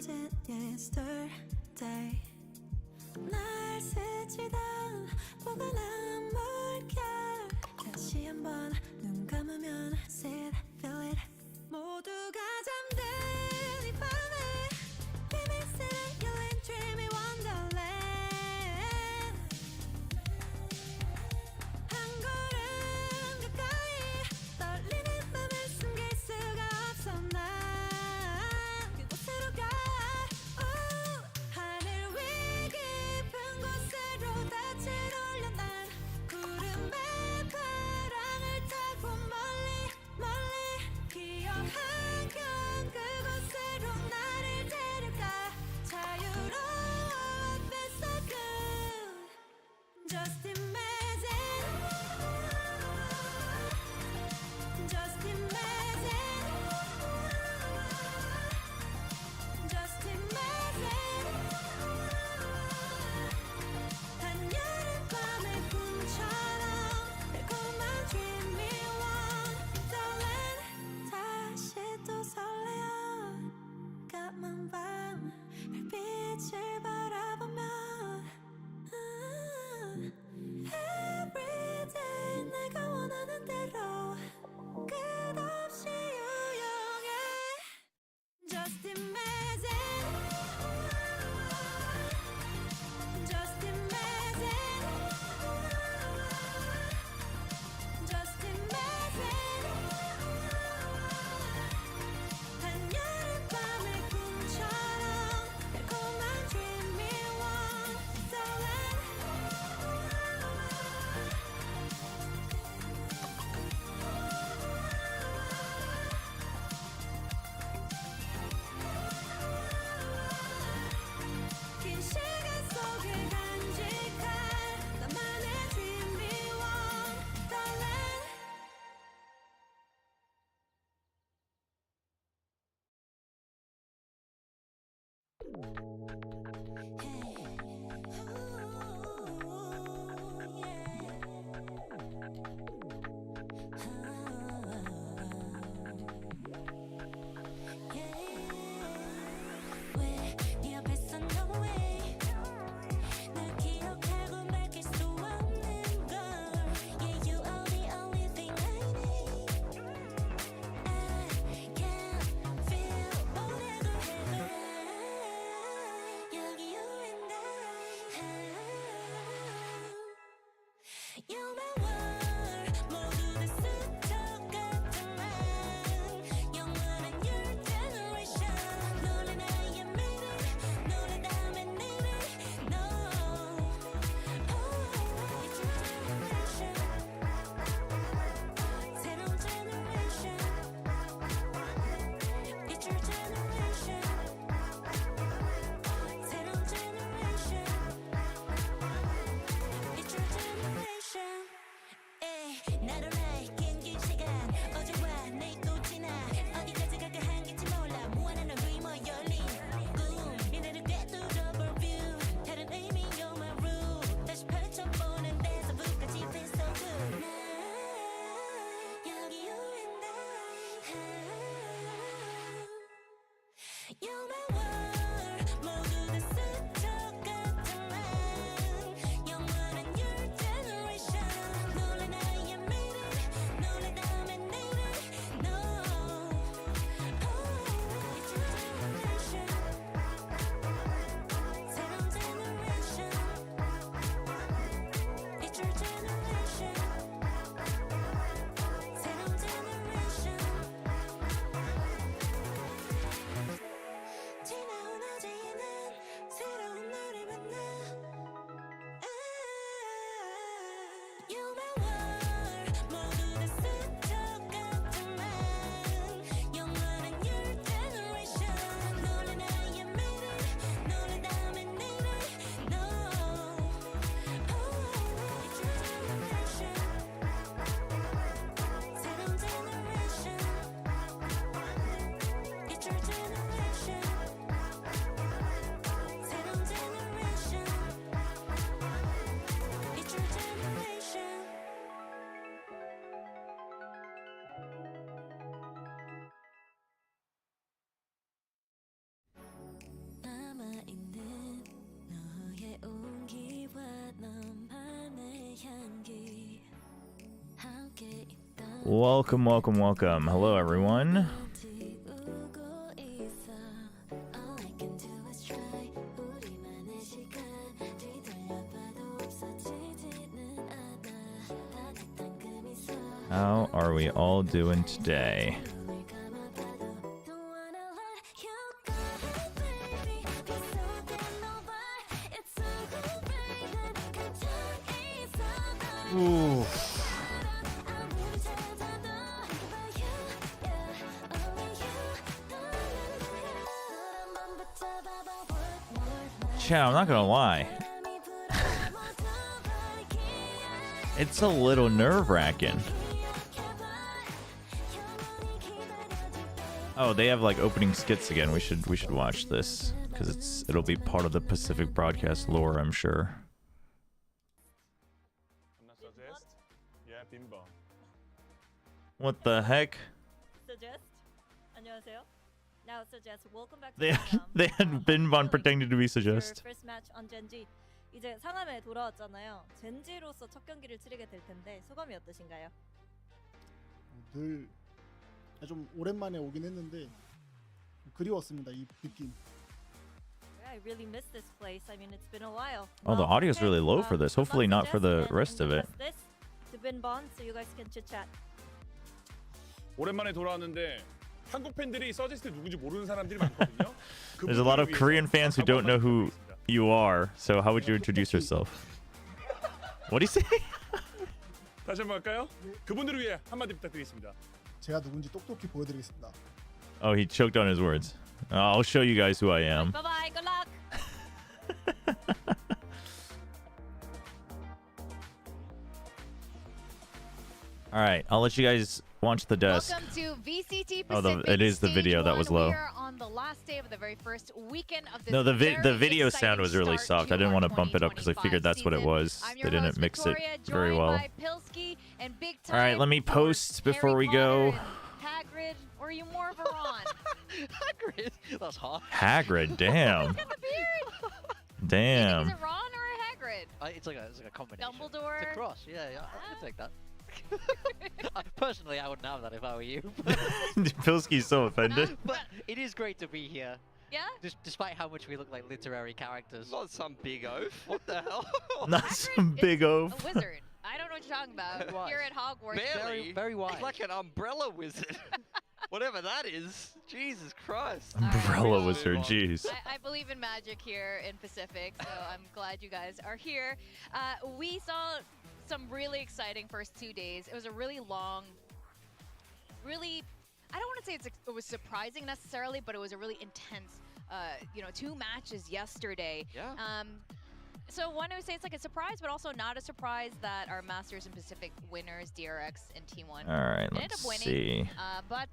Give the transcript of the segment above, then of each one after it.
wasn't yesterday. 날 스치던 보관한 물결 다시 한번 눈 감으면 see it, feel it. 모두가 잠든 이 밤에 리믹스는 열린 dreamy wonderland. 한 걸음 가까이 떨리는 맘을 숨길 수가 없어. 난 그곳으로 가. 하늘 위 깊은 곳으로 닻을 올려 난 구름의 바람을 타고 멀리 멀리 기억한 그곳으로 나를 데려가. 자유로워 feel so good. Just imagine, just imagine, just imagine. 한여름 밤의 꿈처럼 달콤한 dreamy wonderland. 다시 또 설레어 까만 밤 별빛을 바라보며 Everyday 내가 원하는 대로 끝없이 유용해. Just imagine, just imagine, just imagine. 한여름 밤의 꿈처럼 달콤한 dreamy wonderland. 긴 시간 속에 간직한 나만의 dreamy wonderland. 왜 네 앞에서 no way 날 기억하고 맡길 수 없는 걸. Yeah, you are the only thing I need. I can feel 뭐라고 해도 Welcome, welcome, welcome. Hello, everyone. How are we all doing today? Ooh. Chat, I'm not gonna lie. It's a little nerve-wracking. Oh, they have like opening skits again. We should watch this because it'll be part of the Pacific broadcast lore, I'm sure. What the heck? Suggest. 안녕하세요. Now suggest. Welcome back to They had Binbon pretending to be suggest. First match on Gen.G. 이제 상암에 돌아왔잖아요. 젠지로서 첫 경기를 치르게 될 텐데 소감이 어떠신가요? 늘 좀 오랜만에 오긴 했는데 그리웠습니다. 이 느낌. I really miss this place. I mean, it's been a while. Oh, the audio is really low for this. Hopefully not for the rest of it. To Binbon, so you guys can chit chat. 오랜만에 돌아왔는데 한국 팬들이 서지스트 누군지 모르는 사람들이 많거든요. There's a lot of Korean fans who don't know who you are. So how would you introduce yourself? What do you say? 다시 한번 할까요? 그분들을 위해 한마디 부탁드리겠습니다. 제가 누군지 똑똑히 보여드리겠습니다. Oh, he choked on his words. I'll show you guys who I am. Bye bye. Good luck. All right, I'll let you guys watch the desk. Welcome to VCT Pacific. Oh, it is the video that was low. We are on the last day of the very first weekend of this. No, the video exciting sound was really start soft. I didn't want to our bump it up because I figured that's what it was. I'm They your didn't host, mix it Victoria, very joined well. by Pilsky and Big All right, let me Time post for before Harry we go. Potter and Hagrid, or are you more of a Ron? Hagrid? That's hot. Hagrid, damn. Look at the beard. Damn. Is it Ron or a Hagrid? It's like a combination. Dumbledore. It's a cross. Yeah, I can take that. Personally, I wouldn't have that if I were you. Pilsky's so offended. But it is great to be here, Yeah. despite how much we look like literary characters. Not some big oaf. What the hell? Not some big A oaf. wizard. I don't know what you're talking about. Wise. You're at Hogwarts. Barely. Very wise. He's like an umbrella wizard. Whatever that is. Jesus Christ. Umbrella Alright, wizard, move on. jeez. I believe in magic here in Pacific, so I'm glad you guys are here. We saw some really exciting first 2 days. It was a really long, I don't want to say it was surprising necessarily, but it was a really intense, 2 matches yesterday. Yeah. So one, I would say it's like a surprise, but also not a surprise that our Masters and Pacific winners, DRX and T1, All right, ended let's up winning. see. But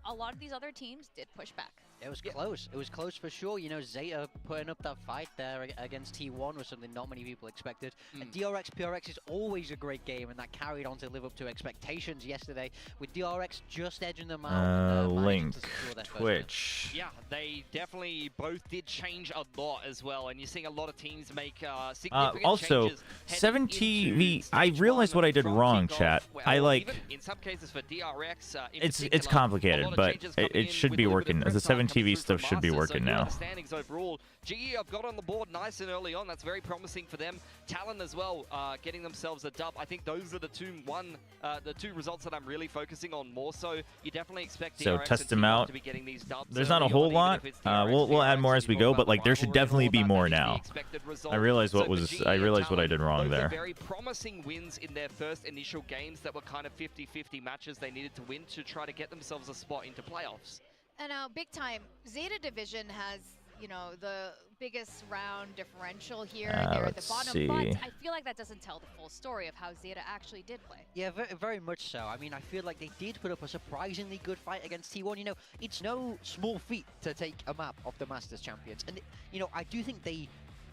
a lot of these other teams did push back. It was close. It was close for sure. You know, Zeta putting up that fight there against T1 was something not many people expected. And DRX PRX is always a great game, and that carried on to live up to expectations yesterday, with DRX just edging them out. Link, managing to secure their first win. Twitch. Yeah, they definitely both did change a lot as well, and you're seeing a lot of teams make significant Also, changes. 7TV, I realized what I did wrong, chat. I like, in some cases for DRX, it's complicated, but it should be working. The 7TV stuff should be working now. Standings overall. GE have got on the board nice and early on. That's very promising for them. Talon as well, getting themselves a dub. I think those are the two results that I'm really focusing on more so. You definitely expect So DRX test and them T1 out. to be getting these dubs There's not a early whole on, even lot. if it's DRX, We'll add DRX, more as we you go, talk but about like there the should rivalry and definitely all be that, more that is the now. expected result. I realized So what for was GE I and realized what I Talon, did wrong those are there. very promising wins in their first initial games that were kind of 50-50 matches they needed to win to try to get themselves a spot into playoffs. And now, big time, Zeta Division has, the biggest round differential here. They're at the Let's bottom, see. but I feel like that doesn't tell the full story of how Zeta actually did play. Yeah, very much so. I mean, I feel like they did put up a surprisingly good fight against T1. You know, it's no small feat to take a map of the Masters champions. And, I do think they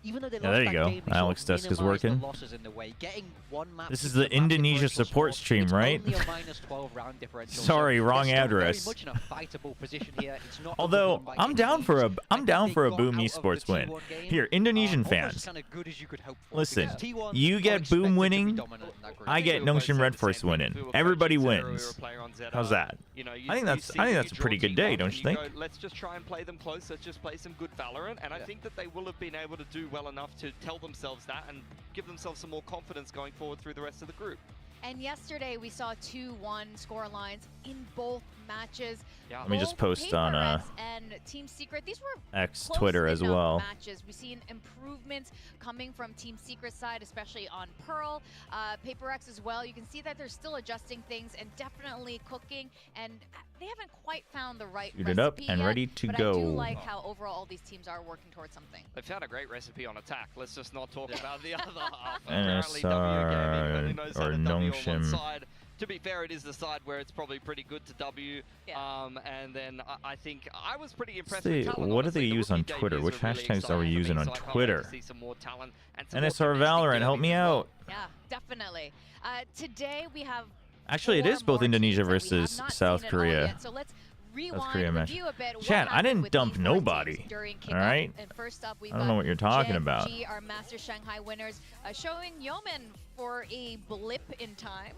Even though they Yeah, lost there you that go. game, they Alex sort of Desk is minimized the working. losses in the way. Getting one map This is into the map Indonesia differential support score, stream, it's right? only a -12 round differential. Sorry, so wrong they're still address. Very much in a fightable position here. It's not Although overrun by I'm any down for a means. I'm I down think for they a got Boom out of Esports the win. T1 game, Here, Indonesian almost fans. kinda good as you could hope for. Listen, Because T1 you are get expected Boom to be winning, dominant in that group. I get We were both Nongshim saying Red the Force same thing. winning. If we were Everybody coaching Zeta or we wins. were a player on Zeta, How's that? you know, I think that's see a that you pretty draw good day, T1 don't and you think? go, let's just try and play them close. Let's just play some good Valorant, and I think that they will have been able to do well enough to tell themselves that and give themselves some more confidence going forward through the rest of the group. And yesterday we saw 2-1 score lines in both matches. Yeah. Let me just Both post on Paper Rex and Team Secret. These were X close Twitter as enough well. matches. We've seen improvements coming from Team Secret side, especially on Pearl, Paper X as well. You can see that they're still adjusting things and definitely cooking, and they haven't quite found the right Shoot it up recipe and yet, ready to but go. I do like how overall all these teams are working towards something. They found a great recipe on attack. Let's just not talk about the other half. NSR Apparently, W Gaming only knows how or to W on one Nongshim. side. To be fair, it is the side where it's probably pretty good to W. Yeah. And then I think I was pretty impressed See, with Talon. what do honestly. they The use on rookie Twitter? debuts Which were really hashtags are we exciting to using me, on so I can't wait Twitter? to see some more talent and some more NSR domestic Valorant, help me derbies as well. out. Yeah, definitely. Today we have Actually, it 4 is both more Indonesia teams that we have versus not South seen at all Korea. yet. So let's rewind, Korea match. review a bit what Chat, I happened didn't with dump these 4 teams nobody. during All kickoff. right? And first up, we've I don't know got what you're talking Gen about. G, our Master Shanghai winners, showing Yeoman for a blip in time.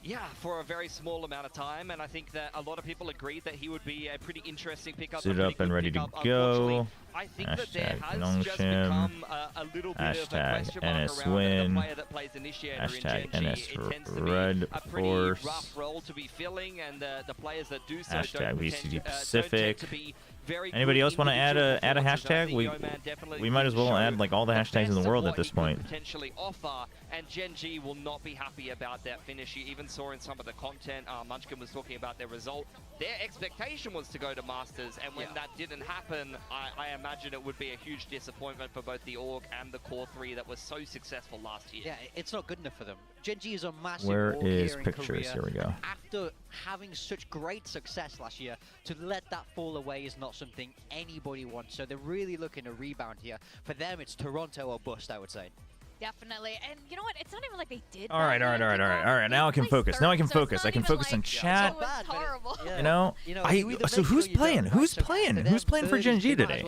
Yeah, for a very small amount of time, and I think that a lot of people agreed that he would be a pretty interesting pickup. Suit a pretty up and good ready to pickup. go. Unfortunately, I think that there Hashtag has just Nongshim. become a little bit of a Hashtag question mark NS around win. the player that plays initiator Hashtag in Gen G. NS It tends to Red be a pretty Force. rough role to be filling, and the players that do so Hashtag don't VCD tend Pacific. to be very Anybody good else want to add a individual performances. I hashtag? think We Yeoman definitely we might as well show add like all the hashtags in the best of world at what this he could point. potentially offer, and Gen G will not be happy about that finish. You even saw in some of the content, Munchkin was talking about their result. Their expectation was to go to Masters, and when that didn't happen, I imagine it would be a huge disappointment for both the org and the core 3 that was so successful last year. Yeah, it's not good enough for them. Gen G is a massive Where org is here in pictures? Korea. Here we go. After having such great success last year, to let that fall away is not something anybody wants. So they're really looking to rebound here. For them, it's Toronto or bust, I would say. Definitely. And you know what? It's not even like they did. All right, all right, all right, all right, all right. Now I can focus. Now I can focus. I can focus on chat. So it's horrible. You know, so who's playing? Who's playing? Who's playing for Gen G today?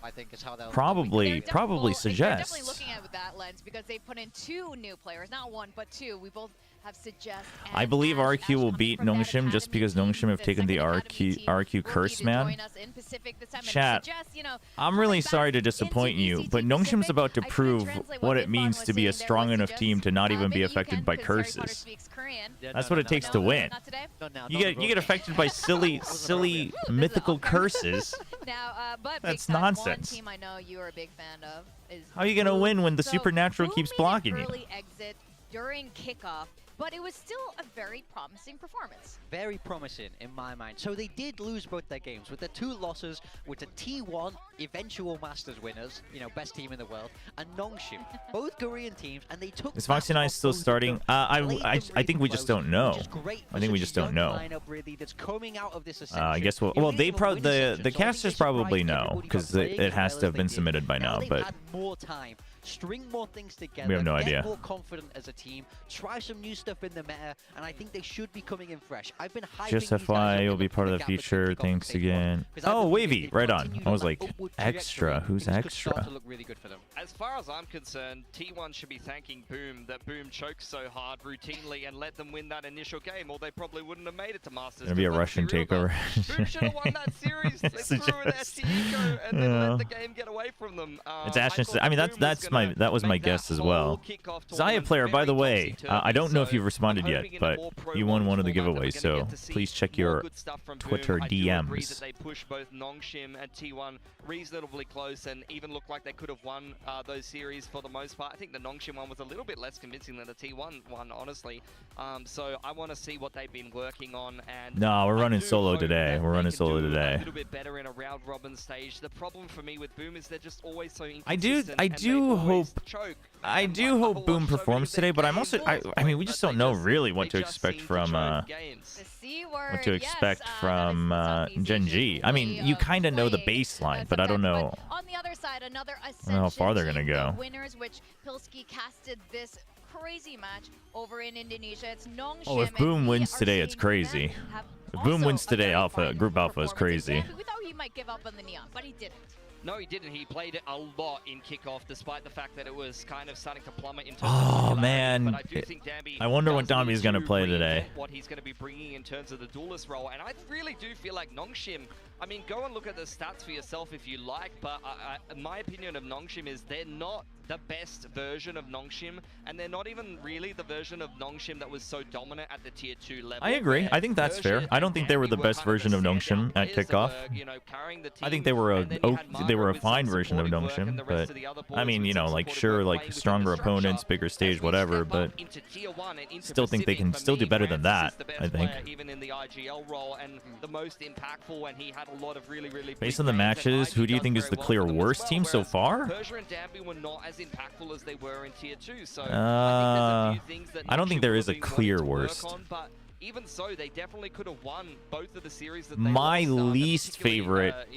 I think is how they'll Probably They're definitely suggest. looking at it with that lens because they put in 2 new players, not 1 but 2. We both have Suggest. I and believe Ash. RRQ Ash will coming beat from that Nongshim just academy because team, Nongshim have taken the second academy team, RRQ rookie curse, to man. join us in Pacific this time. And Chat, Suggest, you know, I'm really coming sorry to back disappoint into you, VCT but Nongshim's Pacific. about to I couldn't prove translate what Big it means Fan to be a was saying strong there enough was team to not even maybe be you affected can, by because Harry Potter curses. speaks Korean. That's what it takes to win. Not today? Not now. You get affected by silly mythical curses. Now, but That's Big Fan, nonsense. One team I know you are a big fan of is How are you gonna Boom. win when the So supernatural Boom keeps made an blocking you? early exit during kickoff, but it was still a very promising performance. Very promising in my mind. So they did lose both their games with the 2 losses with the T1 eventual Masters winners, you know, best team in the world, and Nongshim, both Korean teams, and they took. Is Foxy Nine still starting? I think we just don't know. I think we just don't know. Really, that's coming out of this I guess well they the casters probably know because it has to have been submitted by now, but had more time. String more things together. we have no get idea. more confident as a team. Try some new stuff in the meta, and I think they should be coming in fresh. I've been hyping Just these guys up FYI, in you'll be the part of the gap between future. kickoff and Thanks stage again. one, 'cause I Oh, believe Wavy, if they right on. continue I was on that like, upward extra. trajectory, Who's things could start extra? to look really good for them. As far as I'm concerned, T1 should be thanking Boom that Boom choked so hard routinely and let them win that initial game, or they probably wouldn't have made it to Masters. Gonna be a 'cause let's Russian real, though, takeover. Boom should have won that series. They threw an Suggest. ST-Eco and then Yeah. let the game get away from them. It's I Ashton. thought I mean, Boom that was my make guess that as well. whole kickoff Zaya tournament player, by very the way, I don't know if topsy-turvy, you've responded I'm yet, hoping in a but more pro you won one of the format that we're giveaways, gonna so get to see please check more your good stuff from Twitter Boom. I do agree DMs. that they pushed both Nongshim and T1 reasonably close and even looked like they could have won those series for the most part. I think the Nongshim one was a little bit less convincing than the T1 one, honestly. So I want to see what they've been working on. And No, we're I running do solo hope today. that We're they running can solo do today. A little bit better in a round robin stage. The problem for me with Boom is they're just always so inconsistent. I do and they hope Choke. I Man, do like, hope I'll Boom watch so many performs of today, their but I'm also games, I mean we just but don't they know just- really what they to just expect seem to from choke games. The C word. what to yes, expect that from is not Gen easy. G. I mean, Way you of kind of know the playing, baseline, but I don't sometimes. know. But on the other side, another know how far they're Ascension gonna team, go. winners, which Pilski casted this crazy match over in Indonesia. It's NONGSHIM. Oh, if Boom and we wins are today, it's seeing crazy. them have If Boom also wins a today, very Alpha fine Group Alpha is performance. crazy. And we thought he might give up on the Neon, but he didn't. No, he didn't. He played it a lot in kickoff, despite the fact that it was kind of starting to plummet in terms of Oh popularity. man, But I do think Danby I wonder what does need Danby's gonna to play today. reinvent what he's going to be bringing in terms of the duelist role, and I really do feel like NONGSHIM. I mean, go and look at the stats for yourself if you like, but my opinion of NONGSHIM is they're not the best version of NONGSHIM, and they're not even really the version of NONGSHIM that was so dominant at the tier 2 level. I agree. where I think that's fair. Version I don't and think they were Danby the best kind of version of the NONGSHIM standout at players that kickoff. were, you know, carrying the I team. think they were And then you a had they were a Marco with some fine version of supportive work and NONGSHIM, the rest but of the other I boys mean, with you some know, like supportive sure, work like playing within stronger the structure. opponents, bigger As stage, we whatever, step but up into tier 1 and into still think they can Pacific, for still do me, better than Francis that, is the best I think. player, even in the IGL role, and the most impactful, and he had a lot of really Based big on the games, and matches, IG who do you does think is very the well clear for them as worst well, team so whereas far? Persia and Danby were not as impactful as they were in tier 2, so I think there's a few things that I don't think there NONGSHIM is a will be wanting clear to work worst. on, but even so, they definitely could have won both of the series that they My lost, least particularly, favorite-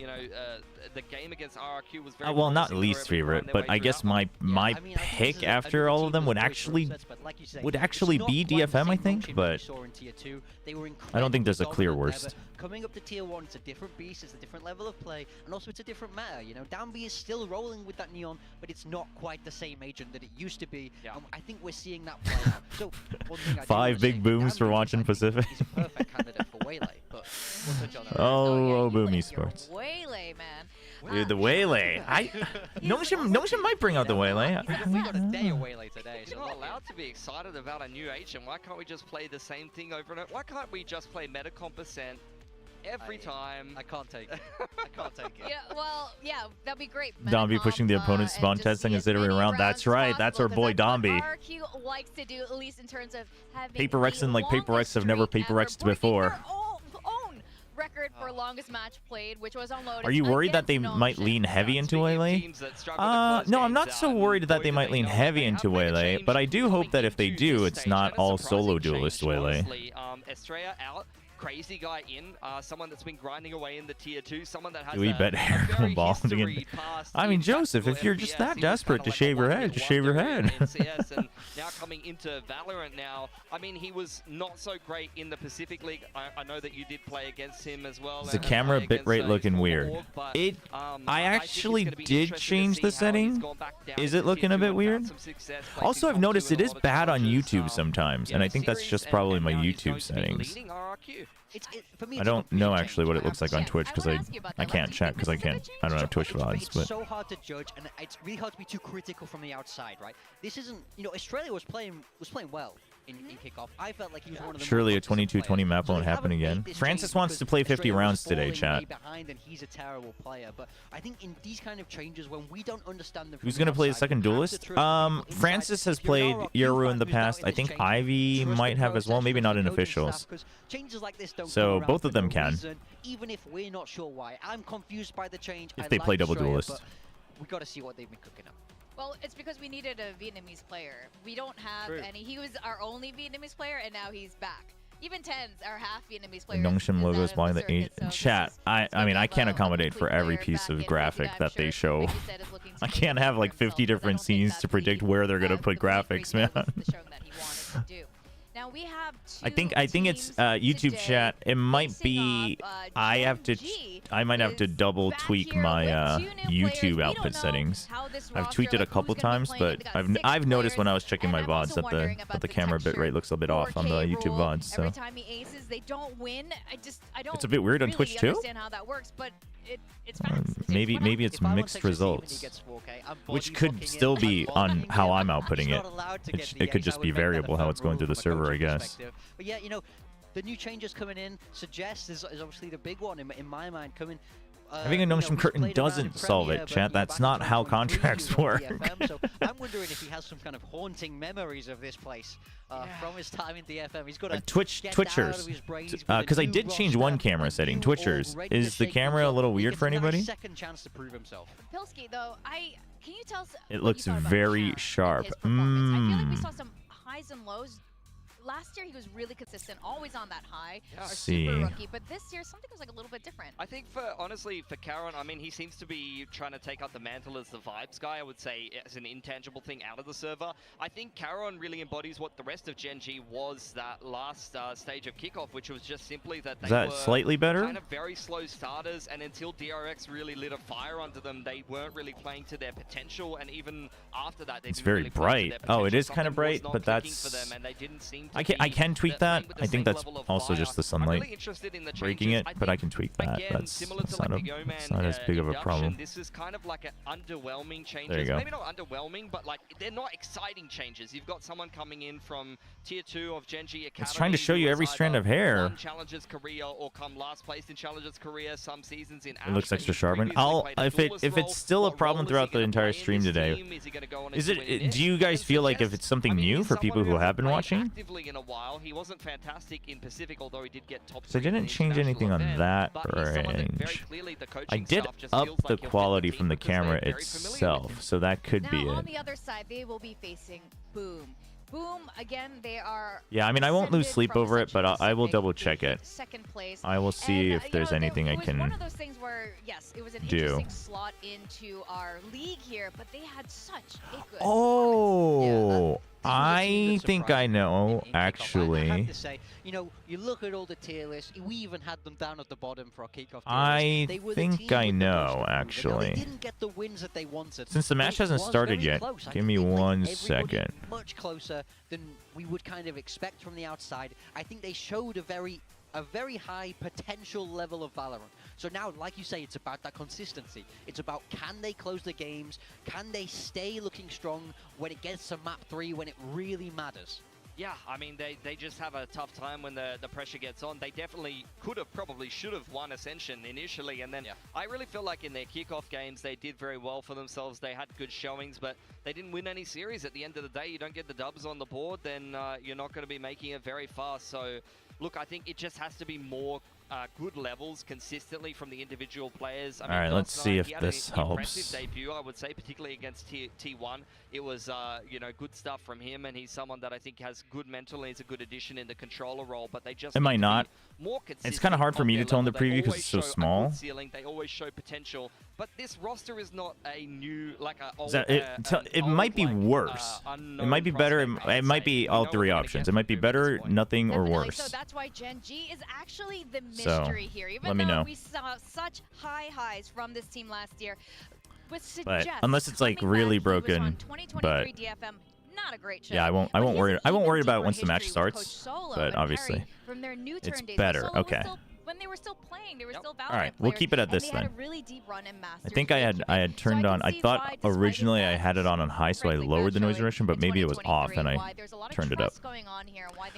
the game against RRQ was very Well, not promising. They were least able to favorite, grind their but way I through guess that one. my I mean, I think this pick is a after new all team of them with would very actually good sets, but like you say, would it's actually not be quite the DFM, I same think, NONGSHIM that but we saw in tier 2. They were I don't think incredibly there's a clear dominant there, worst. but coming up to tier 1, it's a different beast, it's a different level of play, and also it's a different meta. You know, Danby is still rolling with that Neon, but it's not quite the same agent that it used to be. Yeah. And I think we're seeing that play out. So one thing I do 5 wanna say big for booms for Danby is watching I think Pacific. He's a perfect candidate for Waylay, but we'll touch on that. Oh, yeah, oh, you Boom like your Esports. Waylay, man. Dude, the Waylay. NONGSHIM might bring out the Waylay. We got a day of Waylay today, so You're not look in. allowed to be excited about a new agent. Why can't we just play the same thing over and over? Why can't we just play Metacom percent every time? I can't take it. I can't take it. Yeah, well, yeah, that'd be great. Dombey Metacom, pushing the opponent's and spawn just testing see and as zittery many around. rounds That's as right. That's our possible, boy 'cause that's Dombey. what RRQ likes to do, at least in terms of having Paper Rex and, like, Paper Rex have never Paper Rexed before. Their own record for longest match played, which was on Lotus. Are you worried that they against might NONGSHIM. lean heavy into Speaking of Waylay? teams that struggle to close No, I'm games not so out, worried that boy, they do might they lean know it. heavy They into have made a Waylay, change but I do coming hope that if they into do, this it's stage, not and a all surprising solo duelist change, Waylay. honestly. Estrella out. Crazy guy in, someone that's been grinding away in the tier 2, someone that has Do we bet hair very involved again? history past I mean, in Joseph, if tactical you're just FPS. that He was desperate kinda to like a shave your head, one-hit just shave your wonder in head. CS, and now coming into Valorant now, I mean, he was not so great in the Pacific League. I know that you did play against him as well. Is the and camera play against, bitrate his looking former weird? org, but, It- I I think it's actually gonna be did interesting to change see the how he's setting. gone back down Is to it looking tier a 2 bit and weird? found some success, played Also, I've in top noticed 2 it in a is lot of bad on challenges, YouTube sometimes, yeah, and I think that's series, just and probably my now he's YouTube going to be settings. leading RRQ. For me, I it's a don't complete know change. actually what it I looks have like to on say. Twitch I because wanna ask you about I that. can't Like, check because I this is a can't. change? I don't have Twitch It's VODs, but so hard to judge, and it's really hard to be too critical from the outside, right? This isn't, you know, Australia was playing well in kickoff. I felt like he was one of the more surely a consistent 22-20 players. map So won't they happen haven't made again. this Francis change wants because to play 50 Australia was rounds today, falling chat. way behind, and he's a terrible player. But I think in these kind of changes, when we don't understand them, Who's going gonna to play the second duelist? Francis has played Yoru in the past. I think Ivy might have as well. Maybe not in officials. Changes like this don't So come around both for of them no can. reason, even if we're not sure why. I'm confused by the change. If I they like play double Australia, duelist. but we got to see what they've been cooking up. Well, it's because we needed a Vietnamese player. We don't have True. any. He was our only Vietnamese player, and now he's back. Even Tens are half Vietnamese players. NONGSHIM logo is out blowing of the circuit, so chat. this is- I it's gonna mean, I be can't a accommodate for complete every player piece back of in graphic I'm that they sure, show. like you said, is looking to I make can't a have name like for 50 himself, 'cause I different don't think scenes that's to predict the, where they're gonna put complete graphics, breakdown man. of the show that he wanted to do. Now we have I think it's teams YouTube today chat. It might facing be off, I Gen have to G I might have to is double back tweak here my with 2 new players. YouTube We output don't know settings. how this I've roster, tweaked it a like, couple who's gonna be times, playing. but They got 6 I've noticed when I was players, checking my and I'm VODs also that wondering about the camera textured bitrate looks a bit off on the 4K YouTube rule. VODs. So Every time he aces, they don't win. I don't. It's a bit weird on really Twitch too? understand how that works, but it's facts. It's maybe what happens. it's If I want mixed Texas Steve and he results, gets 4K, I'm which body could blocking still it, be I'm on blocking how it. I'm outputting just it. not allowed to get the It could ace. just I be would make that a variable how firm it's going rule through the from a server, I coaching guess. perspective. But yeah, you know, the new changes coming in, Suggest is obviously the big one in my mind coming. Having a NONGSHIM curtain doesn't solve it, chat. That's not how contracts work. So I'm wondering if he has some kind of haunting memories of this place from his time in DFM. He's got to Twitchers, because I did change one camera setting. Twitchers, is the camera a little weird for anybody? Second chance to prove himself. Pilsky, though, can you tell us? It what looks you thought about very Karen sharp. and his performance? I feel like we saw some highs and lows. Last year he was really consistent, always on that high. Yeah. Our See. super rookie, but this year something was like a little bit different. I think honestly for Karen, I mean, he seems to be trying to take up the mantle as the vibes guy, I would say, as an intangible thing out of the server. I think Karen really embodies what the rest of Gen G was that last stage of kickoff, which was just simply that they Is that were slightly better? kind of very slow starters, and until DRX really lit a fire under them, they weren't really playing to their potential, and even after that, they It's didn't very really play to their bright. Oh, it potential. is kind of Something was bright, not but clicking that's... for them, and they didn't seem to I be can tweak that. playing with the I think same that's level of also fire. just the I'm sunlight really interested in the breaking it, changes. but I can tweak that. Again, That's similar to not, like the Yeoman, it's not as big of a induction, problem. This is kind of like an underwhelming changes. There you go. Maybe not underwhelming, but like they're not exciting changes. You've got someone coming in from Tier 2 of Gen G Academy. It's trying to show you who every has strand either of hair. won Challengers career or come last place in Challengers career some seasons in It looks Ash, but extra he's sharpened. previously played a duelist If role. it's still a What problem role is he throughout the gonna entire play in stream this today, team? Is he gonna go on is and it? win Do you guys against feel like if CS? it's something I mean, new he's for someone people who hasn't have been played watching? actively in a while. He wasn't fantastic in Pacific, although he did get top So I 3 in didn't the change anything international on event, that but he's someone that very range. clearly the I coaching did staff just up feels the like he'll fit quality team from the because they're camera very familiar with itself, him. so that could be Now it. on the other side, they will be facing Boom. Boom, again, they are Yeah, I mean, I won't lose ascended sleep from over it, but I will Pacific double to check it. Second place. I will see And, if there's anything I it was can one of those things where, yes, it was an do. interesting slot into our league here, but they had such a good performance. Oh, I This was a team that think I surprised me know, in kickoff. I actually. have to say, you know, you look at all the tier lists. We even had them down at the bottom for our kickoff. I They were the think team I with the most know, improvement. Now, actually. they didn't get the wins that they wanted. Since the but match it hasn't was started very yet, close. I give think me they played 1 everybody second. Much closer than we would kind of expect from the outside. I think they showed a very high potential level of Valorant. So now, like you say, it's about that consistency. It's about, can they close the games? Can they stay looking strong when it gets to map 3, when it really matters? Yeah, I mean, they just have a tough time when the pressure gets on. They definitely could have, probably should have won Ascension initially, and then I really feel like in their kickoff games, they did very well for themselves. They had good showings, but they didn't win any series. At the end of the day, you don't get the dubs on the board, then you're not going to be making it very fast. So, look, I think it just has to be more good levels consistently from the individual players. I mean, All right, let's see if he had this an helps. impressive debut, I would say, particularly against T1. It was, you know, good stuff from him, and he's someone that I think has good mental and he's a good addition in the controller role. But they just It might need to be not. more consistent. It's kind of hard for on me their to tell in the level. They preview because always it's so show a good small. ceiling. They always show potential, but this roster is not a new, like a old, It might be worse. It might be better. It might be all 3 options. It might be better, nothing, or Definitely. worse. So that's why Gen G is actually the So, mystery here. Even let me though know. we saw such high highs from this team last year, But suggests unless it's like coming really back, he was broken, on 2023 but DFM, not a great show. yeah, I won't But he has worry. an I won't even worry about it deeper once the match history with starts. Coach Solo But and obviously, Perry from their new turn it's days. better. Solo was Okay. still, when they were still playing, they were still Valorant All right, we'll players, keep it at and this they had then. a really deep run in Masters I think I had turned on. I thought originally I had it on high, so I lowered the noise reduction, but maybe it was off and I turned it up.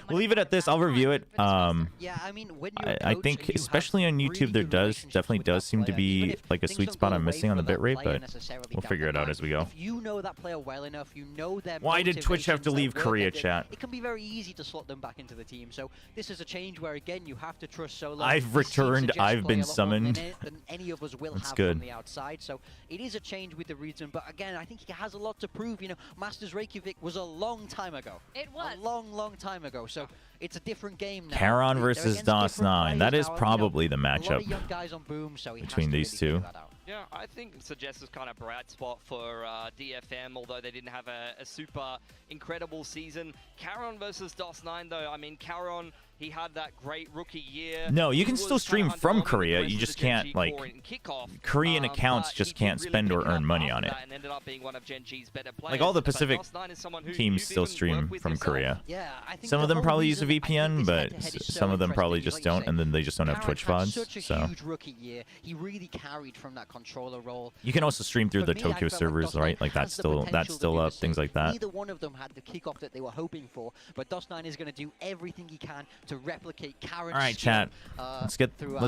We'll leave it at this. I'll review it. Yeah, I mean, when you're a I coach think and you especially have on really YouTube there good definitely relationships does with seem that to player, even be if like a things sweet don't spot go I'm away missing on the for that bitrate, player but necessarily we'll down figure the it out line, as we go. If you know that player well enough, you know their Why did Twitch have to motivations, leave their work Korea, ethic, chat? It can be very easy to slot them back into the team. So this is a change where again you have to trust Solo. I've This team returned, suggests I've play been a lot more summoned. than any of us will That's have good. from the outside. So it is a change with the region, but again, I think he has a lot to prove. You know, Masters Reykjavik was a long time ago. It was. A long time ago. So it's a different game now. Charon They're versus against DOS different 9. That players is now, probably the a lot matchup of young guys on Boom, so he has between to these really two. figure that out. Yeah, I think Suggest is kind of bright spot for DFM, although they didn't have a super incredible season. Charon versus DOS9, though, I mean, Charon, he had that great rookie year. No, you He can was still stream kinda from underwhelming Korea. with the You rest just of the Gen can't, G like, core in kickoff, Korean accounts but just he did can't really spend or pick it up earn money after on it. that and ended up being one of Gen G's better players. Like all the But Pacific DOS9 is someone who teams you've still even stream worked with from yourself. Korea. Yeah, I think Some the of them whole probably use a reason I think VPN, this but head-to-head is so some of them probably interesting is, just like you don't, say, and then they just don't have Charon Twitch had VODs. such a So huge rookie year. He really carried from that controller role. you can also stream through For the me, I Tokyo felt like servers, DOS9 right? Like has that's the still potential to do up, the things same. like that. Neither one of them had the kickoff that they were hoping for, but DOS9 is going to do everything he can to replicate Karen's All right, skill, chat. Let's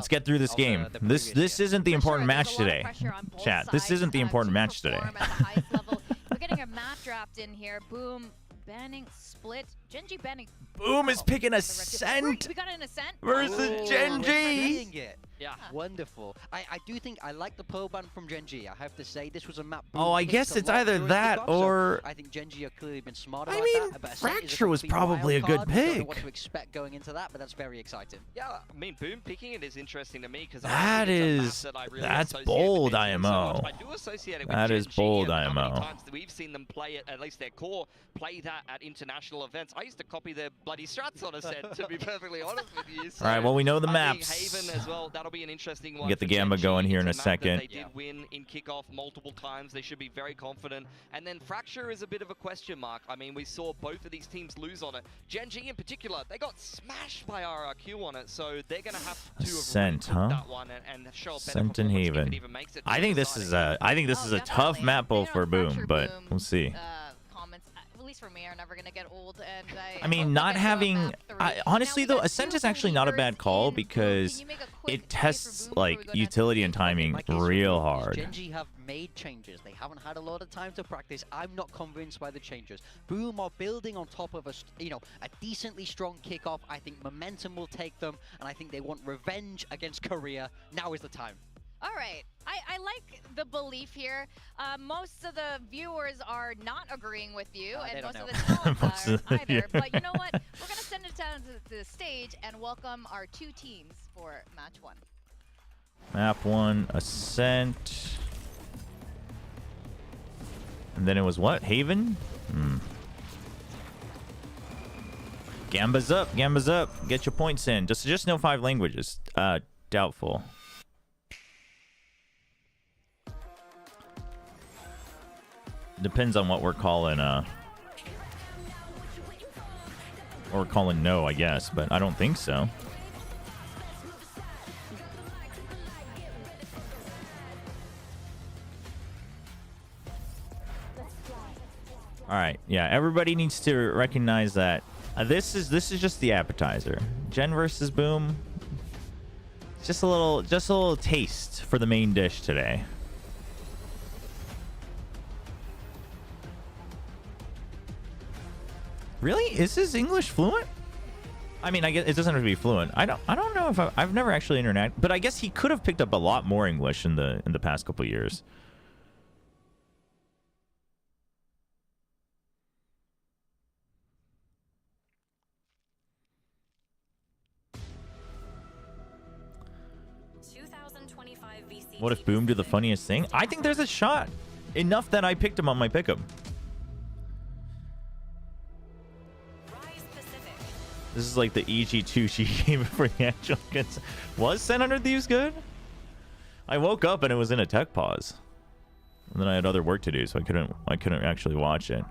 get through this of game. the This previous year. isn't the For important sure, match there's a lot of today. pressure on both Chat, this sides, isn't the important to match today. perform at the highest level. We're getting a map draft in here. Boom, banning, split. Genji banning. Boom is picking Oh, Ascent we got an Ascent versus Ooh, Genji. we're seeing it. Yeah. Wonderful. I do think I like the pearl ban from Genji. I have to say this was a map. Oh, I picked guess a it's lot either during that kickoff, so or- I think Genji have clearly been smart I about mean, that. But Ascent is Fracture was complete probably a wild good card. We don't know pick. what to expect going into that, but that's very exciting. Yeah, I mean, Boom picking it is interesting to me because That's bold IMO. I do associate it with That is Gen G bold and how many IMO. times that we've seen them play it, at least their core, play that at international events. I used to copy their bloody strats on Ascent, to be perfectly honest with you. So All right, well, we know the I think maps. Haven as well, that'll be an interesting one. Get the for Gen Gamba G. going here in It's a map that second. They did win in kickoff multiple times. They should be very confident. And then Fracture is a bit of a question mark. I mean, we saw both of these teams lose on it. Gen G in particular, they got smashed by RRQ on it, so they're going to have to have Ascent, recooked huh? that one and show a better Ascent and performance if Haven. it even makes it to I the think this deciding. is a tough definitely. map bull You know, for Boom, Fracture but Boom, we'll see. Comments, at least for me, are never gonna get old. And I mean, not having honestly though, Ascent is actually not a bad call because it tests like utility and timing My case real is hard. Genji have made changes. They haven't had a lot of time to practice. I'm not convinced by the changes. Boom are building on top of a decently strong kickoff. I think momentum will take them, and I think they want revenge against Korea. Now is the time. All right, I like the belief here. Most of the viewers are not agreeing with you, They and don't most of know. the talents Most of aren't the either. But you viewers. know what? We're gonna send it down to the stage and welcome our two teams for match one. Map 1, Ascent. And then it was what? Haven? Gamba's up, Gamba's up. Get your points in. Just know 5 languages. Doubtful. Depends on what we're calling or we're calling no, I guess, but I don't think so. All right, yeah, everybody needs to recognize that this is just the appetizer. Gen versus Boom. Just a little taste for the main dish today. Really? Is his English fluent? I mean, I guess it doesn't have to be fluent. I don't know if I've never actually interacted, but I guess he could have picked up a lot more English in the past couple years. What if Boom do the funniest thing? I think there's a shot. Enough that I picked him on my pick'em. This is like the EG2 she came for the actual kids. Was 700 Thieves good? I woke up and it was in a tech pause. And then I had other work to do, so I couldn't actually watch it.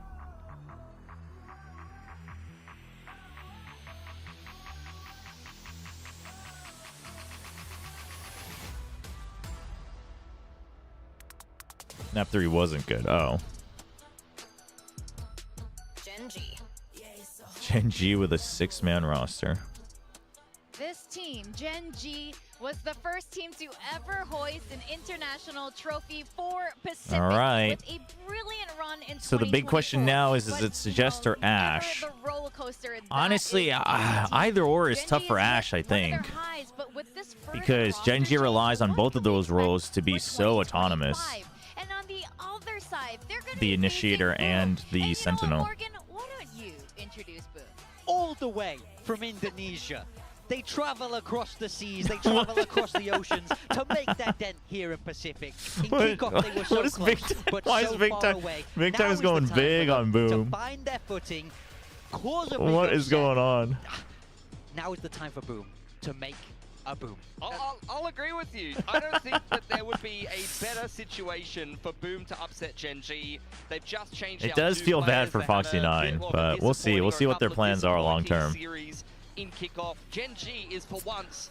Nap 3 wasn't good. Oh. Gen G with a 6-man roster. This team, Gen G, was the first team to ever hoist an international trophy for Pacific. All right. With a brilliant run in So the big question 2024. now is But, it Suggest or you know, never Ash? the roller coaster that Honestly, is Gen G. either or is Gen tough G for has Ash, hit I one of think. their highs, but with this first Because roster Gen G change, relies on what both of can we those roles expect to be for so autonomous. 2025? And on the other side, they're gonna The be Initiator facing and Boom. the And you know Sentinel. what, Morgan? Why don't you introduce Boom? All the way from Indonesia. They travel across the seas, they travel across the oceans to make their dent here in Pacific. In kickoff, they were so What is close, Big Time? but Why so is Big far Time? away. Big Now Time is is the going time big for on them Boom. To find their footing, cause a big What is upset. going on? Now is the time for Boom to make a boom. I'll agree with you. I don't think that there would be a better situation for Boom to upset Gen G. They've just changed It out does 2 feel bad players. for They had Foxy a 9, bit of a but we'll see. disappointing We'll or see a what their couple of plans are long disappointing term. series in kickoff. Gen G is for once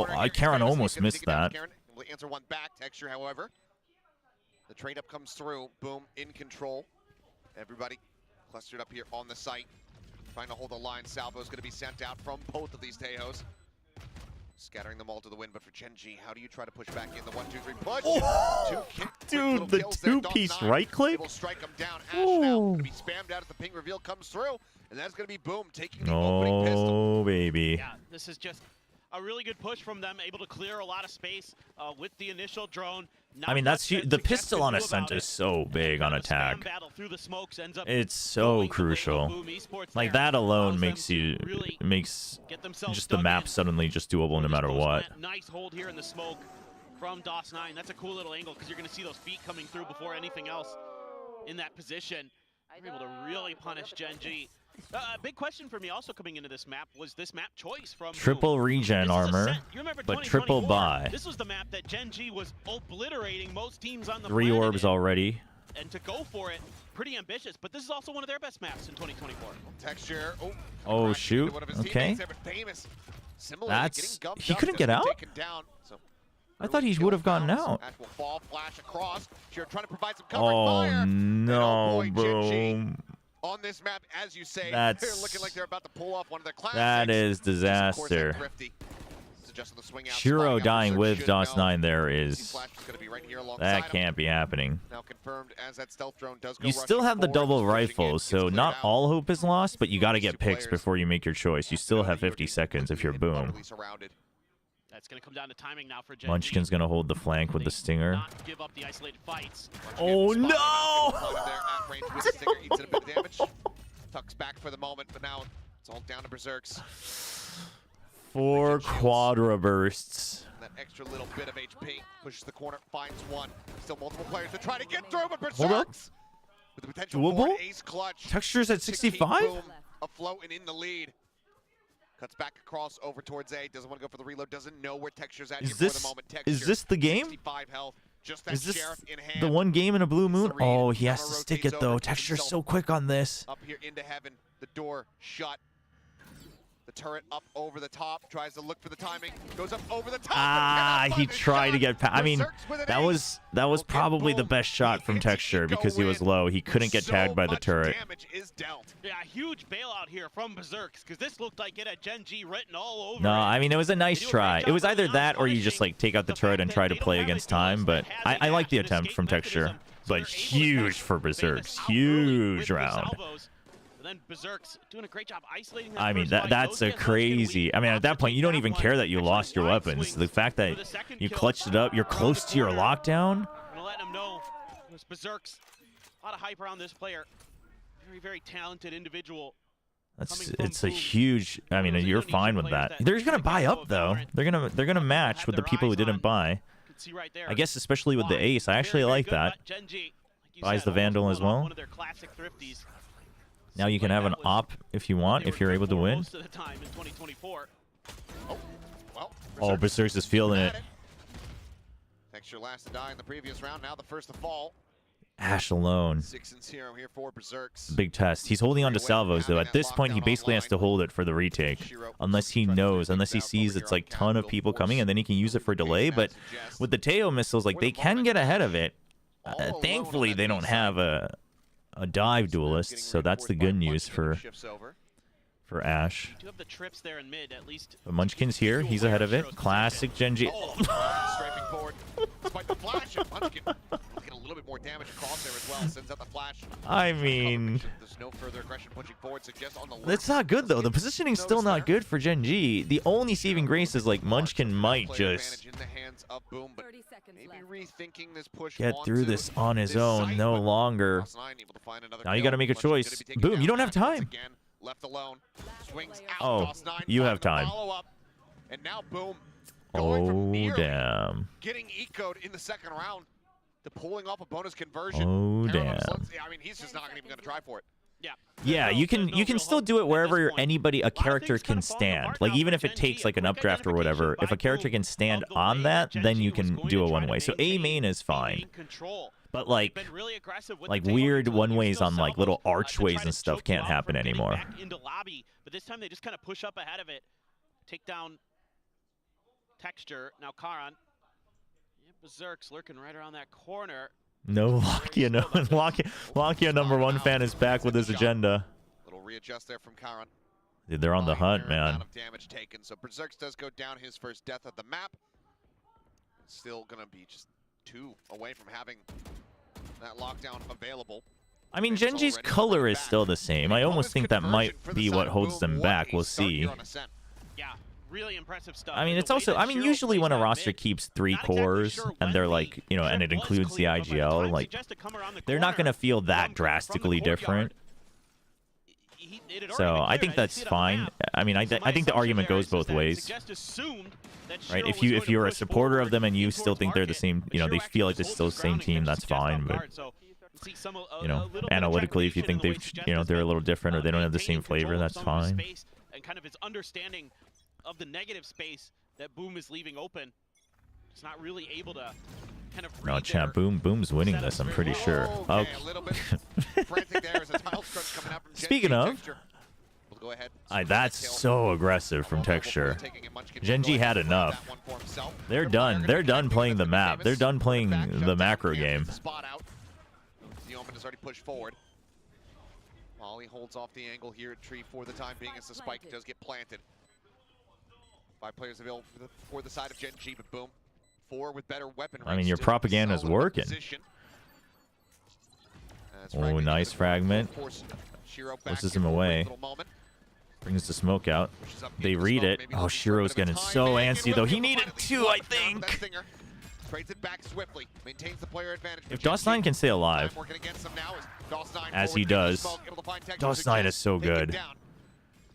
Oh, Karen almost missed that. Karen will answer one back. Texture, however. The trade up comes through. Boom, in control. Everybody clustered up here on the site. Trying to hold the line. Salvo is going to be sent out from both of these Teos. Scattering them all to the wind, but for Gen.G, how do you try to push back in the 1-2-3 push? Oh, dude, the two-piece right click. Will strike him down. Ash now going to be spammed out as the ping reveal comes through, and that's going to be Boom taking the opening pistol. Oh, baby. Yeah, this is just a really good push from them, able to clear a lot of space with the initial drone. I mean, that's the pistol on ascent is so big on attack. It's so crucial. Like that alone makes just the map suddenly just doable no matter what. Nice hold here in the smoke from DOS9. That's a cool little angle because you're going to see those feet coming through before anything else in that position. They're able to really punish Gen.G. Big question for me also coming into this map was this map choice from triple regen armor, but triple buy. This was the map that Gen.G was obliterating most teams on the 3 planet orbs already. And to go for it, pretty ambitious. But this is also one of their best maps in 2024. Texture. Oh shoot. Okay. That's he couldn't get out. I thought he would have gotten out. Oh no, Boom. On this map, as you say, they're looking like they're about to pull off one of their classics. That is disaster. Shiro dying with DOS9 there is... That can't be happening. Now confirmed as that stealth drone does go you still have the double rifles, so not all hope is lost, but you got to get picks before you make your choice. You still have 50 seconds if you're Boom. That's going to come down to timing now for Munchkin's going to hold the flank with the stinger. Not give up the isolated fights. Oh no! Tucks back for the moment, but now it's all down to Berserks. 4 quadra bursts. That extra little bit of HP pushes the corner, finds one. Still multiple players to try to get through, but Berserks with the potential for an ace clutch. Textures at 65? Afloat and in the lead. Cuts back across over towards A. Doesn't want to go for the reload. Doesn't know where Texture's at here for the moment. Is this the game? 65 health. Just that Is this Sheriff in hand. the one game in a blue moon? Oh, he has to stick it though. Texture's so quick on this. Up here into heaven. The door shut. The turret up over the top. Tries to look for the timing. Goes up over the top. Ah, he tried to get past. I mean, that was probably the best shot from Texture because he was low. He couldn't get tagged by the turret. Yeah, huge bailout here from Berserks because this looked like it had Gen.G written all over. No, I mean, it was a nice try. It was either that or you just like take out the turret and try to play against time. But I like the attempt from Texture. But huge for Berserks. Huge round. Then Berserks doing a great job isolating that. I mean, that's a crazy. I mean, at that point, you don't even care that you lost your weapons. The fact that you clutched it up, you're close to your lockdown. I'm gonna let him know. It was Berserks. A lot of hype around this player. Very, very talented individual. It's a huge. I mean, you're fine with that. They're gonna buy up though. They're gonna match with the people who didn't buy. I guess especially with the ace, I actually like that. Buys the Vandal as well. Now you can have an op if you want, if you're able to win. Oh, Berserks is feeling it. Texture last to die in the previous round, now the first to fall. Ash alone. 6-0 here for Berserks. Big test. He's holding on to salvos though. At this point, he basically has to hold it for the retake, unless he knows, unless he sees it's like ton of people coming, and then he can use it for delay. But with the Teo missiles, like they can get ahead of it. Thankfully, they don't have a dive duelist, so that's the good news for Ash. Do have the trips there in mid, at least. But Munchkin's here. He's ahead of it. Classic Gen.G. Strafing forward. Despite the flash, Munchkin get a little bit more damage across there as well. Sends out the flash. I mean, there's no further aggression pushing forward. Suggests on the left. It's not good though. The positioning's still not good for Gen.G. The only saving grace is like Munchkin might just maybe rethinking this push get through this on his own no longer. Now you got to make a choice. Boom, you don't have time. Left alone. Swings out. Oh, you have time. And now Boom. Oh, damn. Getting ecoed in the second round to pulling off a bonus conversion. Oh, damn. I mean, he's just not even going to try for it. Yeah, you can still do it wherever a character can stand. Like even if it takes like an updraft or whatever, if a character can stand on that, then you can do a one-way. So A main is fine. But like weird one-ways on like little archways and stuff can't happen anymore. But this time they just kind of push up ahead of it. Take down Texture. Now Karan. Berserk's lurking right around that corner. No Lakia, no. Lakia #1 fan is back with his agenda. Little readjust there from Karan. Dude, they're on the hunt, Minor amount man. of damage taken. So Berserk does go down, his first death of the map. Still gonna be just 2 away from having that lockdown available. I mean, Famous Genji's already color coming is back. still the same. I almost think that might Conversion for the be side what of holds Boom. them What back. a We'll start see. here on Ascent. Yeah, really impressive stuff. I mean, And it's the way also, that I mean, Shiro usually when a plays that roster mid, keeps 3 not exactly cores sure and they're when like, the you know, and trip it was includes the clear, but by the IGL, time like, suggested come around the they're not corner going to feel that from the drastically courtyard, different. it had already So been I cleared. think didn't that's see it on the fine. map. I mean, I So my think the assumption argument there goes is both that ways. Suggest assumed that Right? Shiro If was you going if to you're a push supporter of forward them and you in still towards think they're the market, same, but you know, Shiro they actually feel like just they're holds still the his same ground and team, kept that's his opponent fine. off But guard. So see some you know, little bit of analytically, if you trepidation think in the way they've, Suggest you know, has they're a been, little different or they don't have the same maintaining flavor, control of that's some of his fine. space and kind of his understanding of the negative space that Boom is leaving open. It's not really able to kind of No, read chat. their Boom's winning setups this. I'm very pretty well. sure. Oh, Okay, a little bit frantic there as a tile crunch coming out from Gen Speaking G of, Texture. We'll go ahead. that's so aggressive from Texture. Genji had enough. They're done. They're done playing the map. They're done playing the macro game. Spot out. The Omen has already pushed forward. Molly holds off the angle here at Tree for the time being as the spike does get planted. 5 players available for the side of Gen G, but Boom. 4 with better weapon I mean, range your to propaganda's solid working. position. As Oh, Fragment nice gonna fragment. force Shiro back Forces here him for a away. little moment. Brings the smoke out. Pushes up They into the read smoke, it. maybe Oh, looking for a Shiro's bit of getting time, so and antsy, will though. be He able to needed finally 2, I slot down the think. Singer. Trades it back swiftly. Maintains the player advantage. If DOS9 can stay alive, Time working against him now is DOS9 as forward he into the does, smoke, able to find Texture DOS9 Success, is so take him good. down.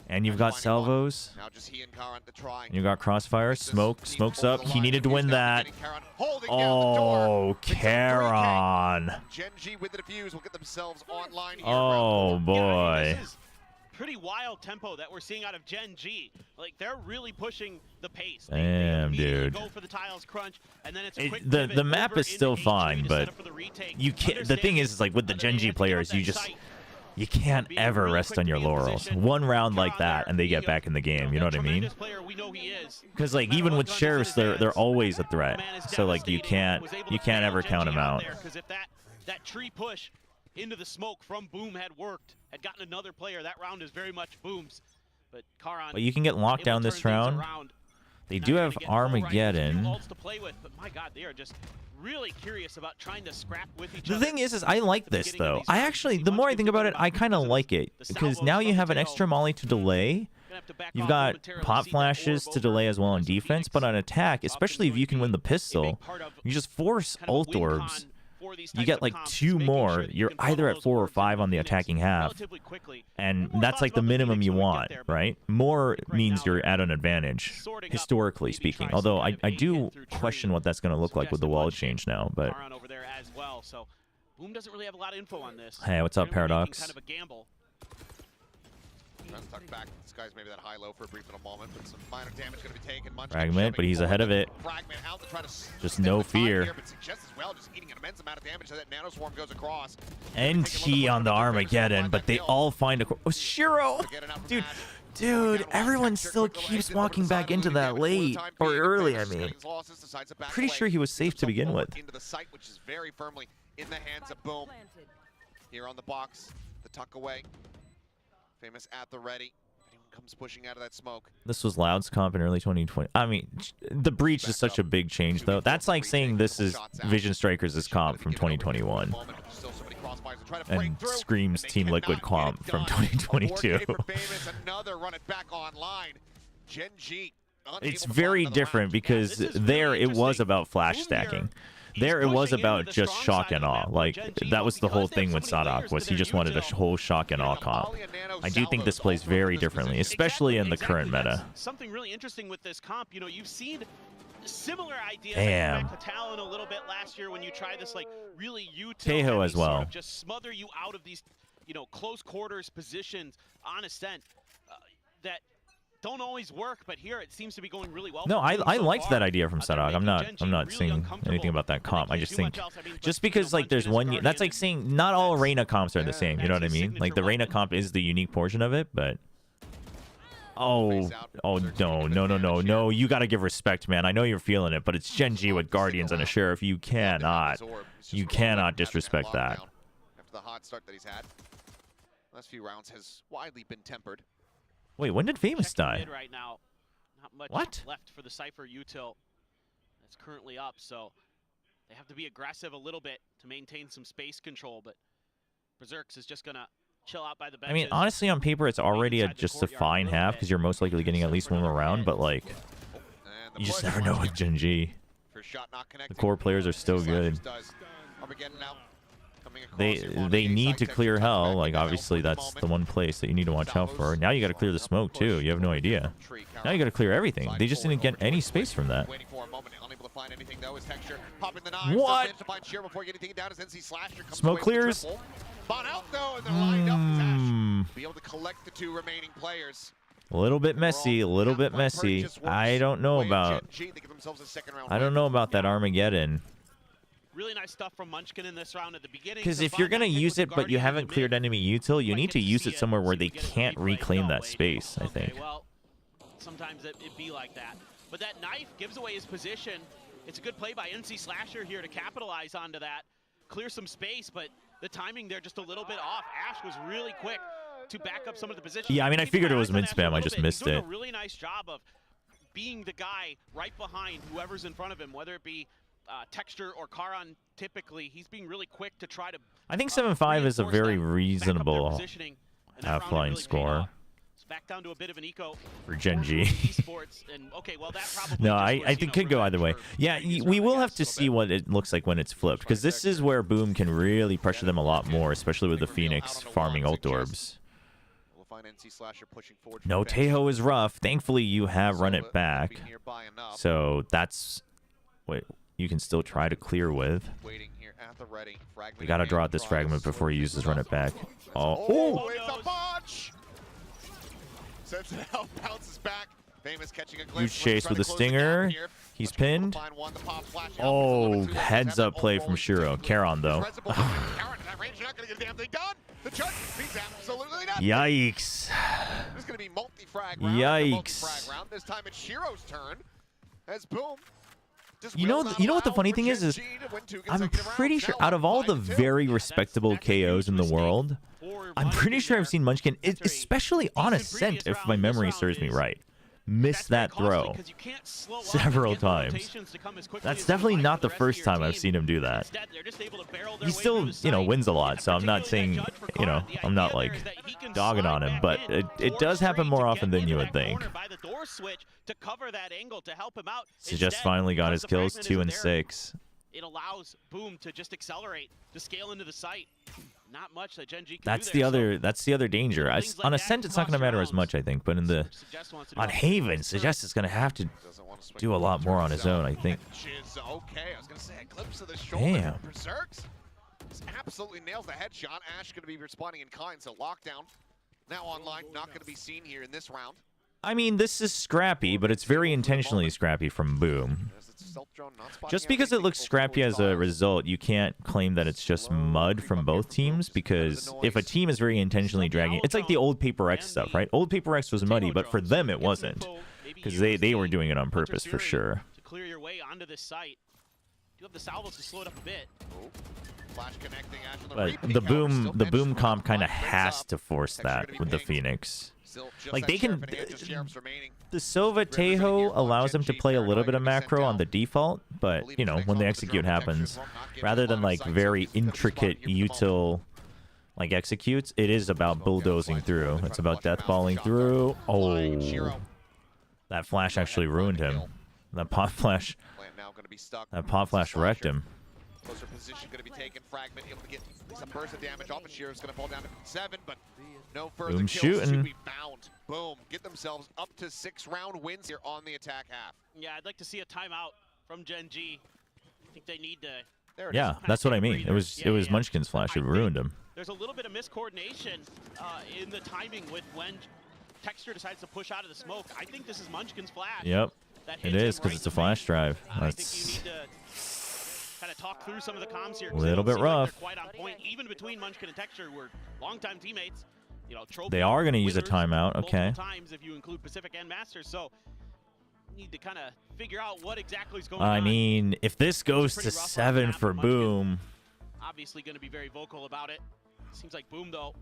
And you've got Finding one. salvos. Now just he and Karan to try. You got crossfire. This Smoke. team Smokes over up. the He line. needed to Here's win now that. getting Karan holding down the door. Oh, Picks up 3K. Karan. Gen G with the defuse will get themselves online here. Oh, Yeah, I mean, boy. this is pretty wild tempo that we're seeing out of Gen G. Like, they're really pushing the pace. They Damn, immediately dude. Go for the tiles crunch, and then it's a quick The pivot map over is still into H3 fine, to but set up for the retake. you can't. The thing is, like with the Gen G players, you can't ever rest on your laurels. One round like that, and they get back in the game. You know what I mean? Because like even with sheriffs, they're always a threat. So like you can't ever count them out. Because if that tree push into the smoke from Boom had worked, had gotten another player, that round is very much Boom's. But Karan, But you can get locked down this round. They do have Armageddon. To play with, but my God, they are just really curious about trying to scrap with each The other. thing is I like this though. I actually, the more I think about it, I kind of like it because now you have an extra molly to delay. You've got pop flashes to delay as well on defense, but on attack, especially if you can win the pistol, you just force ult orbs. You get like 2 more. You're either at 4 or 5 on the attacking half, and that's like the minimum you want, right? More means you're at an advantage, historically speaking. Although I do question what that's going to look like with the wall change now. But over there as well. So Boom doesn't really have a lot of info on this. hey, what's up, They're making Paradox? Kind of a gamble. Trying to tuck back. This guy's maybe that high-low for a brief little moment, but some minor damage going to be taken. Munchkin Fragment, but he's ahead of it. Fragment out to try to Just no fear. here, but Suggest as well, just eating an immense amount of damage as that nanoswarm goes across. NT on the Armageddon, but they all find a... Oh, Shiro! Dude, everyone still keeps walking back into that late. Or early, I mean. Pretty sure he was safe to begin with. Into the site, which is very firmly in the hands of Boom. Here on the box, the tuck away. Famous at the ready. Anyone comes pushing out of that smoke. This was Loud's comp in early 2020. I mean, the breach is such a big change, though. That's like saying this is Vision Strikers' comp from 2021. And Scream's Team Liquid comp from 2022. Another run it back online. Gen G. It's very different because there it was about flash stacking. There it was about just shock and awe. Like, that was the whole thing with Sadak, was he just wanted a whole shock and awe comp. I do think this plays very differently, especially in the current meta. Something really interesting with this comp, you know, you've seen similar ideas Damn. like Talon a little bit last year when you try this like really Tejo as well. sort of just smother you out of these, you know, close quarters positions on Ascent that don't always work, but here it seems to be going really well. No, I liked that idea from Sadak. I'm not saying anything about that comp. I just think just because like there's one, that's like saying not all Reyna comps are the same. You know what I mean? Like the Reyna comp is the unique portion of it, but oh no! You got to give respect, man. I know you're feeling it, but it's Gen G with Guardians and a Sheriff. You cannot disrespect that. After the hot start that he's had, last few rounds has widely been tempered. Wait, when did Famous Checking die? mid right now. Not much What? left for the Cypher util that's currently up, so they have to be aggressive a little bit to maintain some space control, but Berserks is just gonna chill out by the benches. I mean, honestly, on paper, it's already inside the just a courtyard a fine little half bit. because you're most likely getting at least one more round, but like, And the you just push never know once with again. Gen G. First shot not The connecting. core players are still Slashers good. does. Armageddon now coming across They here on they the need side to section, clear touch hell. back Like with obviously the that's moment. the one place that you need to watch out for. Now you got to clear the smoke too. You have no idea. Now you got to clear everything. They just didn't get any space from that. Waiting for a moment, unable to find anything though. His texture popping the knives. What? Does manage to find Sheer before getting taken down as NC Slasher comes Smoke away with the clears. triple. Bought out though, and they're lined up. Ash be able to collect the two remaining players. A little bit messy. A little bit messy. I don't know about. I don't know about that Armageddon. Really nice stuff from Munchkin in this round at the beginning. Because if you're gonna use it, but you haven't cleared enemy util, you need to use it somewhere where they can't reclaim that space. I think. Okay, well, sometimes it be like that. But that knife gives away his position. It's a good play by NC Slasher here to capitalize onto that, clear some space, but the timing there just a little bit off. Ash was really quick to back up some of the positions. Yeah, I mean, I Keep figured it your was eyes on mid Ash spam. a I little just bit. missed He's doing it. a really nice job of being the guy right behind whoever's in front of him, whether it be Texture or Karan. Typically, he's being really quick to try to. I think 7-5 is a reinforce very them, back up their reasonable positioning, and that round half-line really paid score off. It's back down to a bit of an eco for Gen G. esports, and okay, well that probably No, just I was, think you know, could go either way. for Yeah, previous we round, will I have guess, to a little see bit. what it looks like when it's flipped, because this is where Boom can really pressure them a lot more, especially with the Phoenix farming ult orbs. We'll find NC Slasher pushing forward. No, from bench. Tejo is rough. Thankfully, you have run it Silva back, being nearby enough. so that's what you can still try to clear with. Waiting here at the ready. Fragment You got to again. draw out this Draws fragment before he uses run it back. Oh, Oh, it's a botch! Sends it out, bounces back. Famous catching a glimpse. Huge chase with a stinger. He's pinned. Oh, heads up play from Shiro. Karon though. Yikes. There's going to be multi-frag Yikes. multi-frag round. This time it's Shiro's turn. As Boom. just You know, will not you know what the allow funny for thing is Gen G to win two I'm consecutive pretty rounds. sure Now out of all the 5-2. very respectable KOs in the world, I'm pretty sure I've seen Munchkin, especially on Ascent, if my memory serves me right, miss that throw several times. That's definitely not the first time I've seen him do that. He still, you know, wins a lot, so I'm not saying, you know, I'm not like dogging on him, but it does happen more often than you would think. Suggest finally got his kills, 2 and 6. It allows Boom to just accelerate, to scale into the site. Not much that Gen G can That's do the there, other. That's the other danger. things like On that Ascent, can it's not going to cost matter as rounds. much, I think. But in the Suggest wants to do on it. Haven, Suggest is going to have to do a lot more on his own, I think. Okay, I was gonna say a glimpse of the shoulder. Damn. Berserks just absolutely nails the headshot. Ash gonna be responding in kind, so lockdown now online, not gonna be seen here in this round. I mean, this is scrappy, but it's very intentionally scrappy from Boom. As it's a stealth drone, not spotting Just because it anything looks over scrappy as a 45. result, you can't claim that it's just mud from both teams, because if a team is very intentionally dragging, it's like the old Paper X stuff, right? Old Paper X was muddy, but for them it wasn't, because they were doing it on purpose for sure. To clear your way onto this site. You have the salvos to slow it up a bit. Oh, flash connecting Ash on the But repeat. the However, still Boom bench comp kind of brings has up. to force Texture that gonna be with the pinged. Phoenix. Still just Like that they can, sheriff in hand, just sheriffs remaining. the Sova Tejo allows them to play a little bit of macro on the default, but you know when the execute happens, rather than like very intricate util like executes, it is about bulldozing through. It's about deathballing through. Oh, that flash actually ruined him. That pot flash, Plant now gonna be stuck. that pot flash wrecked him. Closer position going to be taken. Fragment able to get some burst of damage off. Sheriff's going to fall down to 7, but no further Boom kills shooting. to be found. Boom. Get themselves up to 6-round wins here on the attack half. Yeah, I'd like to see a timeout from Gen G. I think they need to. There it is. Yeah, that's what I mean. It was Munchkin's flash. It ruined him. There's a little bit of miscoordination in the timing with when Texture decides to push out of the smoke. I think this is Munchkin's flash. Yep, that it hits him is because right it's a in the flash drive. I think you That's need to kind of talk through some of the comms here. A little bit rough. They're quite on point, even between Munchkin and Texture, we're longtime teammates. You know, trophy They are gonna use a winners timeout, multiple okay. times if you include Pacific and Masters. So need to kind of figure out what exactly is going on. I mean, if this goes to pretty rough on 7 behalf for of Munchkin. Boom, Obviously going to be very vocal about it. Seems like Boom though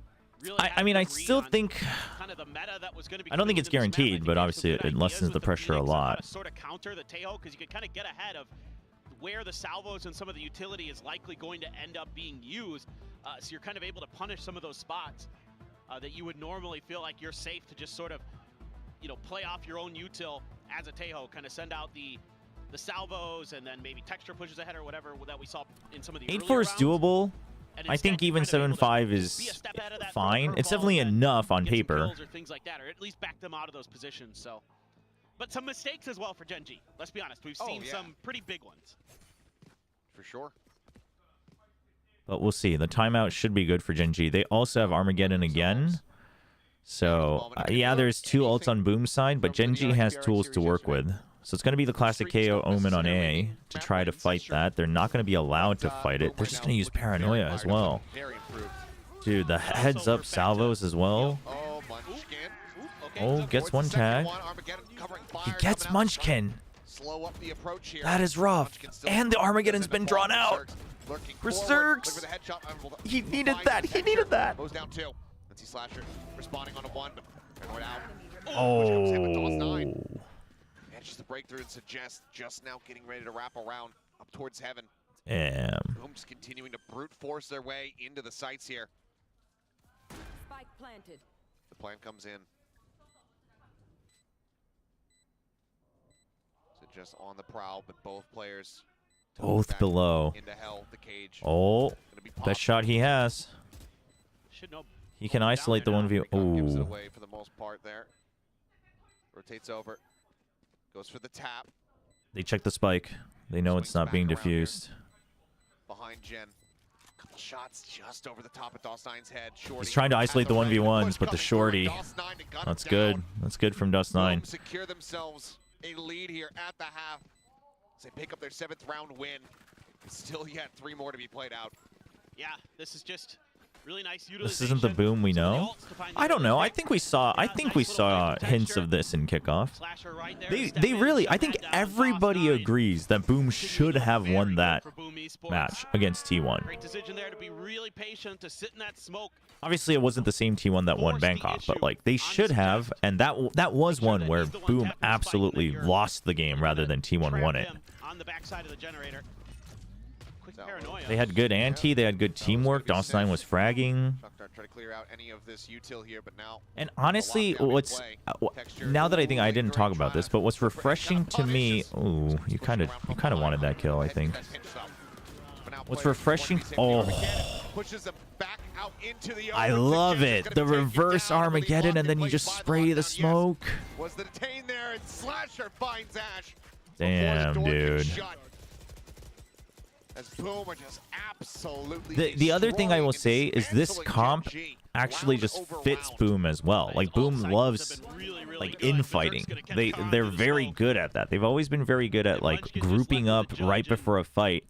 really I had mean, a I good read still on think. kind of the meta that was going to be I don't think coming it's into this map. I guaranteed, think but they have some obviously good it ideas lessens the with pressure a Phoenix on how lot. to sort of counter the Tejo, because you can kind of get ahead of where the salvos and some of the utility is likely going to end up being used. So you're kind of able to punish some of those spots that you would normally feel like you're safe to just sort of, you know, play off your own util as a Tejo, kind of send out the salvos and then maybe texture pushes ahead or whatever that we saw in some of the 8-4 earlier is rounds. doable. And I instead think you're even kind of able to 7-5 be a is step ahead of that, throw the fine. It's curveballs, definitely and enough on get some paper. kills or things like that, or at least back them out of those positions. So, but some mistakes as well for Gen G. Let's be honest, we've seen some pretty big ones. For sure. But we'll see. The timeout should be good for Gen G. They also have Armageddon again. So, yeah, there's 2 ults on Boom's side, but Gen G has tools to work with. So it's going to be the classic KO Omen on A to try to fight that. They're not going to be allowed to fight it. They're just going to use Paranoia as well. Dude, the heads up salvos as well. Oh, Munchkin. Oh, gets one tag. He gets Munchkin. Slow up the approach here. That is rough. And the Armageddon's been drawn out. Berserks. He needed that. He needed that. Goes down 2. Let's see Slasher responding on a 1. Out. Oh. Just the breakthrough and suggest just now getting ready to wrap around up towards heaven. Damn. Boom just continuing to brute force their way into the sights here. Spike planted. The plan comes in. So just on the prowl, but both players Both below. into hell, the cage. Oh, best shot he has. Should know. He can isolate the 1v. Gives it Ooh. away for the most part there. Rotates over. Goes for the tap. They check the spike. They know it's not being diffused. Behind Jen. Couple shots just over the top of DOS9's head. Shorty He's trying to isolate the 1v1s, but the shorty. That's good. That's good from DOS9. Secure themselves a lead here at the half. As they pick up their 7th round win. Still yet 3 more to be played out. Yeah, this is just really nice utilization. This isn't the Boom we know. I don't know. I think we saw hints of this in kickoff. They really, I think everybody agrees that Boom should have won that match against T1. Great decision there to be really patient, to sit in that smoke. Obviously, it wasn't the same T1 that won Bangkok, but like they should have, and that was one where Boom absolutely lost the game rather than T1 won it. On the backside of the generator. Quick paranoia. They had good anti, they had good teamwork. DOS9 was fragging. Try to clear out any of this util here, but now And honestly, what's now that I think I didn't talk about this, but what's refreshing to me, ooh, you kind of wanted that kill, I think. What's refreshing? Oh, pushes them back out into the I love it. The reverse Armageddon, and then you just spray the smoke. Was the detain there, and Slasher finds Ash. Damn, dude. As Boom are just absolutely The other thing I will say is this comp actually just fits Boom as well. Like Boom loves like infighting. They're very good at that. They've always been very good at like grouping up right before a fight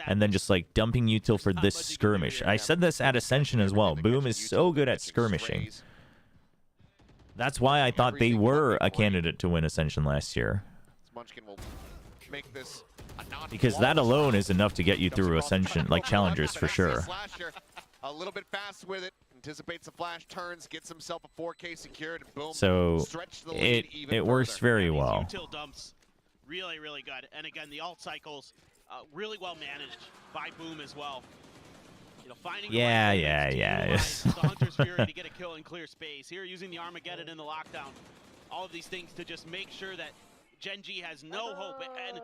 and then just like dumping util for this skirmish. I said this at Ascension as well. Boom is so good at skirmishing. That's why I thought they were a candidate to win Ascension last year. Munchkin will make this because that alone is enough to get you through Ascension, like challengers for sure. A little bit fast with it, anticipates the flash, turns, gets himself a 4K secured, and boom. So it works very well. Util dumps, really, really good. And again, the alt cycles, really well managed by Boom as well. You know, finding the Hunter's Fury to get a kill in clear space. Here, using the Armageddon in the lockdown. All of these things to just make sure that Gen G has no hope, and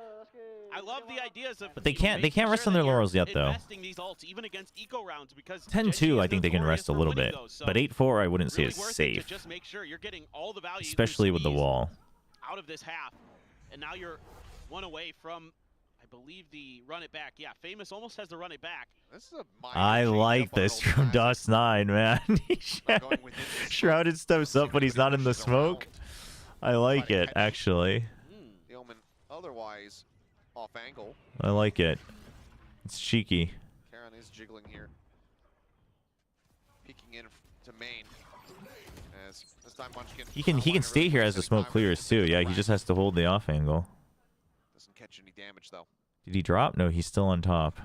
I love the ideas of. But they can't rest on their laurels yet, though. These ults, even against eco rounds, because 10-2, I think they can rest a little bit, but 8-4, I wouldn't say is safe, just make sure you're getting all the value, especially with the wall. Out of this half, and now you're 1 away from, I believe, the run it back. Yeah, Famous almost has the run it back. This is a I like this from DOS9, man. Shrouded steps up, but he's not in the smoke. I like it, actually. Otherwise, off angle. I like it. It's cheeky. Karen is jiggling here. Peeking in to main. As this time Munchkin. He can stay here as the smoke clears too. Yeah, he just has to hold the off angle. Doesn't catch any damage though. Did he drop? No, he's still on top.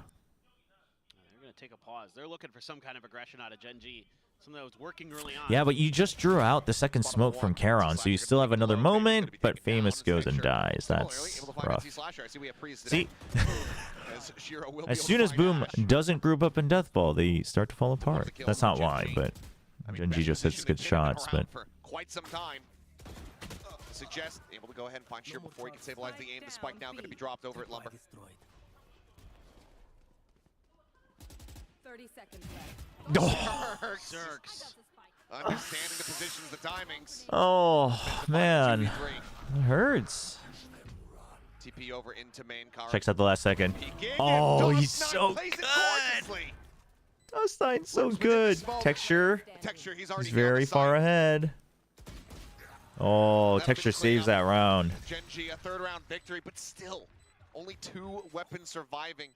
They're gonna take a pause. They're looking for some kind of aggression out of Gen G. Something that was working early on. Yeah, but you just drew out the second smoke from Charon, so you still have another moment, but Famous goes and dies. That's rough. See, as soon as Boom doesn't group up in Death Ball, they start to fall apart. That's not why, but Gen G just hits good shots. But for quite some time. Suggest able to go ahead and find Sheer before he can stabilize the aim. The spike now going to be dropped over at Lumber. 30 seconds left. Zerks. Understanding the positions, the timings. oh man, it hurts. TP over into main car. Checks out the last second. Oh, he's so good. Dustnine's so good. Texture. He's very far ahead. Oh, Texture saves that round. Gen G, a third round victory, but still only 2 weapons surviving.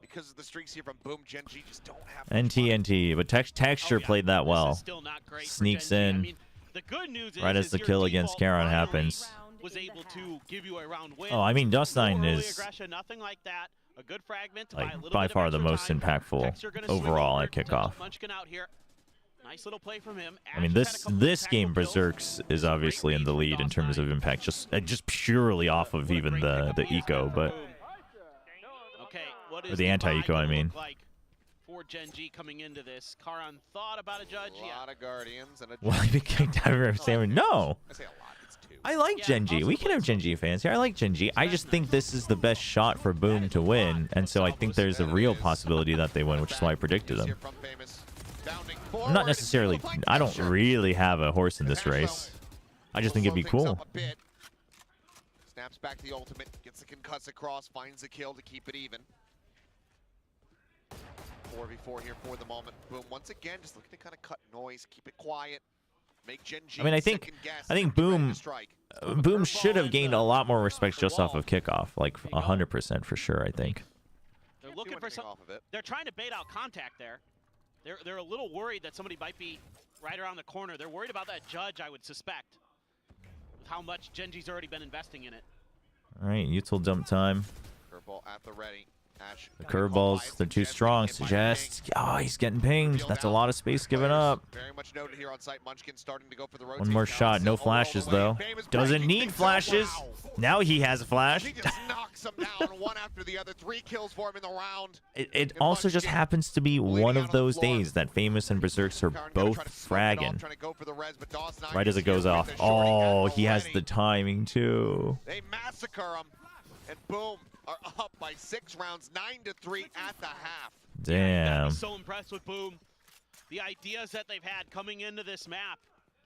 Because of the streaks here from Boom, Gen G just don't have NT, but Texture played that well. Sneaks in. I mean, the good news right as the kill against Charon happens. Was able to give you a round win. Oh, I mean, Dustnine is aggression, nothing like that. A good fragment like by far the most impactful overall at kickoff. Out here. Nice little play from him. I mean, this game Berserks is obviously in the lead in terms of impact, just purely off of even the eco, but or the anti-eco, I mean. Like for Gen G coming into this, Charon thought about a judge. A lot of Guardians and a Will I be kicked out of Salmon? No. I say a lot. It's 2. I like Gen G. We can have Gen G fans here. I like Gen G. I just think this is the best shot for Boom to win, and so I think there's a real possibility that they win, which is why I predicted them. I'm not necessarily. I don't really have a horse in this race. I just think it'd be cool. Snaps back the ultimate, gets the concuss across, finds the kill to keep it even. 4v4 here for the moment. Boom, once again, just looking to kind of cut noise, keep it quiet, make Gen G. I mean, I think Boom should have gained a lot more respect just off of kickoff, like 100% for sure. I think. They're looking for some. They're trying to bait out contact there. They're a little worried that somebody might be right around the corner. They're worried about that judge, I would suspect, with how much Gen G's already been investing in it. All right, util dump time. Curveball at the ready. Ash, the curveballs, they're too strong. Suggests. Oh, he's getting pinged. That's a lot of space given up. Very much noted here on site. Munchkin starting to go for the one more shot. No flashes though. Doesn't need flashes. Now he has a flash. He just knocks him down one after the other. 3 kills for him in the round. It also just happens to be one of those days that Famous and Berserks are both fragging. Right as it goes off. Oh, he has the timing too. They massacre him, and Boom are up by 6 rounds, 9-3 at the half. Damn. So impressed with Boom. The ideas that they've had coming into this map.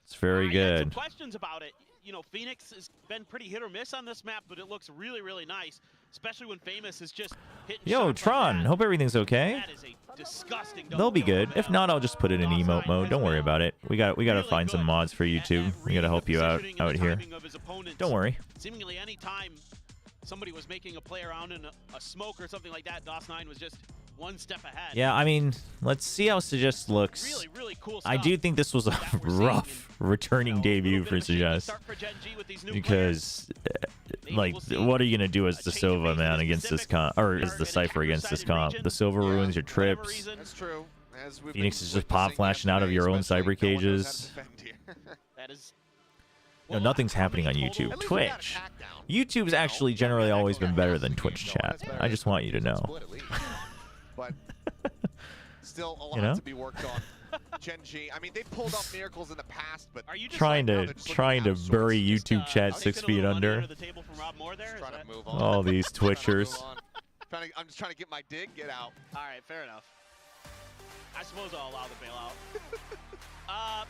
It's very good. Some questions about it. You know, Phoenix has been pretty hit or miss on this map, but it looks really, really nice, especially when Famous is just hitting. Yo, Tron, hope everything's okay. That is a disgusting. They'll be good. If not, I'll just put it in emote mode. Don't worry about it. We gotta find some mods for YouTube. We gotta help you out here. Don't worry. Seemingly any time somebody was making a play around in a smoke or something like that, DOS9 was just one step ahead. Yeah, I mean, let's see how Suggest looks. Really, really cool stuff. I do think this was a rough returning debut for Suggest. Because, like, what are you going to do as the Sova, man, against this comp? Or as the Cypher against this comp? The Sova ruins your trips. That's true. Phoenix is just pop flashing out of your own cyber cages. That is... No, nothing's happening on YouTube. Twitch. YouTube's actually generally always been better than Twitch chat. I just want you to know. But still a lot to be worked on. Gen G, I mean, they've pulled off miracles in the past, but trying to bury YouTube chat 6 feet under. All these Twitchers. I'm just trying to get my dig, get out. All right, fair enough. I suppose I'll allow the bailout.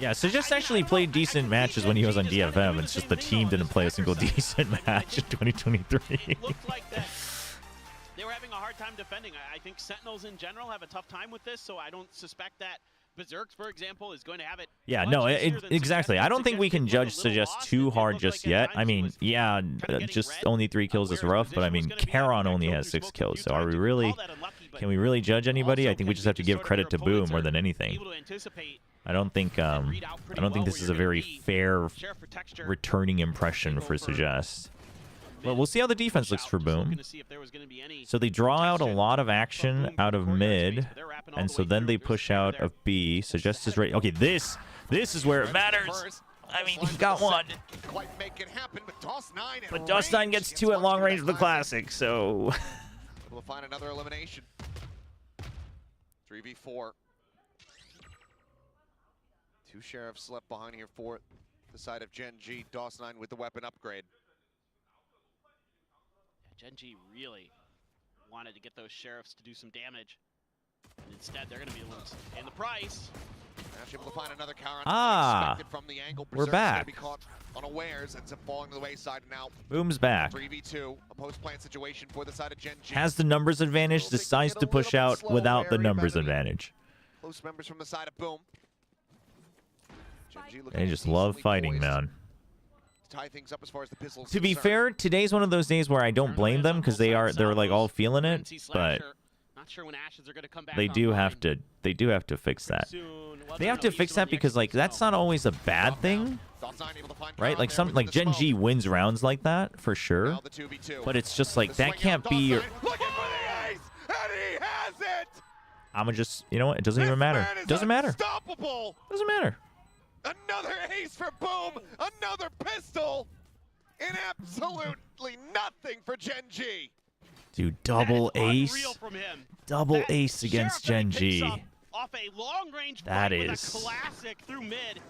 Yeah, Suggest actually played decent matches when he was on DFM. It's just the team didn't play a single decent match in 2023. It looked like that they were having a hard time defending. I think Sentinels in general have a tough time with this, so I don't suspect that Berserks, for example, is going to have it. Yeah, no, exactly. I don't think we can judge Suggest too hard just yet. I mean, yeah, just only 3 kills is rough, but I mean, Charon only has 6 kills, so are we really... Can we really judge anybody? I think we just have to give credit to Boom more than anything. I don't think this is a very fair returning impression for Suggest. But we'll see how the defense looks for Boom. So they draw out a lot of action out of mid, and so then they push out of B. Suggest is ready. Okay, this is where it matters. I mean, he got one. Quite make it happen, but DOS9 But DOS9 gets 2 at long range of the Classic, so... We'll find another elimination. 3v4. 2 Sheriffs left behind here for the side of Gen G. DOS9 with the weapon upgrade. Gen G really wanted to get those Sheriffs to do some damage. And instead, they're going to be the ones paying the price. Actually able to find another counter. From the angle. We're back. Be caught unawares, ends up falling to the wayside now. Boom's back. 3v2, a post-plant situation for the side of Gen G. Has the numbers advantage, decides to push out without the numbers advantage. Close members from the side of Boom. They just love fighting, man. To tie things up as far as the pistols To be fair, today's one of those days where I don't blame them because they're like all feeling it, but they do have to fix that. They have to fix that because like that's not always a bad thing, right? Like Gen G wins rounds like that for sure, but it's just like that can't be your... I'ma just, you know what? It doesn't even matter. Doesn't matter. Doesn't matter. Another ace for Boom. Another pistol. And absolutely nothing for Gen G. Dude, double ace. Double ace against Gen G. Off a long range that fight is with a classic through mid.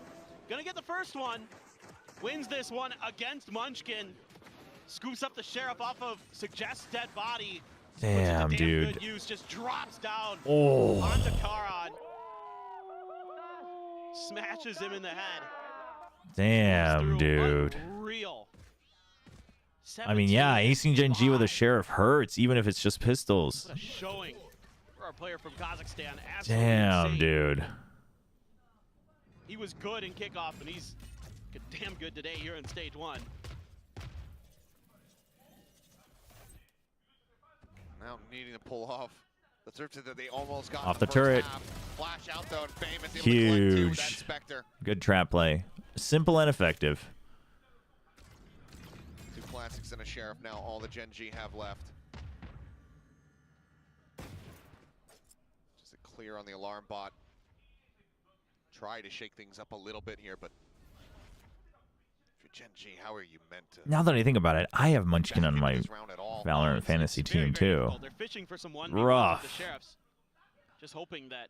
Gonna get the first one. Wins this one against Munchkin. Scoops up the Sheriff off of Suggest's dead body. Damn, dude. Good use, just drops down onto Karan. Smashes him in the head. Damn, dude. Unreal. I mean, yeah, acing Gen G with a Sheriff hurts, even if it's just pistols. What a showing for our player from Kazakhstan. Damn, insane. dude. He was good in kickoff, and he's damn good today here in stage 1. Now needing to pull off the search that they almost got off the turret. Flash out though, and Famous able huge. to collect 2. That Spectre. Good trap play. Simple and effective. 2 Classics and a Sheriff now, all the Gen G have left. Just a clear on the alarm bot. Try to shake things up a little bit here, but if you're Gen G, how are you meant to? Now that I think about it, I have Munchkin on my Valorant fantasy team too. They're fishing for some rough. The Sheriffs. Just hoping that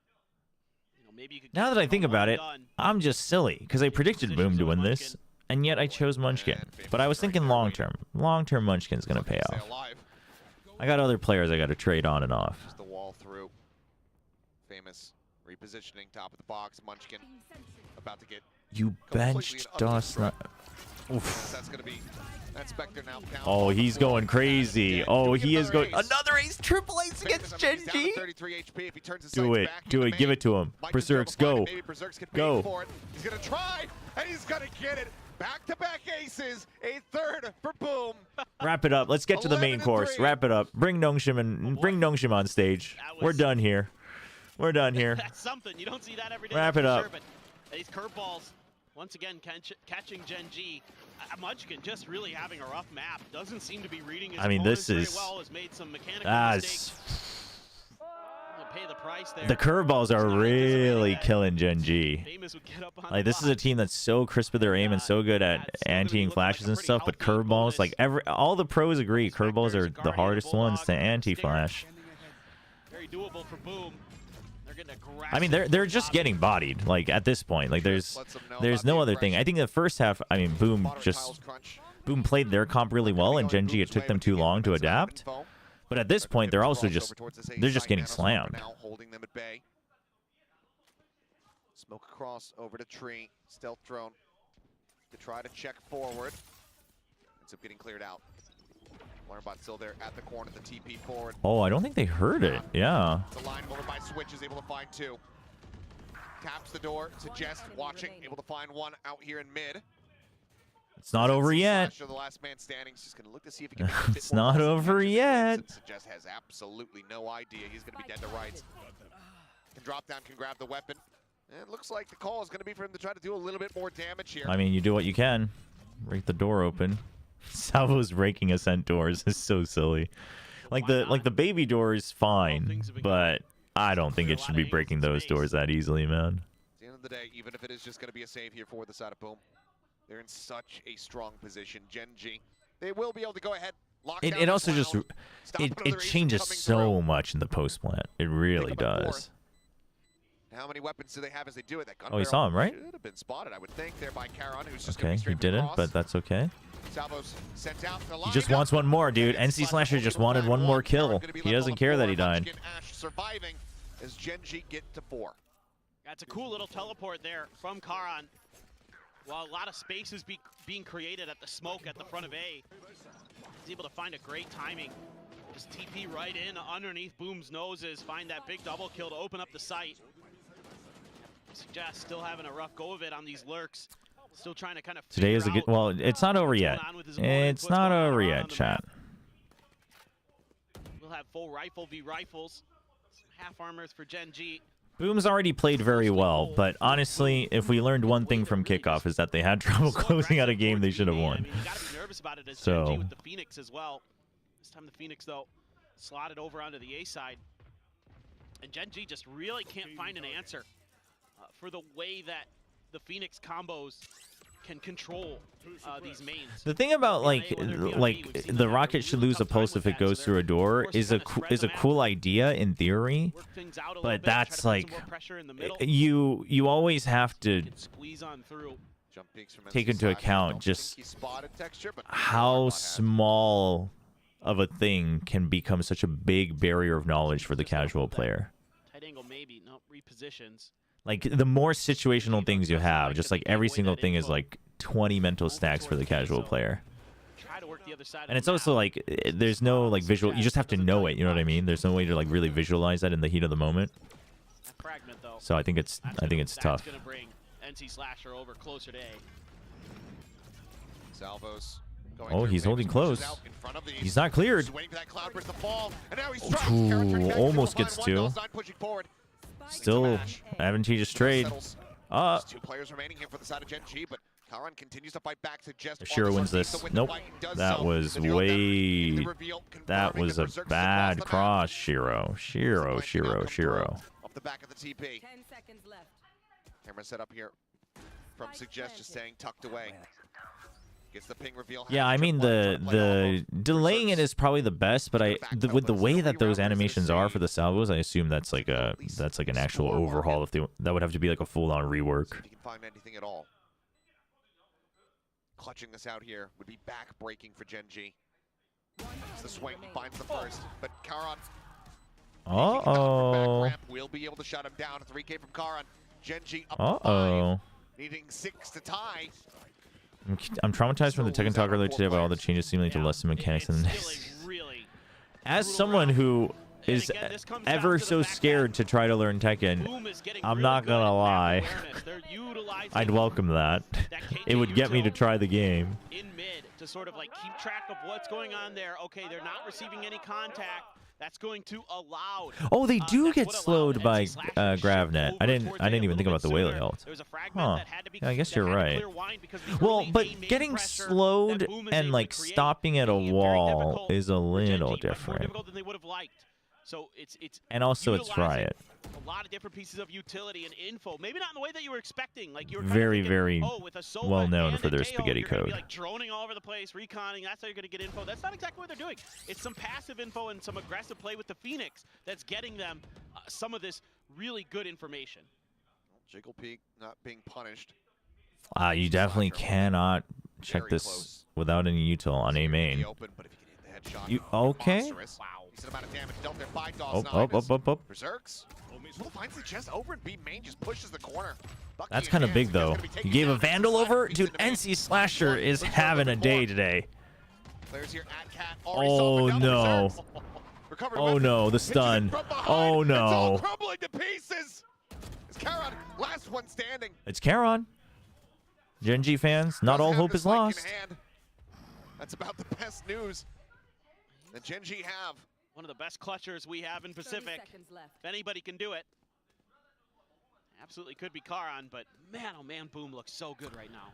maybe you could now that I think about it, I'm just silly because I predicted Boom to win this, and yet I chose Munchkin. But I was thinking long term. Long term, Munchkin's gonna pay off. I got other players I got to trade on and off. Just the wall through. Famous repositioning top of the box. Munchkin about to get. You benched DOS9. That's gonna be that Spectre now. Oh, he's going crazy. Oh, he is going. Another ace, triple ace against Gen G. Do it. Do it. Give it to him. Berserks, go. Go. He's gonna try, and he's gonna get it. Back-to-back aces. A third for Boom. Wrap it up. Let's get to the main course. Wrap it up. Bring NONGSHIM on stage. We're done here. We're done here. That's something. You don't see that every day. Wrap it up. Sure, but these curveballs, once again, catching Gen G. Munchkin just really having a rough map. Doesn't seem to be reading his opponents very well. Has made some mechanical mistakes. Pay the price there. The curveballs are really killing Gen G. Like this is a team that's so crisp with their aim and so good at anti-ing flashes and stuff, but curveballs, like all the pros agree, curveballs are the hardest ones to anti-flash. Very doable for Boom. I mean, they're just getting bodied. Like at this point, like there's no other thing. I think the first half, I mean, Boom played their comp really well, and Gen G, it took them too long to adapt. But at this point, they're also just getting slammed. Now holding them at bay. Smoke across over to tree. Stealth drone to try to check forward. Ends up getting cleared out. Alarmbot still there at the corner. The TP forward. Oh, I don't think they heard it. Yeah. The line over by Switch is able to find 2. Taps the door. Suggest watching. Able to find 1 out here in mid. It's not over yet. The last man standing. He's just going to look to see if he can. It's not over yet. Suggest has absolutely no idea. He's going to be dead to rights. Can drop down. Can grab the weapon. And it looks like the call is going to be for him to try to do a little bit more damage here. I mean, you do what you can. Break the door open. Salvo's breaking ascent doors is so silly. Like the baby door is fine, but I don't think it should be breaking those doors that easily, man. At the end of the day, even if it is just going to be a save here for the side of Boom, they're in such a strong position. Gen G, they will be able to go ahead. It also just it changes so much in the post plant. It really does. How many weapons do they have as they do it? That Oh, he saw him, right? Should have been spotted, I would think, there by Charon, who's just Okay, he didn't, but that's okay. Salvo's sent out. He just wants one more, dude. NC Slasher just wanted one more kill. He doesn't care that he died. Ash surviving as Gen G get to 4. That's a cool little teleport there from Charon. While a lot of space is being created at the smoke at the front of A, he's able to find a great timing. Just TP right in underneath Boom's noses, find that big double kill to open up the site. Suggest still having a rough go of it on these lurks. Still trying to kind of Today is a good. Well, it's not over yet. It's not over yet, chat. We'll have full rifle v rifles. Some half armors for Gen G. Boom's already played very well, but honestly, if we learned one thing from kickoff is that they had trouble closing out a game they should have won. You gotta be nervous about it as So Gen G with the Phoenix as well. This time the Phoenix though slotted over onto the A side, and Gen G just really can't find an answer for the way that the Phoenix combos can control these mains. The thing about like the rocket should lose a pulse if it goes through a door is a cool idea in theory, but that's like you always have to take into account just how small of a thing can become such a big barrier of knowledge for the casual player. Tight angle maybe, no repositions. Like, the more situational things you have, just like every single thing is like 20 mental stacks for the casual player. And it's also like, there's no like visual, you just have to know it, you know what I mean? There's no way to like really visualize that in the heat of the moment. So I think it's tough. Gonna bring NC Slasher over closer to A. Salvo's Oh, he's holding close. He's not cleared. Ooh, almost gets 2. Still advantageous trade. Two players remaining here for the side of Gen G, but Charon continues to fight back. Shiro wins this. Nope. That was way. That was a bad cross, Shiro. Shiro. Off the back of the TP. 10 seconds left. Camera set up here from Suggest, just staying tucked away. Gets the ping reveal. Yeah, I mean the delaying it is probably the best, but with the way that those animations are for the salvos, I assume that's like an actual overhaul. If that would have to be like a full-on rework. If you can find anything at all. Clutching this out here would be back-breaking for Gen G. It's the swing, finds the first, but Charon. Will be able to shut him down. 3K from Charon. Gen G up 5, needing 6 to tie. I'm traumatized from the Tekken talk earlier today about all the changes seemingly to lessen mechanics and as someone who is ever so scared to try to learn Tekken, I'm not gonna lie, I'd welcome that. It would get me to try the game. In mid to sort of like keep track of what's going on there. Okay, they're not receiving any contact. That's going to allow. Oh, they do get slowed by Gravnet. I didn't even think about the Whaley ult. Huh. Yeah, I guess you're right. Well, but getting slowed and like stopping at a wall is a little different. So it's and also it's Riot. A lot of different pieces of utility and info. Maybe not in the way that you were expecting. Like you were very, thinking, very with a Sova well known and for their KO, spaghetti you're gonna code. be, like droning all over the place, reconning. That's how you're gonna get info. That's not exactly what they're doing. It's some passive info and some aggressive play with the Phoenix that's getting them some of this really good information. Jiggle Peak not being punished. You definitely cannot check this without any util on A main. You okay? Up. Berserks. Finds the chest over and B main just pushes the corner. That's kind of big though. He gave a Vandal over? Dude, NC Slasher is having a day today. Oh no. Oh no, the stun. Oh no. Last one standing. It's Charon. Gen G fans, not all hope is lost. That's about the best news that Gen G have. One of the best clutchers we have in Pacific. If anybody can do it, absolutely could be Charon, but man, oh man, Boom looks so good right now.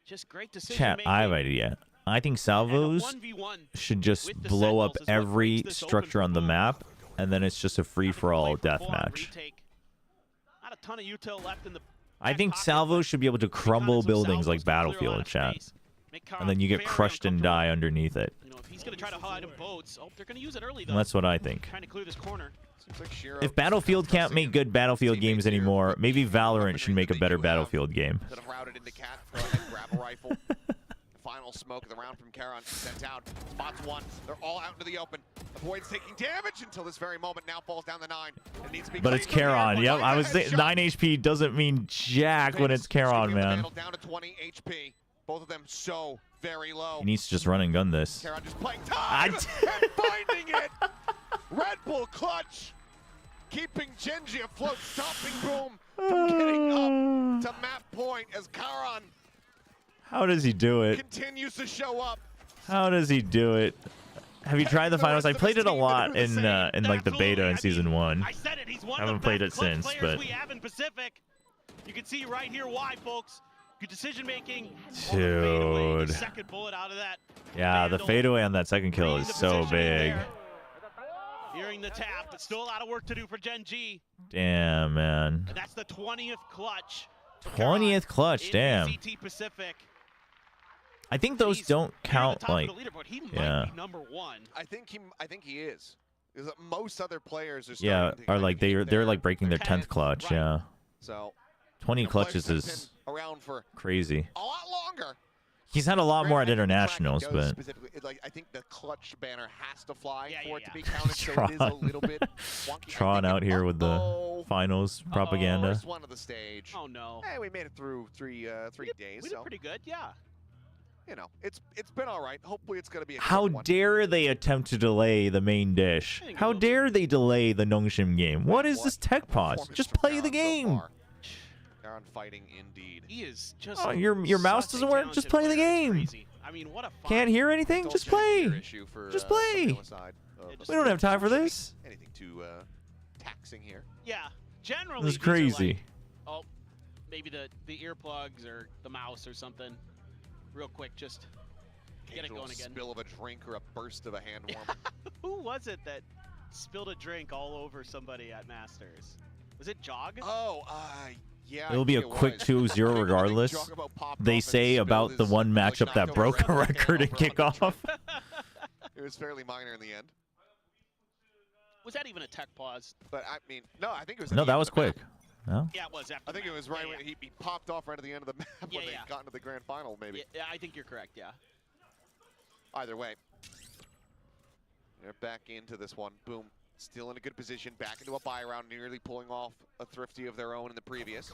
Just great decision Chat, making. I have an idea. I think salvos 1v1 should just with the blow up Sentinels is what every breaks this open structure for on the Boom. map, and then it's just a free-for-all Play for deathmatch. retake. Not a ton of util left in the I back think pocket, salvos but should be able to they got crumble some buildings like salvos to clear a lot Battlefield, of chat. space. Make And then you get very crushed and uncomfortable. die underneath it. You know, if he's gonna try to hide them boats, oh, they're gonna use it early though. And that's what I think. Trying to clear this corner. Seems like Shiro If Battlefield can't make good Battlefield games anymore, maybe Valorant should make a better Battlefield game. That have routed into Cat. Go ahead, grab a rifle. Final smoke of the round from Karon sent out. Spots one. They're all out into the open. Avoids taking damage until this very moment. Now falls down the 9. It needs to be But it's cleaned up Charon. here. Yep, I was Headshot. 9 HP doesn't mean jack when it's Charon, Skipping the man. battle Down to 20 HP. Both of them so very low. He needs to just run and gun this. Charon just playing time and finding it. Red Bull clutch. Keeping Genji afloat, stopping Boom from getting up to map point as Charon How does he do it? continues to show up. How does he do it? Have you tried the finals? I played it a lot in like the beta in season 1. I said it. He's one Haven't of the played best it clutch since, players but- we have in Pacific. You can see right here why, folks. Good decision making. Dude. The second bullet out of that. Yeah, the Vandal. fadeaway on that second kill Reading is the so position in big. there. Hearing the tap, but still a lot of work to do for Gen G. Damn, man. And that's the 20th clutch. for 20th clutch, in damn. VCT Pacific. I think those He's don't near count the top like of the leaderboard. He yeah. might be #1. I think he is. Because most other players are Yeah, starting to are like hit they're their- like breaking their 10th 10th, clutch, right. yeah. So 20 the players clutches that have is been around for crazy. a lot longer. He's had a lot more at Granted, I think the internationals, bracket goes but specifically, like I think the clutch banner has to fly Yeah, for yeah, it to yeah. be counted, so it is a little bit wonky. I Tron think out here with the uh-oh, finals propaganda. First one of the stage. Oh no. Hey, we made it through three days, We did so pretty good, yeah. you know it's been all right. Hopefully, it's gonna be a How quick one. dare they attempt to delay the main dish? I think How it will be. dare they delay the Nongshim game? What is this tech pause? Performance Just from play the Karon so game. far. Karon fighting indeed. He is just Oh, your mouse such a doesn't work? Just talented play the player. It's game. crazy. I mean, what a Can't hear anything? Still Just Gen G play. issue for, Just from play. the other side of Yeah, just We don't have time for Shouldn't be this. Anything too taxing here. Yeah. Generally, This is these are like, crazy. oh, maybe the earplugs or the mouse or something. Real quick, just get it Occasional going again. Spill of a drink or a burst of a hand warmer. Who was it that spilled a drink all over somebody at Masters? Was it Jog? Oh, yeah. It'll be a quick 2-0 regardless. They say about the one matchup that broke a record in kickoff. It was fairly minor in the end. Was that even a tech pause? But I mean, no, I think it was. No, at the that end was of the map. quick. No? Yeah, it was after. I think it was right when he popped off right at the end of the map Yeah, when they yeah. got into the grand final, maybe. Yeah, I think you're correct. Yeah. Either way, they're back into this one. Boom. Still in a good position. Back into a buy round, nearly pulling off a thrifty of their own in the previous.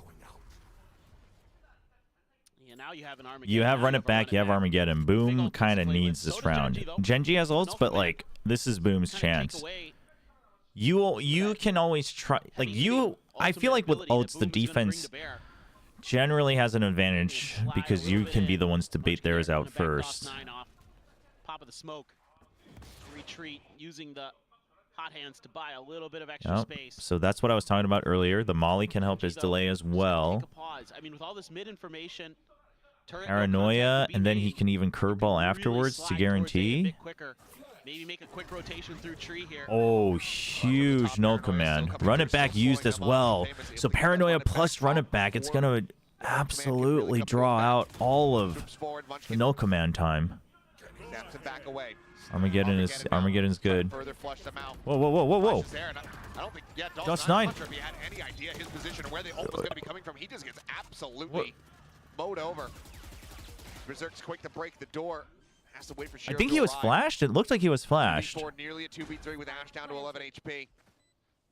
Yeah, now you have an Armageddon. You have now run it back, you have Armageddon. Boom old kind of piece to play needs with. this So does round. Genji, though. Genji has ults, No, but man. like this is Boom's Kinda take chance. away You can always try like you I feel like with ults the defense generally has an advantage because you can be the ones to bait theirs out first. Pop of the smoke. Retreat using the hot hands to buy a little bit of extra Yep. space. So that's what I was talking about earlier. The Molly can help his Though, delay as just gotta well. take a pause. I mean, with all this mid information, turret no Paranoia, contact will and then be he made. can even You curveball really afterwards slide to towards it a guarantee. bit quicker. Maybe make a quick rotation through tree here. Oh, huge null command. Run it back used as well. So Paranoia plus run it back, it's going to absolutely draw out all of Troops forward, the Munchkin null command time. snaps it back away. Armageddon's good. Further flush them out. Whoa, whoa, whoa, whoa, whoa. Flashes there, and I don't think, yeah, Dust Dust 9. 9. If he had any idea his position or where the ult was going to be coming from, he just gets absolutely mowed over. Berserk's quick to break the door. Has to wait for I Shiro think to he was arrive. flashed. It looked like he was flashed. 2v4, nearly a 2v3 with Ash down to 11 HP.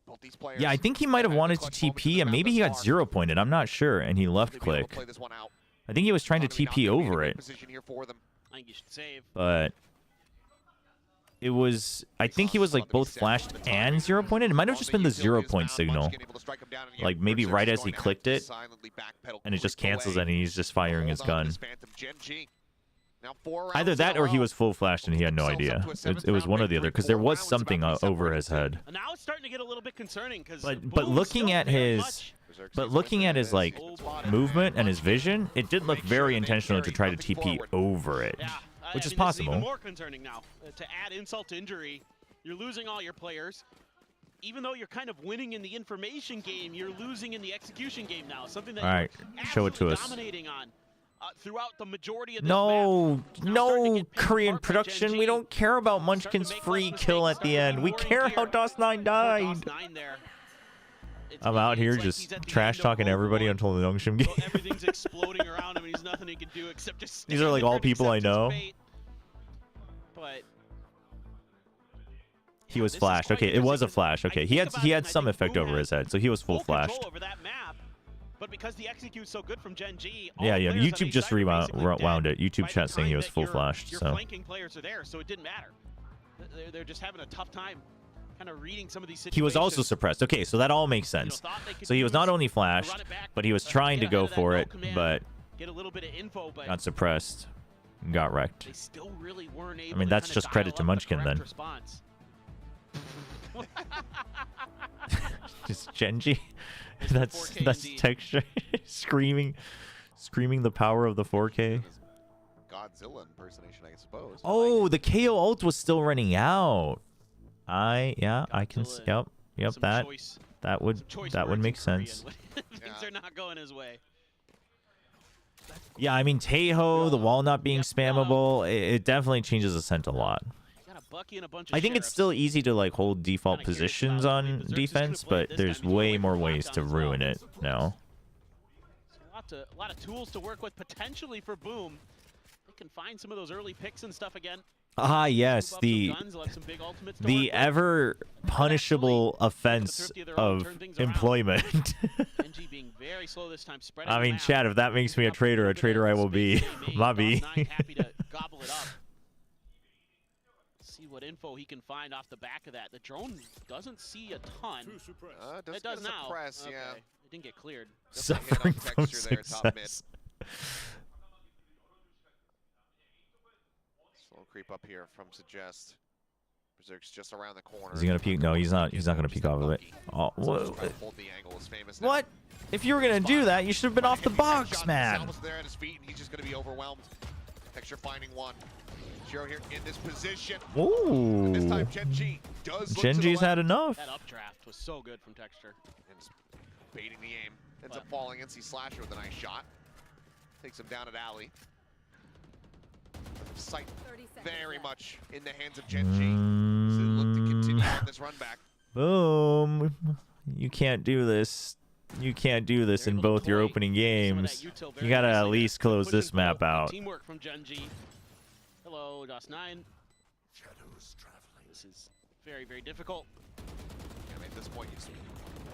Both these players Yeah, I think he might have had wanted to clutch moments in TP, the and map maybe thus he got far. 0-pointed. I'm not sure, and he left They'll be able to click. play this one out. I think he was trying to Economy not TP gonna be in a over great it, position here for them. I think you should save. but it was. I think he was like both flashed and 0-pointed. It might have just been the 0-point signal, like maybe right as he clicked it, and it just cancels and he's just firing his gun. Either that or he was full flashed and he had no idea. It was one or the other because there was something over his head. And now it's starting to get a little bit concerning because. But looking at his like movement and his vision, it did look very intentional to try to TP over it. Yeah, Which is I mean, This is possible. even more concerning now. To add insult to injury, you're losing all your players. Even though you're kind of winning in the information game, you're losing in the execution game now. Something that All right, you're show it to absolutely us. dominating on throughout the majority of this No, map. Now starting to no, get picked Korean apart by production. Gen We G. don't care about Starting to Munchkin's make less free mistakes, kill at the starting to end. be We more in care gear. how DOS9 Poor died. DOS9 there. I'm out here It's like just he's at the trash end of talking Rogue everybody One. until the NONGSHIM game. So everything's exploding around him, and he's nothing he can do except just. These are stand like there all and people I accept his know. fate. But He was this is flashed. quite Okay, it was a interesting 'cause flash. I Okay, think he about had it, and I some think effect Boom over has his head, so he was full control flashed. over that map, but because the execute's so good from Gen G, Yeah, all yeah. the players on YouTube each just side are basically rewound dead it. YouTube by the chat saying he time was that full your flashed. Your So flanking players are there, so it didn't matter. They're just having a tough time kind of reading some of these situations. he was also suppressed. Okay, so that all makes sense. thought they could So he was use not only to flashed, run it back, but he was to trying to get go ahead of that for no it, command, but get a little bit of info, but got suppressed, got wrecked. they still really weren't able I mean, to that's kinda just credit dial to up the Munchkin correct then. response. Just Genji. It's the that's 4K that's indeed. texture screaming the power of the 4K. Godzilla impersonation, I suppose. Oh, the KO ult was still running out. I can Godzilla, yep Some that choice- that would some choice that would words make in Korean sense. when Things are not going his way. Yeah, I mean Taeho, the wall not being spammable, it definitely changes the scent a lot. Got a Bucky and a bunch of I think it's sheriffs. still easy to like hold default Kinda curious positions about it. I mean, on Berserk's just gonna defense, play it but this there's time. He's gonna way wait more for ways lockdown to as well. ruin it now. So a lot of tools to work with potentially for Boom. They can find some of those early picks and stuff again. Ah, yes, Move up the some guns, they'll have some big ultimates to the work with. ever punishable offense thrifty of their own, of turn things around. employment. NG being very slow this time, spreading I the mean, map. Chad, if that makes me a traitor I will be. Mabi. DOS9 happy to gobble it up. See what info he can find off the back of that. The drone doesn't see a ton. Does It does now. suppress, Okay. yeah. It didn't get cleared. Suffering hit on from texture there, top mid. success. Slow creep up here from Suggest. Berserk's just around the corner. Is he gonna peek? No, he's not. He's not gonna peek off of it. Oh, Trying what? to hold the angle is famous now. What? If you were gonna do that, you should have been off the box, Headshot. man. Salva's there at his feet, and he's just going to be overwhelmed. Texture finding one. Shiro here in this position. This Ooh. time Genji does look to the Genji's had left. enough. That updraft was so good from Texture. And just baiting the aim. Ends up falling NC Slasher with a nice shot. Takes him down at alley. Sight very much in the hands of Genji. So look to continue on this run back. Boom. You can't do this. You can't do this They're in able to both your deploy opening some of that games. util You very gotta at nicely there. least close Push this and map pull. Good out. Teamwork from Genji. Hello, DOS9. This is very, very difficult. I mean, at this point, you just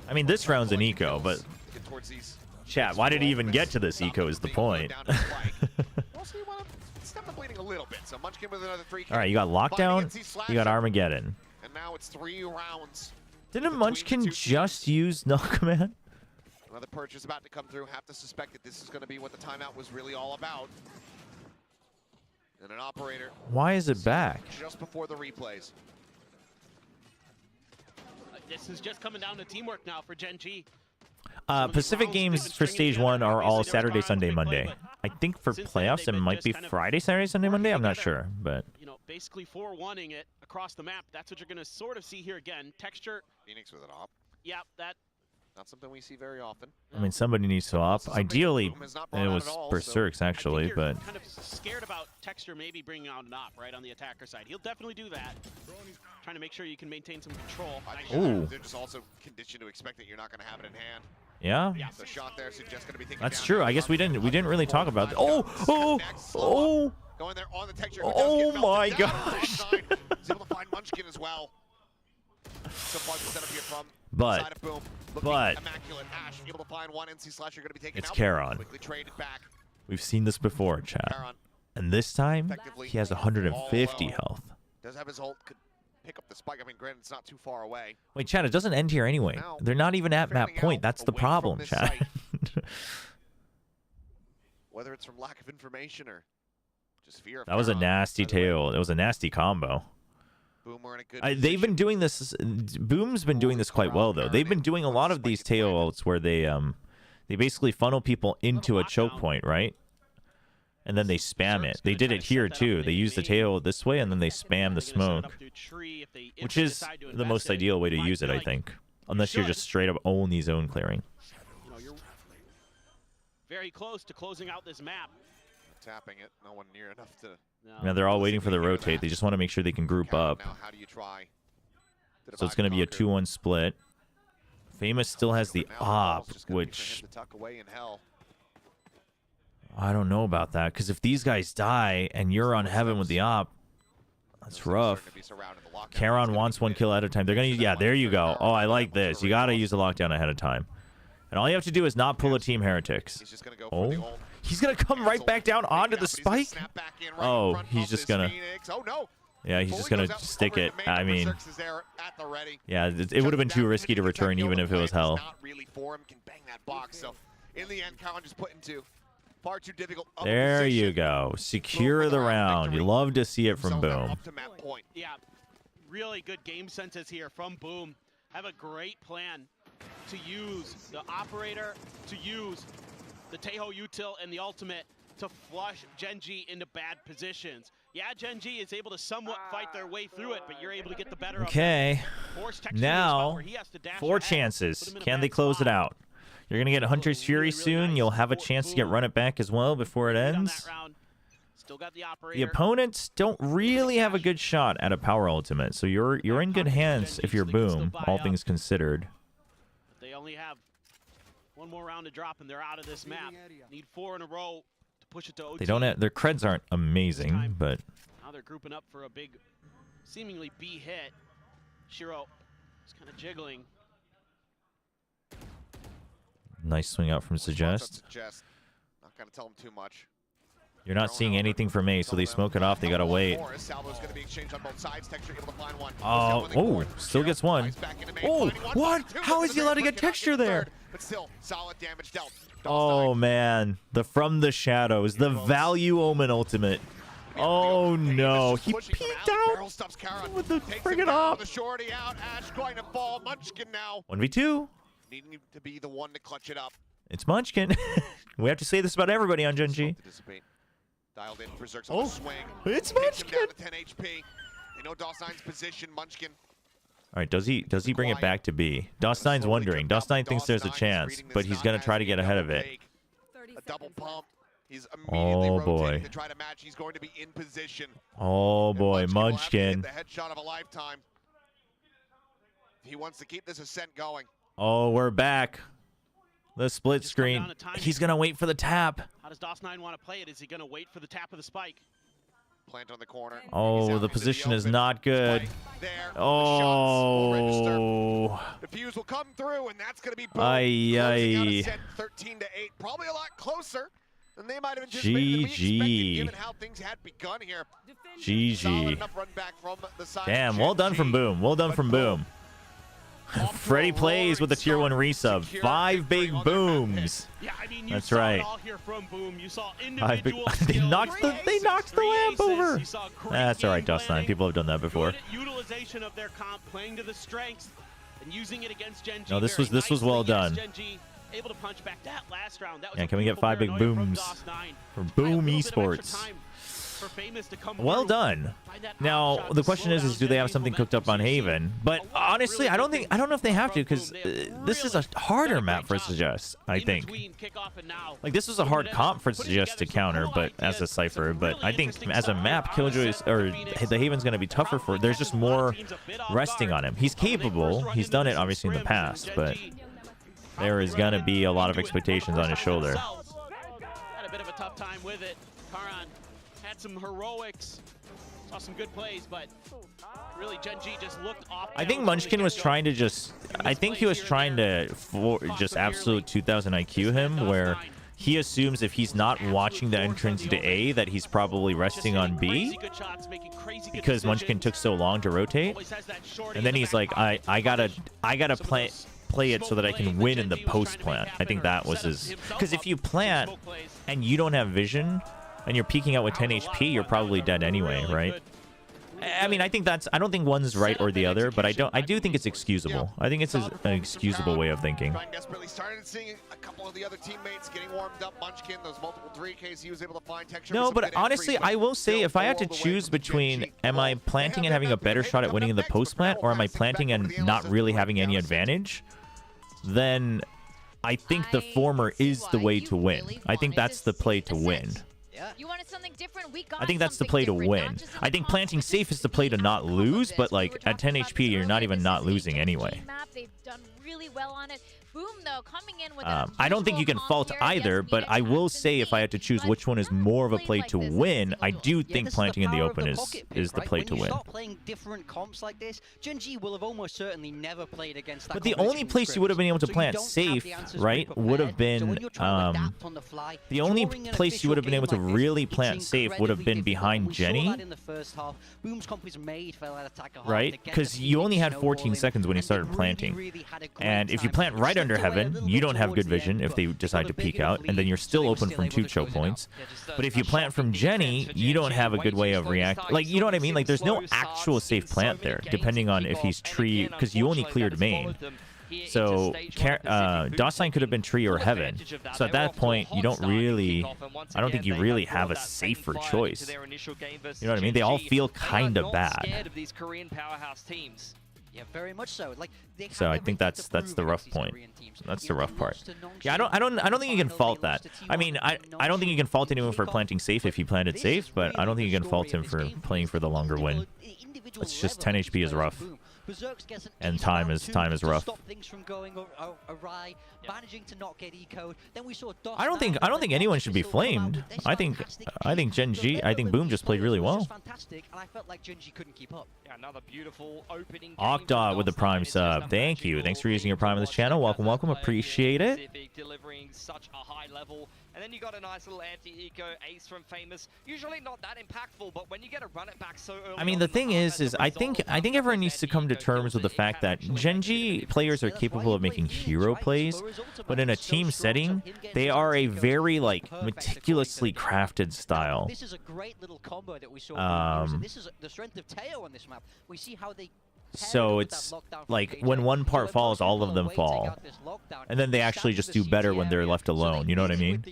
I mean, this round's an eco, but get towards these. chat, why did he even get to this eco is the point. Also, you want to stop the bleeding a little bit. So Munchkin with another 3 All right, you got lockdown, you got Armageddon. And now it's 3 rounds. Didn't Munchkin just use no command? Another purchase about to come through. Have to suspect that this is going to be what the timeout was really all about. And an operator Why is it back? just before the replays. This is just coming down to teamwork now for Genji. Pacific games for stage 1 are all Saturday, Sunday, Monday. I think for playoffs it might be Friday, Saturday, Sunday, Monday. I'm not sure, but You know, basically 4-1ing it across the map. That's what you're going to sort of see here again. Texture, Phoenix with an op. yeah, that Not something we see very often. I mean somebody needs to op. Ideally, Boom has not it brought out was at all, Berserk's I think actually, you're but kind of scared about Texture maybe bringing out an op right on the attacker side. He'll definitely do that. Trying to make sure you can maintain some control. I Nice think Ooh. they're just also conditioned to expect that you're not going to have it in hand. yeah. Yeah. The shot there suggests going to be taken That's down. true. I guess we didn't really talk about that. Oh, oh. Going there on the texture. Oh my gosh. He's able to find Munchkin as well. So far the setup here from But- side of Boom. Looking but- immaculate. Ash able to find one. NC Slasher going to be taken It's out. Charon. Quickly traded back. We've seen this before, chat. Charon And this time, effectively he has all 150 alone. health. Does have his ult. Could pick up the spike. I mean, granted, it's not too far away. Wait, chat, it doesn't end here anyway. Now, They're not even at map failing point. out That's the away problem, from this chat. site. Whether it's from lack of information or just fear of That was a Charon. nasty Either way, tail. It was a nasty combo. Boom, we're in a good They've been position. doing this. Boom's been doing this quite well though. They've been doing a lot of these tail ults where they basically funnel people into a choke point, right? and then they spam it. They did it here too. They use the tail this way, and then they spam the smoke, which is the most ideal way to use it, I think. Unless you're just straight up only zone clearing. You know, you're very close to closing out this map. Tapping it, no one near enough to. Now they're all waiting for the rotate. They just want to make sure they can group up. Now, how do you try? So it's going to be a 2-1 split. Famous still has the op, which I don't know about that, because if these guys die and you're on heaven with the op, that's rough. Charon wants 1 kill at a time. They're gonna, yeah, there you go. Oh, I like this. You gotta use the lockdown ahead of time, and all you have to do is not pull a team heretics. Oh, he's gonna come right back down onto the spike. Oh, he's just gonna. Yeah, he's just gonna stick it. I mean, yeah, it would have been too risky to return even if it was hell. There you go. Secure the round. You love to see it from Boom. Yeah, really good game senses here from Boom. Have a great plan to use the operator, to use the Taeho util and the ultimate to flush Genji into bad positions. Yeah, Genji is able to somewhat fight their way through it, but you're able to get the better of Okay. it. Now, 4 chances. Can they close it out? You're going to get Hunter's Fury soon. You'll have a chance to get Run It Back as well before it ends. The opponents don't really have a good shot at a power ultimate, so you're in good hands if you're Boom, all things considered. They only have 1 more round to drop, and they're out of this map. Need 4 in a row to push it to OT. They don't have, their creds aren't amazing, but now they're grouping up for a big, seemingly B hit. Shiro is kind of jiggling. Nice swing out from Suggest. Not gonna tell him too much. You're not seeing anything from A, so they smoke it off. They gotta wait. Oh, still gets 1. Oh, what? How is he allowed to get texture there? Oh man, the From the Shadows, the Value Omen ultimate. Oh no, he peeked out with the friggin' op. 1v2. Needing to be the one to clutch it up. It's Munchkin. We have to say this about everybody on Genji. Dialed in for Zerx on the swing. It's Munchkin. Down to 10 HP. They know DOS9's position. Munchkin. All right, does he bring it back to B? DOS9's wondering. DOS9 thinks there's a chance, but he's gonna try to get ahead of it. A double pump. He's immediately rotating to try to match. He's going to be in position. Oh boy, Munchkin. The headshot of a lifetime. He wants to keep this ascent going. Oh, we're back. The split screen. He's gonna wait for the tap. How does DOS9 want to play it? Is he gonna wait for the tap of the spike? Plant on the corner. Oh, the position is not good. Oh. The fuse will come through, and that's gonna be Boom. Ay. 13 to 8. Probably a lot closer than they might have anticipated. GG. Given how things had begun here. GG. Run back from the side. Damn, well done from Boom. Well done from Boom. Freddy plays with the tier 1 resub. 5 big booms. Yeah, I mean, you that's saw right. It all here from Boom. You saw they knocked the lamp over. That's all right, DOS9. People have done that before. Utilization of their comp, playing to the strengths and using it against Genji. No, this was well done. Genji, able to punch back that last round. That was yeah, can we get 5 big booms for Boom Esports? Well done. Now the question is do they have something cooked up on Haven? But honestly, I don't know if they have to, because this is a harder map for Suggest. I think like this was a hard comp for Suggest to counter, but as a Cypher. But I think as a map, Killjoy's or the Haven's going to be tougher for. There's just more resting on him. He's capable. He's done it obviously in the past, but there is going to be a lot of expectations on his shoulder. Had a bit of a tough time with it. Karan had some heroics, saw some good plays, but really Genji just looked off. I think Munchkin was trying to just, I think he was trying to just absolute 2000 IQ him, where he assumes if he's not watching the entrance to A that he's probably resting on B, because Munchkin took so long to rotate, and then he's like, I gotta play it so that I can win in the post plant. I think that was his, because if you plant and you don't have vision and you're peeking out with 10 HP, you're probably dead anyway, right? I mean, I think that's. I don't think one's right or the other, but I do think it's excusable. I think it's an excusable way of thinking. Trying desperately started seeing a couple of the other teammates getting warmed up. Munchkin, those multiple 3Ks he was able to find. Texture No, but honestly, I will say if I had to choose between am I planting and having a better shot at winning in the post plant, or am I planting and not really having any advantage, then I think the former is the way to win. I think that's the play to win. You wanted something different? We got I think that's the play to win. I think planting safe is the play to not lose, but like at 10 HP, you're not even not losing anyway. They've done really well on it. Boom, though, coming in with I don't think you can fault either, but I will say if I had to choose which one is more of a play to win, I do think planting in the open is the play to win. Start playing different comps like this, Gen G will have almost certainly never played against that. But the only place you would have been able to plant safe, right, would have been the only place you would have been able to really plant safe would have been behind Jenny, right? Because you only had 14 seconds when he started planting, and if you plant right under Heaven, you don't have good vision if they decide to peek out, and then you're still open from 2 choke points. But if you plant from Jenny, you don't have a good way of reacting. Like, you know what I mean? Like, there's no actual safe plant there, depending on if he's tree, because you only cleared main. So DOS9 could have been tree or Heaven. So at that point, you don't really, I don't think you really have a safer choice. You know what I mean? They all feel kind of bad. Yeah, very much so. Like, so I think that's the rough point. That's the rough part. Yeah, I don't think you can fault that. I mean, I don't think you can fault anyone for planting safe if he planted safe, but I don't think you can fault him for playing for the longer win. It's just 10 HP is rough. And time is rough. I don't think anyone should be flamed. I think Gen G, I think Boom just played really well. Octa with the Prime sub. Thank you. Thanks for using your Prime on this channel. Welcome, welcome. Appreciate it. Delivering such a high level. And then you got a nice little anti-eco ace from Famous. Usually not that impactful, but when you get a run it back so early. I mean, the thing is I think everyone needs to come to terms with the fact that Gen G players are capable of making hero plays, but in a team setting, they are a very like meticulously crafted style. This is a great little combo that we saw. This is the strength of Teo on this map. We see how they. So it's like when one part falls, all of them fall. And then they actually just do better when they're left alone. You know what I mean?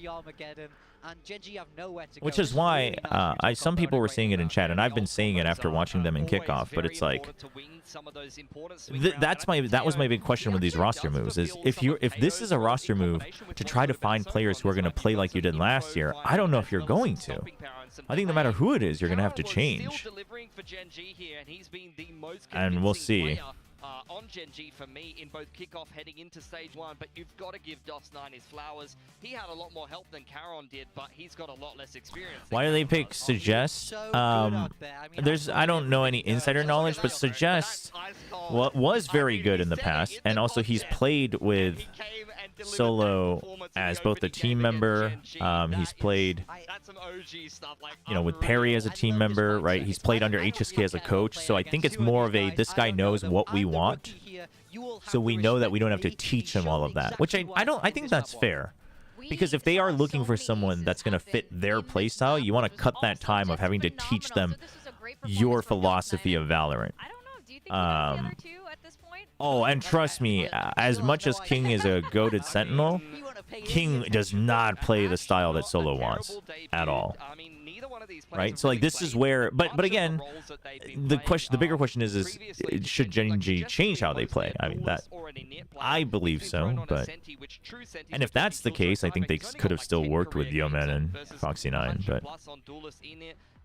Which is why some people were saying it in chat, and I've been saying it after watching them in kickoff. But it's like that was my big question with these roster moves: is if this is a roster move to try to find players who are going to play like you did last year, I don't know if you're going to. I think no matter who it is, you're going to have to change. And we'll see. On Gen G for me in both kickoff heading into stage 1, but you've got to give DOS9 his flowers. He had a lot more help than Caron did, but he's got a lot less experience. Why do they pick Suggest? I don't know any insider knowledge, but Suggest was very good in the past, and also he's played with Solo as both a team member. He's played, you know, with Perry as a team member, right? He's played under HSK as a coach, so I think it's more of a this guy knows what we want, so we know that we don't have to teach him all of that, which I think that's fair. Because if they are looking for someone that's going to fit their playstyle, you want to cut that time of having to teach them your philosophy of Valorant. Oh, and trust me, as much as King is a goated Sentinel, King does not play the style that Solo wants at all. Right? So like this is where, but again, the bigger question is should Gen G change how they play? I mean, that I believe so, but and if that's the case, I think they could have still worked with Yeoman and Foxy9, but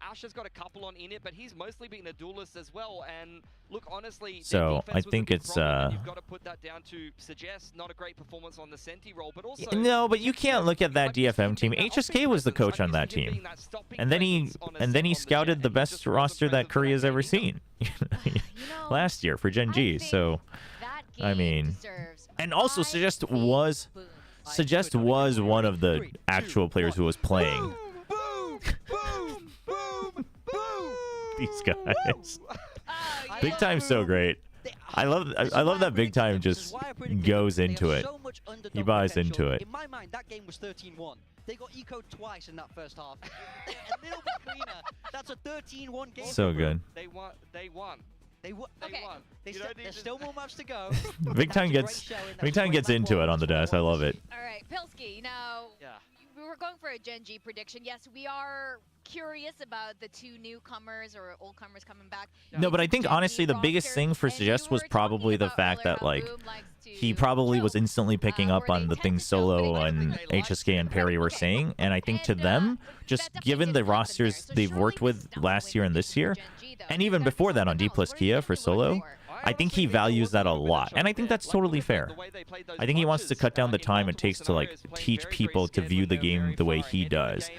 Ash has got a couple on Init, but he's mostly been a duelist as well. And look, honestly, so I think it's you've got to put that down to Suggest. Not a great performance on the Senti role, but also no, but you can't look at that DFM team. HSK was the coach on that team, and then he scouted the best roster that Korea has ever seen last year for Gen G. So I mean, and also Suggest was one of the actual players who was playing. These guys. Big Time's so great. I love that Big Time just goes into it. He buys into it. In my mind, that game was 13-1. They got ecoed twice in that first half. They're a little bit cleaner. That's a 13-1 game. So good. They won. They won. They won. Okay. There's still more maps to go. Big Time gets into it on the desk. I love it. All right, Pilsky. Now, we were going for a Gen G prediction. Yes, we are curious about the two newcomers or old comers coming back. No, but I think honestly the biggest thing for Suggest was probably the fact that like he probably was instantly picking up on the things Solo and HSK and Perry were saying, and I think to them, just given the rosters they've worked with last year and this year, and even before that on D plus Kia for Solo, I think he values that a lot, and I think that's totally fair. I think he wants to cut down the time it takes to like teach people to view the game the way he does.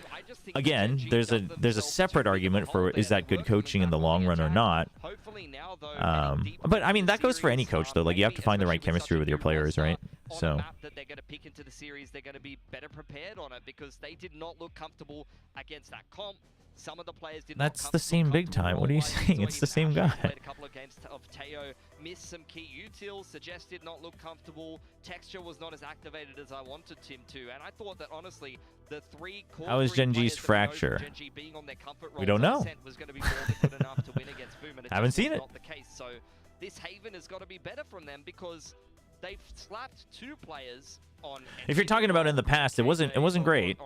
Again, there's a separate argument for is that good coaching in the long run or not. But I mean that goes for any coach though. Like you have to find the right chemistry with your players, right? So. That they're going to pick into the series, they're going to be better prepared on it because they did not look comfortable against that comp. Some of the players did That's the same Big Time. What are you saying? It's the same guy. Played a couple of games of Teo, missed some key utils, Suggest did not look comfortable. Texture was not as activated as I wanted him to, and I thought that honestly, the three core How is Gen G's fracture? We don't know. Was going to be more than good enough to win against Boom, and it Haven't just seen was it. Not the case. So this Haven has got to be better from them because they've slapped two players on. If you're talking about in the past, it wasn't great.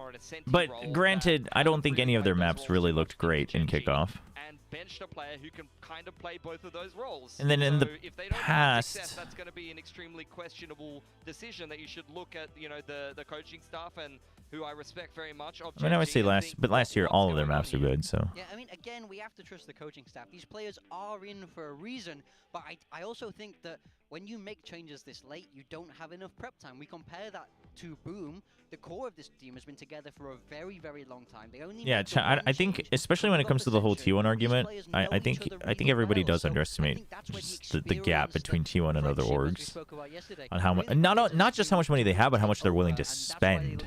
But granted, I don't think any of their maps really looked great in kickoff. And benched a player who can kind of play both of those roles. And then in the if they don't have past, success, that's going to be an extremely questionable decision that you should look at, you know, the coaching staff and who I respect very much. I mean, I would say last year all of their maps are good. So. Yeah, I mean, again, we have to trust the coaching staff. These players are in for a reason, but I also think that when you make changes this late, you don't have enough prep time. We compare that to Boom. The core of this team has been together for a very, very long time. They only I think especially when it comes to the whole T1 argument, I think everybody does underestimate just the gap between T1 and other orgs on how much not just how much money they have, but how much they're willing to spend.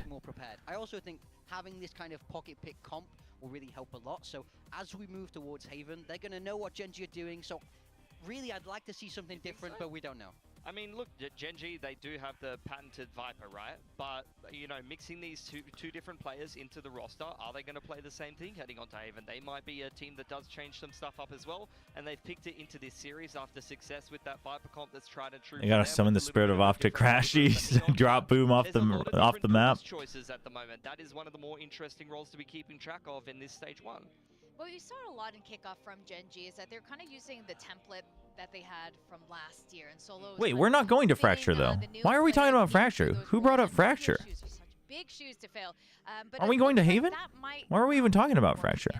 I also think having this kind of pocket pick comp will really help a lot. So as we move towards Haven, they're going to know what Gen G are doing. So really, I'd like to see something different, but we don't know. I mean, look, Gen G, they do have the patented Viper, right? But, you know, mixing these two different players into the roster, are they going to play the same thing heading on to Haven? They might be a team that does change some stuff up as well, and they've picked it into this series after success with that Viper comp that's tried and true. They gotta summon the spirit of off to Crashies, drop Boom off the map. Choices at the moment. That is one of the more interesting roles to be keeping track of in this stage one. What we saw a lot in kickoff from Gen G is that they're kind of using the template that they had from last year, and Solo. Wait, we're not going to Fracture though. Why are we talking about Fracture? Who brought up Fracture? Big shoes to fill. But are we going to Haven? Why are we even talking about Fracture?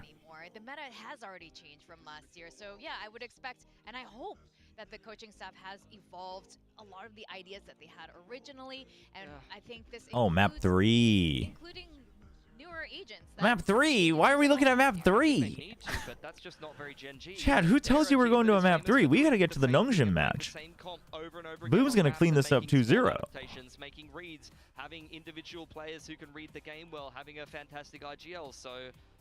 The meta has already changed from last year, so yeah, I would expect, and I hope that the coaching staff has evolved a lot of the ideas that they had originally, and I think this. Oh, map 3. Including newer agents. Map 3? Why are we looking at map 3? But that's just not very Gen G. Chad, who tells you we're going to a map 3? We gotta get to the NONGSHIM match. Boom's gonna clean this up 2-0. Making reads, having individual players who can read the game well, having a fantastic IGL. So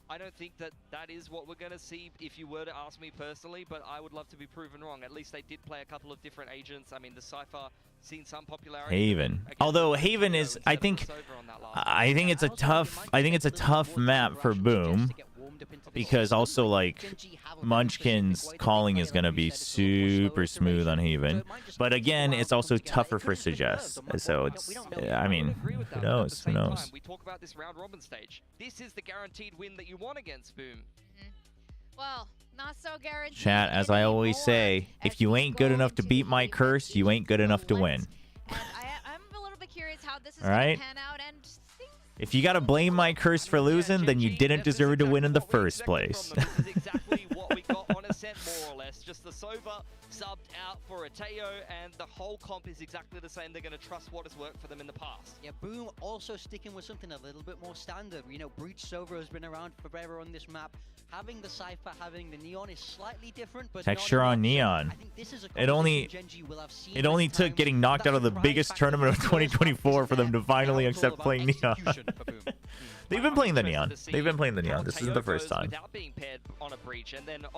I don't think that is what we're going to see if you were to ask me personally, but I would love to be proven wrong. At least they did play a couple of different agents. I mean, the Cypher seen some popularity. Haven. Although Haven is, I think it's a tough map for Boom. Because also, like, Munchkin's calling is going to be super smooth on Haven. But again, it's also tougher for Suggest. So it's, I mean, who knows? Who knows? We talk about this round robin stage. This is the guaranteed win that you want against Boom. Well, not so guaranteed. Chat, as I always say, if you ain't good enough to beat my curse, you ain't good enough to win. And I'm a little bit curious how this is All going right? to pan out. And If you gotta blame my curse for losing, then you didn't deserve to win in the first place. This is exactly what we got on Ascent, more or less. Just the Sova subbed out for a Teo, and the whole comp is exactly the same. They're going to trust what has worked for them in the past. Yeah, Boom also sticking with something a little bit more standard. You know, Breach Sova has been around forever on this map. Having the Cypher, having the Neon is slightly different, but Texture on Neon. I think this is a It only took getting knocked out of the biggest tournament of 2024 for them to finally accept playing Neon. They've been playing the Neon. They've been playing the Neon. This isn't the first time.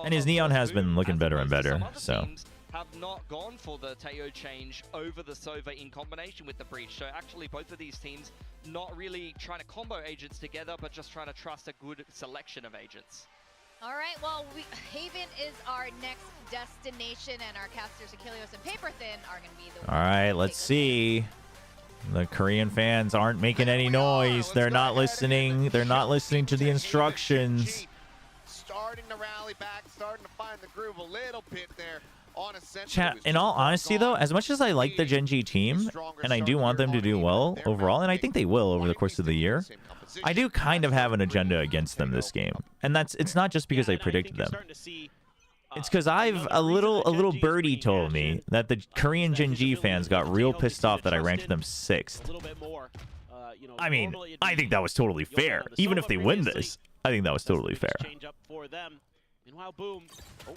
And his Neon has been looking better and better, so. have not gone for the Teo change over the Sova in combination with the Breach. So actually both of these teams not really trying to combo agents together, but just trying to trust a good selection of agents. All right, well, Haven is our next destination, and our casters Achilles and Paperthin are going to be the All right, let's see. The Korean fans aren't making any noise. They're not listening. They're not listening to the instructions. Starting to rally back, starting to find the groove a little bit there on a center. Chat, in all honesty, though, as much as I like the Gen G team, and I do want them to do well overall, and I think they will over the course of the year, I do kind of have an agenda against them this game. And it's not just because I predicted them. It's because a little birdie told me that the Korean Gen G fans got real pissed off that I ranked them 6th. I mean, I think that was totally fair. Even if they win this, I think that was totally fair. Meanwhile, Boom. Oh,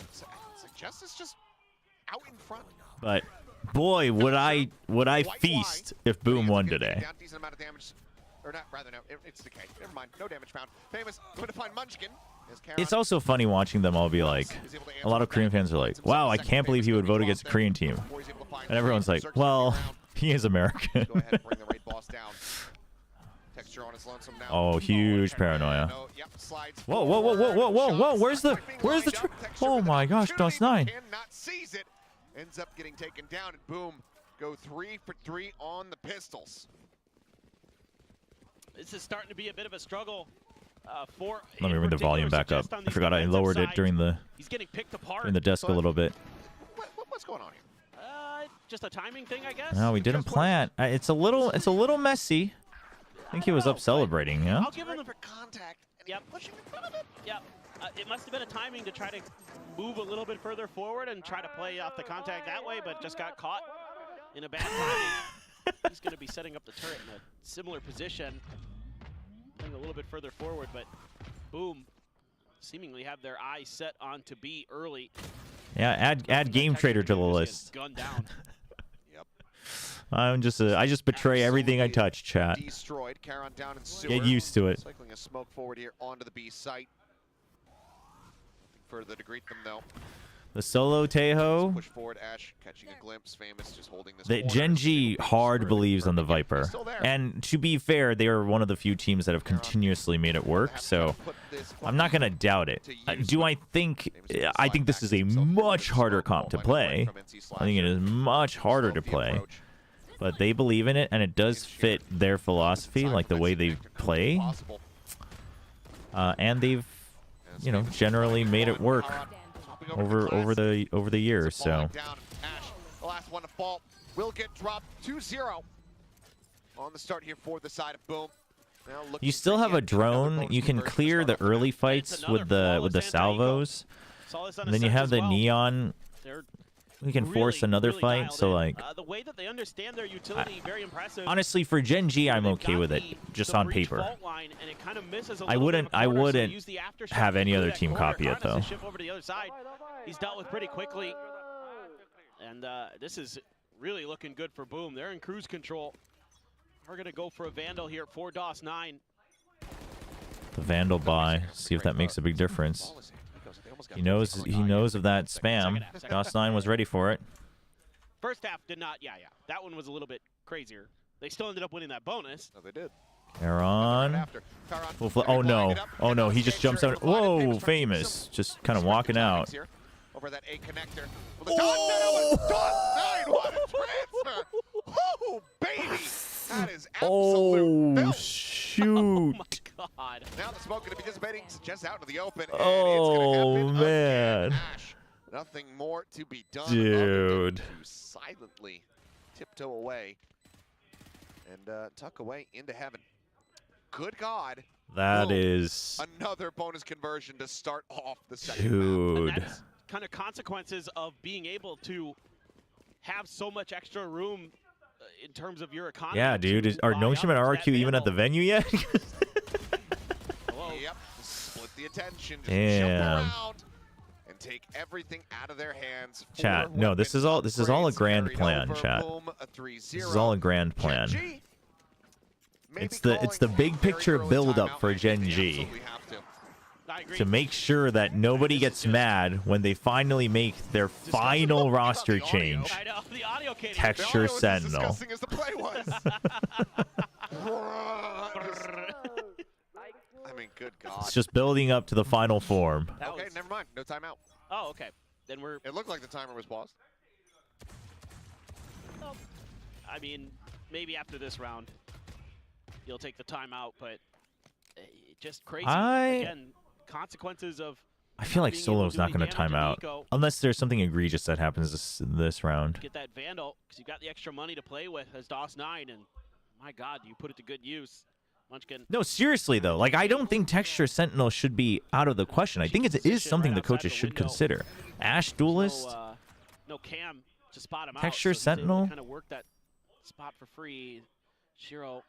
Justice just out in front. But boy, would I feast if Boom won today. Down decent amount of damage. Or not, rather, no, it's decay. Never mind, no damage found. Famous, going to find Munchkin. It's also funny watching them all be like, a lot of Korean fans are like, wow, I can't believe he would vote against the Korean team. And everyone's like, well, he is American. Go ahead and bring the raid boss down. Texture on his lonesome now. Oh, huge paranoia. Whoa, whoa, whoa, whoa, whoa, whoa, whoa, where's the oh my gosh, DOS9. Cannot seize it. Ends up getting taken down, and Boom go 3 for 3 on the pistols. This is starting to be a bit of a struggle for. Let me bring the volume back up. I forgot I lowered it during the desk a little bit. What's going on here? Just a timing thing, I guess. No, we didn't plant. It's a little messy. I think he was up celebrating, yeah? I'll give him for contact. Yep. Pushing in front of him. Yep. It must have been a timing to try to move a little bit further forward and try to play off the contact that way, but just got caught in a bad timing. He's going to be setting up the turret in a similar position, going a little bit further forward, but Boom seemingly have their eyes set on to B early. Yeah, add Game Trader to the list. Gunned down. I just betray everything I touch, chat. Destroyed. Charon down in sewer. Get used to it. Cycling a smoke forward here onto the B site. Further to greet them though. The solo Tejo. Push forward, Ash catching a glimpse. Famous just holding this. The Gen G hard believes on the Viper, and to be fair, they are one of the few teams that have continuously made it work. So I'm not gonna doubt it. Do I think? I think this is a much harder comp to play. I think it is much harder to play. But they believe in it, and it does fit their philosophy, like the way they play. And they've, you know, generally made it work over the years. So. The last one to fall will get dropped 2-0 on the start here for the side of Boom. You still have a drone. You can clear the early fights with the salvos. And then you have the neon. We can force another fight, so like the way that they understand their utility, very impressive. Honestly, for Gen G, I'm okay with it, just on paper. I wouldn't have any other team copy it though. He's dealt with pretty quickly, and this is really looking good for Boom. They're in cruise control. We're gonna go for a Vandal here for DOS9. The Vandal buy, see if that makes a big difference. He knows of that spam. DOS9 was ready for it. First half did not, yeah. That one was a little bit crazier. They still ended up winning that bonus. No, they did. Aaron. Oh no. Oh no, he just jumps out. Whoa, Famous. Just kind of walking out. Over that A connector. DOS9, what a transfer! Oh, baby! That is absolute filth. Shoot. Oh my god. Now the smoke going to be dissipating just out into the open. And oh, man. Ash, nothing more to be done. Dude. To silently tiptoe away and tuck away into heaven. Good God. That is another bonus conversion to start off the second dude. map. And that's kind of consequences of being able to have so much extra room in terms of your economy. Yeah, dude. Are NONGSHIM and RRQ even at the venue yet? Yep. Split the attention. Just damn. jump around and take everything out of their hands. Chat. No, this is all a grand plan, chat. This is all a grand plan. It's the big picture build up for Gen G. I agree. to make sure that nobody gets mad when they finally make their final roster change. I know, the audio can't Texture The audio was as Sentinel. disgusting as the play was. I mean, good God. It's just building up to the final form. Okay, never mind. No timeout. Oh, okay. Then we're... It looked like the timer was paused. Well, I mean, maybe after this round, you'll take the timeout, but just crazy. Again, consequences of... I feel like being Solo's able not to do going to time damage out. to Nico. Unless there's something egregious that happens this round. Get that Vandal, because you've got the extra money to play with as DOS9, and my God, you put it to good use. Munchkin. No, seriously, though. Like, I don't think Texture Sentinel should be out of the question. I think it is something the coaches should consider. Ash Duelist, No Cam to spot him Texture out. So Sentinel. kind of work that spot for free. Shiro.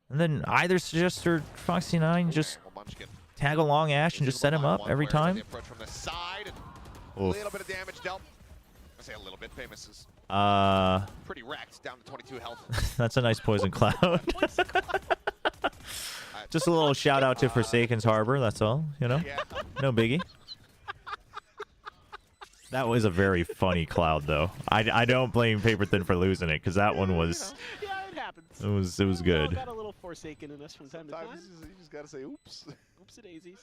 and then either Suggest or Foxy9 just Well, Munchkin. tag along Ash and just set him up every time. The approach from the side. A Oof. little bit of damage dealt. I say a little bit. Famous is pretty wrecked, down to 22 health. That's a nice Poison Cloud. Just a little shout out to Forsaken's Harbor, that's all, you know? Yeah. No biggie. That was a very funny cloud, though. I don't blame Paper Thin for losing it, because that one was... Yeah, it happens. It was We all good. got a little Forsaken in us from time to time. You just gotta say, oops. Oopsie daisies.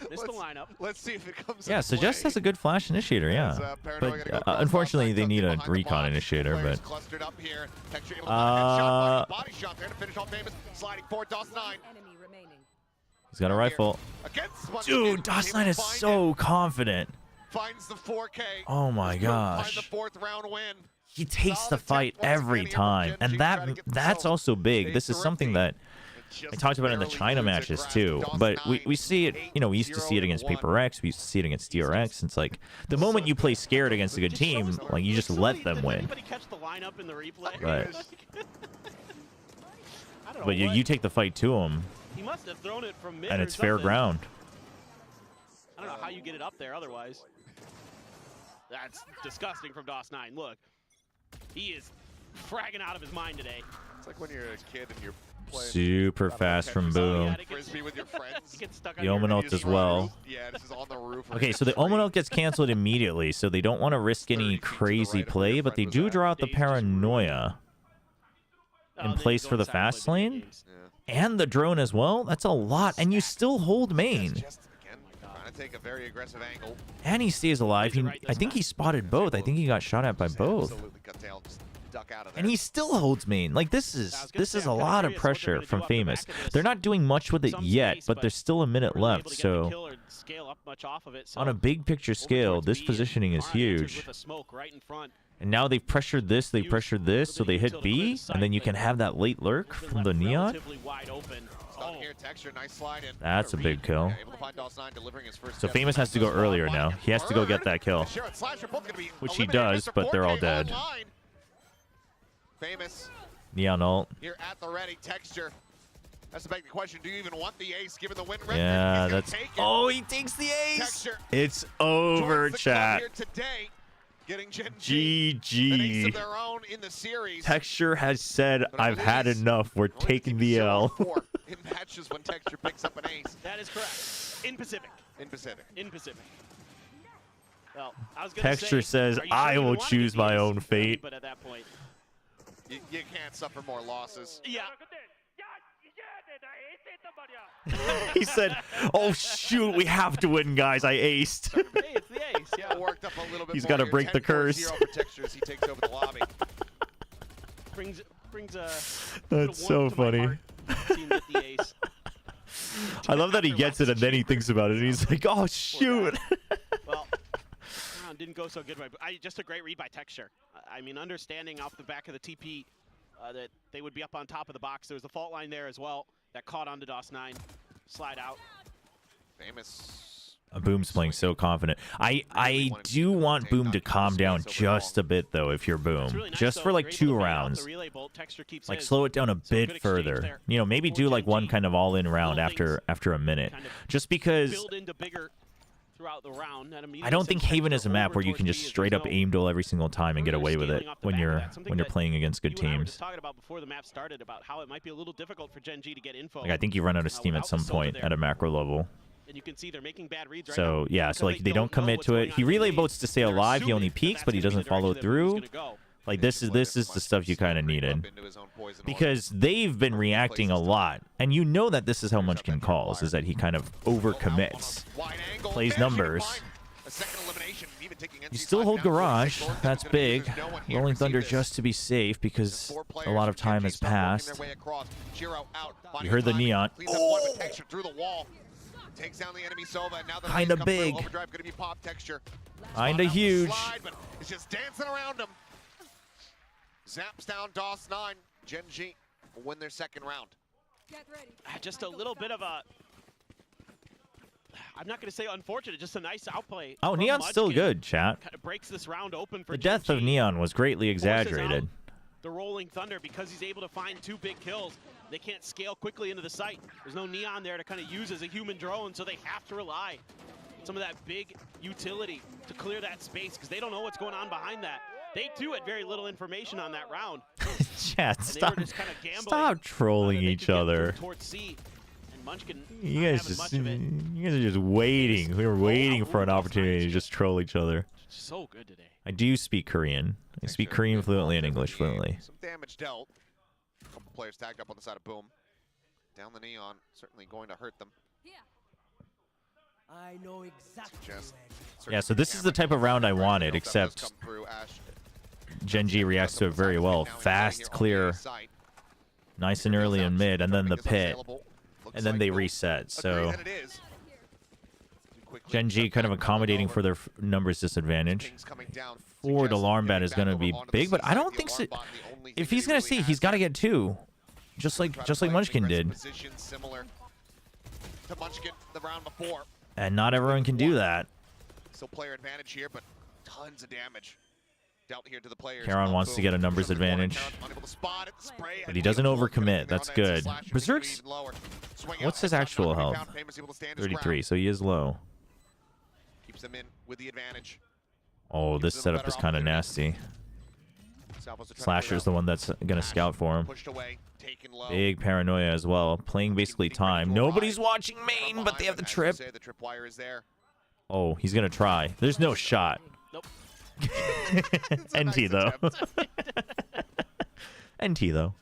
Missed the lineup. Let's see if it comes. Yeah, Suggest has a good Flash Initiator, yeah. But unfortunately, they need a Recon Initiator, but... Clustered up here. Texture able to headshot, body shot there to finish off Famous. Sliding forward, DOS9. He's got a rifle. Against Munchkin. Dude, DOS9 is so confident. Finds the 4K. Oh my Find the gosh. 4th round win. He takes the fight every time. And that's also big. This is something that I talked about in the China matches too. But we see it, you know, we used to see it against Paper X. We used to see it against DRX. It's like the moment you play scared against a good team, like you just let them win. Anybody catch the lineup in the replay? Right. I don't know But what- you take the fight to him, He must have thrown it from mid and or it's fair something. ground. I don't know how you get it up there otherwise. That's disgusting from DOS9. Look, he is fragging out of his mind today. It's like when you're a kid and you're playing Super fast from Boom. Frisbee with your friends. He gets stuck The on your Omen ult as well. Yeah, this is on the roof. Okay, so the Omen ult gets canceled immediately, so they don't want to risk any crazy play, but they do draw out the Paranoia in place for the fast lane. And the drone as well. That's a lot, and you still hold main. Just again, trying to take a very aggressive angle. And he stays alive. I think he spotted both. I think he got shot at by both. Absolutely cut tail, just duck out of there. And he still holds main. Like this is a lot of pressure from Famous. They're not doing much with it yet, but there's still a minute left. So on a big picture scale, this positioning is huge. And now they've pressured this, they pressured this, so they hit B, and then you can have that late lurk from the Neon. Stuck here, Texture, nice slide in. That's a big kill. Yeah, able to find DOS9 delivering his first So death. Famous has to go earlier now. He has to go get that kill. Sure, and Slash are both gonna be Which he eliminated. does, Mr. but they're all 4K dead. online. Famous Neon ult. here at the ready. Texture. That's to beg the question, do you even want the ace given the win record? Yeah, He's gonna that's... take it. Oh, he takes the ace! Texture It's over, joins the club chat. here today, getting Gen G an ace of GG. their own in the series. Texture has said, But I I've had believe enough. We're Only the taking team the L. 0-4 in matches when Texture picks up an ace That is correct. In Pacific. in Pacific. In Pacific. Well, I was gonna Texture say, says, are you sure I you will wanna choose get my the ace? own fate. But at that point, You can't suffer more losses. yeah. He said, oh shoot, we have to win, guys. I aced. Hey, it's the ace. Yeah. Worked up a little bit He's more gotta here. break the 10-4 curse. 0 for Texture as he takes over the lobby. Brings a. That's so funny. Team get the ace. I love that he gets it and then he thinks about it and he's like, oh shoot. Well, didn't go so good. Just a great read by Texture. I mean, understanding off the back of the TP that they would be up on top of the box. There was a fault line there as well that caught onto DOS9. Slide out. Famous. Boom's playing so confident. I do want Boom to calm down just a bit though if you're Boom. It's really nice, Just though. for like They're able 2 to fade out rounds. the relay bolt. Texture keeps Like his. slow it down a So good bit exchange further. there. You know, maybe do like one kind of all-in round Little after a minute. kind of Just because build into bigger throughout the round. And I don't think Haven is a map where you can just straight up aim duel every single time and get away with it when you're playing against good You and I were teams. just talking about before the map started about how it might be a little difficult for Gen G to get info. Like I think you run out of steam at without some the Soldier point there. at a macro level. And you can see they're making bad reads right So now yeah, because so like they don't know commit what's to going it. on He in the relay lane. votes to stay They're alive. He assuming only that peeks, that's but he gonna be doesn't the follow direction that Boom's through. gonna go. Like this is the stuff you kind of needed, because they've been reacting a lot, and you know that this is how Munchkin calls, is that he kind of overcommits, plays numbers. You still hold Garage, that's big. Rolling Thunder just to be safe because a lot of time has passed. You heard the neon. Oh! Kinda big. Kinda huge. It's just dancing around him. Zaps down DOS 9. Gen G will win their second round. Just a little bit of a, I'm not going to say unfortunate, just a nice outplay. Oh, from Neon's still Munchkin. good, chat. Kind of breaks this round open for The death of Gen G. Neon was greatly Forces out exaggerated. the Rolling Thunder because he's able to find 2 big kills. They can't scale quickly into the site. There's no Neon there to kind of use as a human drone, so they have to rely on some of that big utility to clear that space because they don't know what's going on behind that. They too had very little information on that round. Chat, And stop, they were just kind of gambling stop trolling that they each could get other. towards C, and Munchkin You not guys having just, much of it. you guys are just waiting. We were waiting for an opportunity to just troll each other. So good today. I do speak Korean. I speak Korean fluently and English fluently. Some damage dealt. A couple players tagged up on the side of Boom. Down the Neon, certainly going to hurt them. I know exactly. Yeah, so this is the type of round I wanted, except Gen G reacts to it very well. Fast, clear, nice and early in mid, and then the pit, and then they reset. So Gen G kind of accommodating for their numbers disadvantage. Forward alarm bat is going to be big, but I don't think so. If he's going to see, he's got to get 2, just like Munchkin did. Similar to Munchkin the round before. And not everyone can do that. Still player advantage here, but tons of damage dealt here to the players. Charon wants to get a numbers advantage, but he doesn't overcommit. That's good. Berserk's, what's his actual health? 33, so he is low. Keeps them in with the advantage. Oh, this setup is kind of nasty. Slasher's the one that's going to scout for him. Big paranoia as well. Playing basically time. Nobody's watching main, but they have the trip. Oh, he's going to try. There's no shot. Nope. NT, though. NT, though.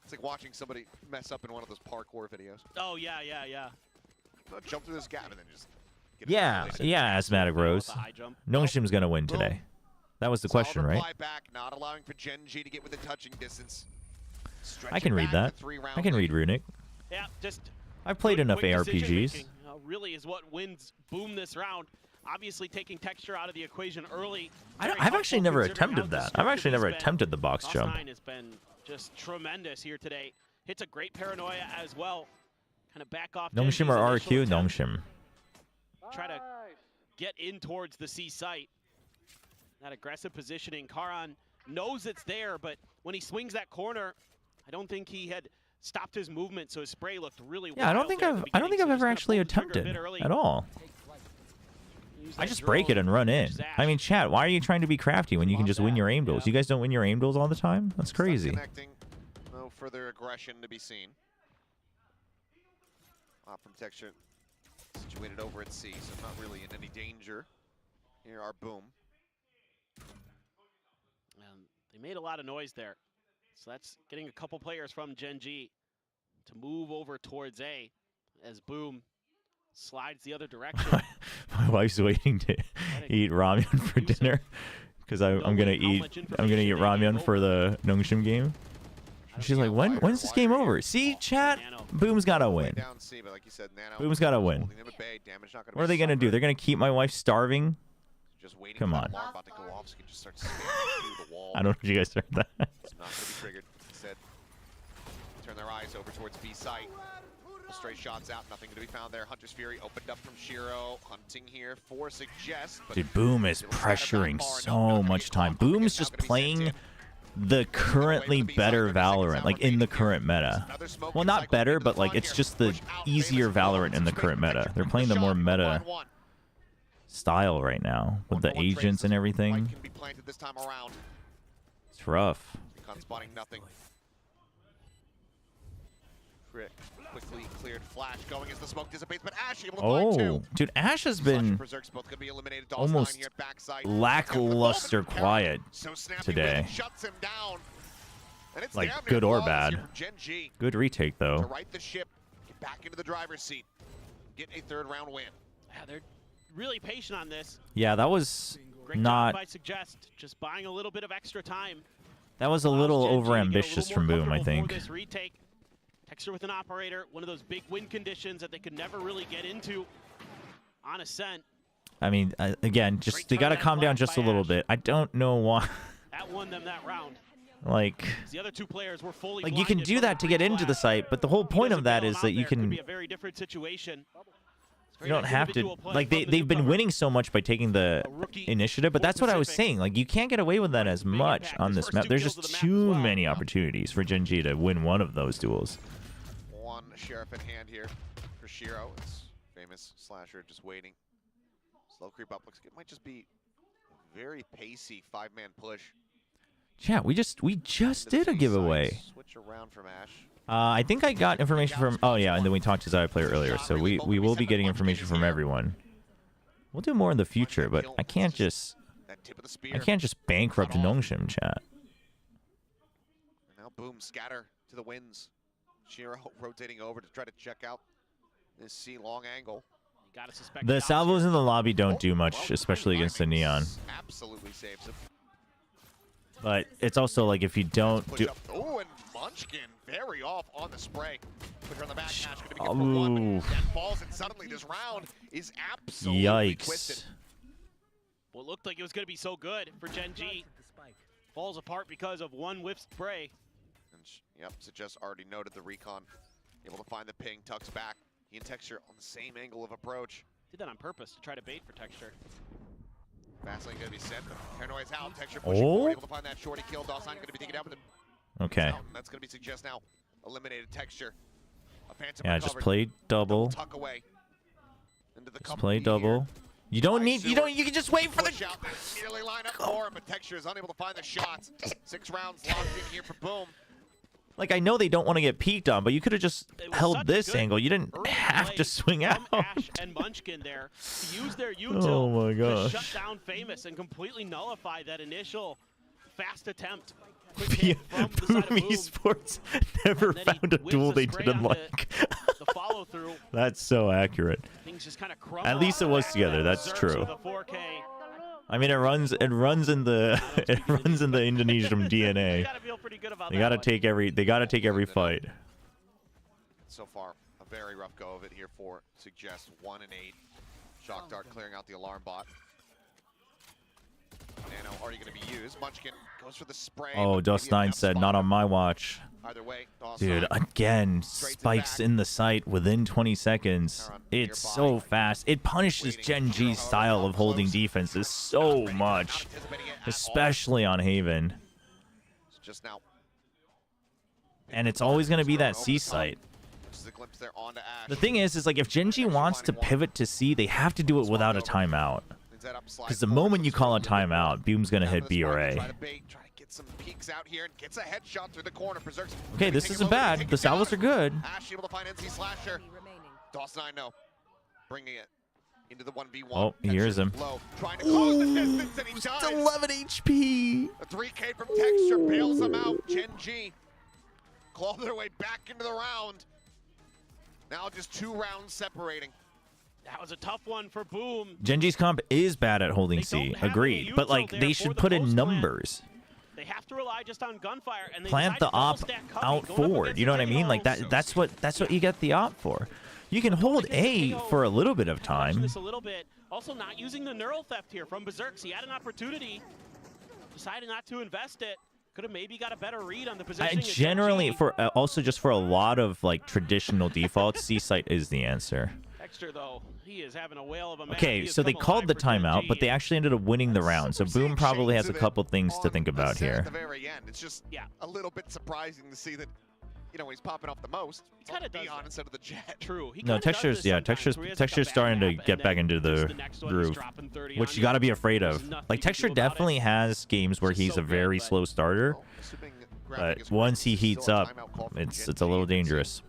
It's like watching somebody mess up in one of those parkour videos. Oh, yeah. Jump through this gap and then just get Yeah, Asthmatic Rose. NONGSHIM's going to win today. That was the question, right? Back, not allowing for Gen G to get within touching distance. I can read that. I can read Runic. Yeah, just I've played enough ARPGs. Really is what wins Boom this round. Obviously taking texture out of the equation early. I've actually never attempted that. I've actually never attempted the box jump. DOS9 has been just tremendous here today. Hits a great paranoia as well. Kind of back off. NONGSHIM or RRQ? NONGSHIM. Try to get in towards the C site. That aggressive positioning. Karan knows it's there, but when he swings that corner, I don't think he had stopped his movement, so his spray looked really Yeah, I don't think I've ever actually attempted at all. I just break it and run in. I mean, chat, why are you trying to be crafty when you can just win your aim duels? You guys don't win your aim duels all the time? That's crazy. No further aggression to be seen. From texture situated over at C, so not really in any danger. Here are Boom. And they made a lot of noise there. So that's getting a couple players from Gen G to move over towards A as Boom slides the other direction. My wife's waiting to eat ramyun for dinner because I'm gonna eat ramyun for the NONGSHIM game. She's like, when's this game over? See, chat, Boom's gotta win. Boom's gotta win. What are they gonna do? They're gonna keep my wife starving? Come on. I don't know if you guys heard that. It's not going to be triggered. Instead, turn their eyes over towards B site. Stray shots out, nothing to be found there. Hunter's Fury opened up from Shiro. Hunting here for Suggest. Dude, Boom is pressuring so much time. Boom's just playing the currently better Valorant, like in the current meta. Well, not better, but like it's just the easier Valorant in the current meta. They're playing the more meta style right now with the agents and everything. It's rough. Spotting nothing. Quickly cleared flash going as the smoke dissipates, but Ash able to find two. Dude, Ash has been Berserk's both gonna be eliminated. almost here at backside. lackluster quiet So Snappy today. really shuts him down. And it's Like, damn near good or flawless bad. here from Gen G Good retake, to though. right the ship, get back into the driver's seat, get a third round win. Yeah, they're really patient on this. Yeah, that was Great not... job by Suggest, just buying a little bit of extra time. That was a Allows little Gen G to get a overambitious little from more Boom, I comfortable for think. this retake. Texture with an operator, one of those big win conditions that they could never really get into on Ascent. I mean, again, just they got to calm down just a little bit. I don't know why. That won them that round. Like, The other two players were fully like you can blinded do from that to get into the site, but the whole point of that is that you Could can... be a very different situation. You don't have to, like, they've been winning so much by taking the initiative, but that's what I was saying. Like, you can't get away with that as much on this map. There's just too many opportunities for Gen G to win one of those duels. One sheriff in hand here for Shiro. It's famous slasher just waiting. Slow creep up. Looks like it might just be a very pacey 5-man push. Chat, we just did a giveaway. Switch around from Ash. I think I got information from... Oh, yeah, and then we talked to Zaya Player earlier, so we will be getting information from everyone. We'll do more in the future, but I can't just... I can't just bankrupt NONGSHIM, chat. Now Boom scatter to the winds. Shiro rotating over to try to check out this C long angle. The salvos in the lobby don't do much, especially against the Neon. Absolutely saves him. But it's also like if you don't do... Oh, and Munchkin very off on the spray. Quicker on the back, Ash gonna be good for one. That falls, and suddenly this round is absolutely twisted. Yikes. What looked like it was going to be so good for Gen G falls apart because of one whiff spray. And yep, Suggest already noted the recon. Able to find the ping, tucks back. He and Texture on the same angle of approach. Did that on purpose to try to bait for Texture. Fastlane gonna be set, but Paranoia's out. Texture pushing forward, able to find that shorty kill. Dawson gonna be taken out with him. Okay. That's gonna be Suggest now. Eliminated Texture. A phantom Yeah, just recovered. play double. Tuck away. Into the Just play double. You don't need... You can just wait for push the... out, immediately line up for him, but Texture is unable to find the shots. 6 rounds locked in here for Boom. Like, I know they don't want to get peeked on, but you could have just held this angle. You didn't have to swing out. Ash and Munchkin there to use their util Oh my to gosh. shut down Famous and completely nullify that initial fast attempt. Quick hit from the Boom side of Boom. Esports never And then he found a whips duel the they spray didn't onto like. The follow through. That's so accurate. Things just kind of crumble. At least it was together. That's true. I mean, it runs in the Indonesian DNA. They gotta take every fight. So far, a very rough go of it here for Suggest 1 and 8. Shock Dart clearing out the alarm bot. Nano already going to be used. Munchkin goes for the spray. Oh, Dust9 said, not on my watch. Either way, Dude, again, spikes in the site within 20 seconds. It's so fast. It punishes Gen G's style of holding defenses so much, especially on Haven. Just now. And it's always going to be that C site. The thing is like if Gen G wants to pivot to C, they have to do it without a timeout. Because the moment you call a timeout, Boom's going to hit B or A. Some peeks out here and gets a headshot through the corner. Berserk's Okay, this isn't bad. The salvos are good. Ash able to find NC Slasher. Dawson9 no. Bringing it into the 1v1. Oh, here's him. Low, trying to close the distance, and he does. 11 HP. A 3K from Texture bails him out. Gen G claw their way back into the round. Now just 2 rounds separating. That was a tough one for Boom. Gen G's comp is bad at holding C. Agreed. But like they should put in numbers. They have to rely just on gunfire and they Plant the op out forward. You know what I mean? Like that's what you get the op for. You can hold A for a little bit of time. This a little bit. Also not using the neural theft here from Berserk. He had an opportunity. Decided not to invest it. Could have maybe got a better read on the position. Generally also just for a lot of like traditional defaults, C site is the answer. Texture though, he is having a whale of a match. Okay, so they called the timeout, but they actually ended up winning the round. So Boom probably has a couple things to think about here. At the very end, it's just a little bit surprising to see that, you know, he's popping off the most. He kind of does on instead of the Jet. True. No, Texture's starting to get back into the groove, which you got to be afraid of. Like Texture definitely has games where he's a very slow starter, but once he heats up, it's a little dangerous.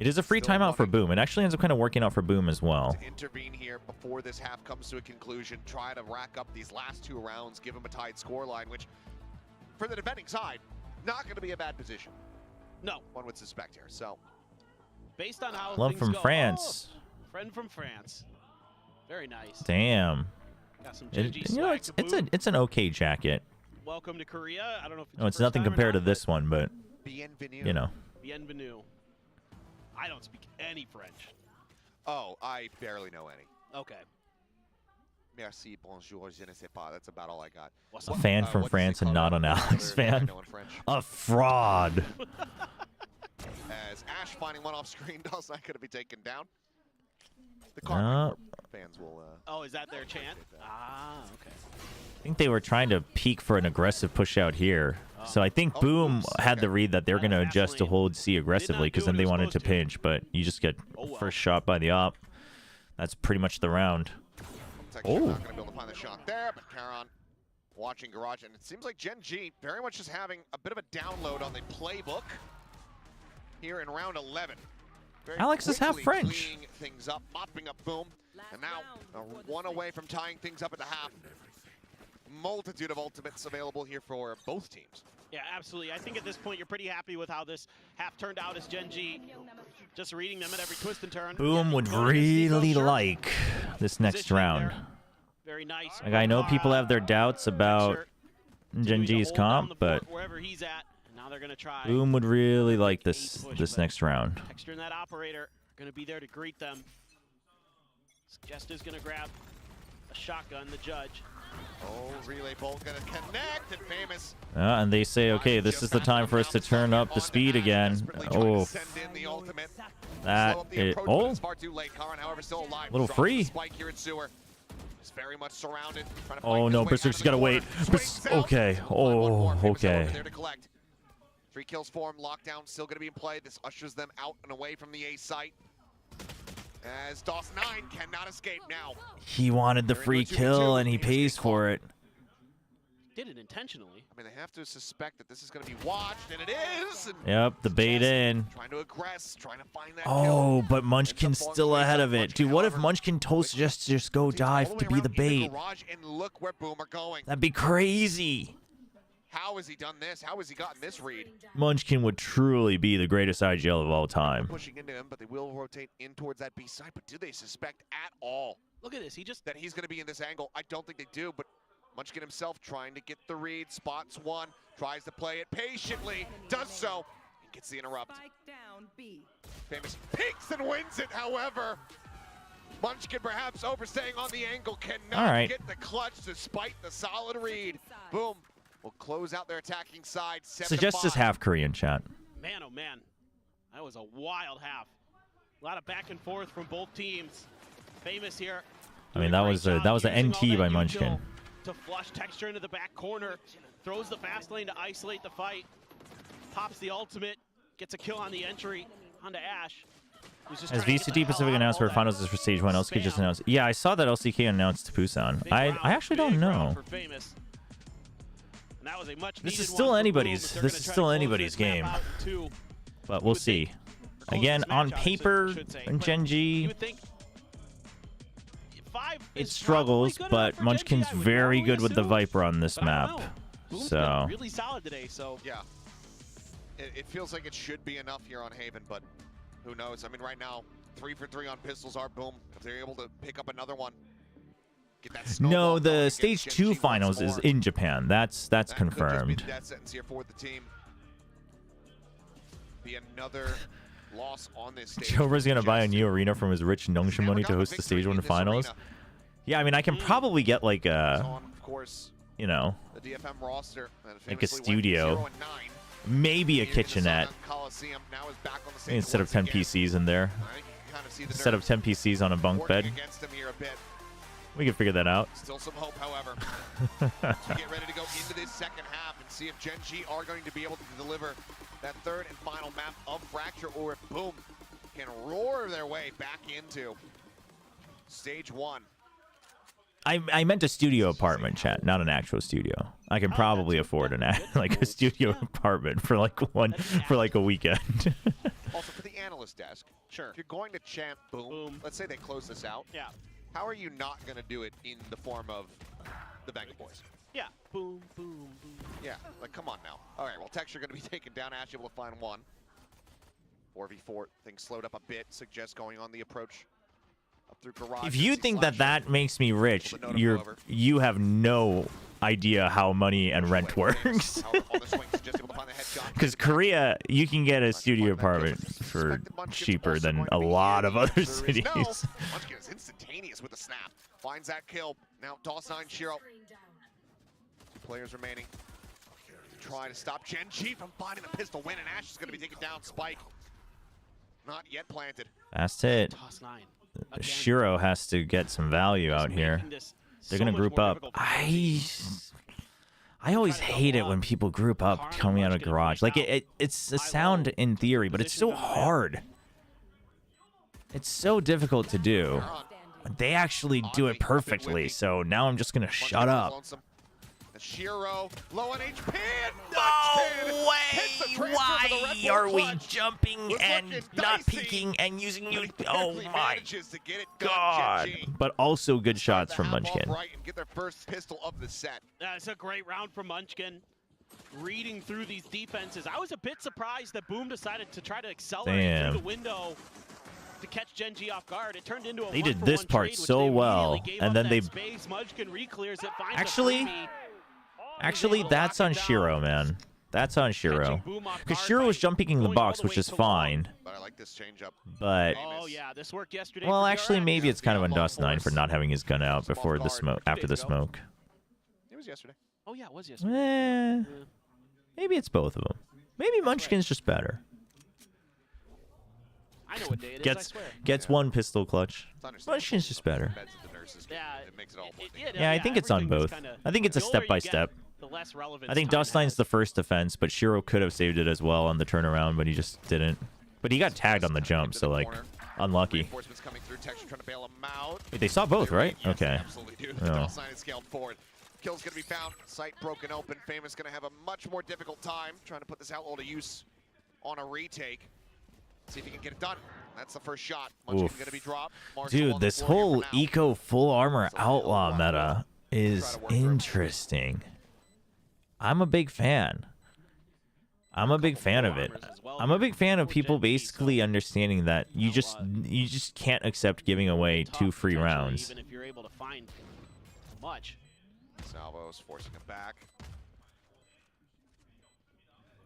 It is a free Still timeout for wanting Boom. It actually ends up kind of working out for Boom as well. to intervene here before this half comes to a conclusion. Try to rack up these last 2 rounds, give them a tied scoreline, which, for the defending side, not going to be a bad position. No. One would suspect here. So, Based on how Love things from go. France. Oh, friend from France. Very nice. Damn. Got some It, Genji you know, swag to boot. it's an okay jacket. Welcome to Korea. I don't know if it's, No, your it's first nothing time or compared to not, this one, but bienvenue. you know. Bienvenue. I don't speak any French. Oh, I barely know any. Okay. Merci, bonjour, je ne sais pas. That's about all I got. What's A up? fan from what does it France and call not that? an Alex Another fan. know in French. A fraud. As Ash finding one off screen, Daw's not going to be taken down. The No. car fans will. Oh, is that their chant? appreciate that. Ah, okay. I think they were trying to peak for an aggressive push out here. So I think Oh, Boom oops, had the okay. read that they're going to Fast adjust to lane. hold C aggressively because do then what they it was wanted to supposed to. pinch, but you just get Oh, well. first shot by the op. That's pretty much the round. Texture Oh. not going to be able to find the shot there, but Karon watching Garage, and it seems like Gen G very much is having a bit of a download on the playbook here in round 11. Very Alex is half quickly French. cleaning things up, mopping up Boom, and now one away from tying things up at the half. Multitude of ultimates available here for both teams. Yeah, absolutely. I think at this point you're pretty happy with how this half turned out as Gen G. Just reading them at every twist and turn. Boom would Going to sneak really over. like this next Positioning round. there. Very nice. Like, I know people have their doubts about Gen G's comp, but wherever he's at, and now they're going to try. Boom would really like Ace this push, this but next round. Texture and that operator going to be there to greet them. Jester's going to grab a shotgun, the judge. Oh, relay bolt gonna connect, and Famous. And they say, okay, this is the time for us to turn up the speed again. Oh, Send in the ultimate. that Slow up the is, approach, but oh, it's far too late. Karon, however, still alive. Little Drops free. the Spike here at Sewer. Is very much surrounded. Trying to Oh, fight his no, way out Berserk's of the gotta corner. wait. Swings out. Okay, One more. oh, Famous okay. over there to collect. 3 kills for him. Lockdown still going to be in play. This ushers them out and away from the A site. As DOS9 cannot escape now. He wanted the They're in free 2v2. kill and he He's pays getting for caught. it. Did it intentionally. I mean, they have to suspect that this is going to be watched, and it is. And Yep, the bait in. trying to aggress, trying to find that Oh, kill. but Munchkin's Ends up still falling ahead away of from it. Dude, what if However, Munchkin toast just go takes all dive the to way be the around in bait? garage, and look where Boom are going. That'd be crazy. How has he done this? How has he gotten this read? Munchkin would truly be the greatest IGL of all time. Pushing into him, but they will rotate in towards that B side. But do they suspect at all Look at this. He just that he's going to be in this angle? I don't think they do, but Munchkin himself trying to get the read, spots one, tries to play it patiently, does so, and gets the interrupt. Famous peeks and wins it, however. Munchkin perhaps overstaying on the angle, cannot All right. get the clutch despite the solid read. Boom will close out their attacking side, 7-5. Suggest this half Korean chat. man, oh man, that was a wild half. A lot of back and forth from both teams. Famous here. I mean, doing a that great was a job that was an using all NT that by util Munchkin. To flush Texture into the back corner, throws the fast lane to isolate the fight, pops the ultimate, gets a kill on the entry onto Ash. who's just As trying to get the VCT hell Pacific out of announced all for that finals is for stage 1, LCK just spam. announced. Yeah, I saw that LCK announced Busan. Big I round, actually don't big round know. for Famous. And that was a much This is needed still one for anybody's- Boom, if they're this gonna is try to still close anybody's this map game. out in 2. But we'll would think- see. Close Again, this on match out, I paper, should say. and But Gen you G, would think 5 it is struggles, probably good enough but for Gen G, Munchkin's I would very normally good with the assume. Viper on this But I don't map. know. Boom's So, been really solid today, so Yeah. It feels like it should be enough here on Haven, but who knows? I mean, right now, 3 for 3 on pistols are Boom. If they're able to pick up another one, get that snowball no, going the against stage Gen 2 G once finals is more. in Japan. That's That could just be confirmed. the death sentence here for the team. Be another loss on this stage. Chobra's gonna buy a Justin. new arena from his rich NONGSHIM Never money to got host the the victory stage 1 in this finals. arena. Yeah, I mean, I can probably get like a, On, of course, you know, the DFM roster. that Like a famously went studio. 0-9 maybe a in the kitchenette Sangam Coliseum. Now is back on the stage instead of once 10 again. PCs in there. I think you can kind of see the Instead of nerves 10 PCs on a bunk working bed. against him here a bit. We can figure that out. Still some hope, however. As we get ready to go into this second half and see if Gen G are going to be able to deliver that third and final map of Fracture, or if Boom can roar their way back into stage 1. I meant a studio apartment, chat, not an actual studio. I can probably afford an like a studio apartment for like a weekend. Also for the analysts. analyst desk, Sure. if you're going to chant boom, let's say they close this out. Yeah. How are you not going to do it in the form of the Bengal Boys? Yeah. Boom, boom, boom. Yeah, like come on now. All right, well, Texture going to be taken down. Ash able to find one. 4v4, things slowed up a bit. Suggests going on the approach up through garage. If you think that that makes me rich, you have no idea how money and rent works. Because Korea, you can get a studio apartment for cheaper than a lot of other cities. Munchkin is instantaneous with the snap. Finds that kill. Now DOS9, Shiro. 2 players remaining. Try to stop Gen G from finding the pistol win, and Ash is going to be taken down. Spike not yet planted. Fast hit. Toss 9. Shiro has to get some value out here. They're going to group up. I always hate it when people group up coming out of garage. Like, it's a sound in theory, but it's so hard. It's so difficult to do. They actually do it perfectly, so now I'm just going to shut up. Shiro, low on HP, and no way! Why are we jumping and not peeking and using you? Oh my god! But also good shots from Munchkin. Right and get their first pistol of the set. That's a great round from Munchkin. Reading through these defenses, I was a bit surprised that Boom decided to try to accelerate through the window to catch Gen G off guard. It turned into a they did this part so well, and then they Munchkin reclears it, finds Actually, that's on Shiro, man. That's on Shiro. Because Shiro was jumping in the box, which is fine. But I like this change up. But oh yeah, this worked yesterday. Well, actually, maybe it's kind of on DOS9 for not having his gun out before the smoke, after the smoke. It was yesterday. Oh yeah, it was yesterday. Maybe it's both of them. Maybe Munchkin's just better. I know what day it is, I swear. Gets one pistol clutch. Munchkin's just better. Yeah, I think it's on both. I think it's a step-by-step. I think DOS9's the first defense, but Shiro could have saved it as well on the turnaround, but he just didn't. But he got tagged on the jump, so, like, unlucky. Wait, they saw both, right? Okay. Oh. Kill's going to be found. Sight broken open. Famous going to have a much more difficult time trying to put this outlaw to use on a retake. See if he can get it done. That's the first shot. Munchkin going to be dropped. Dude, this whole eco full armor outlaw meta is interesting. I'm a big fan. I'm a big fan of it. I'm a big fan of people basically understanding that you just can't accept giving away 2 free rounds. Even if you're able to find much. Salvo's forcing him back.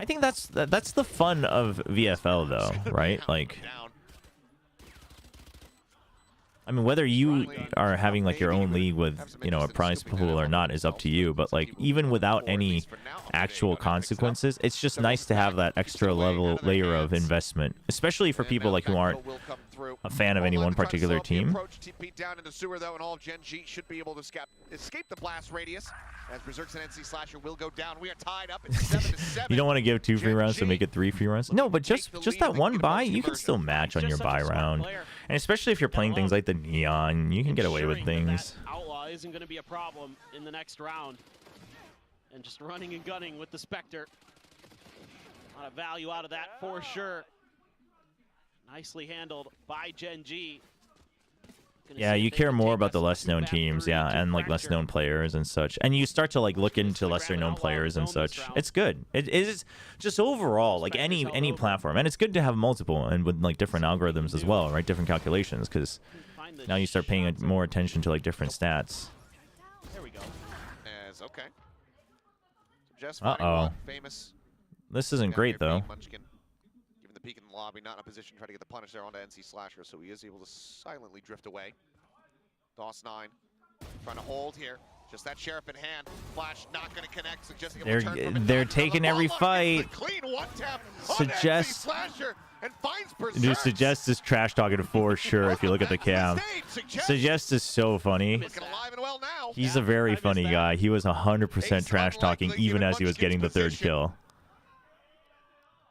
I think that's the fun of VFL though, right? Like, I mean, whether you are having like your own league with, you know, a prize pool or not is up to you. But like, even without any actual consequences, it's just nice to have that extra layer of investment, especially for people like who aren't a fan of any one particular team. Down in the sewer though, and all Gen G should be able to escape the blast radius. As Berserks and NC Slasher will go down. We are tied up at 7-7. You don't want to give 2 free rounds to make it 3 free rounds. No, but just that one buy, you can still match on your buy round. And especially if you're playing things like the Neon, you can get away with things. Outlaw isn't going to be a problem in the next round. And just running and gunning with the Spectre. A lot of value out of that for sure. Nicely handled by Gen G. Yeah, you care more about the less known teams, yeah, and like less known players and such. And you start to like look into lesser known players and such. It's good. It is just overall like any platform, and it's good to have multiple and with like different algorithms as well, right? Different calculations, because now you start paying more attention to like different stats. There we go. As okay. Famous. This isn't great though. Munchkin, given the peek in the lobby, not in a position to try to get the punish there onto NC Slasher, so he is able to silently drift away. DOS9 trying to hold here. Just that sheriff in hand. Flash not going to connect. Suggesting they're taking every fight. Clean one tap. Suggest and finds dude, Suggest is trash talking for sure if you look at the cam. Suggest is so funny. He's a very funny guy. He was 100% trash talking even as he was getting the 3rd kill.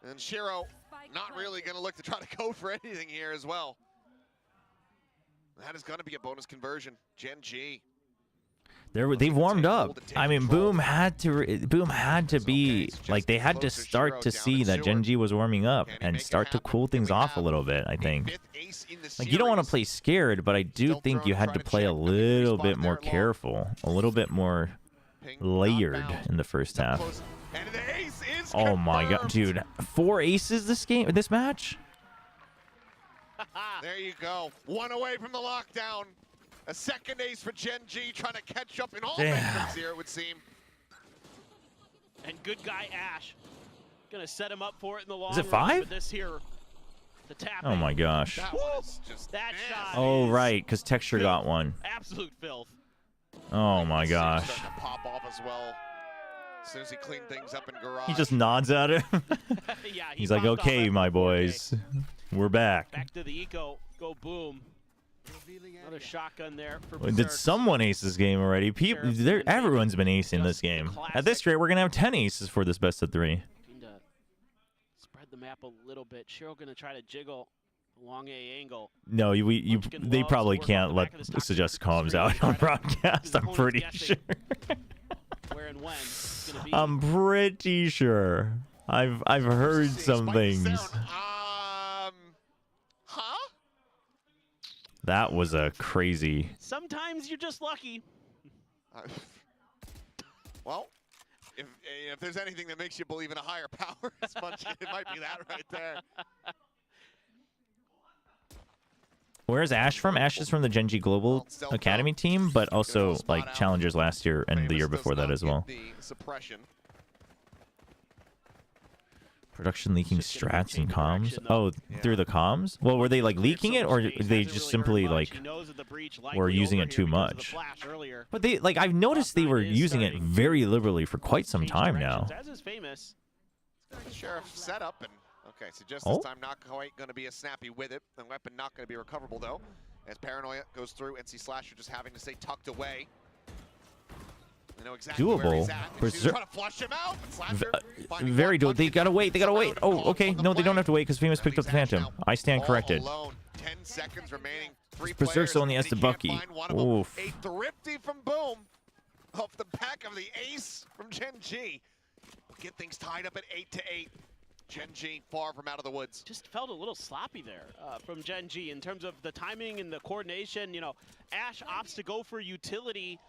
And Shiro not really going to look to try to go for anything here as well. That is going to be a bonus conversion. Gen G. They've warmed up. I mean, Boom had to be like, they had to start to see that Gen G was warming up and start to cool things off a little bit. I think, like, you don't want to play scared, but I do think you had to play a little bit more careful, a little bit more layered in the first half. Oh my god, dude, 4 aces this match. There you go. One away from the lockdown. A second ace for Gen G, trying to catch up in all metrics here, it would seem. And good guy Ash gonna set him up for it in the long Is it run, 5? but this here, the tap. Oh my gosh. That shot. Oh is right, because Texture got one. absolute filth. Oh my gosh. Starting to pop off as well. As soon as he cleaned things up in garage. He just nods at him. Yeah, He's like, popped off okay, after my 4K. boys, we're back. Back to the eco, go Boom. Another shotgun there for Did Berserk. someone ace this game already? People, everyone's been acing this game. At this rate, we're gonna have 10 aces for this best of 3. Looking to spread the map a little bit. Cheryl gonna try to jiggle along a angle. No, they probably can't let suggest comms out on broadcast. I'm pretty sure. Where and when it's gonna be. I'm pretty sure. I've heard some things. That was a crazy. Sometimes you're just lucky. Well, if there's anything that makes you believe in a higher power, it might be that right there. Where's Ash from? Ash is from the Gen G Global Academy team, but also like Challengers last year and the year before that as well. Production leaking strats and comms. Oh, through the comms? Well, were they like leaking it, or they just simply like were using it too much? But they like, I've noticed they were using it very liberally for quite some time now. As is famous. Sheriff set up and okay, so just this time not quite going to be as snappy with it. The weapon not going to be recoverable though, as Paranoia goes through. NC Slasher just having to stay tucked away. I know exactly where he's at. She's trying to flush him out. Very doable. They gotta wait. They gotta wait. Oh, okay. No, they don't have to wait because Famous picked up the Phantom. I stand corrected. 10 seconds remaining. Berserk's only has to Bucky. Oof. A thrifty from Boom off the back of the ace from Gen G. Get things tied up at 8-8. Gen G far from out of the woods. Just felt a little sloppy there from Gen G in terms of the timing and the coordination. You know, Ash opts to go for utility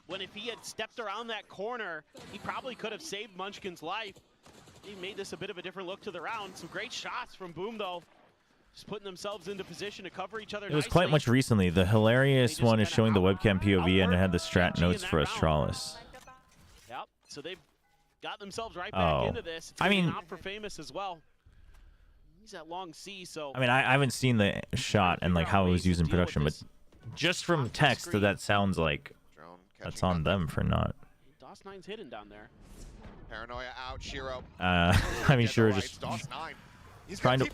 when if he had stepped around that corner, he probably could have saved Munchkin's life. He made this a bit of a different look to the round. Some great shots from Boom though. Just putting themselves into position to cover each other. It was quite much recently. The hilarious one is showing the webcam POV and it had the strat notes for Astralis. Yep. So they've got themselves right back into this. It's I mean, out for Famous as well. He's at long C, so I mean, I haven't seen the shot and like how it was used in production, but just from text, that sounds like that's on them for not. DOS9's hidden down there. Paranoia out, Shiro. I mean, sure, just trying to.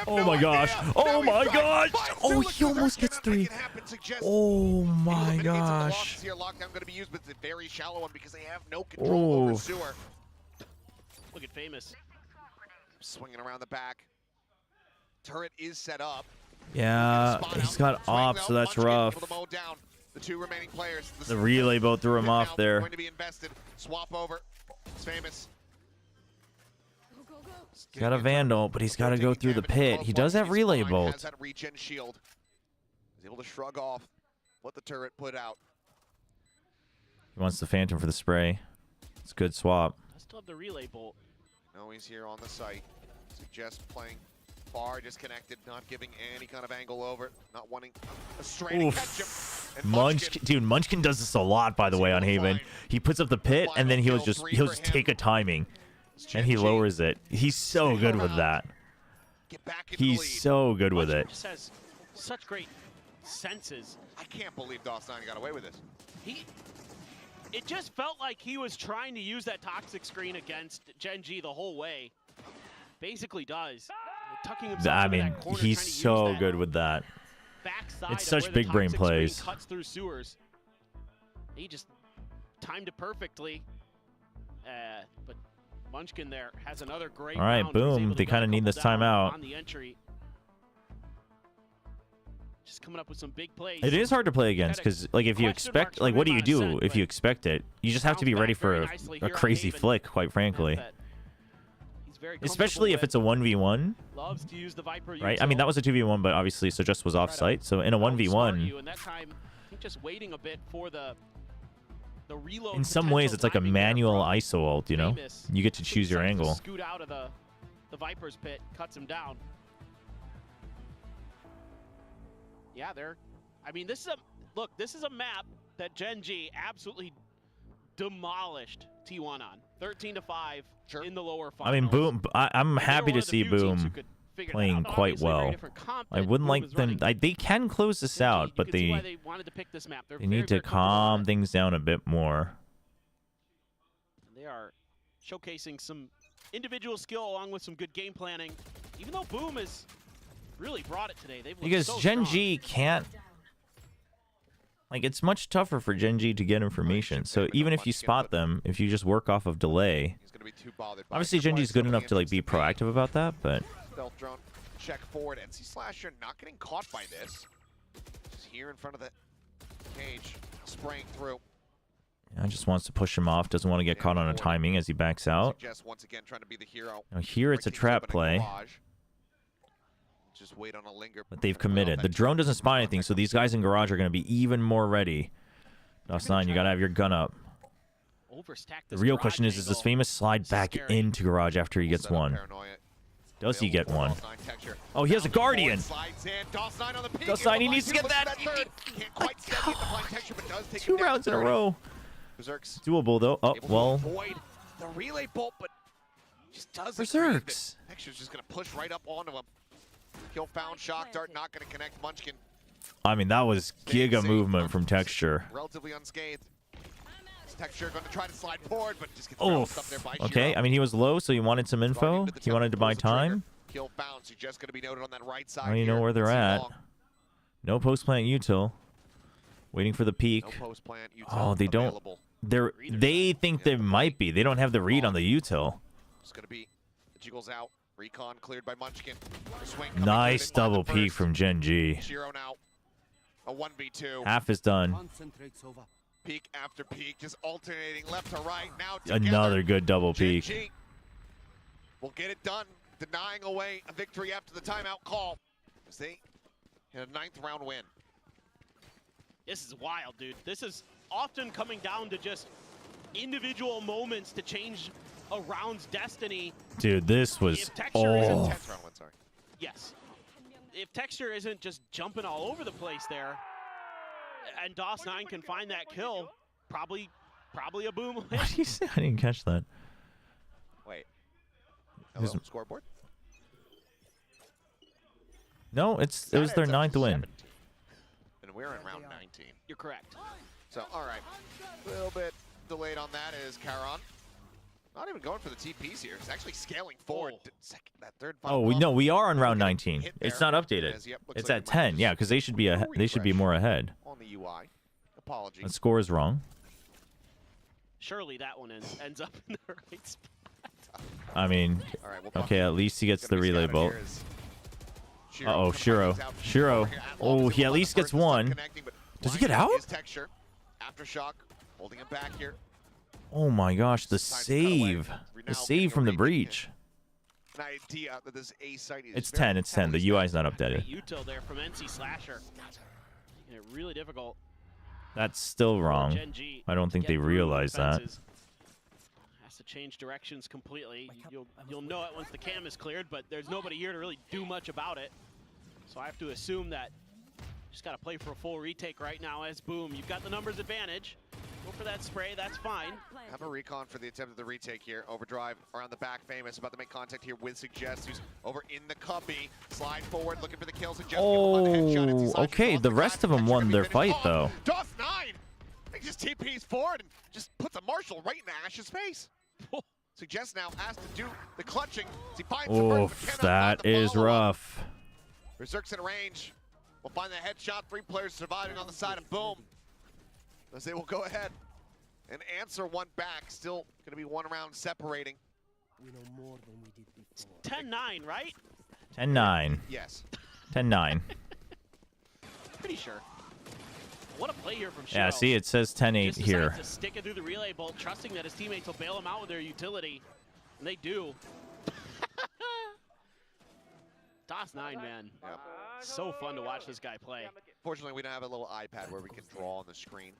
Oh my gosh! Oh my gosh! Oh, he almost gets 3. Oh my gosh! Lockdown going to be used, but it's a very shallow one because they have no control over sewer. Look at Famous. Swinging around the back. Turret is set up. Yeah, he's got op, so that's rough. The 2 remaining players. The relay boat threw him off there. Going to be invested. Swap over. It's Famous. He's got a Vandal, but he's got to go through the pit. He does have relay bolt. Has that regen shield. He's able to shrug off what the turret put out. He wants the Phantom for the spray. It's a good swap. I still have the relay bolt. No, he's here on the site. Suggests playing far disconnected, not giving any kind of angle over, not wanting a straight to catch him. And Munchkin, dude, Munchkin does this a lot, by the way, on Haven. He puts up the pit, and then he'll just take a timing, and he lowers it. He's so good with that. He's so good with it. Just has such great senses. I can't believe DOS9 got away with this. It just felt like he was trying to use that toxic screen against Gen G the whole way. Basically does. Tucking himself I into mean, that corner, he's trying to use so that good with that. backside It's of such where the big brain toxic plays. screen cuts through sewers. He just timed it perfectly. But Munchkin there has another great All right, round. He was able Boom. to They get a kind of need couple this down timeout. on the entry. just coming up with some big plays. It is hard to play against because, like, if you Question expect, marks like, for what do him you on a do set, if you but expect it? You just have to be bounced ready back for very a nicely here on crazy Haven. flick, quite frankly. That he's very Especially if comfortable it's a 1v1, with. Loves to use the Viper right? I mean, that was a 2v1, but obviously Suggest was off site. So in a 1v1, and that time, I think just waiting a bit for the reload. in some ways, it's like a potential timing there manual from ISO ult, you know? Famous. You get to choose your Decides to angle. Scoot out of the Viper's pit, cuts him down. Yeah, I mean, this is a map that Gen G absolutely demolished T1 on. 13-5 in the lower finals. I mean, Boom, I'm And they were happy one to of the see few teams who Boom could figure it playing out. quite Obviously, very well. different comp I that wouldn't Boom like is them. running. They can close this Gen G, out, you but can see why they wanted to pick this map. They're they very, need to very comfortable on calm it. things down a bit more. They are showcasing some individual skill along with some good game planning. Even though Boom has really brought it today, they've looked Because so Gen strong. G can't. Like, it's much tougher for Gen G to get information. So even if you spot them, if you just work off of delay, He's gonna be too bothered by obviously it. Gen G is good Somebody enough to like be interested in proactive about that. But Stealth drone, check forward. NC Slasher not getting caught by this. Just here in front of the cage, spraying through. yeah, just wants to push him off. Doesn't want to get caught on a timing as he backs out. Suggest once again trying to be the hero. Now here it's a Breaking trap open a play, garage. Just wait on a linger. but they've and play off committed. that The drone doesn't spot anything, contact. so these guys in garage are going to be even more ready. DOS9, you got to have your gun up. Overstack The this real garage question is this angle. famous slide back scary. into garage after he gets Set up one? paranoia. Does he get Available one? for DOS9 texture. Oh, he has a Down the board, Guardian. slides in. DOS9 on the peak. DOS9, he Here's the needs to get looks for that. third. Can't quite steady at the blind texture, but does take Two him down to rounds in a 30. row. Berserk's Doable, though. Oh, able to well. avoid the relay bolt, but just doesn't. Berserk's. Texture's just gonna push right up onto him. Kill found, shock dart not gonna connect. Munchkin I mean, that was staying giga safe movement from from Texture. relatively unscathed. Texture gonna try to slide forward, but just gets bounced up there by Okay, Shiro. I mean, he was low, so he wanted some Running info. to the He wanted to temple, buy pulls the trigger. time. Kill found, so just gonna be noted on that right side. Now you know here. where they're Let's see at. long. No post plant util. Waiting for the peak. No post plant. Util Oh, they don't. available. They think they might be. They don't have the read on the util. It's gonna be the jiggles out. Recon cleared by Munchkin. The swing coming Nice good, didn't double find the peek first. from Gen G. Shiro now. A 1v2. Half is done. Peak after peak, just alternating left to right. Now together, Another good double Gen peek. G will get it done, denying away a victory after the timeout call. As they hit a 9th round win. This is wild, dude. This is often coming down to just individual moments to change a round's destiny. Dude, this was. If Texture isn't Oh. 10th round win, sorry. Yes. If Texture isn't just jumping all over the place there, and DOS9 can find that kill, probably a Boom win. What did he say? I didn't catch that. Wait. Who's- Hello, scoreboard? No, it was their 9th win. And we're in round 19. You're correct. So, all right. A little bit delayed on that is Charon. Not even going for the TPs here. He's actually scaling forward. Oh. To that third Oh, final we bump. know we are on round Gonna 19. hit It's there. not updated. As, yep, looks It's like at we might 10. Yeah, because they should be they should be refresh more ahead. on the UI. Apologies. The score is wrong. Surely that one ends up in the right spot. I mean, All right, well, okay, at least he gets the relay bolt. Uh-oh, Shiro. Shiro. Oh, he at least gets one. Does he get out? Texture. Aftershock, holding him back here. Oh my gosh, the Time to cut away. save. We're The now save getting from a the read. breach. An idea that this A site is It's very 10, it's 10. The heavily UI is stacked. not updated. Util there from NC Slasher. Making it really difficult. That's still for wrong. Gen G I don't to think get they through realize that. defenses. Has to change directions completely. You'll know it once the cam is cleared, but there's nobody here to really do much about it. So I have to assume that you just got to play for a full retake right now as Boom. You've got the numbers advantage. Go for that spray, that's fine. Have a recon for the attempt at the retake here. Overdrive around the back, Famous about to make contact here with Suggest, who's over in the cubby. Slide forward, looking for the kills. Oh, okay. The rest of them won their fight, though. DOS9! He just TPs forward and just puts a Marshall right in Ash's face. Suggest now asked to do the clutching. As he finds the first, but Oof, cannot that find the is follow-up. rough. Berserk's in range. We'll find the headshot. 3 players surviving on the side of Boom. As they will go ahead and answer one back. Still going to be 1 round separating. It's 10-9, right? 10-9. Yes. 10-9. pretty sure. What a play here from Shiro. Yeah, see, it says 10-8 Just here. decides to stick it through the relay bolt, trusting that his teammates will bail him out with their utility. And they do. DOS9, man. Yep. So fun to watch this guy play. Fortunately, we don't have a little iPad where we can draw on the screen,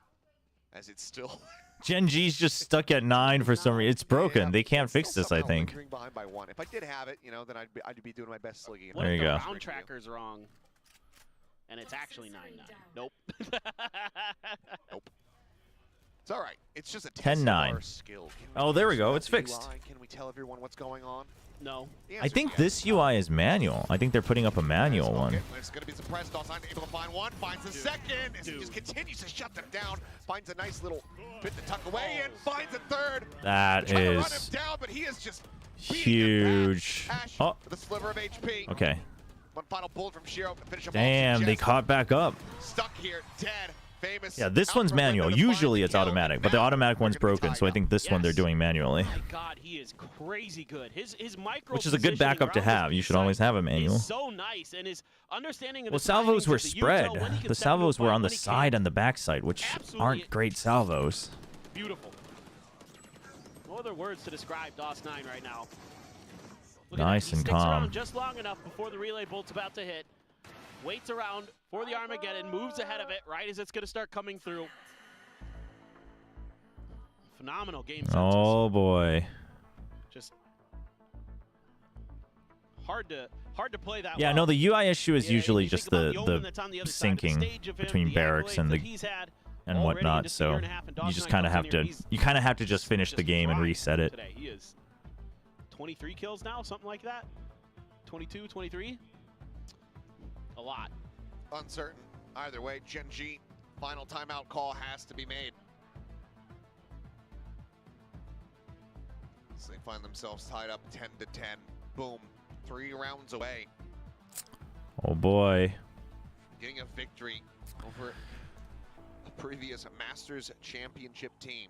as it's still. Gen G's just stuck at 9 for some reason. It's broken. Yeah, They can't it's fix still this, I somehow think. lingering behind by 1. If I did have it, you know, then I'd be doing my best slugging. What There if you the go. round tracker's wrong? And it's actually 9-9. Nope. Nope. It's all right. It's just a test of 10-9. our skill. Can we Oh, there we fix go. that It's fixed. UI? Can we tell everyone what's going on? No. The I answer think is this UI is manual. I think they're putting up a manual one. It's going to be suppressed. DOS9 able to find one. Finds the second. As he just continues to shut them down. Finds a nice little bit to tuck away in. Finds a third. That Trying to run him is down, but he is just huge. Ash Oh, with a sliver of HP. okay. One final bullet from Shiro to finish him off. Damn, they Just caught back up. stuck here, dead. Famous. Yeah, this one's out from manual. window to find Usually the it's kill. automatic, but the Now automatic we're one's gonna be broken, tied so I up. think this one they're Yes. doing manually. My God, he is crazy good. His micro Which is a good backup to have. You should always have a manual. Is so nice, and his understanding of Well, the salvos timings were of the spread. Yuto, when he can The step into a salvos were fight, on the when he side can't. and the backside, which Absolutely. aren't great salvos. Beautiful. No other words to describe DOS9 right now. Look Nice at that. He and sticks calm. around just long enough before the relay bolt's about to hit. Waits around for the Armageddon, moves ahead of it right as it's going to start coming through. Phenomenal game senses. Oh boy. Just hard to play that Yeah, well. no, the UI issue is Yeah, usually you just think about the Yeoman that's on the other side of the syncing stage of him, between the barracks accolades and that the he's had and already in whatnot. just a year So and a half, and you just DOS9 kind of comes have in here, to he's you kind of have to just finish the game and flying reset it. Today. He is 23 kills now, something like that. 22, 23. A lot. Uncertain. Either way, Gen G, final timeout call has to be made. So they find themselves tied up 10-10. Boom. 3 rounds away. Oh boy. Getting a victory over a previous Masters Championship team.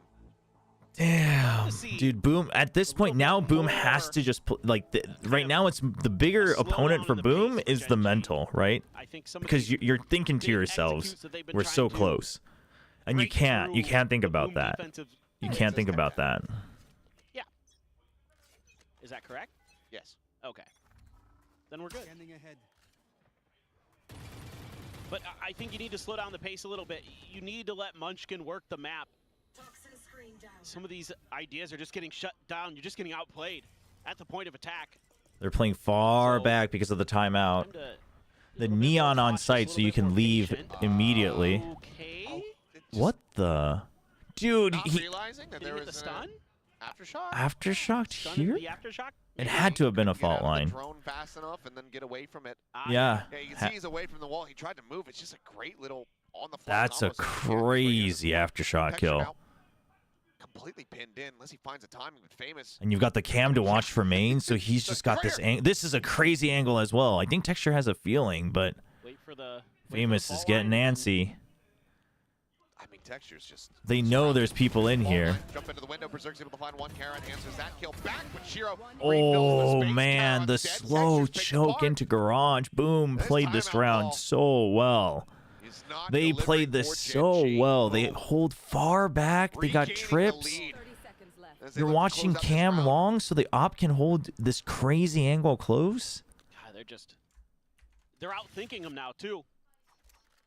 Damn, dude, Boom. At this point now, Boom has to just right now. It's the bigger opponent for Boom is the mental, right? I think some of Because these you're thinking to big yourselves, executes that they've been we're trying so to close, and you break can't through think the about Boom that. defensive- You can't think about that. Yeah. Is that correct? Yes. Okay. Then we're good. But I think you need to slow down the pace a little bit. You need to let Munchkin work the map. Some of these ideas are just getting shut down. You're just getting outplayed at the point of attack. They're playing far So, back because of the timeout. Time to The neon on site, so you can leave immediately. Okay. What the? Dude, Not he realizing that Did there he hit the was stun? aftershock. aftershocked Stun here? The aftershock? It had to have been a Get out fault of the line. drone fast enough and then get away from it. Yeah. Yeah, you can Ha- see he's away from the wall. He tried to move. It's just a great little on the fly. That's a almost crazy aftershock Texture kill. now completely pinned in unless he finds a timing with Famous. And you've got the cam to watch for main, so he's just got this angle. This is a crazy angle as well. I think Texture has a feeling, but Wait for the Famous is fall getting line. antsy. I mean, Texture's just. They know there's people in Fall here. line, jump into the window. Berserk's able to find one. Karen answers that kill back, but Shiro. Oh man, the slow choke into Garage. Boom, played this round so well. They played this so well. They hold far back. They got trips. You're watching Cam long, so the op can hold this crazy angle close. God, they're outthinking him now too.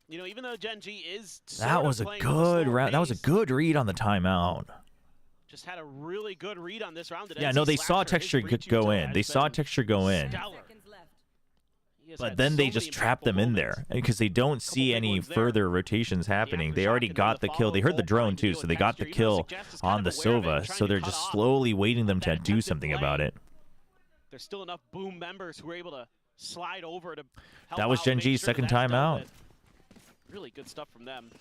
You know, even though Gen G is That was a good round. That was a good read on the timeout. Just had a really good read on this round. Yeah, no, they saw Texture go in. They saw Texture go in. But then they just trap them in there because they don't see any further rotations happening. They already got the kill. They heard the drone too, so they got the kill on the Sova. So they're just slowly waiting them to do something about it. There's still enough Boom members who are able to slide over to help That was out, Gen make G's sure second that's time dealt out. with. Really good stuff from them.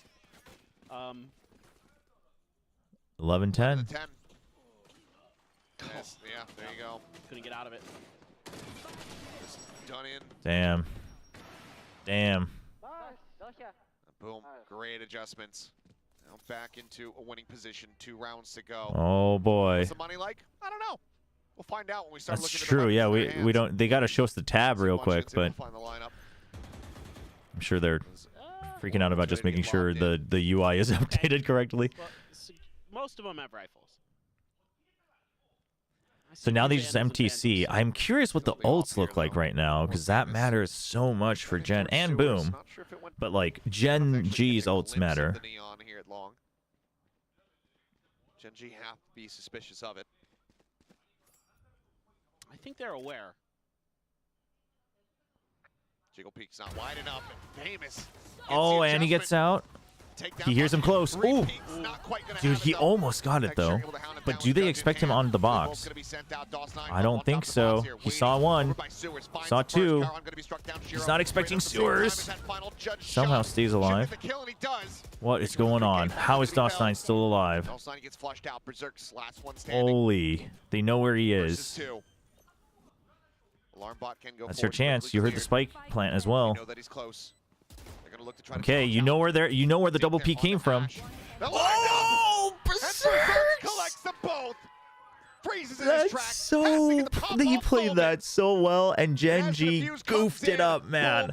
11-10. 10. Yes, yeah, there you go. Couldn't get out of it. Just done in. Damn. Damn. Boom. Great adjustments. Now back into a winning position. 2 rounds to go. Oh boy. What's the money like? I don't know. We'll find out when we start That's looking true. at the Yeah, weapons in their we hands. don't. They got to show us the tab real quick, Munchkin's able but to find the lineup. I'm sure they're Freaking out about just making sure the UI is updated correctly. Well, most of them have rifles. So now they just MTC. I'm curious what the ults look like right now, because that matters so much for Gen and Boom. But like Gen G's ults matter. Gen G have to be suspicious of it. I think they're aware. Jiggle Peak's not wide enough. And Famous. Oh, and he gets out. He hears him close. Ooh. Dude, he almost got it though. But do they expect him on the box? I don't think so. He saw one. Saw two. He's not expecting sewers. Somehow stays alive. What is going on? How is DOS9 still alive? Holy. They know where he is. That's your chance. You heard the spike plant as well. Okay, you know where the double P came from. Oh, Berserk! Collects them both. Freezes in his That's track. so... He played that so well, and Gen G goofed it up, man.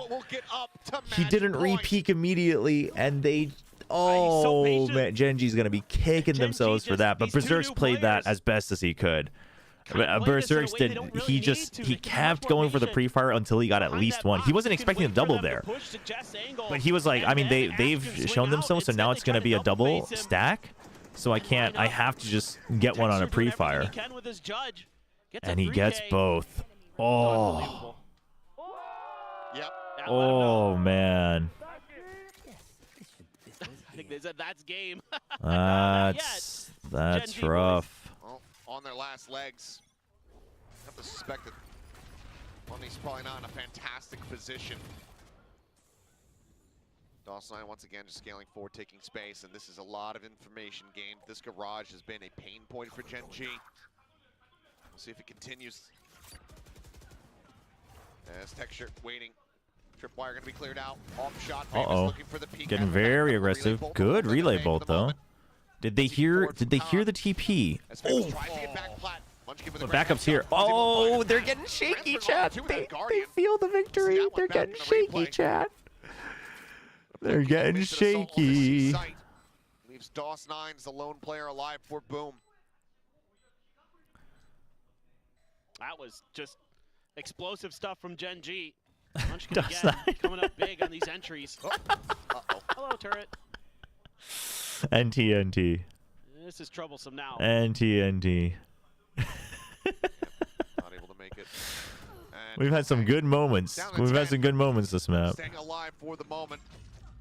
He didn't re-peak immediately, and they... Oh, man. Gen G's going to be kicking themselves for that, but Berserk's played that as best as he could. Berserk's did. He kept going for the pre-fire until he got at least one. He wasn't expecting a double there, but he was like, I mean, they've shown themselves, so now it's going to be a double stack. So I can't. I have to just get one on a pre-fire, and he gets both. Oh. Oh man. I think they said that's game. That's rough. On their last legs. I have to suspect that Money's probably not in a fantastic position. DOS9 once again just scaling forward, taking space, and this is a lot of information gained. This garage has been a pain point for Gen G. We'll see if it continues. As Texture waiting. Tripwire going to be cleared out. Off shot. Looking for the peak. Getting very aggressive. Good relay bolt though. Did they hear the TP? Oh, the backup's here. Oh, they're getting shaky, chat. They feel the victory. They're getting shaky, chat. They're getting shaky. Leaves DOS9's the lone player alive for Boom. That was just explosive stuff from Gen G. Munchkin again, coming up big on these entries. Hello, turret. NT. This is troublesome now. NT. Not able to make it. We've had some good moments. We've had some good moments this map. Staying alive for the moment.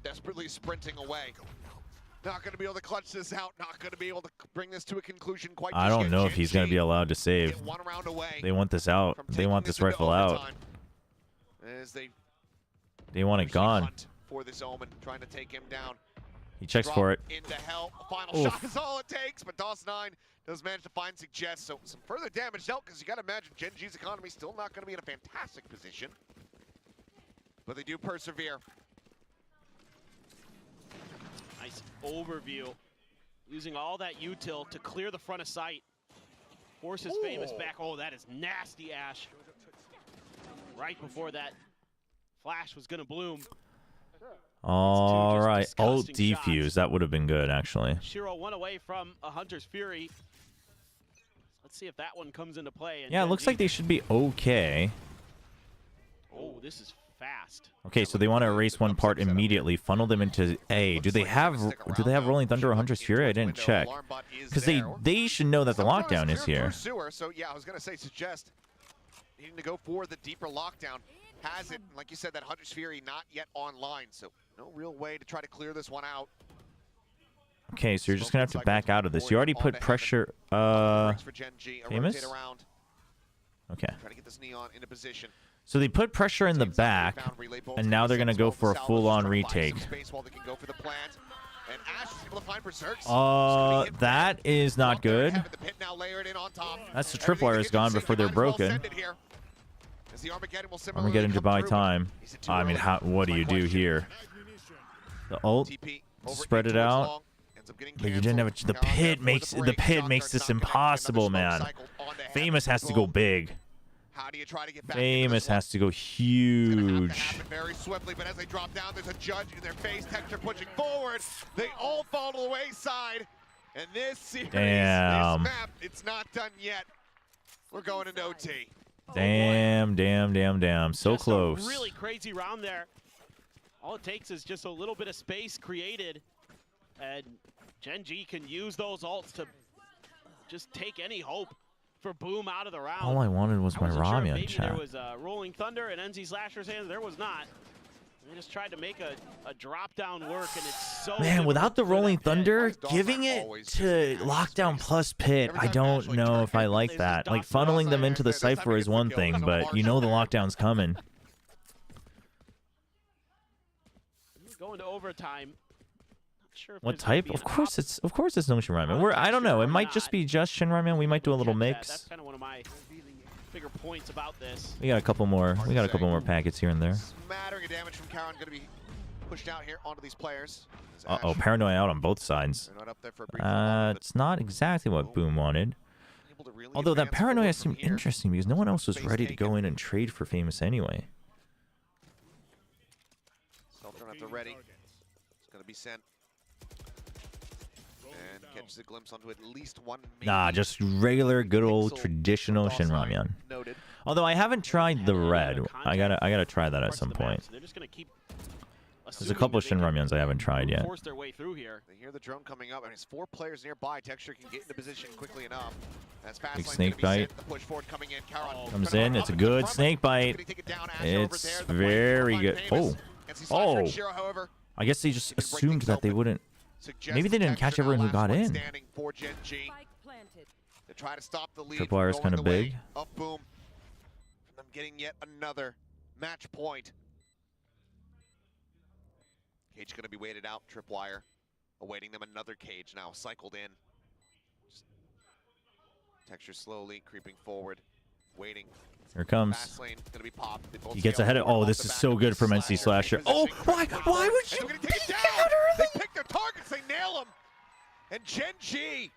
Desperately sprinting away. Not going to be able to clutch this out. Not going to be able to bring this to a conclusion quite I don't know if he's going to be allowed to save. They want this out. They want this rifle out. They want it gone. For this Omen, trying to take him down. He checks for it. Into hell. Final shot is all it takes, but DOS9 does manage to find Suggest. So some further damage dealt, because you got to imagine Gen G's economy still not going to be in a fantastic position. But they do persevere. Nice overview. Using all that util to clear the front of sight. Forces Famous back. Oh, that is nasty, Ash. Right before that flash was going to bloom. All right, ult defuse. That would have been good, actually. Shiro one away from a Hunter's Fury. Let's see if that one comes into play. Yeah, it looks like they should be okay. Oh, this is fast. Okay, so they want to erase one part immediately, funnel them into A. Do they have Rolling Thunder or Hunter's Fury? I didn't check. Because they should know that the lockdown is here. So yeah, I was gonna say Suggest needing to go for the deeper lockdown. Has it, like you said, that Hunter's Fury not yet online, so no real way to try to clear this one out. Okay, so you're just gonna have to back out of this. You already put pressure. Famous. Okay. Trying to get this Neon into position. So they put pressure in the back, and now they're gonna go for a full-on retake. That is not good. That's the tripwire is gone before they're broken. Armageddon to buy time. I mean, what do you do here? The ult, spread it out. But you didn't have the pit makes this impossible, man. Famous has to go big. How do you try to get back? Famous has to go It's gonna huge. have to happen very swiftly, but as they drop down, there's a judge in their face. Texture pushing forward. They all fall to the wayside. And this series, Damn. this map, it's not done yet. We're going into OT. Damn. So Just close. A really crazy round there. All it takes is just a little bit of space created, and Gen G can use those ults to just take any hope for Boom out of the round. All I wanted was my wasn't sure if Ramya maybe chat. there was a Rolling Thunder in NZ Slasher's hands. There was not. They just tried to make a drop down work, and it's so Man, without the difficult for Rolling that pit. Thunder, giving it to Lockdown plus Pit, I don't know if I like that. Like, funneling them into the Cypher is one thing, but you know the Lockdown's coming. Going to overtime. Not sure if What there's gonna type? be Of an course it's NONGSHIM Ramen. I don't know. It might just be just Shin Ramen. We might do a little That's mix. kind of one of my bigger points about this. We got a couple more. We got a couple more packets here and there. Smattering of damage from Karon going to be pushed out here onto these players. As Uh-oh, Ash, Paranoia out on both sides. they're not up there for a brief moment, It's not exactly what Boom wanted. but able to really Although that advance Paranoia forward from seemed here. interesting because no one else was Space ready to taken. go in and trade for Famous anyway. Self-drone at the ready. It's going to be sent. And catches a glimpse onto at least one. Nah, maybe just regular, good old pixel traditional DOS Shin line Ramyun. Noted. Although I haven't tried the red. I gotta try that at Parts of some the map, point. so they're just gonna keep There's a assuming couple that Shin they can Ramyuns I haven't tried yet. force their way through here. They hear the drone coming up, and it's 4 players nearby. Texture can get into position quickly enough. As fast Big lane's snake gonna be bite. sent. The push forward coming in. Karon Comes trying to in. run It's a up into the good front. snake bite. Gonna take it down. Ash over It's there. The play very from good. Famous. Oh. And Slasher and Oh. Shiro, however, I guess they just He can break assumed things that they open. wouldn't. suggests Maybe they the didn't catch Texture now everyone who last got one in. standing for Gen G. To try to stop the lead. Tripwire's going kinda the way big. Of Boom. From them getting yet another match point. Cage going to be waited out. Tripwire awaiting them another cage now cycled in. Just Texture slowly creeping forward, waiting. Here it comes. Fast lane gonna be popped. They both He gets scale ahead of. forward Oh, off this the is back so of good this from NC Slasher. Oh, why would And you they're gonna take it down. They pick their targets. They nail them. And Gen G,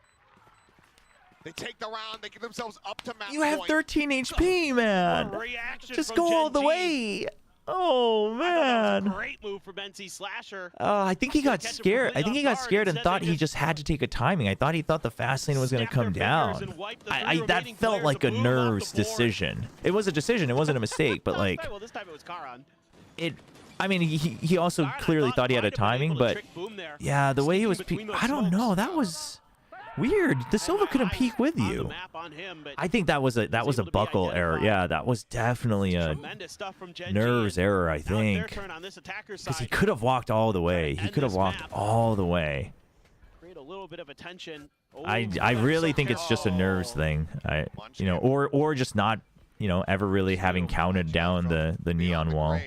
they take the round. They give themselves up to match You have point. 13 HP, man. Reaction Just from go all Gen the G. way. Oh I thought that was a man. great move from NC Slasher. I think he got Catch him scared. I completely think he off got guard. scared and Instead, thought they he just had to take a timing. I thought he thought the fast lane was going to Snap come their fingers down. and wipe the I three that remaining felt players like to a move off nerves the board. decision. It was a decision. It wasn't a mistake, but like Well, this time it was Karon. I mean, he also Karon, I clearly thought he had a might have been timing, able to but trick Boom there. yeah, the way he Sneaking was between those I don't know. smokes. That was weird. The Silva couldn't peek with On the you. map on him, but I think that was a able to be buckle error. identified. Yeah, that was definitely a tremendous stuff from Gen G, nerves and error, I now it's their think. turn on this attacker's Because he side. could have walked all the way. He end could have this walked map. all the way. Create a little bit of attention. I Oh, really so think it's just a nerves thing. Or just not, ever really having counted down the neon wall.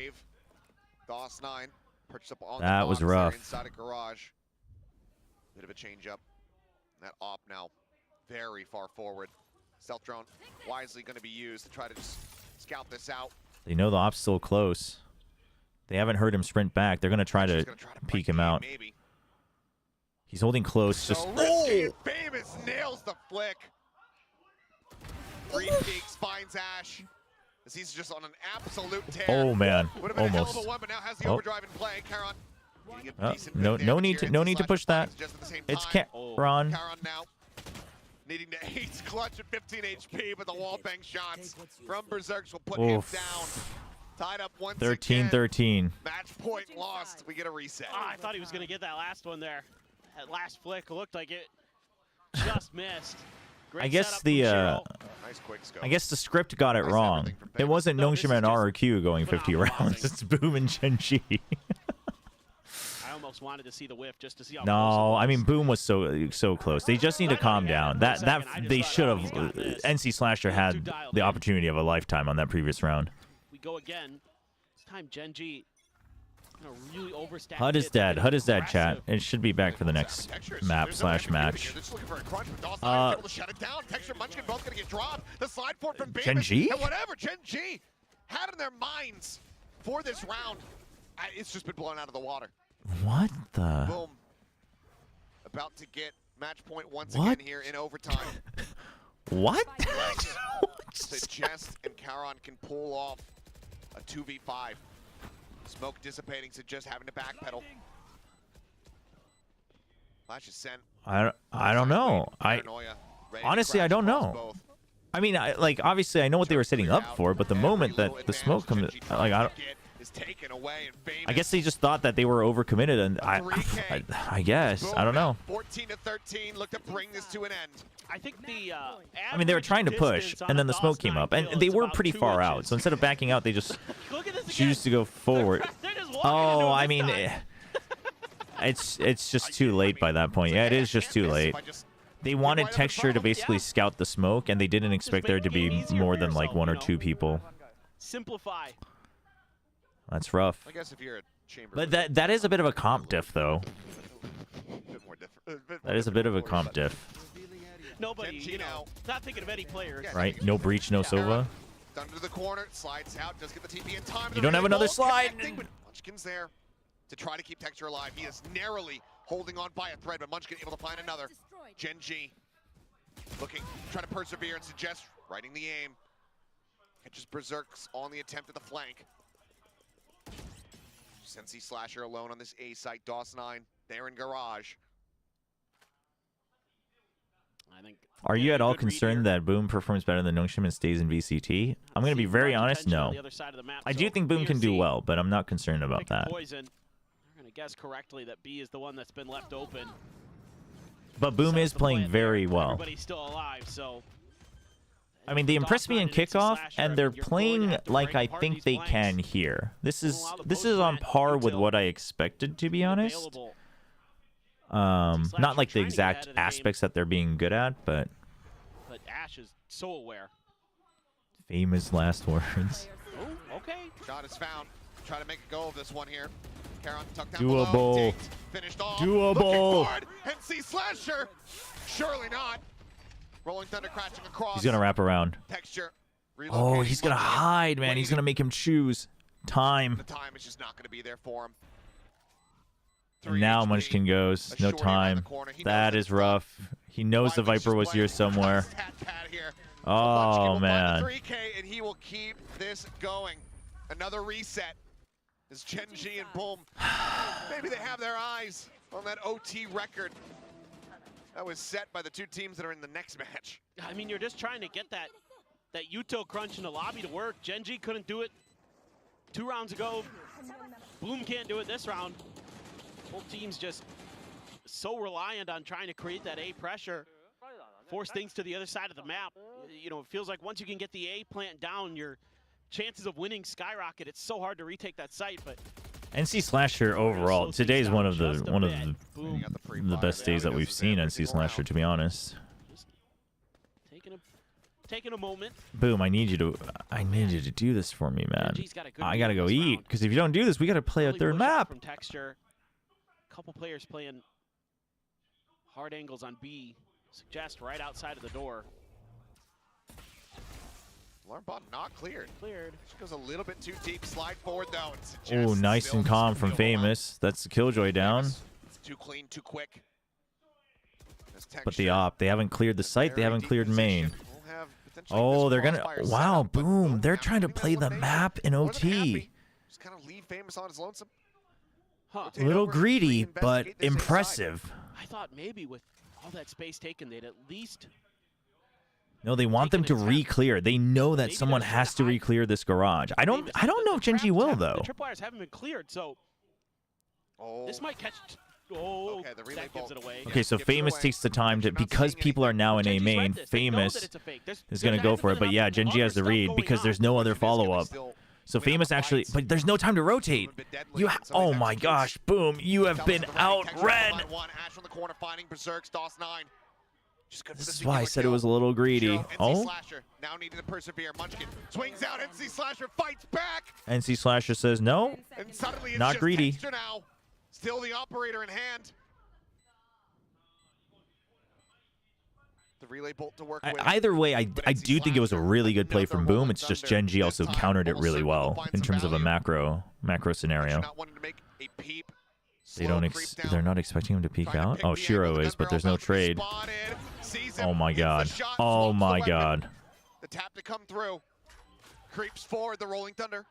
DOS 9 perched up on That the was box there rough. inside a garage. Bit of a change up. That op now very far forward. Stealth drone wisely going to be used to try to just scout this out. They know the op's still close. They haven't heard him sprint back. They're going to try to peek him out. Maybe. He's holding close. So Just risky and Famous nails the flick. Three peaks finds Ash. As he's just on an absolute tear. Oh man, Would have been a hell of almost. a one, but now has the Oh. overdrive in play. Karon. getting a decent bit No, of no damage need here to, inside to push the that. box just at the same It's time. Ron. Karon now needing to ace clutch at 15 HP, but the wall bang shots from Berserks will put him Oof. down. Tied up once 13-13. again. Match point lost. We get a reset. I thought he was going to get that last one there. That last flick looked like it just missed. Great I guess setup the from Shiro. Nice quick scope. I guess the script got it wrong. It wasn't No, this NONGSHIM is and just RRQ going 50 phenomenal rounds. It's Boom and Gen-G. I almost wanted to see the whiff just to see how No, close I it mean was. Boom was so close. They just need to calm down. That they should have. NC Slasher had the opportunity of a lifetime on that previous round. We go again. This time Gen G really overstacked. HUD is it. dead. HUD is dead, chat. Aggressive. It should be back for the next map / match. Gen G? And whatever Gen G had in their minds for this round, it's just been blown out of the water. What the? Boom. About to get match point once What? again here in overtime. What? Suggest and Charon can pull off a 2v5. Smoke dissipating, Suggest having to backpedal. Flash is sent. I don't know. Honestly, I don't know. I mean, obviously I know what they were setting up for, but the moment that the smoke comes, like, I guess they just thought that they were overcommitted, and I guess I don't know. 14-13, look to bring this to an end. I think the I mean, they were trying to push, and then the smoke came up, and they were pretty far out. So instead of backing out, they just choose to go forward. Oh, I mean, it's just too late by that point. Yeah, it is just too late. They wanted Texture to basically scout the smoke, and they didn't expect there to be more than like 1 or 2 people. Simplify. That's rough. I guess if you're a chamber, But that is a bit of a comp diff, though. That is a bit of a comp diff. Nobody, not thinking of any players. Right? No breach, no Sova. Under the corner, slides out, does get the TP in time. You don't have another slide. Munchkin's there to try to keep Texture alive. He is narrowly holding on by a thread, but Munchkin able to find another. Gen G looking, trying to persevere and Suggest riding the aim. Catches Berserks on the attempt at the flank. Sensi Slasher alone on this A site. DOS9 there in garage. I think. Are you at all concerned that Boom performs better than NONGSHIM and stays in VCT? I'm going to be very honest, no. I do think Boom can do well, but I'm not concerned about that. Poison. They're going to guess correctly that B is the one that's been left open. But Boom is playing very well. Everybody's still alive, so. I mean, they impressed me in kickoff, and they're playing like I think they can here. This is on par with what I expected, to be honest. Not like the exact aspects that they're being good at, but Ash is so aware. Famous last words. Oh, okay. Shot is found. Try to make a go of this one here. Charon tucked down Doable. below. Finished off. Doable. NC Slasher. Surely not. Rolling Thunder crashing across. He's gonna wrap around. Texture. Oh, he's gonna hide, man. He's gonna make him choose. Time. The time is just not gonna be there for him. And now Munchkin goes. No time. That is rough. He knows the Viper was here somewhere. Oh, man. 3K, and he will keep this going. Another reset. As Gen G and Boom, maybe they have their eyes on that OT record that was set by the 2 teams that are in the next match. I mean, you're just trying to get that Util crunch in the lobby to work. Gen G couldn't do it 2 rounds ago. Boom can't do it this round. Both teams just so reliant on trying to create that A pressure, force things to the other side of the map. You know, it feels like once you can get the A plant down, your chances of winning skyrocket. It's so hard to retake that site, but NC Slasher overall, today is one of the best days that we've seen NC Slasher, to be honest. Taking a moment. Boom, I need you to do this for me, man. I gotta go eat, because if you don't do this, we gotta play a third map. From Texture. Couple players playing hard angles on B. Suggest right outside of the door. Alarm bot not cleared. She goes a little bit too deep. Slide forward though. Oh, nice and calm from Famous. That's the Killjoy down. It's too clean, too quick. But the op, they haven't cleared the site. They haven't cleared main. Oh, they're gonna. Wow, Boom. They're trying to play the map in OT. Just kind of leave Famous on his lonesome. Huh. A little greedy, but impressive. I thought maybe with all that space taken, they'd at least. No, they want them to re-clear. They know that someone has to re-clear this garage. I don't know if Gen G will though. The tripwires haven't been cleared, so this might catch. Oh, okay, the relay that gives it away. Okay, so Famous takes the time to, because people are now in A main, Famous is gonna go for it. But yeah, Gen G has the read because there's no other follow-up. So Famous actually, but there's no time to rotate. Oh my gosh, Boom, you have been outread. This is why I said it was a little greedy. Oh? Now needing to persevere. Munchkin swings out. NC Slasher fights back. NC Slasher says no, and suddenly it's not just greedy. now. Still the operator in hand. The relay bolt to work with. Either way, I do think it was a really good play from Boom. It's just Gen G also countered it really well in terms of a macro scenario. They're not expecting him to peek out. Oh, Shiro is, but there's no trade. Oh my god. Oh my god. The tap to come through. Creeps forward, the Rolling Thunder.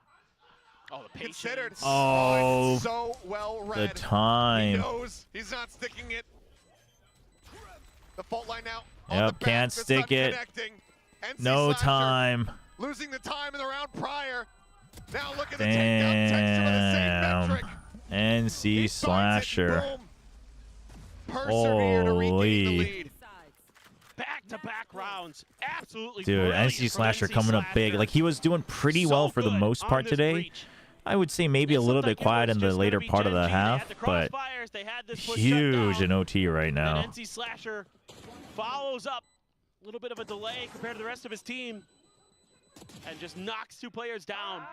Oh, the patience. Considered. Oh, it's so well read. the time. He knows he's not sticking it. The fault line now. on Yep, the back, can't that's stick not it. connecting. NC No Slasher time. losing the time in the round prior. Now look at the takedown. Texture with the same metric. NC He finds it, Slasher. boom. Persevere to regain the Holy. lead. Back-to-back rounds. Absolutely Dude, brilliant NC from Slasher NC coming up big. Slasher. Like, he was doing pretty So well for the good most on part this today. breach. I would say maybe a This little looked bit like it quiet was in the just gonna later be part of the Gen G. They half, had the but crossfires, they had this push huge shut in down. OT right now. And NC Slasher follows up. A little bit of a delay compared to the rest of his team. And just knocks two players down.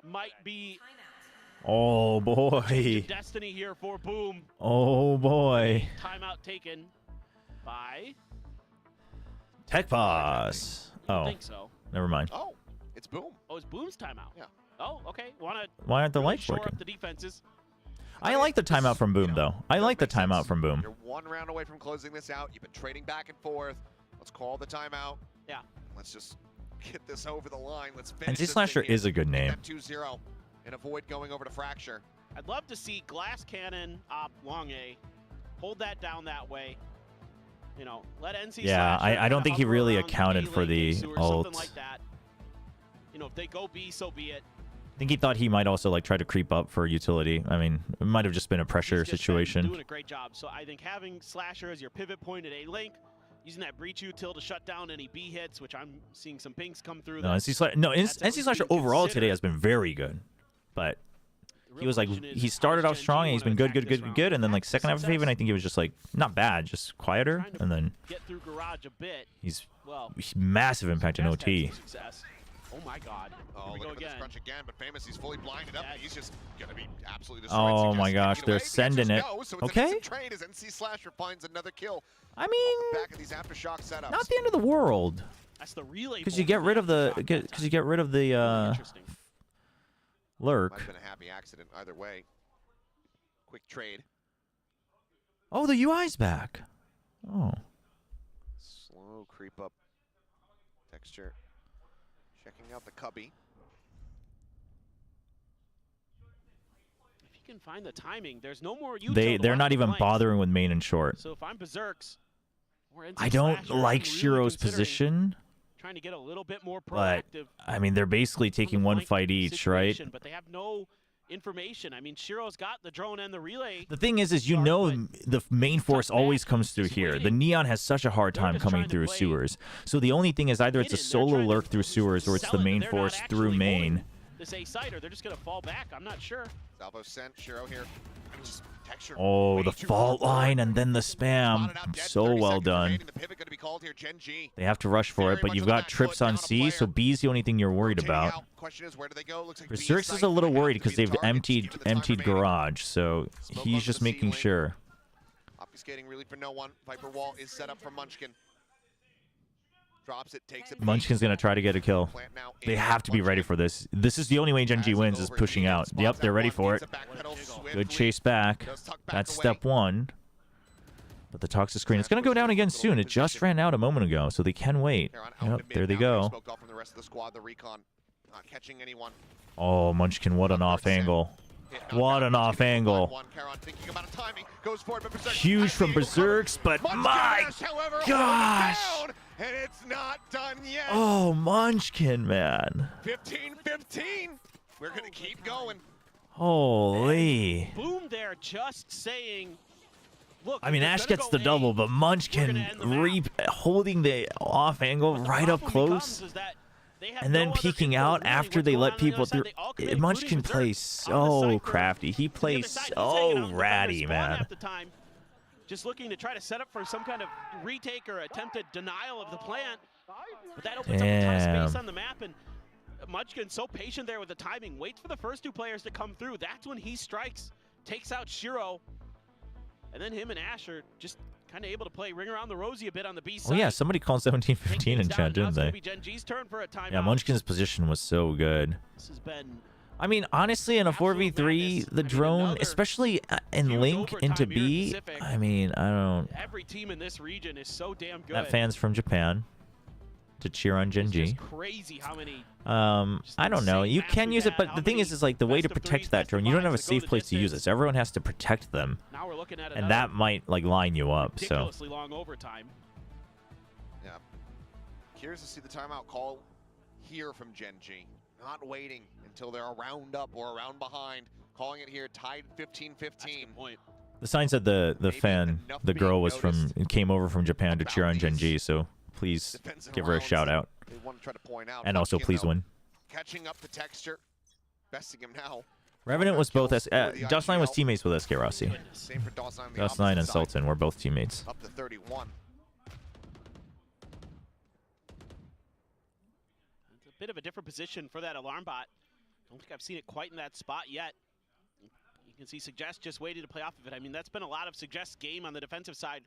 Might be Oh, boy. destiny here for Boom. Oh, boy. Timeout taken by... Tech Boss. I Oh, think so. never mind. Oh, it's Boom. Oh, it's Boom's timeout. Yeah. Oh, okay. Want to Why aren't the really lights shore working? up the defenses. I like the timeout from Boom, though. I like the timeout from Boom. You're one round away from closing this out. You've been trading back and forth. Let's call the timeout. Yeah. Let's just get this over the line. Let's finish NC this Slasher thing here. is a good name. That 2-0 and avoid going over to Fracture. I'd love to see Glass Cannon op long A. Hold that down that way. You know, let NC Yeah, Slasher I don't kinda think he hover really around accounted B for lane the or ult. something like that. You know, if they go B, so be it. I think he thought he might also like try to creep up for utility. I mean, it might have just been a pressure He's just been situation. doing a great job. So I think having Slasher as your pivot point at A link, using that breach util to shut down any B hits, which I'm seeing some pings come through. No, that's- NC Slasher, no, that's at NC least Slasher being overall considered. today has been very good, but The he was like, real question he is, started how off does strong Gen G and he's wanna been good, attack good, this good, round? good, and then like Attack second half of success? Haven, I think he was just like not bad, just quieter, Trying to and then get through garage a bit. he's Well, massive impact in Jazz had OT. some success. Oh my God. Oh, Here we look go at this again. crunch again, but Famous, he's fully blinded up, and he's just going to be absolutely Oh destroyed. my Suggesting gosh, get they're away. The answer sending is it. no, so it's Okay. an instant trade as NC Slasher finds another kill I off mean, the back of these Aftershock setups. not the end of the world, That's the relay. because you bolt get from rid of the, Aftershock that because you time. get rid of the Really interesting. Might lurk. have been a happy accident either way. Quick trade. Oh, the UI's back. Oh, Slow creep up. Texture. Checking out the cubby. If you can find the timing, there's no more util they're to not left even flanks. bothering with main and short. So if I'm Berserks, or NC I don't Slasher, I'm like really Shiro's considering position, Trying to get a little bit more but proactive. I mean, they're basically on the taking one flank fight each, right? situation, But they have no information. I mean, Shiro's got the drone and the relay. The thing is you Sorry, know but the main force tough always match. comes through Just here. The waiting. Neon has such a hard They're time just coming trying to through play sewers. So the only thing is either it's a hidden. They're solo trying to lurk through sewers or it's the sell it, main they're force not through actually main. holding This A side, or they're just gonna fall back. I'm not sure. Salvo sent. Shiro here. Just Texture. Oh, way the too fault far forward. line and then the spam. Spotted out dead, So 30 well seconds done. remaining. The pivot gonna be called here. Gen G. They have to rush for it, Very but much you've on the got back trips foot, on down a C, so player. B's the only thing you're worried Rotating about. out. Question is, where do they go? Looks like B Berserk's site is a little might have worried to because be the they've target, given the time emptied remaining. garage, so Smoke he's onto just the making ceiling. sure. Obfuscating really for no one. Viper wall is set up for Munchkin. Drops it, takes it. Munchkin's gonna try to get a kill. Plant now They in have to be ready Munchkin. for this. This is the only way Gen G Has it wins is over pushing D, out. spots Yep, they're out ready one, for needs it. to backpedal Good swiftly. chase back. Does tuck back That's away. step one. But the toxic screen, it's going to go down again soon. It just ran out a moment ago, so they can wait. Heron out Yep, to mid there they now, go. smoked off from the rest of the squad. The recon not catching anyone. Oh, Munchkin, what an off angle. Hit What knockdown. an off Munchkin angle. one. Heron thinking about a timing, goes for it, but Berserk Huge has the from angle covered. Berserks, but Munchkin my dash, however, holds it gosh. down, and it's not done yet. Oh, Munchkin, man. 15-15. We're gonna keep going. Holy. Boom there, just saying. Look, I mean, if you're Ash gonna gets go the A, double, but we're Munchkin gonna end the map. holding the off angle But the right up problem close. becomes is that they have And no then other peeking info out really after what's they going let on the other people side. through. They all commit, Munchkin including plays Berserk on the so Cypher. crafty. He The other plays side, he's hanging out so in the ratty, spawn man. half the time, just looking to try to set up for some kind of retake or attempted denial of the plant. But that opens up a ton of space Damn. on the map, and Munchkin's so patient there with the timing. Waits for the first two players to come through. That's when he strikes, takes out Shiro, and then him and Ash are just kind of able to play ring around the rosy a bit on the B Oh side. yeah, somebody called 17-15 in chat, didn't they? Be Gen G's turn for a timeout. Yeah, Munchkin's position was so good. This has been I mean, honestly, in a Absolute 4v3, madness. the I mean, drone, another especially in huge Link overtime into here in B, Pacific. I mean, I don't. every team in this region is so damn good. That fan's from Japan. to cheer on Gen It's G. just crazy how many I don't know. insane You maps can we've use it, had, but how the thing many is like the way to best of protect threes, that best of drone. You don't have a fives that go safe the place to use distance. this. Everyone has to protect them, Now we're looking at and that might like line you up. So ridiculously long overtime. Yeah. Curious to see the timeout call here from Gen G. Not waiting until they're a round up or a round behind. Calling it here, tied 15-15. That's a good point. the sign said the Maybe fan, enough the girl being was from came over from Japan to about cheer on Gen these G. So please defensive give her a rounds shout that out, They want to try to point out. and also Munchkin, please though, win. Catching up to Texture. Besting him now. Revenant was both Dust9 was IGL. teammates with SK Rossi. Same for Dawson on the Dust9 opposite and side. Sultan were both teammates. Up to 31. It's a bit of a different position for that alarm bot. Don't think I've seen it quite in that spot yet. You can see Suggest just waiting to play off of it. I mean, that's been a lot of Suggest's game on the defensive side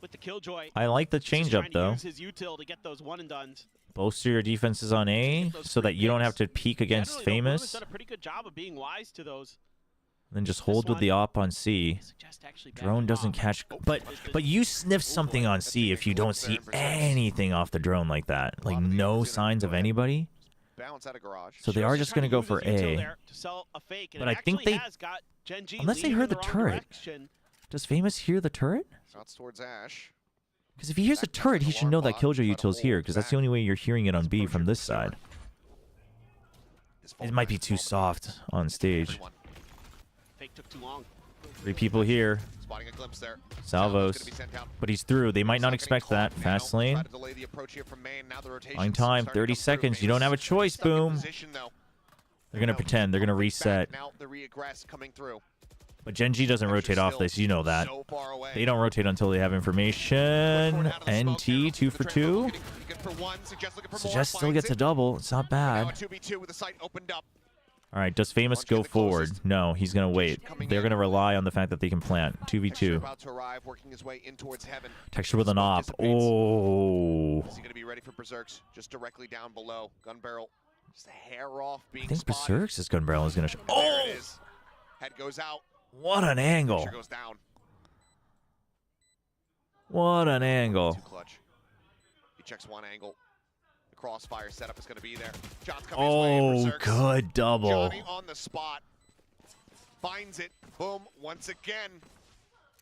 with the Killjoy. I like the He's just change trying up to though. use his util to get those one and dones. Bolster your defenses on A so that you don't have to peek against Generally, though, Boom has Famous, done a pretty good job of being wise to those. and then just hold with the op on C. Suggest actually Drone backing doesn't off. catch, but you sniff something on C if you don't see anything off the drone like that, like no signs of anybody. Bounce out of garage. So they are just going to go Trying for use his util A. there to sell a fake, and But it I think actually they- has got Gen G unless they leaning heard in the wrong turret. direction. Does Famous hear the turret? Shots towards Ash. Because if he hears a turret, he should know that Killjoy util's here, because that's the only way you're hearing it on B from this side. It might be too soft on stage. Fake took too long. 3 people here. Spotting a glimpse there. Salvos. Gonna be sent down. But he's through. They might not Getting expect caught that. now. Fast lane. Try to delay the approach here from Main. Now the rotation's Fine time. starting to 30 come through. seconds. You don't have a Famous choice, stuck in Boom. position, though. They're going to pretend. They're going to reset. Now the reaggress coming through. But Gen G doesn't rotate off this. You know that. So far away. They don't rotate until they have information. NT 2 for 2. Suggest still gets a double. It's not Now a bad. 2v2 with the site opened up. All right, does Famous go forward? No, he's going to wait. They're going to rely on the fact that they can plant. Texture 2v2. about to arrive, working his way in towards heaven. Texture with an Smoke op. dissipates. Oh. Is he going to be ready for Berserks? Just directly down below. Gun barrel. Just a hair off being I think spotted. Berserk's gun barrel is going to show. There Oh! it is. Head goes out. What an angle. Texture goes down. What an angle. Too clutch. He checks one angle. The crossfire setup is going to be there. Shots coming his way. Oh, Berserks. good double. Johnny on the spot. Finds it. Boom. Once again.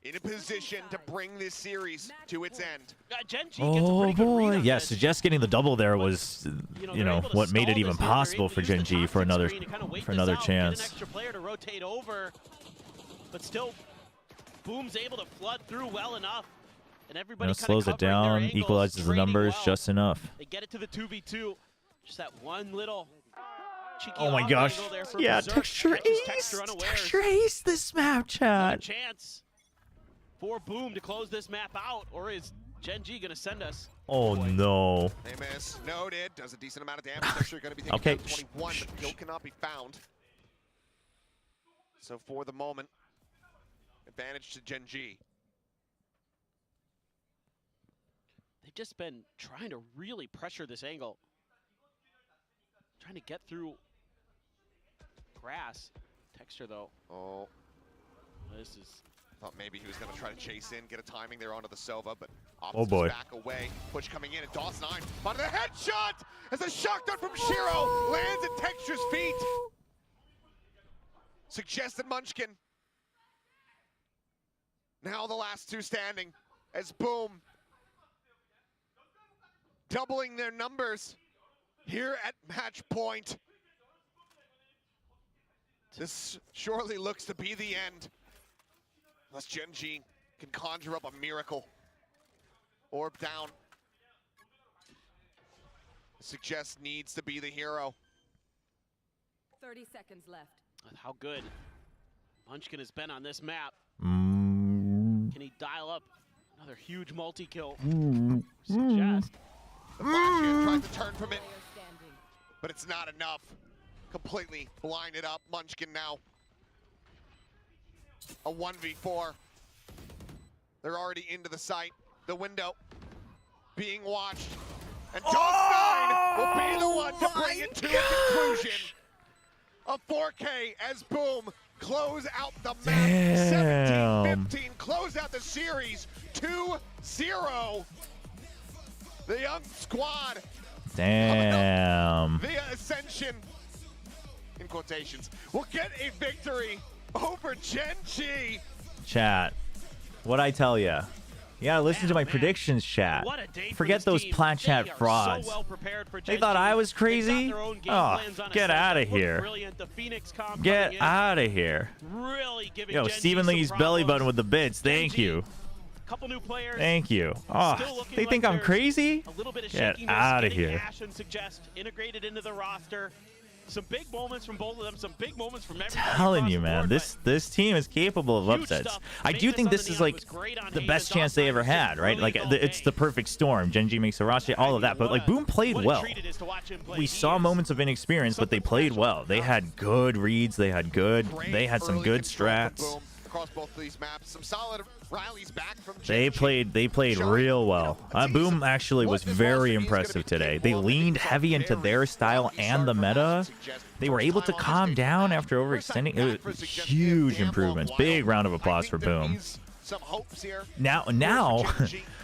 In a position to bring this series to its end. Gen G gets a Oh pretty good read boy. on Yes, this. just getting the double there was, you know, they're able to what made stall it even this here. They're possible able to for use Gen the G for toxic another screen to kinda wait for this another out, chance. Get an extra player to rotate over, but still, Boom's able to flood through well enough, and You everybody know, kinda slows it covering their down, angles, equalizes the trading numbers well. just enough. They get it to the 2v2. Just that one little cheeky Oh my off gosh. angle there for Yeah, Berserk. Texture Catches ace. Texture unawares. Texture ace this map, Another chat. chance for Boom to close this map out, or is Gen G gonna send us? Oh no. They miss. Noted. Does a decent amount of damage. Texture going to be taking Okay. down 21, but kill cannot be found. So for the moment, advantage to Gen G. They've just been trying to really pressure this angle. Trying to get through grass. Texture though. Oh, This is thought maybe he was going to try to chase in, get a timing there onto the Sova, but Oh, boy. back away. Push coming in, and Dawson9 on the headshot as a shotgun from Shiro lands at Texture's feet. Suggested Munchkin. Now the last two standing as Boom doubling their numbers here at match point. This surely looks to be the end. Unless Gen G can conjure up a miracle. Orb down. Suggest needs to be the hero. 30 seconds left. how good Munchkin has been on this map. Mm. Can he dial up another huge multi-kill? Mm. Suggest. The Flash tried to turn from it, Player standing. but it's not enough. Completely blinded up. Munchkin now. A 1v4. They're already into the site. The window being watched. And Dawson9 will be the one to bring it to a conclusion. A 4K as Boom close out the map. 17-15, close out the series 2-0. The young squad. Damn. The Ascension, in quotations, will get a victory over Gen G. Chat. What'd I tell ya? You gotta listen to my predictions, chat. What a day for Forget this those team. plat They chat are frauds. So well prepared for They Gen thought G. I was They've got crazy? their own game Oh, plans on get Ascent out that of look here. brilliant. The Phoenix comp Get coming in, out of here. really giving Yo, Gen G Steven some Lee's belly problems. button with the bits. Thank Gen G, you. Couple new players. Thank you. Still Oh, looking they like think I'm there's crazy? A little bit of Get shakiness, out of getting here. Ash and Suggest integrated into the roster. Some big moments from both of them. Some big moments from everybody. Telling across you, the man, board, this team is capable of Huge upsets. stuff. I do Magnus think on this the is neon like was great on the Haven. best chance they ever had, right? Like it's the perfect storm. Gen G makes a roster, all of that, but like Boom played what a well. treat it is to watch him play. We He saw is moments of inexperience, but they played well. They had good reads. They had some Early good control from strats. Boom across both of these maps. Some solid rallies back from Gen They G. played real well. Boom actually was very impressive today. They leaned heavy into their style and the meta. They were able to calm down after overextending. It was huge improvements. Big round of applause for Boom. Some hopes here. Now,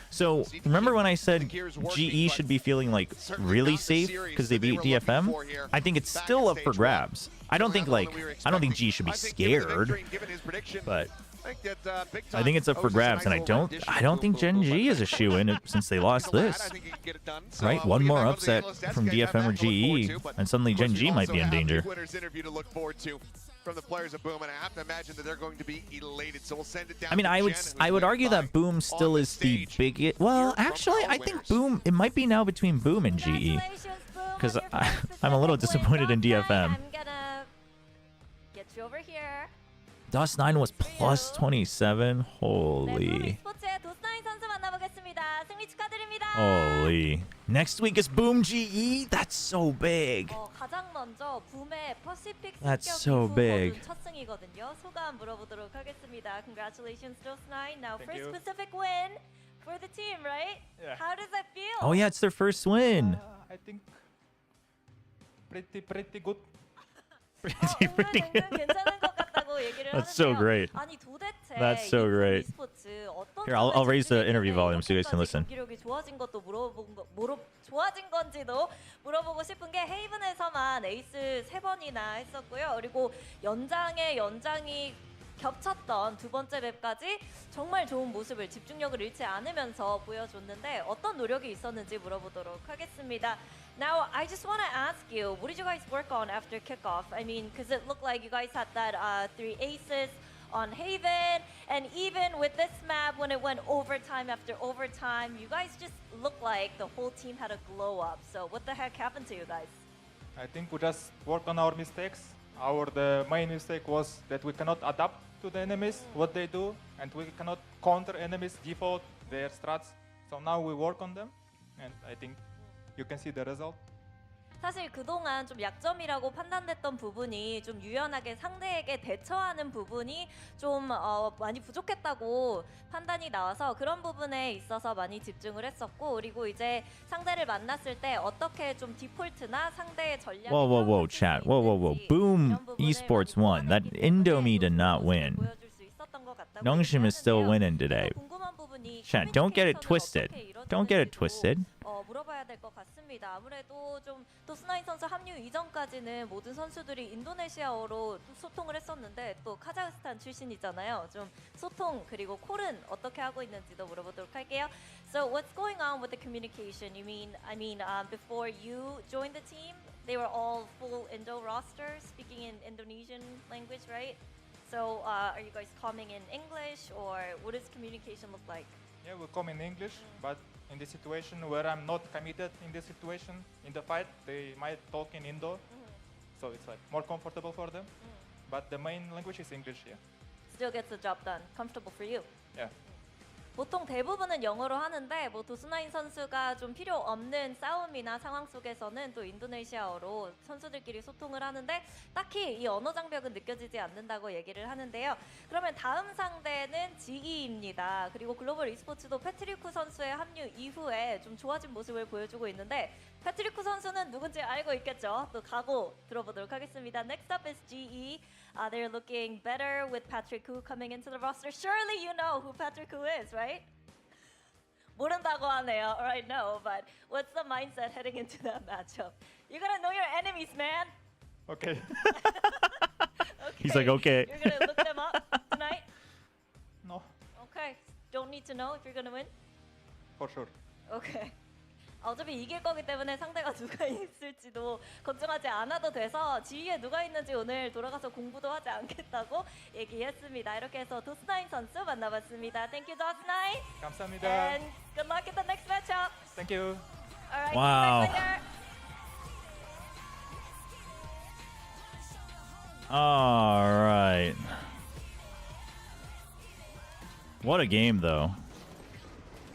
so remember when I said GE should be feeling like really safe because they beat DFM? I think it's still up for grabs. I don't think GE should be scared, but I think it's up for grabs, and I don't think Gen G is a shoe-in since they lost this. Right, one more upset from DFM or GE, and suddenly Gen G might be in danger. From the players of Boom, and I have to imagine that they're going to be elated. So we'll send it down. I mean, to I Jen, would who's argue led that Boom still is the biggest. Well, actually, I think Boom. It might be now between Boom and GE, because I'm a little disappointed in DFM. I'm gonna get you over here. Dust9 was plus 27. Holy. 스포츠의 도스나인 선수 만나보겠습니다. 승리 축하드립니다. Holy. Next week is Boom GE? That's so big. 가장 먼저 붐의 퍼시픽 That's 승격 so 이후 big. 거둔 첫 승이거든요. 소감 물어보도록 하겠습니다. Congratulations, Dose9. Now, Thank first you. Pacific win for the team, right? Yeah. How does that feel? Oh, yeah, it's their first win. I think pretty good. Pretty good. 괜찮은 것 같다고 얘기를 That's so 하는데요. great. 아니 도대체 That's so 이 great. e스포츠 어떤 Here, I'll 점을 raise the interview 집중했는데 volume so you guys can 이렇게까지 listen. 경기력이 좋아진 것도 좋아진 건지도 물어보고 싶은 게 헤이븐에서만 에이스 3번이나 했었고요. 그리고 연장이 겹쳤던 두 번째 맵까지 정말 좋은 모습을 집중력을 잃지 않으면서 보여줬는데 어떤 노력이 있었는지 물어보도록 하겠습니다. Now, I just want to ask you, what did you guys work on after kickoff? I mean, because it looked like you guys had that 3 aces on Haven, and even with this map, when it went overtime after overtime, you guys just looked like the whole team had a glow up. So what the heck happened to you guys? I think we just work on our mistakes. The main mistake was that we cannot adapt to the enemies, what they do, and we cannot counter enemies default, their strats. So now we work on them, and I think you can see the result. 사실 그동안 좀 약점이라고 판단됐던 부분이 좀 유연하게 상대에게 대처하는 부분이 좀 많이 부족했다고 판단이 나와서 그런 부분에 있어서 많이 집중을 했었고 그리고 이제 상대를 만났을 때 어떻게 좀 디폴트나 상대의 전략을 Whoa, chat. Whoa. Boom Esports won. That Indomie did not win. 보여줄 수 있었던 것 같다고 NONGSHIM is still 얘기하는데요. winning today. 그래서 궁금한 부분이 Chat, don't get it 커뮤니케이션을 twisted. 어떻게 Don't get it 이뤄졌는지도 twisted. 물어봐야 될 것 같습니다. 아무래도 좀 도스나인 선수 합류 이전까지는 모든 선수들이 인도네시아어로 소통을 했었는데 또 카자흐스탄 출신이잖아요. 좀 소통 그리고 콜은 어떻게 하고 있는지도 물어보도록 할게요. So what's going on with the communication? I mean, before you joined the team, they were all full Indo roster, speaking in Indonesian language, right? So are you guys coming in English, or what does communication look like? Yeah, we come in English, but in the situation where I'm not committed in this situation, in the fight, they might talk in Indo, so it's like more comfortable for them. But the main language is English, yeah. Still gets the job done. Comfortable for you. Yeah. 보통 대부분은 영어로 하는데 뭐 도스나인 선수가 좀 필요 없는 싸움이나 상황 속에서는 또 인도네시아어로 선수들끼리 소통을 하는데 딱히 이 언어 장벽은 느껴지지 않는다고 얘기를 하는데요. 그러면 다음 상대는 GE입니다. 그리고 글로벌 e스포츠도 패트리쿠 선수의 합류 이후에 좀 좋아진 모습을 보여주고 있는데 패트리쿠 선수는 누군지 알고 있겠죠? 또 각오 들어보도록 하겠습니다. Next up is GE. They're looking better with Patrick Hu coming into the roster. Surely you know who Patrick Hu is, right? 모른다고 하네요. Right, no, but what's the mindset heading into that matchup? You gotta know your enemies, man. Okay. He's like, okay. You're gonna look them up tonight? No, Okay. Don't need to know if you're gonna win? for sure. Okay. 어차피 이길 거기 때문에 상대가 누가 있을지도 걱정하지 않아도 돼서 지휘에 누가 있는지 오늘 돌아가서 공부도 하지 않겠다고 얘기했습니다. 이렇게 해서 도스나인 선수 만나봤습니다. Thank you, 도스나인. 감사합니다. And good luck in the next matchup. Thank you. All right. Wow. See you guys later. All right. What a game, though.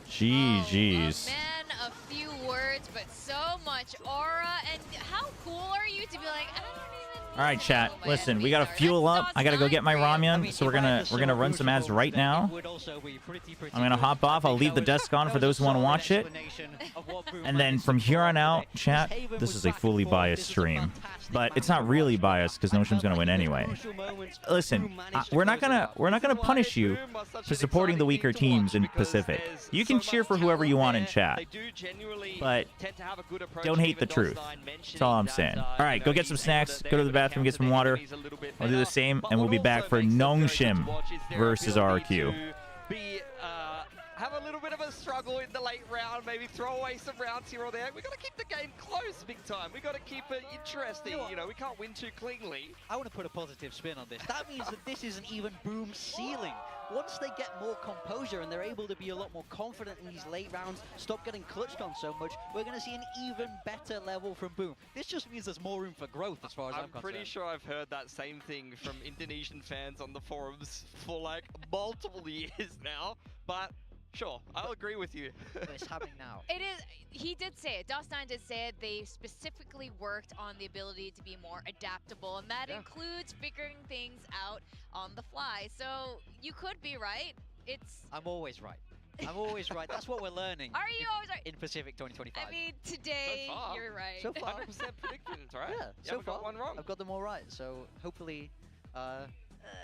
GG's. Oh, man, a few words, but so much aura. And how cool are you to be like, I don't even All right, chat. know my Listen, we enemies gotta are. fuel That's up. I gotta go get my DOS9 ramyun, I mean, so we're if I had gonna to run show some ads Crucible, right then now. it would also be pretty I'm gonna good. hop off. I I'll think leave the that was- desk on that for was those who want to solid watch it. explanation of what Boom And then managed from to here pull on off out, today. chat, Haven this was is a back and fully forth. biased This was a stream. fantastic But it's match not to really watch. biased because I NONGSHIM's felt gonna like win in the anyway. crucial moments, Listen, Boom managed to we're not close it out. gonna punish you for supporting the weaker teams in Pacific. You can cheer for whoever you want in chat, but don't hate the truth. That's all I'm saying. All right, go get some snacks, go to the bathroom, get some water. I'll do the same, and we'll be back for NONGSHIM versus RRQ. Have a little bit of a struggle in the late round, maybe throw away some rounds here or there. We got to keep the game close big time. We got to keep it interesting. You know, we can't win too cleanly. I want to put a positive spin on this. That means that this isn't even Boom's ceiling. Once they get more composure and they're able to be a lot more confident in these late rounds, stop getting clutched on so much, we're going to see an even better level from Boom. This just means there's more room for growth as far as I'm concerned. pretty sure I've heard that same thing from Indonesian fans on the forums for like multiple years now, but sure, I'll agree with you. But it's happening now. It is. He did say it. DOS9 did say it. They specifically worked on the ability to be more adaptable, and that includes figuring things out on the fly. So you could be right. It's. I'm always right. I'm always right. That's what we're learning. Are you always right? In Pacific 2025. I mean, today So far. you're right. So far. 100% predictions, right? Yeah, You so haven't far got one wrong. I've got them all right. So hopefully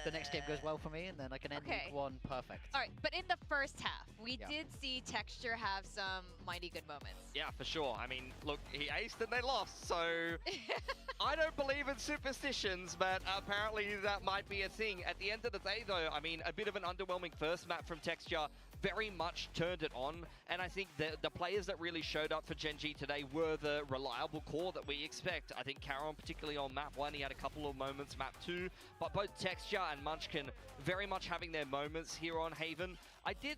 the next game goes well for me, and then I can end Okay. week one perfect. All right, but in the first half, we Yeah. did see Texture have some mighty good moments. Yeah, for sure. I mean, look, he aced and they lost, so I don't believe in superstitions, but apparently that might be a thing. At the end of the day, though, I mean, a bit of an underwhelming first map from Texture very much turned it on, and I think the players that really showed up for Gen G today were the reliable core that we expect. I think Caron, particularly on map 1, he had a couple of moments, map 2, but both Texture and Munchkin very much having their moments here on Haven.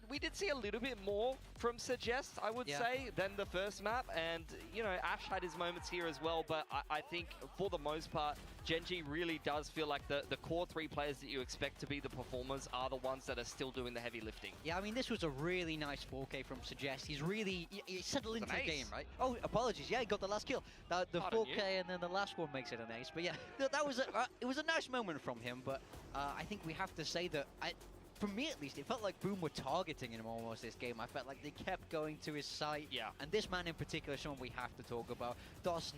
We did see a little bit more from Suggest, I would say, than the first map, and you know, Ash had his moments here as well, but I think for the most part, Gen G really does feel like the core 3 players that you expect to be the performers are the ones that are still doing the heavy lifting. Yeah, I mean, this was a really nice 4K from Suggest. He's really he settled into the ace. game, right? Oh, apologies. Yeah, he got the last kill. The Pardon 4K you. and then the last one makes it an ace. But yeah, that was it was a nice moment from him. But I think we have to say that for me at least, it felt like Boom were targeting him almost this game. I felt like they kept going to his site. Yeah. And this man in particular is someone we have to talk about. DOS9,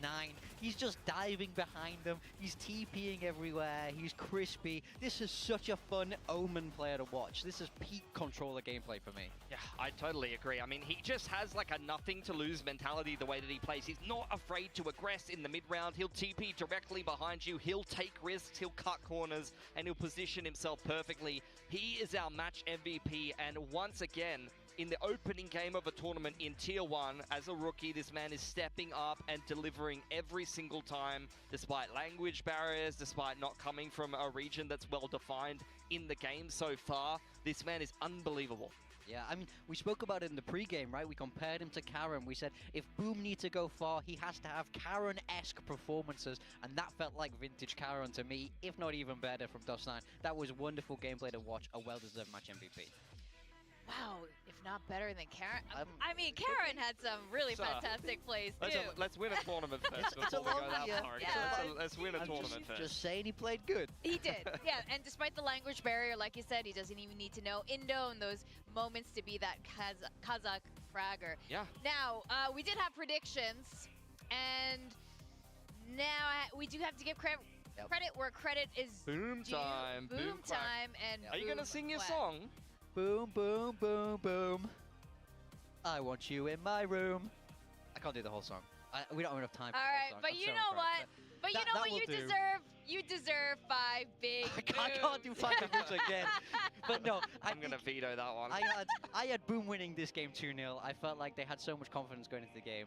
he's just diving behind them. He's TPing everywhere. He's crispy. This is such a fun Omen player to watch. This is peak controller gameplay for me. Yeah, I totally agree. I mean, he just has like a nothing to lose mentality the way that he plays. He's not afraid to aggress in the mid round. He'll TP directly behind you. He'll take risks. He'll cut corners and he'll position himself perfectly. He is our match MVP, and once again, in the opening game of a tournament in Tier 1, as a rookie, this man is stepping up and delivering every single time, despite language barriers, despite not coming from a region that's well defined in the game so far. This man is unbelievable. Yeah, I mean, we spoke about it in the pregame, right? We compared him to Caron. We said if Boom needs to go far, he has to have Caron-esque performances, and that felt like vintage Caron to me, if not even better from DOS9. That was wonderful gameplay to watch, a well-deserved match MVP. Wow, if not better than Caron. I mean, Caron had some really fantastic plays too. Let's win a tournament first It's a before we go long- that far. yeah. Let's win a tournament first. Just saying he played good. He did, yeah. And despite the language barrier, like you said, he doesn't even need to know Indo and those moments to be that Kazakh fragger. Yeah. Now, we did have predictions, and now we do have to give credit where credit is Boom due. time. Boom time. And Are you boom gonna sing your clap. song? Boom, boom, boom, boom. I want you in my room. I can't do the whole song. We don't have enough time for All the whole right, song. but I'm you so know impressed. what? But you That- know that what will you do. deserve? You deserve 5 big I can't do 5 booms again. But no, I'm going to veto that one. I had Boom winning this game 2-0. I felt like they had so much confidence going into the game.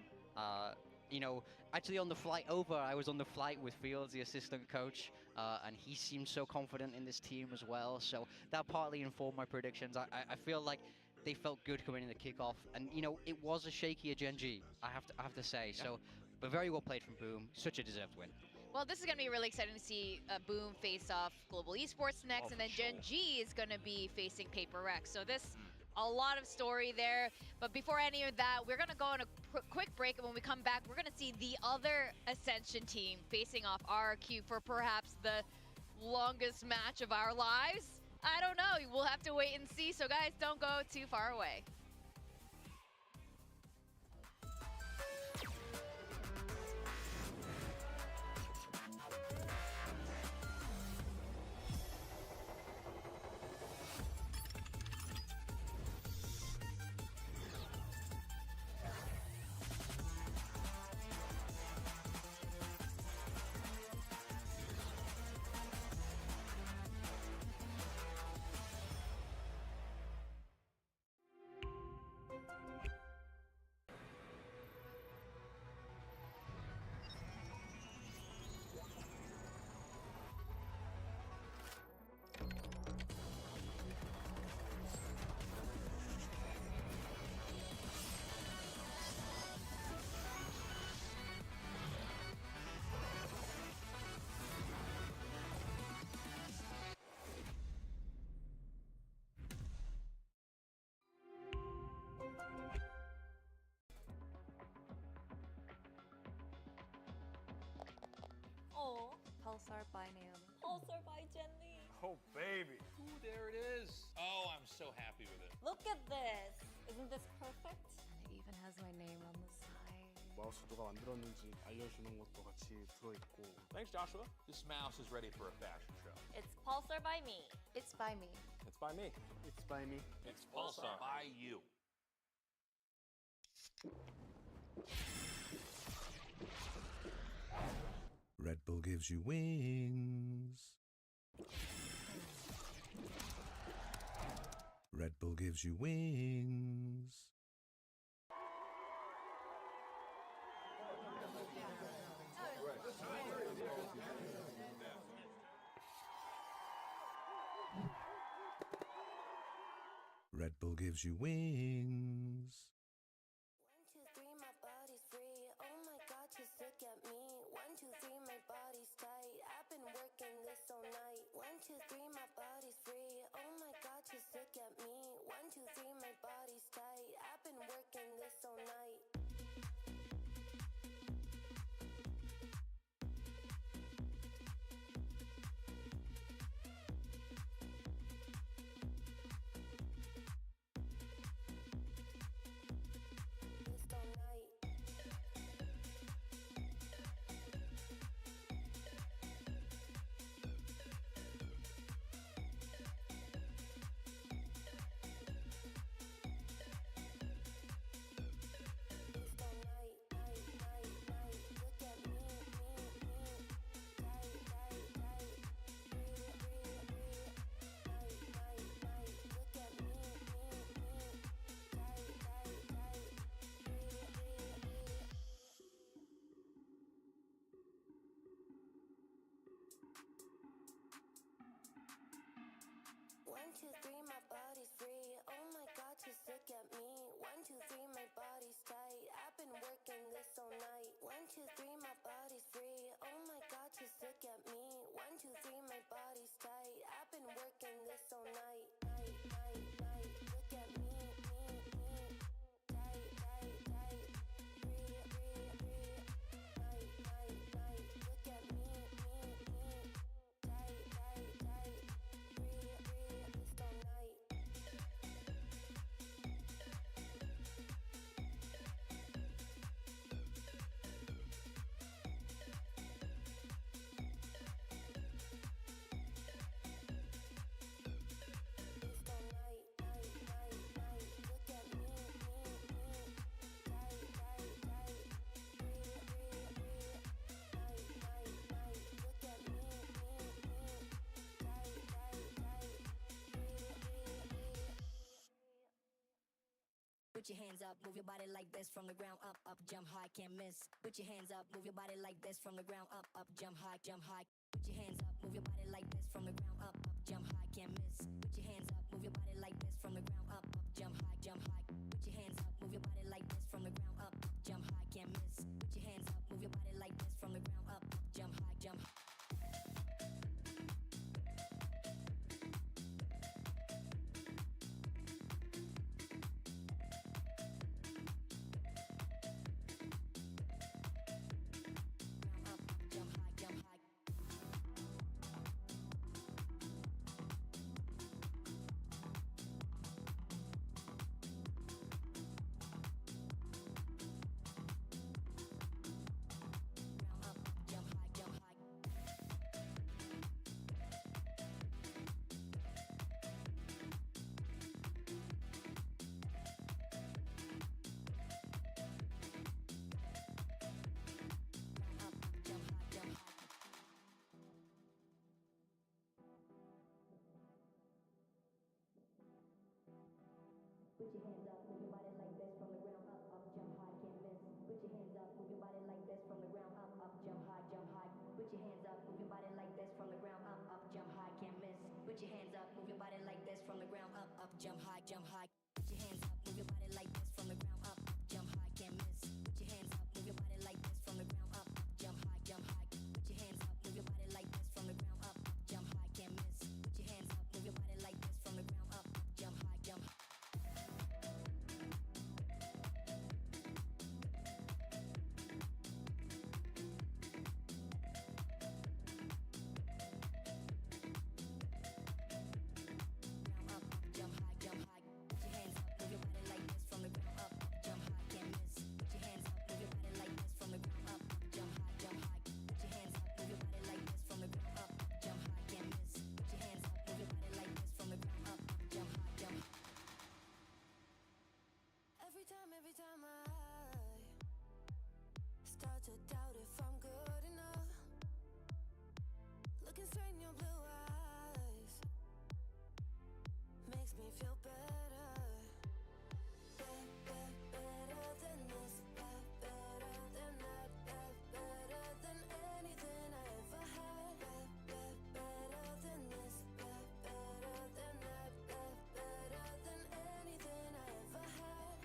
You know, actually on the flight over, I was on the flight with Fields, the assistant coach, and he seemed so confident in this team as well. So that partly informed my predictions. I feel like they felt good coming in the kickoff, and you know, it was a shakier Gen G. I have to say. So, but very well played from Boom. Such a deserved win. Well, this is going to be really exciting to see Boom face off Global Esports next, and then Gen G is going to be facing Paper X. So this, a lot of story there. But before any of that, we're going to go on a quick break, and when we come back, we're going to see the other Ascension team facing off RRQ for perhaps the longest match of our lives. I don't know. We'll have to wait and see. So guys, don't go too far away. Oh, Pulsar by Naomi. Pulsar by Jenny. Oh, baby. Ooh, there it is. Oh, I'm so happy with it. Look at this. Isn't this perfect? And it even has my name on the side. 마우스 누가 만들었는지 알려주는 것도 같이 들어있고. Thanks, Joshua. This mouse is ready for a fashion show. It's Pulsar by me. It's by me. It's by me. It's by me. It's Pulsar by you. Red Bull gives you wings. Red Bull gives you wings. Red Bull gives you wings. 1, 2, 3, my body's free. Oh my God, just look at me. 1, 2, 3, my body's tight. I've been working this all night. 1, 2, 3, my body's free. Oh my God, just look at me. 1, 2, 3, my body's tight. I've been working this all night. Put your hands up, move your body like this from the ground up, up, jump high, can't miss. Put your hands up, move your body like this from the ground up, jump high, jump high. Put your hands up, move your body like this from the ground up, jump high, can't miss. Put your hands up, move your body like this from the ground up, jump high, jump high. Put your hands up, move your body like this from the ground up, jump high, can't miss. Put your hands up, move your body like this from the ground up, jump high, jump high. Put your hands up, move your body like this from the ground up, jump high, can't miss. Put your hands up, move your body like this from the ground up, jump high, jump high. Put your hands up, move your body like this from the ground up, jump high, can't miss. Put your hands up, move your body like this from the ground up, jump high, jump high. Put your hands up, move your body like this from the ground up, jump high, can't miss. Put your hands up, move your body like this from the ground up, jump high, jump high. Put your hands up, move your body like this from the ground up, jump high, can't miss. Put your hands up, move your body like this from the ground up, jump high, jump high. Every time I start to doubt if I'm good enough, looking straight in your blue eyes makes me feel better. Better than this, better than that, better than anything I ever had. Better than this, better than that, better than anything I ever had.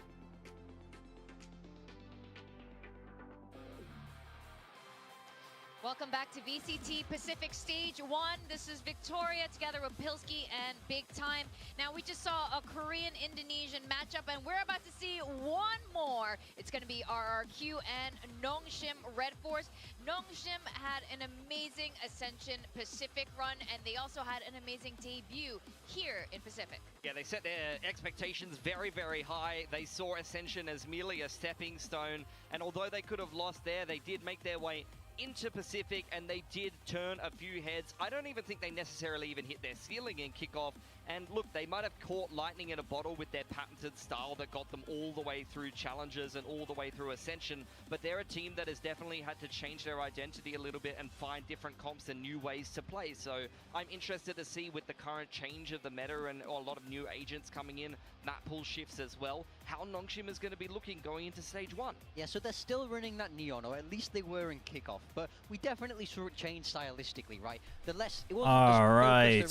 Welcome back to VCT Pacific Stage 1. This is Victoria together with Pilski and Big Time. Now, we just saw a Korean-Indonesian matchup, and we're about to see one more. It's going to be RRQ and NONGSHIM Red Force. NONGSHIM had an amazing Ascension Pacific run, and they also had an amazing debut here in Pacific. Yeah, they set their expectations very, very high. They saw Ascension as merely a stepping stone, and although they could have lost there, they did make their way into Pacific, and they did turn a few heads. I don't even think they necessarily even hit their ceiling in kickoff. And look, they might have caught lightning in a bottle with their patented style that got them all the way through challenges and all the way through Ascension, but they're a team that has definitely had to change their identity a little bit and find different comps and new ways to play. So I'm interested to see, with the current change of the meta and a lot of new agents coming in, map pool shifts as well, how NONGSHIM is going to be looking going into Stage 1. Yeah, so they're still running that Neon, or at least they were in kickoff, but we definitely saw it change stylistically, right? The less it wasn't all right,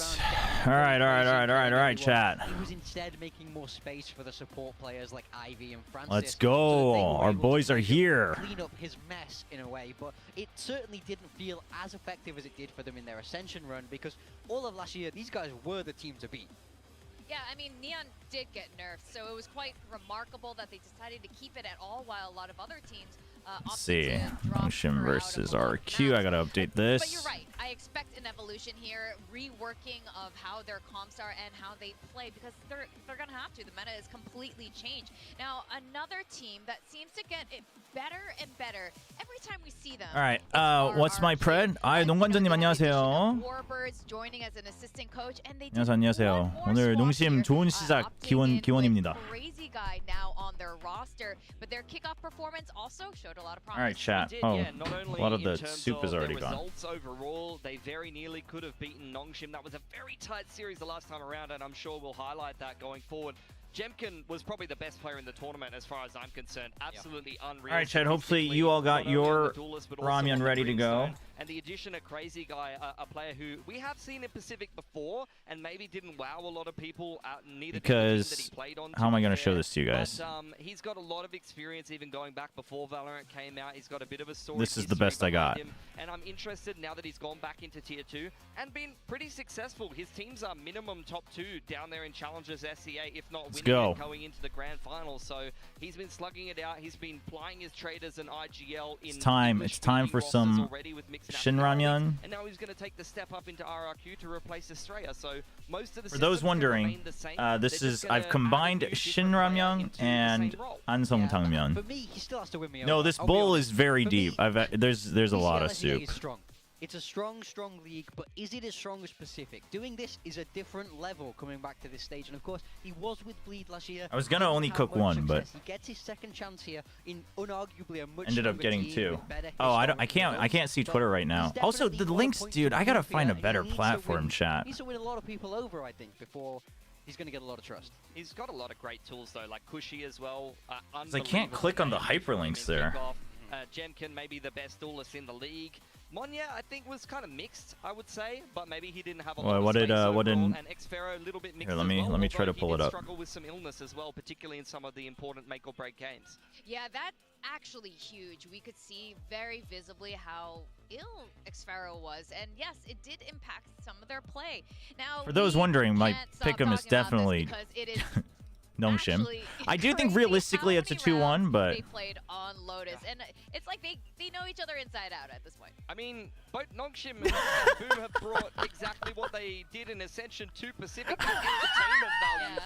chat. It was instead making more space for the support players like Ivy and Francis. Let's go. So Our boys are here. Clean up his mess in a way, but it certainly didn't feel as effective as it did for them in their Ascension run, because all of last year these guys were the team to beat. Yeah, I mean, Neon did get nerfed, so it was quite remarkable that they decided to keep it at all, while a lot of other teams Let's see. NONGSHIM versus RRQ. I gotta update this. But you're right. I expect an evolution here, reworking of how their comps are and how they play, because they're gonna have to. The meta is completely changed. Now, another team that seems to get it better and better every time we see them. All right. What's my pred? 농관전님 안녕하세요. Warbirds joining as an assistant coach, and they 안녕하세요. 오늘 농심 좋은 시작 기원입니다. Crazy guy now on their roster, but their kickoff performance also showed a lot of promise. All right, chat. Oh, a lot of the soup is already gone. Results overall, they very nearly could have beaten NONGSHIM. That was a very tight series the last time around, and I'm sure we'll highlight that going forward. Jemkin was probably the best player in the tournament as far as I'm concerned. Absolutely unreal. All right, Chad. Hopefully you all got your Ramyun ready to go. And the addition of Crazy Guy, a player who we have seen in Pacific before and maybe didn't wow a lot of people. Because how am I going to show this to you guys? But, he's got a lot of experience even going back before Valorant came out. He's got a bit of a story. This is the best I got. And I'm interested now that he's gone back into Tier 2 and been pretty successful. His teams are minimum top 2 down there in Challengers SCA, if not winning and going into the grand final. So he's been slugging it out. He's been plying his traders and IGL in It's time for some Shin Ramyun. And now he's going to take the step up into RRQ to replace Estrella. So most of the For those wondering, I've combined Shin Ramyun and Ansong Tangmyeon. For me, he still has to win me over. No, this bowl is very deep. There's a lot of soup. It's a strong league, but is it as strong as Pacific? Doing this is a different level coming back to this stage. And of course, he was with Bleed last year. I was gonna only cook one, but he gets his second chance here in unarguably a much ended up getting team two. with better Oh, I can't see Twitter right now. Also, the links, dude. I gotta find a better platform, chat. He needs to win a lot of people over, I think, before he's going to get a lot of trust. He's got a lot of great tools, though, like Cushy as well. I can't click on the hyperlinks there. Jemkin, maybe the best duelist in the league. Monya, I think, was kind of mixed, I would say, but maybe he didn't have a lot of space overall. And Xfero, a little bit mixed Here, let as me try to pull it up. Struggle with some illness as well, particularly in some of the important make or break games. Yeah, that's actually huge. We could see very visibly how ill Xfero was, and yes, it did impact some of their play. Now, for those wondering, my pick'em is definitely NONGSHIM. I do think realistically it's a 2-1, but they played on Lotus, and it's like they know each other inside out at this point. I mean, both NONGSHIM and Boom have brought exactly what they did in Ascension to Pacific, the entertainment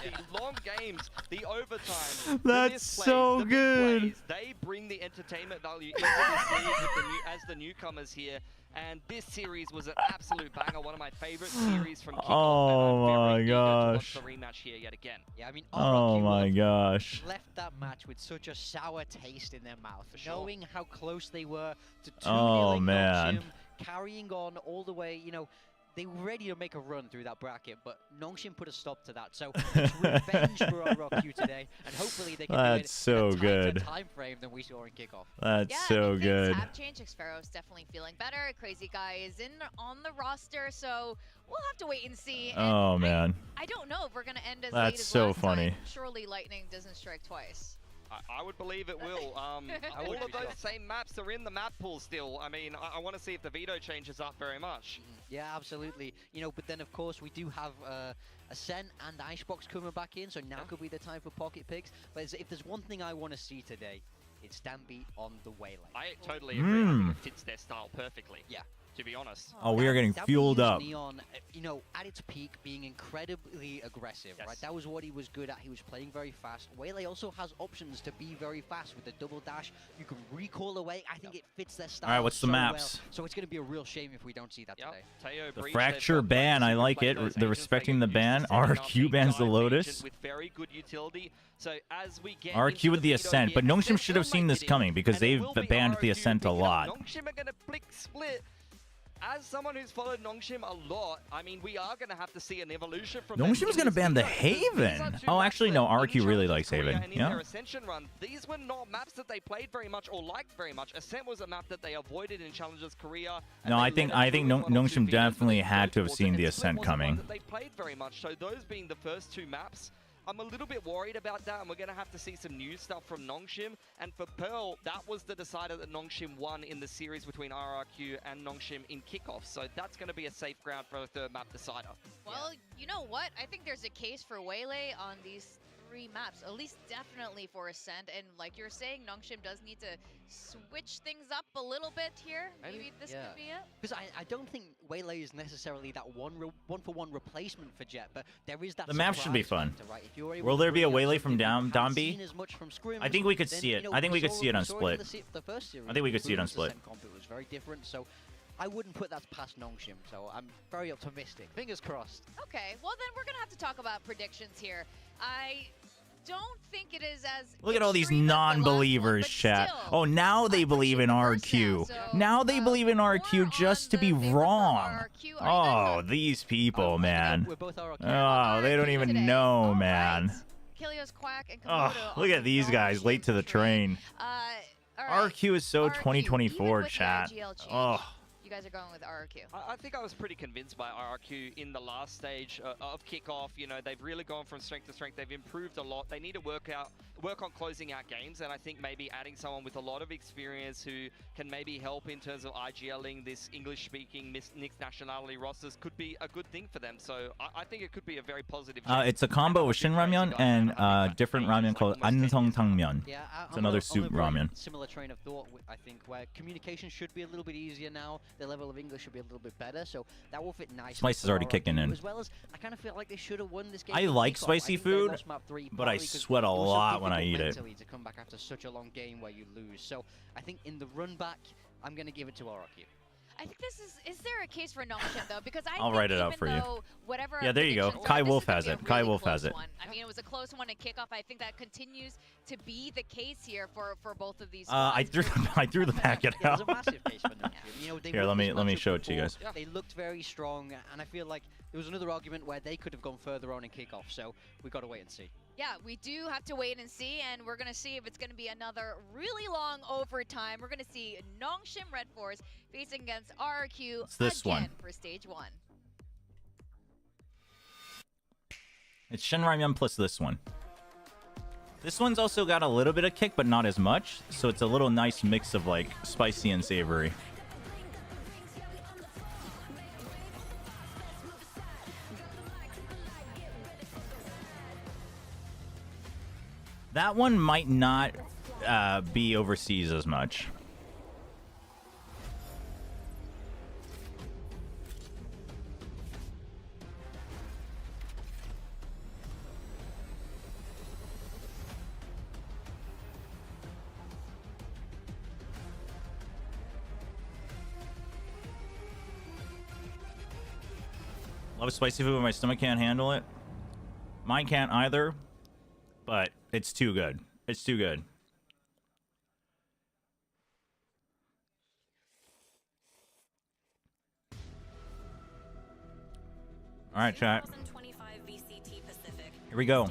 value, the long games, the overtime. That's so good. Plays, they bring the entertainment value into this league with as the newcomers here. And this series was an absolute banger, one of my favorite series from kickoff. Oh my gosh. The rematch here yet again. Yeah, I mean, oh my gosh. Left that match with such a sour taste in their mouth, knowing how close they were to 2-0 Oh man. carrying on all the way, you know. They were ready to make a run through that bracket, but NONGSHIM put a stop to that. So it's revenge for RRQ today, and hopefully they can do it in a tighter time frame than we saw in kickoff. That's so good. Things have changed. Xfero's definitely feeling better. Crazy Guy is on the roster, so we'll have to wait and see. Oh and man. I don't know if we're gonna end as That's late as so last funny. time. Surely lightning doesn't strike twice. I would believe it will. All of those same maps are in the map pool still. I mean, I want to see if the veto changes up very much. Yeah, absolutely. You know, but then of course we do have Ascent and Icebox coming back in, so now could be the time for Pocket Pigs. But if there's one thing I want to see today, it's Stampede on the Waylay. I totally agree. I think it fits their style perfectly. Yeah. To be honest. Oh, we are getting fueled up. Neon, you know, at its peak, being incredibly aggressive, right? That was what he was good at. He was playing very fast. Waylay also has options to be very fast with the double dash. You can recall away. I think it fits their style. All right, what's the maps? Well. So it's going to be a real shame if we don't see that today. The Fracture ban, I like it. They're respecting the ban. RRQ bans the Lotus. With very good utility. So as we get RRQ with the Ascent, but NONGSHIM should have seen this coming because they've banned the Ascent a lot. NONGSHIM are going to split. As someone who's followed NONGSHIM a lot, I mean, we are going to have to see an evolution from NONGSHIM's going to ban the Haven. Oh, actually, no. RRQ really likes Haven. In their Ascension run, these were not maps that they played very much or liked very much. Ascent was a map that they avoided in Challengers Korea. No, I think NONGSHIM definitely had to have seen the Ascent coming. They played very much. So those being the first two maps, I'm a little bit worried about that, and we're going to have to see some new stuff from NONGSHIM. And for Pearl, that was the decider that NONGSHIM won in the series between RRQ and NONGSHIM in kickoff. So that's going to be a safe ground for a third map decider. Well, you know what? I think there's a case for Waylay on these 3 maps, at least definitely for Ascent. And like you're saying, NONGSHIM does need to switch things up a little bit here. Maybe this could be it. Because I don't think Waylay is necessarily that one-for-one replacement for Jet, but there is that. The map should be fun. Factor, right? Will there be a Waylay from Domby? I think we could then, see it. You know, I think we could see it on in Split. The first series, I think we could see it on Split. It was very different, so I wouldn't put that past NONGSHIM, so I'm very optimistic. Fingers crossed. Okay, well then we're going to have to talk about predictions here. I don't think it is as Look at all these non-believers, chat. Oh, now they believe in RQ. Now they believe in RQ just to be wrong. Oh, these people, man. Oh, they don't even know, man. Kilios, Quack, and Oh, Komodo look on at these guys Nongshim late to the for train. All right. RRQ is so RRQ, 2024 even with the chat. IGL change, Oh. you guys are going with RRQ. I think I was pretty convinced by RRQ in the last stage of kickoff. You know, they've really gone from strength to strength. They've improved a lot. They need to work on closing out games, and I think maybe adding someone with a lot of experience who can maybe help in terms of IGLing this English-speaking mixed nationality rosters could be a good thing for them. So I think it could be a very positive. It's a combo with Shin Ramyeon and different ramen called Ansong Tangmyeon. Yeah, It's another soup ramen. Similar train of thought, I think, where communication should be a little bit easier now. The level of English should be a little bit better, so that will fit nicely. Spice is already kicking in. As well as, I kind of feel like they should have won this game. I on like kickoff. spicy think they food, lost map 3 but I partly 'cause sweat a it was so lot when I difficult eat it. mentally to come back after such a long game where you lose. So I think in the run back, I'm going to give it to RRQ. I think this is there a case for Nongshim though? Because I I'll think write it out even for you. though whatever Yeah, there you go. predictions Kai are, this Wolf is gonna has be a it. Kai really Wolf close has it. one. I mean, it was a close one at kickoff. I think that continues to be the case here for both of these. I threw the packet Yeah, there's out. a massive case for Nongshim. You know, they Here, won let this me matchup show it to you before. guys. They looked very strong, and I feel like there was another argument where they could have gone further on in kickoff. So we've got to wait and see. Yeah, we do have to wait and see, and we're going to see if it's going to be another really long overtime. We're going to see Nongshim Red Force facing against RRQ It's this again one. for stage 1. It's Shin Ramyeon plus this one. This one's also got a little bit of kick, but not as much. So it's a little nice mix of like spicy and savory. That one might not be overseas as much. Love spicy food, but my stomach can't handle it. Mine can't either, but it's too good. It's too good. All right, chat. Here we go.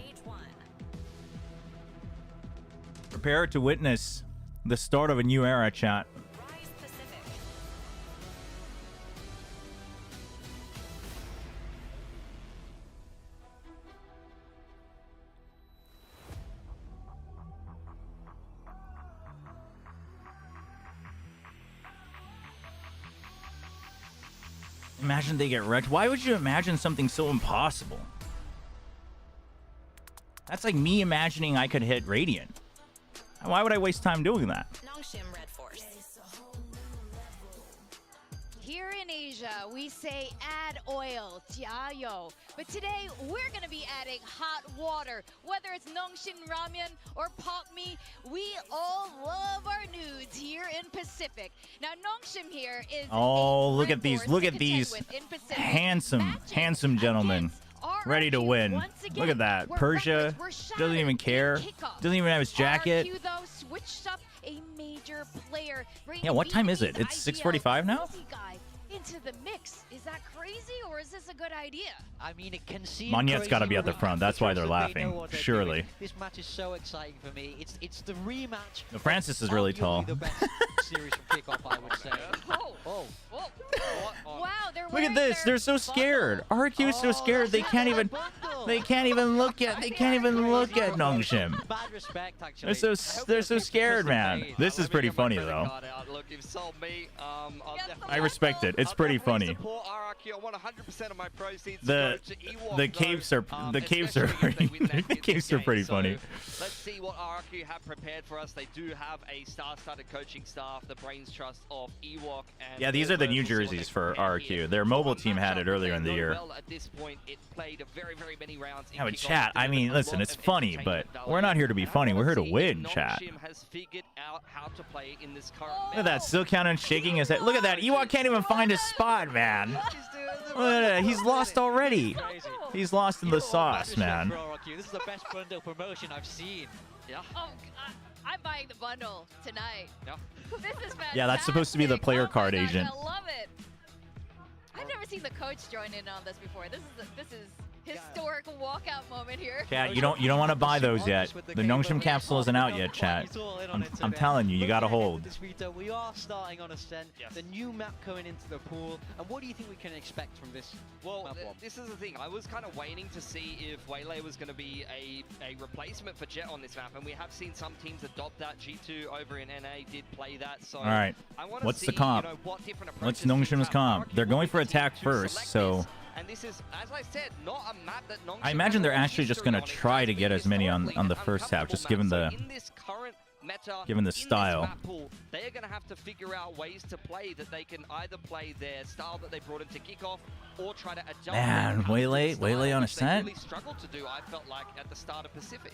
Prepare to witness the start of a new era, chat. Imagine they get wrecked. Why would you imagine something so impossible? That's like me imagining I could hit Radiant. Why would I waste time doing that? NONGSHIM Red Force. Here in Asia, we say add oil, jiayo. But today, we're going to be adding hot water. Whether it's Nongshim Ramen or Pop Me, we all love our nudes here in Pacific. Now, Nongshim here is Oh, look at these. Look at these handsome gentlemen. Ready to win. Look at that. Persia doesn't even care. Doesn't even have his jacket. RRQ, though, switched up a major player. Yeah, what time is it? It's 6:45 now? Into the mix. Is that crazy or is this a good idea? I mean, it can seem Monyet's got to crazy be at the when front. That's why they're because they know laughing. what they're Surely. doing. This match is so exciting for me. It's the rematch. No, Francis is really arguably tall. The best series from kickoff, I would say. Oh. Wow, they're Look at this. They're so scared. RRQ is so scared they can't even look at Nongshim. Bad respect, actually. They're so scared, man. This is pretty funny though. Look, you've sold me. I respect it. It's pretty funny. Support RRQ. I want 100% of my proceeds The to go to Ewok, the capes are the capes are pretty funny. Let's see what RRQ have prepared for us. They do have a star-studded coaching staff, the brains trust of Ewok. And Yeah, these are the new jerseys for RRQ. Their mobile team had it earlier in the year. Well, at this point, it played very many rounds. Yeah, but chat, I mean, listen, it's funny, but we're not here to be funny. We're here to win, chat. NONGSHIM has figured out how to play in this current Look at that, still counting, shaking his head. Look at that, Ewok can't even find his spot, man. Look at that, he's lost already. He's lost in the sauce, man. This is the best bundle promotion I've seen. Yeah. Oh, I'm buying the bundle tonight. Yeah. This is fantastic. Yeah, that's supposed to be the player card gosh, agent. I love it. I've never seen the coach join in on this before. This is historic dark walkout moment here. Chat, you don't want to buy those yet. The NONGSHIM capsule isn't out yet, chat. I'm telling you, you gotta hold. We are starting on Ascent, the new map coming into the pool, and what do you think we can expect from this Well, map one? this is the thing. I was kind of waiting to see if Waylay was going to be a replacement for Jet on this map, and we have seen some teams adopt that. G2 over in NA did play that, so All right. I want to What's see, the comp? you know, what different What's approaches NONGSHIM's teams have. comp? They're RRQ going for will be the team attack to first, select so this, and this is, as I said, not a map that NONGSHIM I imagine they're has a actually just history gonna on. It try has to been get as many on historically the an first half, just uncomfortable given map. the So in this current meta, given the in this style. map pool, they are going to have to figure out ways to play that they can either play their style that they brought into kickoff or try to adjust. Man, Waylay on Ascent. Really struggled to do. I felt like at the start of Pacific.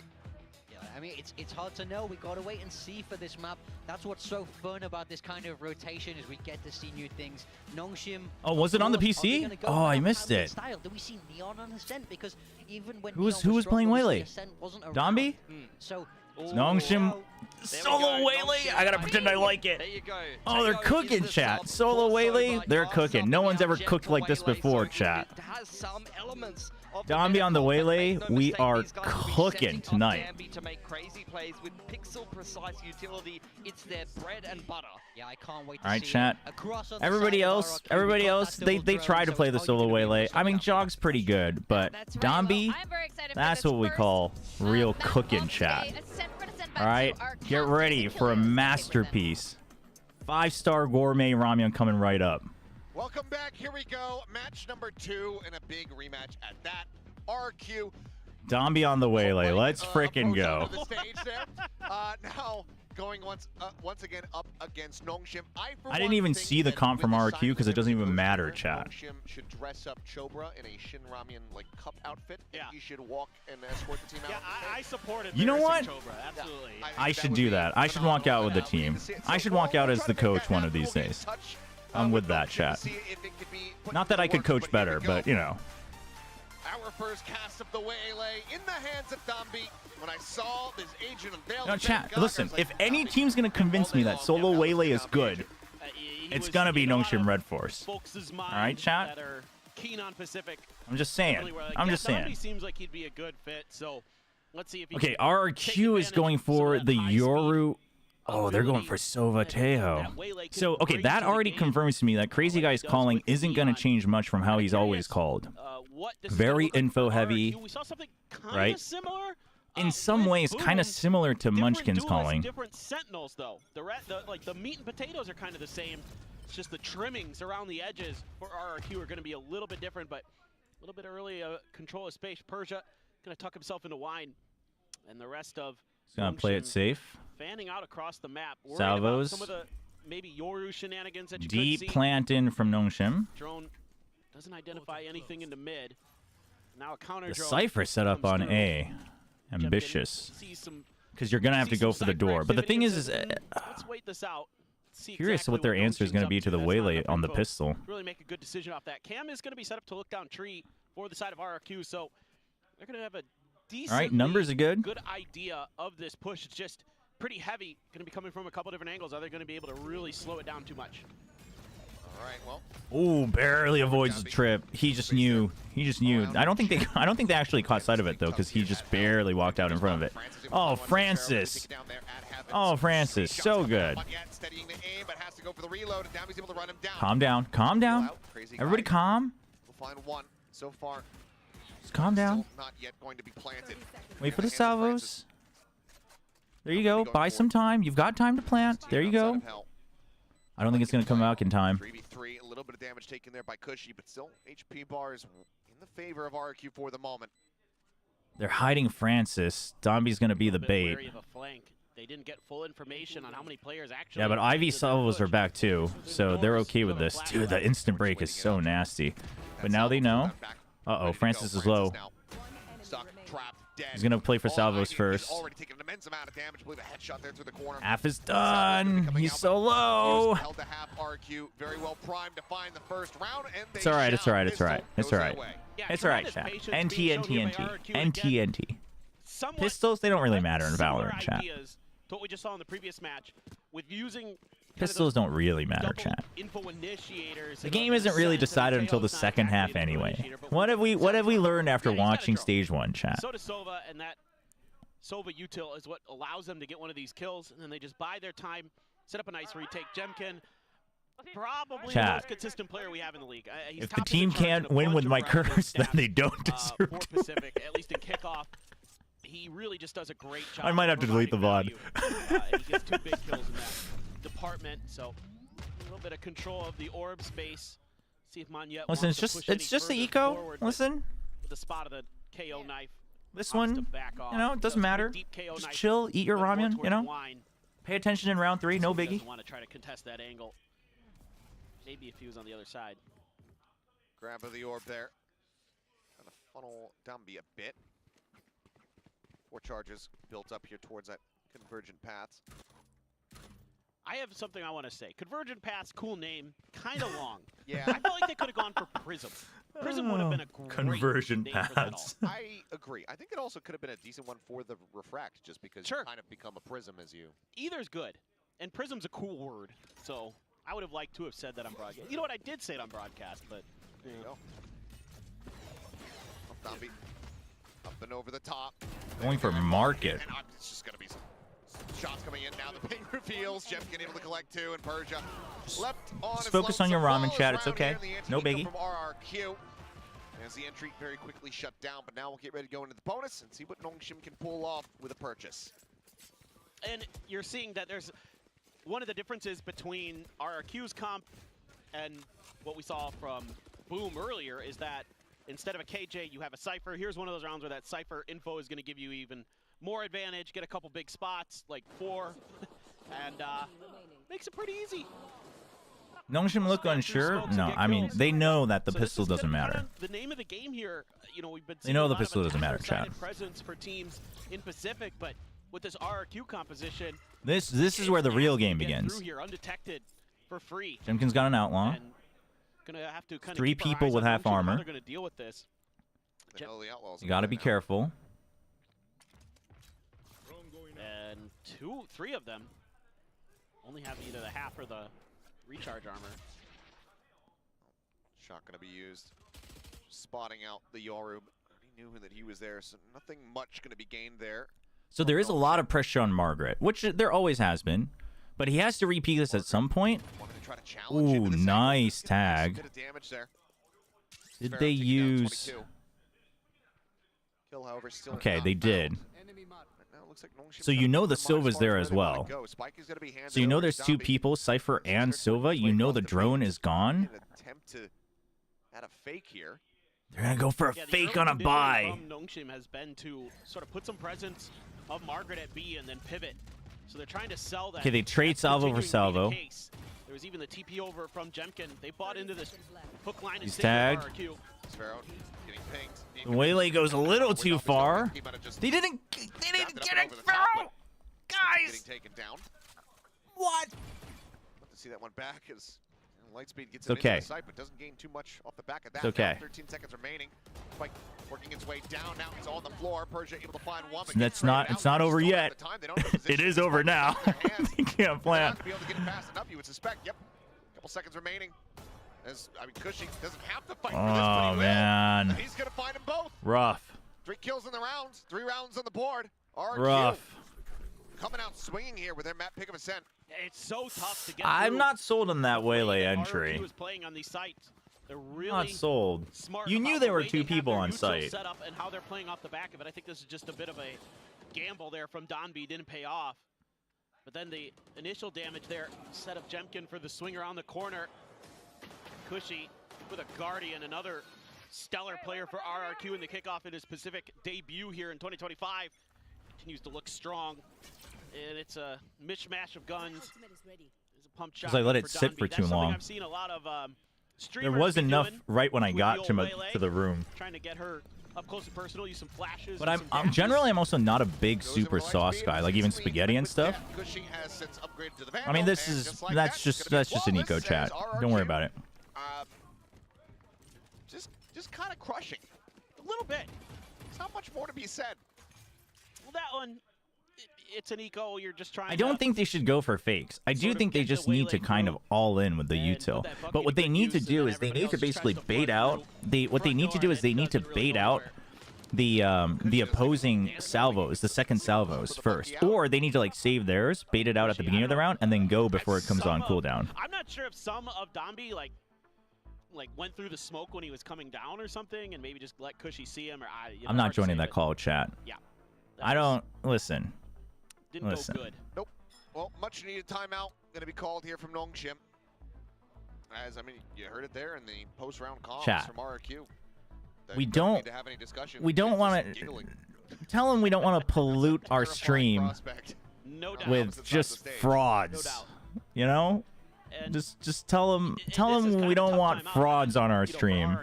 Yeah, I mean, it's hard to know. We gotta wait and see for this map. That's what's so fun about this kind of rotation, is we get to see new things. NONGSHIM. Oh, was it on the PC? Oh, I missed it. Style? Do we see Neon on Ascent? Because even when Who was Neon playing strong, Waylay? Ascent wasn't around. Dombi? So NONGSHIM solo Waylay. I gotta pretend I like it. There you go. Oh, they're cooking, chat. Solo Waylay, they're cooking. No one's ever cooked like this before, chat. It has some elements of Dombi on the Waylay, Make no we mistake, are these guys will be cooking setting up tonight. Dambi to make crazy plays with pixel precise utility. It's their bread and butter. Yeah, I can't wait to All right, see chat. it. Across on the Everybody side of else, RRQ, we've got that they double try drone, to so play it's the all solo gonna be Waylay. really I mean, Jog's pretty good, but That's right. Dombi, Well, I'm very excited for that's this what we first, call real map cooking, of chat. today. Ascent for Ascent back All right, to our get captain, ready for a Achilles. masterpiece. 5-star gourmet ramyun coming right up. Welcome back. Here we go. Match number 2 and a big rematch at that. RRQ. Dombi on the Waylay. Let's frickin' go. The stage there. Now going once again up against NONGSHIM. I didn't even see the comp from RRQ because it doesn't even matter, chat. NONGSHIM should dress up Chobra in a Shin Ramyun like cup outfit. Yeah. He should walk and escort the team out. I supported. You know what? Chobra, absolutely. I should do that. I should walk out with the team. I should walk out as the coach one of these days. I'm with that, chat. Not that I could coach better, but you know. Our first cast of the Waylay in the hands of Dombi. When I saw this agent of Veil, No, chat, listen, if any team's going to convince me that solo Waylay is good, it's going to be NONGSHIM Red Force. All right, chat? That are keen on Pacific. I'm just saying. Really, like, I'm just saying. Dombi seems like he'd be a good fit, so let's see if he Okay, can RRQ is going for the Yoru. Oh, they're going for Sovateo. So, okay, that already confirms to me that Crazy Guy's calling isn't going to change much from how he's always called. Very info heavy, We saw something right? similar. In some ways, kind of similar to Munchkin's duelists, calling. Different sentinels, though. Like the meat and potatoes are kind of the same. It's just the trimmings around the edges for RRQ are going to be a little bit different, but a little bit early. Control of space. Persia going to tuck himself into wine, and the rest of. He's going to play it safe. Fanning out across the map. Worried Salvos. about some of the maybe Yoru shenanigans that you Deep could see. plant in from NONGSHIM. Drone doesn't identify anything into mid. Now a counter The drone. Cypher set up on A. Ambitious. Because you're going to have to go for the door. But the thing is Let's wait this out. See curious exactly what their answer is going to be to the That's not Waylay enough on the info pistol. to really make a good decision off that. Cam is going to be set up to look down tree for the side of RRQ, so they're going to have a decent All right, numbers are good. Good idea of this push. It's just pretty heavy. Going to be coming from a couple different angles. Are they going to be able to really slow it down too much? All right, well. Ooh, barely avoids the trip. He just knew. He just knew. I don't think they actually caught sight of it though, because he just barely walked out in front of it. Oh, Francis. Oh, Francis, so good. Calm down. Calm down. Everybody calm. We'll find one so far. Just calm down. Not yet going to be planted. Wait for the salvos. There you go. Buy some time. You've got time to plant. There you go. I don't think it's going to come out in time. 3v3, a little bit of damage taken there by Cushy, but still HP bars in the favor of RRQ for the moment. They're hiding Francis. Dombi's going to be the bait. Wary of a flank. They didn't get full information on how many players actually. Yeah, but Ivy salvos are back too, so they're okay with this. Dude, the instant break is so nasty. But now they know. Uh-oh, Francis is low. He's going to play for salvos first. Half is done. He's so low. It's all right. It's all right. It's all right. It's all right. It's all right, chat. NT. Pistols, they don't really matter in Valorant, chat. To what we just saw in the previous match, with using Pistols don't really matter, chat. The game isn't really decided until the second half anyway. What have we learned after watching stage 1, chat? So does Sova, and that Sova util is what allows them to get one of these kills, and then they just bide their time, set up a nice retake. Jemkin, probably the most consistent player we have in the league. He's If the team can't win with my curse, then they don't deserve for to Pacific, at least in kickoff. He really just does a great job. I might have to delete the VOD. He gets 2 big kills in that department, so a little bit of control of the orb space. See if Monyet Listen, wants it's just the eco. Listen, with the spot of the KO knife. this one, you know, it doesn't matter. Just chill, eat your ramen, you know. Pay attention in round 3, no biggie. Want to try to contest that angle. Maybe if he was on the other side. Grab of the orb there. Gonna funnel Dumby a bit. 4 charges built up here towards that convergent paths. I have something I want to say. Convergent Paths, cool name, kind of long. Yeah. I felt like they could have gone for Prism. Prism would have been a great Conversion name for that paths. all. I agree. I think it also could have been a decent one for the Refract, just because you kind of become a Prism as you... Either's good, and Prism's a cool word, so I would have liked to have said that on broadcast. You know what? I did say it on broadcast, but... There you go. Dumby. Up and over the top. Going for market. And it's just going to be some shots coming in now. The ping reveals. Jemkin able to collect 2, and Persia left on. Just focus on your ramen, chat. It's okay. No biggie. From RRQ. As the entry very quickly shut down, but now we'll get ready to go into the bonus and see what NONGSHIM can pull off with a purchase. And you're seeing that there's one of the differences between RRQ's comp and what we saw from Boom earlier is that instead of a KJ, you have a Cypher. Here's one of those rounds where that Cypher info is going to give you even more advantage, get a couple big spots, like 4, and makes it pretty easy. NONGSHIM look unsure? No, I mean, they know that the pistol doesn't matter. The name of the game here, you know, we've been They know the pistol doesn't matter, chat. Presence for teams in Pacific, but with this RRQ composition, This is where the real game begins. through here undetected for free. Jemkin's got an outlaw. And gonna have to kind of 3 keep our people eyes with on half NONGSHIM, how armor. they're gonna deal with this. You gotta be careful. And 3 of them only have either the half or the recharge armor. Shot going to be used. Spotting out the Yoru. He knew that he was there, so nothing much going to be gained there. So there is a lot of pressure on Margaret, which there always has been. But he has to repeat this at some point. Ooh, nice tag. Did they use... Kill, however, still Okay, they did. Now it looks like NONGSHIM's So you know the Silva's there as well. go. Spike is gonna be handed So you know over there's to 2 Dumby. people, Cypher and Silva. You know the drone is gone. An attempt to add a fake here. They're gonna go for a Yeah, the fake early on a vision buy. From NONGSHIM has been to sort of put some presence of Margaret at B and then pivot. So they're trying to sell that. Okay, they trade That's salvo for continuing to be salvo. the case. There was even the TP over from Jemkin. They bought into this hook line and He's single tagged. RRQ. Sparrow getting pinged. Waylay goes a little too far. They didn't get it through! Guys! Getting taken down. What? Love to see that one back as Lightspeed gets It's it okay. into the site, but doesn't gain too much off the back of that. It's okay. Now 13 seconds remaining. Spike working its way down. Now he's on the floor. Persia able to find one. but That's gets not. traded It's out. not over Still have yet. the time. They don't have a It position. is over now. You can't plan. Not be able to get it fast enough, you would suspect. Yep. Couple seconds remaining. As I mean, Cushy doesn't have to fight for this, but he Oh will. man. And he's gonna find them both. Rough. 3 kills in the rounds. 3 rounds on the board. RRQ Rough. coming out swinging here with their map pick of ascent. It's so tough to get I'm through. not sold on that Waylay RRQ entry. is playing on these sites. They're really Not sold. smart You about knew the there were way 2 they have people their on util site. set up and how they're playing off the back of it. I think this is just a bit of a gamble there from Donby. Didn't pay off. But then the initial damage there set up Jemkin for the swing around the corner. Cushy with a Guardian, another stellar player for RRQ in the kickoff in his Pacific debut here in 2025. Continues to look strong. And it's a mishmash of guns. There's a pump shot I let it for sit Donby. for That's too something long. I've seen a lot of There streamers was be enough doing right when I with got the to, old Waylay, to the room. trying to get her up close and personal, use some flashes. But and I'm some dashes. generally I'm also not a big super sauce guy, like even spaghetti and stuff. Cushy has since upgraded to the I mean, Vandal, this and is just like that's that, it's just gonna be that's just an flawless eco as chat. Don't worry RRQ, about it. Just kind of crushing. A little bit. There's not much more to be said. Well, that one, it's an eco. You're just trying. I don't think they should go for fakes. I do think they just need to kind of all in with the util. But what they need to do is they need to basically bait out. What they need to do is they need to bait out the opposing salvos, the second salvos first, or they need to like save theirs, bait it out at the beginning of the round, and then go before it comes on cooldown. I'm not sure if some of Domby like went through the smoke when he was coming down or something, and maybe just let Cushy see him. Or I'm not joining that call, chat. Yeah. I don't listen. Didn't go good. Nope. Well, much needed timeout going to be called here from NONGSHIM. As I mean, you heard it there in the post-round comms Chat. from RRQ. We don't want to tell them we don't want to pollute our stream with just frauds. You know, just tell them we don't want frauds on our stream.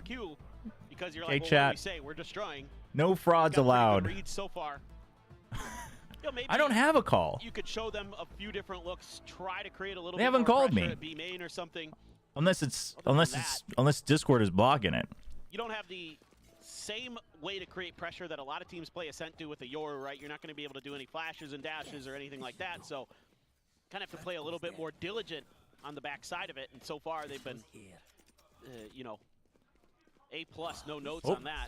Because you're Okay, like, well, chat. what do we say? We're destroying. No frauds allowed. So far. I don't have a call. You could show them a few different looks. Try to create a little. They bit haven't more called pressure me. At B main or something. Unless Discord is blocking it. You don't have the same way to create pressure that a lot of teams play Ascent do with a Yoru, right? You're not going to be able to do any flashes and dashes or anything like that. So kind of have to play a little bit more diligent on the back side of it. And so far they've been, you know, A+, no notes on that.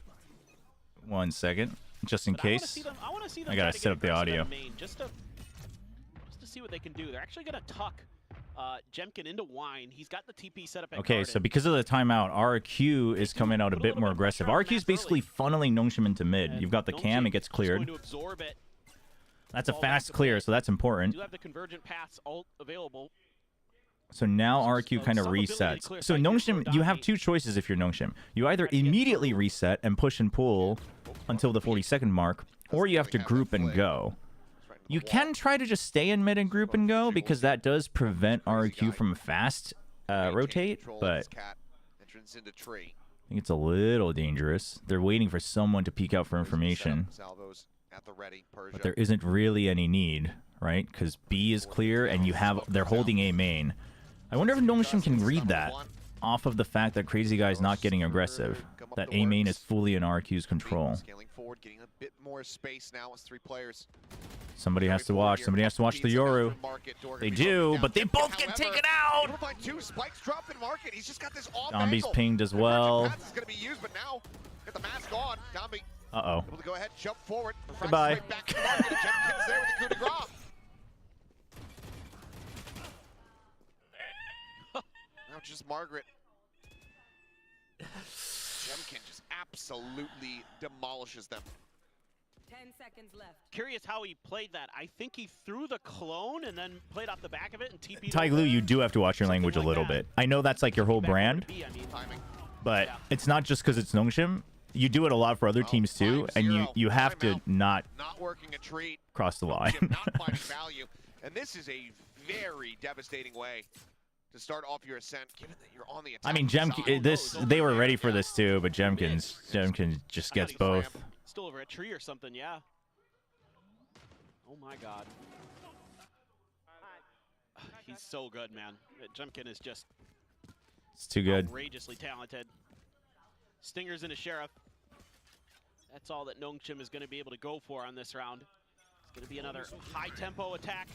1 second, just in case. I want to see them. I gotta set up the audio. Main, just to see what they can do. They're actually going to tuck Jemkin into Wine. He's got the TP set up at Okay, Garden. so because of the timeout, RRQ is coming out a bit more aggressive. RRQ is basically funneling NONGSHIM into mid. You've got the cam, it gets cleared. That's a fast clear, so that's important. Do have the convergent paths all available. So now RRQ kind of resets. So NONGSHIM, you have two choices if you're NONGSHIM. You either immediately reset and push and pull until the 40-second mark, or you have to group and go. You can try to just stay in mid and group and go, because that does prevent RRQ from a fast rotate, but I think it's a little dangerous. They're waiting for someone to peek out for information. But there isn't really any need, right? Because B is clear and they're holding A main. I wonder if NONGSHIM can read that off of the fact that Crazy Guy's not getting aggressive. That A main is fully in RQ's control. Scaling forward, getting a bit more space now as 3 players. Somebody has to watch. Somebody has to watch the Yoru. They do, but they both get taken out. Spikes dropped in market. He's just got this off Domby's angle. pinged as well. Is going to be used, but now get the mask on. Domby able to go ahead, jump forward. Goodbye. Right back to the market, and Jemkin's there with the coup de grace. Now just Margaret. Jemkin just absolutely demolishes them. 10 seconds left. Curious how he played that. I think he threw the clone and then played off the back of it and TP'd. Taiglu, you do have to watch your language a little bit. I know that's like your whole brand, but it's not just because it's NONGSHIM. You do it a lot for other teams too, and you have to not working a treat. Cross the line. Not finding value, and this is a very devastating way to start off your ascent, given that you're on the attack. I mean, they were ready for this too, but Jemkin just gets both. Still over a tree or something, yeah. Oh my God. He's so good, man. Jemkin is just It's too good. outrageously talented. Stingers into Sheriff. That's all that NONGSHIM is going to be able to go for on this round. It's going to be another high-tempo attack.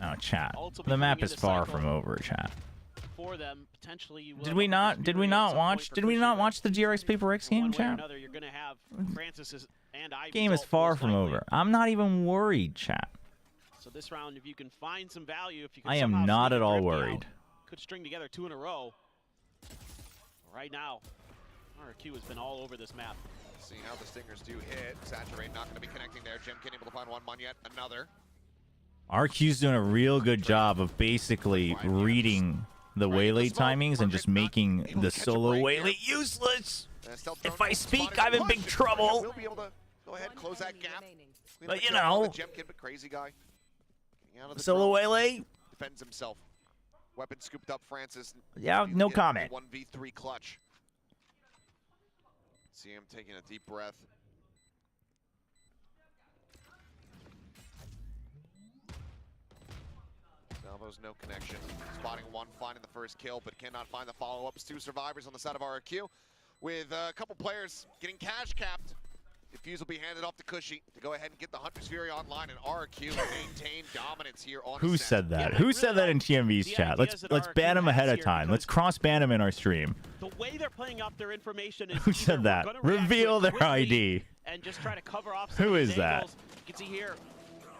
Oh, chat. The map is far from over, chat. For them, potentially you will Did we not watch the GRX Paper X game, chat? another, you're going to have Francis and Ivy. Game is far from over. I'm not even worried, chat. So this round, if you can find some value, if you can I am somehow not sneak at all Griffey worried. out, could string together 2 in a row. Right now, RRQ has been all over this map. See how the Stingers do hit. Saturate not going to be connecting there. Jemkin able to find one, Munyet another. RQ's doing a real good job of basically reading the waylay timings and just making the solo waylay useless. If I speak, I'm in big trouble. We'll be able to go ahead, close that gap. But you know, Jemkin, but Crazy Guy. Out of the solo drone, waylay. defends himself. Weapon scooped up, Francis. Yeah, no comment. 1v3 clutch. See him taking a deep breath. Salvo's no connection. Spotting one, finding the first kill, but cannot find the follow-ups. 2 survivors on the side of RRQ, with a couple players getting cash capped. If defuse will be handed off to Cushy to go ahead and get the Hunter's Fury online, and RRQ maintain dominance here on Who Ascent. said that? Who said that in TMV's chat? Let's ban him ahead of time. Let's cross ban him in our stream. The way they're playing up their information is Who said that? Reveal their ID. and just try to cover off some Who of is these that? angles. You can see here,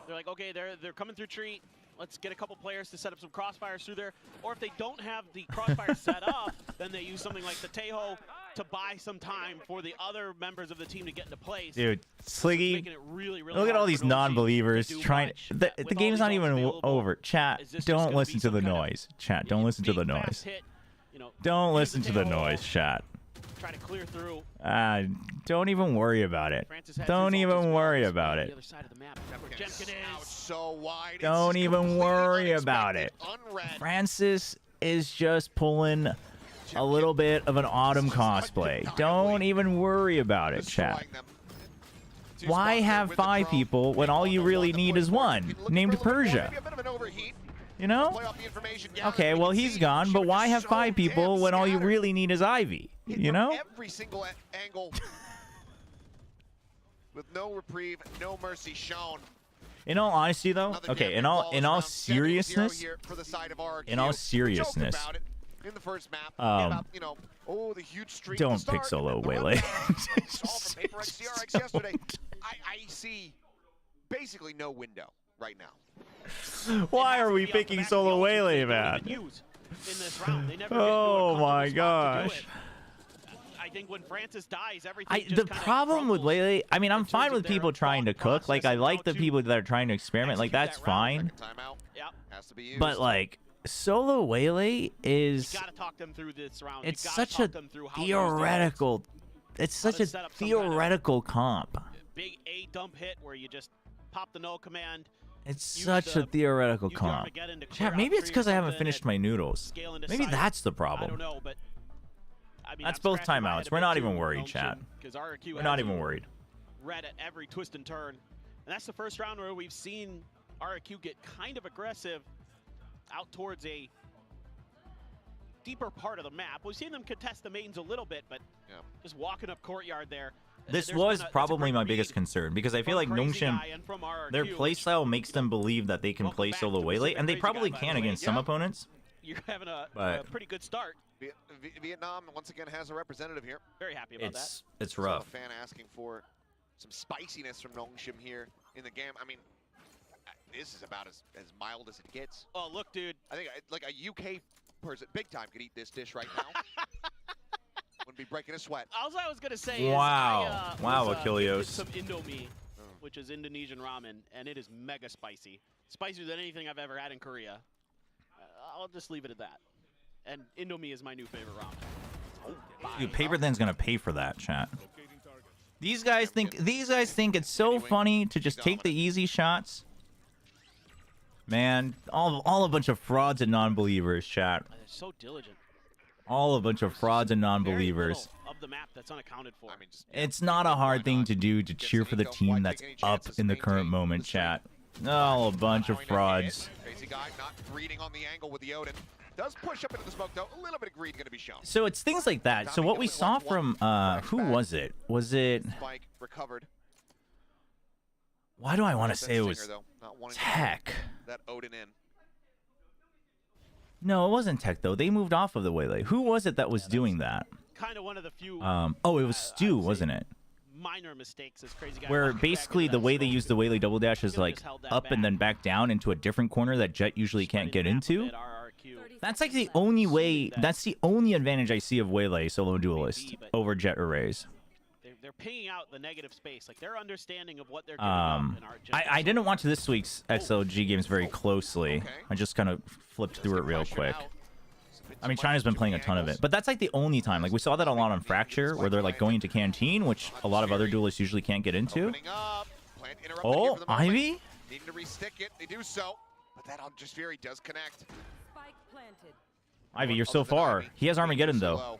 they're like, okay, they're coming through tree. Let's get a couple players to set up some crossfires through there. Or if they don't have the crossfire set up, then they use something like the Tejo to buy some time for the other members of the team to get into place. Dude, Sliggy, Making it really, really look at hard all for these NONGSHIM non-believers to do trying. much. The With game's all not these even available, over. Chat, is this just don't gonna be listen to some the kind of noise. Chat, don't listen to the big, noise. fast hit, you know, Don't use listen the to the Tejo, noise, chat. Try to clear through. Don't even worry about it. Francis has Don't his ult as even well. worry This about way, it. The other side of the map, where Jemkin Out is. so wide. It's Don't just even completely worry about unexpected, it. unread. Francis is just pulling a little bit of an autumn cosplay. Don't even worry about it, chat. Why have 5 people when all you really need is one, named Persia? You know? Okay, well, he's gone, but why have 5 people when all you really need is Ivy? You know? Every single angle with no reprieve, no mercy shown. In all honesty, though, okay, in all seriousness, in all seriousness, in the first map, you know, the huge streak to don't start, pick solo and the Waylay. saw from PaperX CRX yesterday. I see basically no window right now. Why are we picking solo Waylay, man? Oh my gosh. I think when Francis dies, everything The problem with Waylay, I mean, I'm fine with people trying to cook. Like, I like the people that are trying to experiment. Like, that's fine. But, like, solo Waylay is... You gotta talk them through this round. It's such a theoretical... It's such a theoretical comp. Big A dump hit where you just pop the null command. It's such a theoretical comp. Chat, maybe it's because I haven't finished my noodles. Maybe that's the problem. I don't know, but I mean, That's both timeouts. We're not even worried, chat. We're not even worried. Red at every twist and turn. And that's the first round where we've seen RRQ get kind of aggressive out towards a deeper part of the map. We've seen them contest the mains a little bit, but just walking up courtyard there. This was probably my biggest concern because I feel like NONGSHIM, their playstyle makes them believe that they can play solo Waylay, and they probably can against some opponents. You're having a pretty good start. Vietnam once again has a representative here. Very happy about that. It's rough. A fan asking for some spiciness from NONGSHIM here in the game. I mean, this is about as mild as it gets. Oh, look, dude. I think like a UK person, big time, could eat this dish right now. Wouldn't be breaking a sweat. All I was gonna say is, wow, Achilleos. Some Indomie, which is Indonesian ramen, and it is mega spicy, spicier than anything I've ever had in Korea. I'll just leave it at that. And Indomie is my new favorite ramen. Dude, Paperthin's gonna pay for that, chat. These guys think it's so funny to just take the easy shots. Man, all a bunch of frauds and non-believers, chat. They're so diligent. All a bunch of frauds and non-believers. Of the map that's unaccounted for. It's not a hard thing to do to cheer for the team that's up in the current moment, chat. Oh, a bunch of frauds. Crazy guy not greeting on the angle with the Odin. Does push up into the smoke though. A little bit of greed going to be shown. So it's things like that. So what we saw from who was it? Was it Spike recovered. Why do I want to say it was Tech? That Odin in. No, it wasn't Tech though. They moved off of the Waylay. Who was it that was doing that? Kind of one of the few. Oh, it was Stu, wasn't it? Minor mistakes as crazy guy. Where basically the way they use the Waylay double dash is like up and then back down into a different corner that Jet usually can't get into. That's like the only way. That's the only advantage I see of Waylay solo duelist over Jet Arrays. They're pinging out the negative space. Like, their understanding of what they're giving up in our I didn't watch this week's XLG games very closely. I just kind of flipped through it real quick. I mean, China's been playing a ton of it, but that's like the only time. Like, we saw that a lot on Fracture, where they're like going into Canteen, which a lot of other duelists usually can't get into. Oh, Ivy? Needing to restick it. They do so, but that on just Fury does connect. Ivy, you're so far. He has Armageddon though.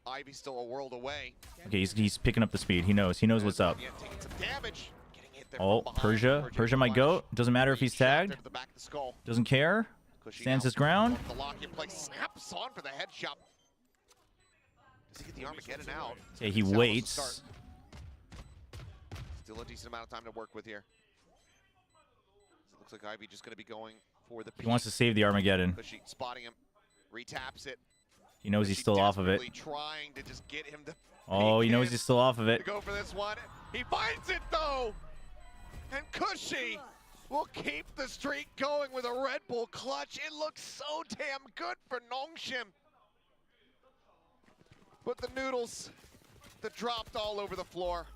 Ivy's still a world away. Okay, he's picking up the speed. He knows what's up. Oh, Persia might go. Doesn't matter if he's tagged. Doesn't care. Stands his ground. The lock in place snaps on for the headshot. Does he get the Armageddon out? Okay, he waits. Still a decent amount of time to work with here. It looks like Ivy just going to be going for the He wants to save the Armageddon. Cushy spotting him, retaps it. He knows he's still off of it. Trying to just get him to Oh, he knows he's still off of it. to go for this one. He finds it though, and Cushy will keep the streak going with a Red Bull clutch. It looks so damn good for NONGSHIM. But the noodles that dropped all over the floor.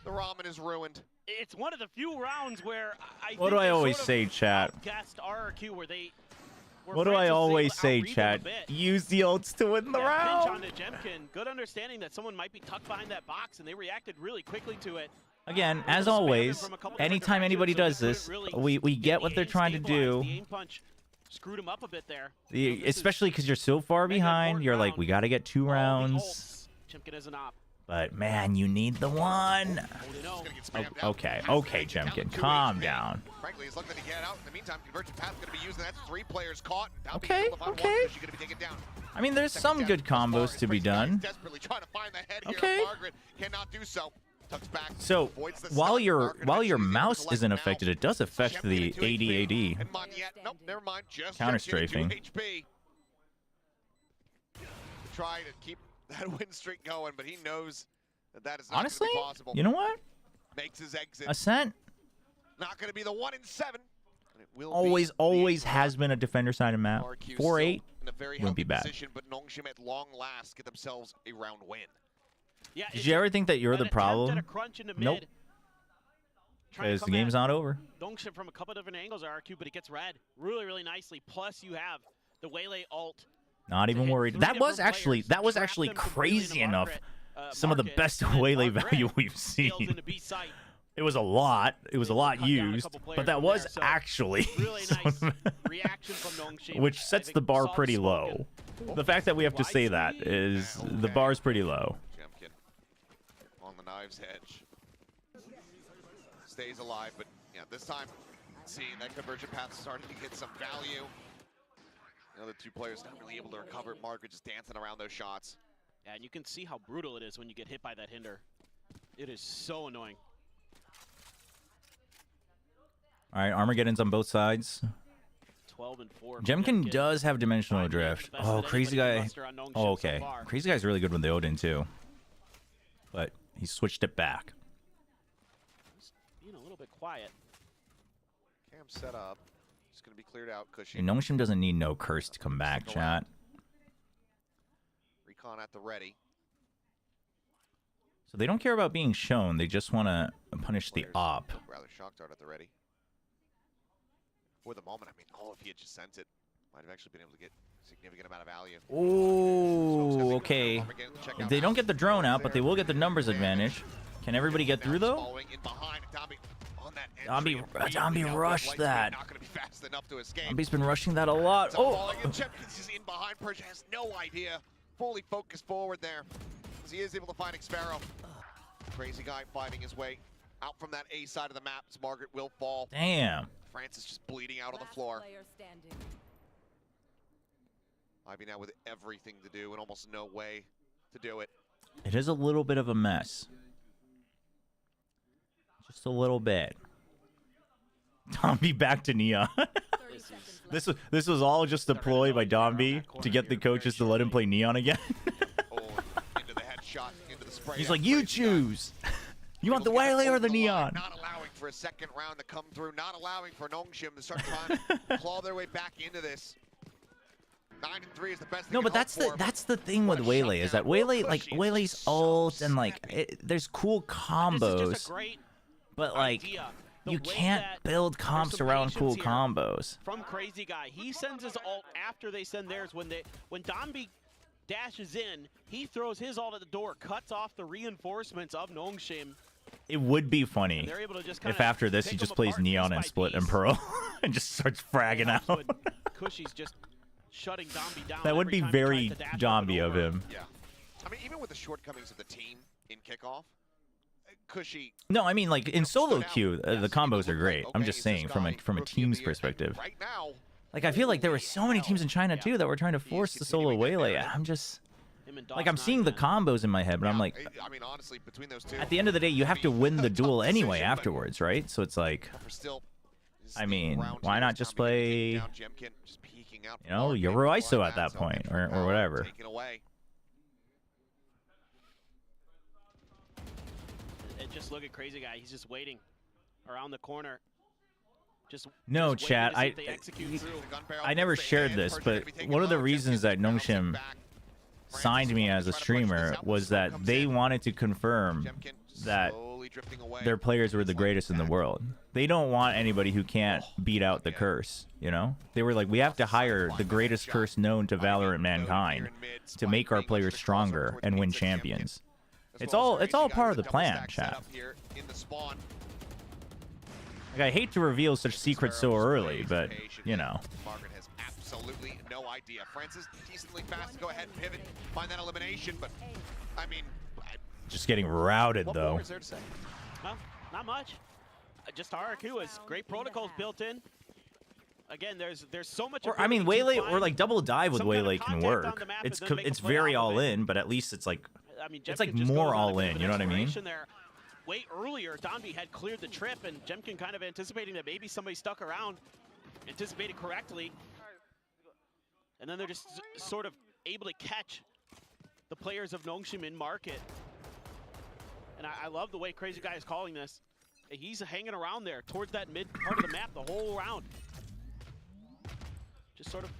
The ramen is ruined. It's one of the few rounds where What do I always say, chat? Guest RRQ where they. What do I always say, chat? Use the ults to win the Pinch round. onto Jemkin. Good understanding that someone might be tucked behind that box, and they reacted really quickly to it. Again, as always, anytime anybody does this, we get what they're trying to do. The aim punch screwed him up a bit there. Especially because you're so far behind. You're like, we got to get 2 rounds. Jemkin is an op. But man, you need the one. Oh, okay, Jemkin, calm down. Frankly, he's looking to get out. In the meantime, Convergent Path's going to be used, and that's 3 players caught. Okay. I mean, there's some good combos to be done. Desperately trying to find the head here. Okay. Margaret cannot do so. Tucks back. So while your mouse isn't affected, it does affect the AD. Nope, never mind. Just Counter strafing. Try to keep that win streak going, but he knows that is not Honestly, gonna be possible. you know what? Makes his exit. Ascent. Not going to be the 1 in 7. It will Always has been a defender-sided map. RRQ 4-8 in a very wouldn't be healthy bad. position, but NONGSHIM at long last get themselves a round win. Yeah, Did you ever think that you're the problem? Nope. Because the game's not over. NONGSHIM from a couple different angles, RRQ, but it gets red really nice. Plus, you have the Waylay ult. Not even worried. That was actually crazy enough. Some of the best Waylay value we've seen. It was a lot. It was a lot used, but that was actually which sets the bar pretty low. The fact that we have to say that is the bar's pretty low. Jemkin on the knife's edge. Stays alive, but yeah, this time seeing that Convergent Path starting to get some value. The other 2 players not really able to recover. Margaret just dancing around those shots. Yeah, and you can see how brutal it is when you get hit by that hinder. It is so annoying. All right, Armageddon's on both sides. 12 and 4. Jemkin does have dimensional drift. Oh, Crazy Guy. Oh, okay. Crazy Guy's really good with the Odin too, but he switched it back. Being a little bit quiet. Cam set up. It's going to be cleared out. Cushy. NONGSHIM doesn't need no curse to come back, chat. Recon at the ready. So they don't care about being shown. They just want to punish the op. Rather shock dart at the ready. For the moment, I mean, if he had just sent it, might have actually been able to get a significant amount of value. Ooh, okay. They don't get the drone out, but they will get the numbers advantage. Can everybody get through though? Dombie rushed that. Dombie's been rushing that a lot. Oh! Jemkin's in behind. Persia has no idea. Fully focused forward there. As he is able to find Xpharaoh. Crazy Guy fighting his way out from that A side of the map. As Margaret will fall. Damn. Francis just bleeding out on the floor. Ivy now with everything to do and almost no way to do it. It is a little bit of a mess. Just a little bit. Dombie back to Neon. This was all just a ploy by Dombie to get the coaches to let him play Neon again. Into the headshot, into the spray. He's like, you choose. You want the Waylay or the Neon? Not allowing for a second round to come through. Not allowing for NONGSHIM to start trying to claw their way back into this. 9 and 3 is the best. No, but that's the thing with Waylay is that Waylay's ult and there's cool combos, but you can't build comps around cool combos. From Crazy Guy, he sends his ult after they send theirs. When Dombie dashes in, he throws his ult at the door, cuts off the reinforcements of NONGSHIM. It would be funny if after this he just plays Neon and Split and Pearl and just starts fragging out. Cushy's just shutting Dombie down. That would be very Dombie of him. Yeah. I mean, even with the shortcomings of the team in kickoff, Cushy. No, I mean in solo queue, the combos are great. I'm just saying from a team's perspective. Right now, I feel like there were so many teams in China too that were trying to force the solo Waylay. I'm just. Him and Like, I'm seeing the combos in my head, but I'm like, I mean, honestly, between those two, at the end of the day, you have to win the duel anyway afterwards, right? So it's like, still, I mean, why not just play, you know, Yoruiso at that point, or whatever. taken away. And just look at Crazy Guy. He's just waiting around the corner. No, just chat, waiting to see if they execute through. I never shared this, but one of the reasons that NONGSHIM signed me as a streamer was that they wanted to confirm that their players were the greatest in the world. They don't want anybody who can't beat out the curse, you know? They were like, we have to hire the greatest curse known to Valorant mankind to make our players stronger and win champions. It's all part of the plan, chat. Like, I hate to reveal such secrets so early, but, you know. Margaret has absolutely no idea. Francis decently fast to go ahead and pivot, find that elimination, but I mean, Just getting routed, what though. more is there to say? Well, not much. Just RRQ has great protocols built in. Again, there's so much. Or, I mean, Waylay, or like double dive with Waylay can work. It's very all in, but at least it's like, I mean, it's like more all in, you know what I mean? There. Way earlier, Donby had cleared the trip, and Jemkin kind of anticipating that maybe somebody stuck around, anticipated correctly, and then they're just sort of able to catch the players of NONGSHIM in market. And I love the way Crazy Guy is calling this. He's hanging around there towards that mid part of the map the whole round. Just sort of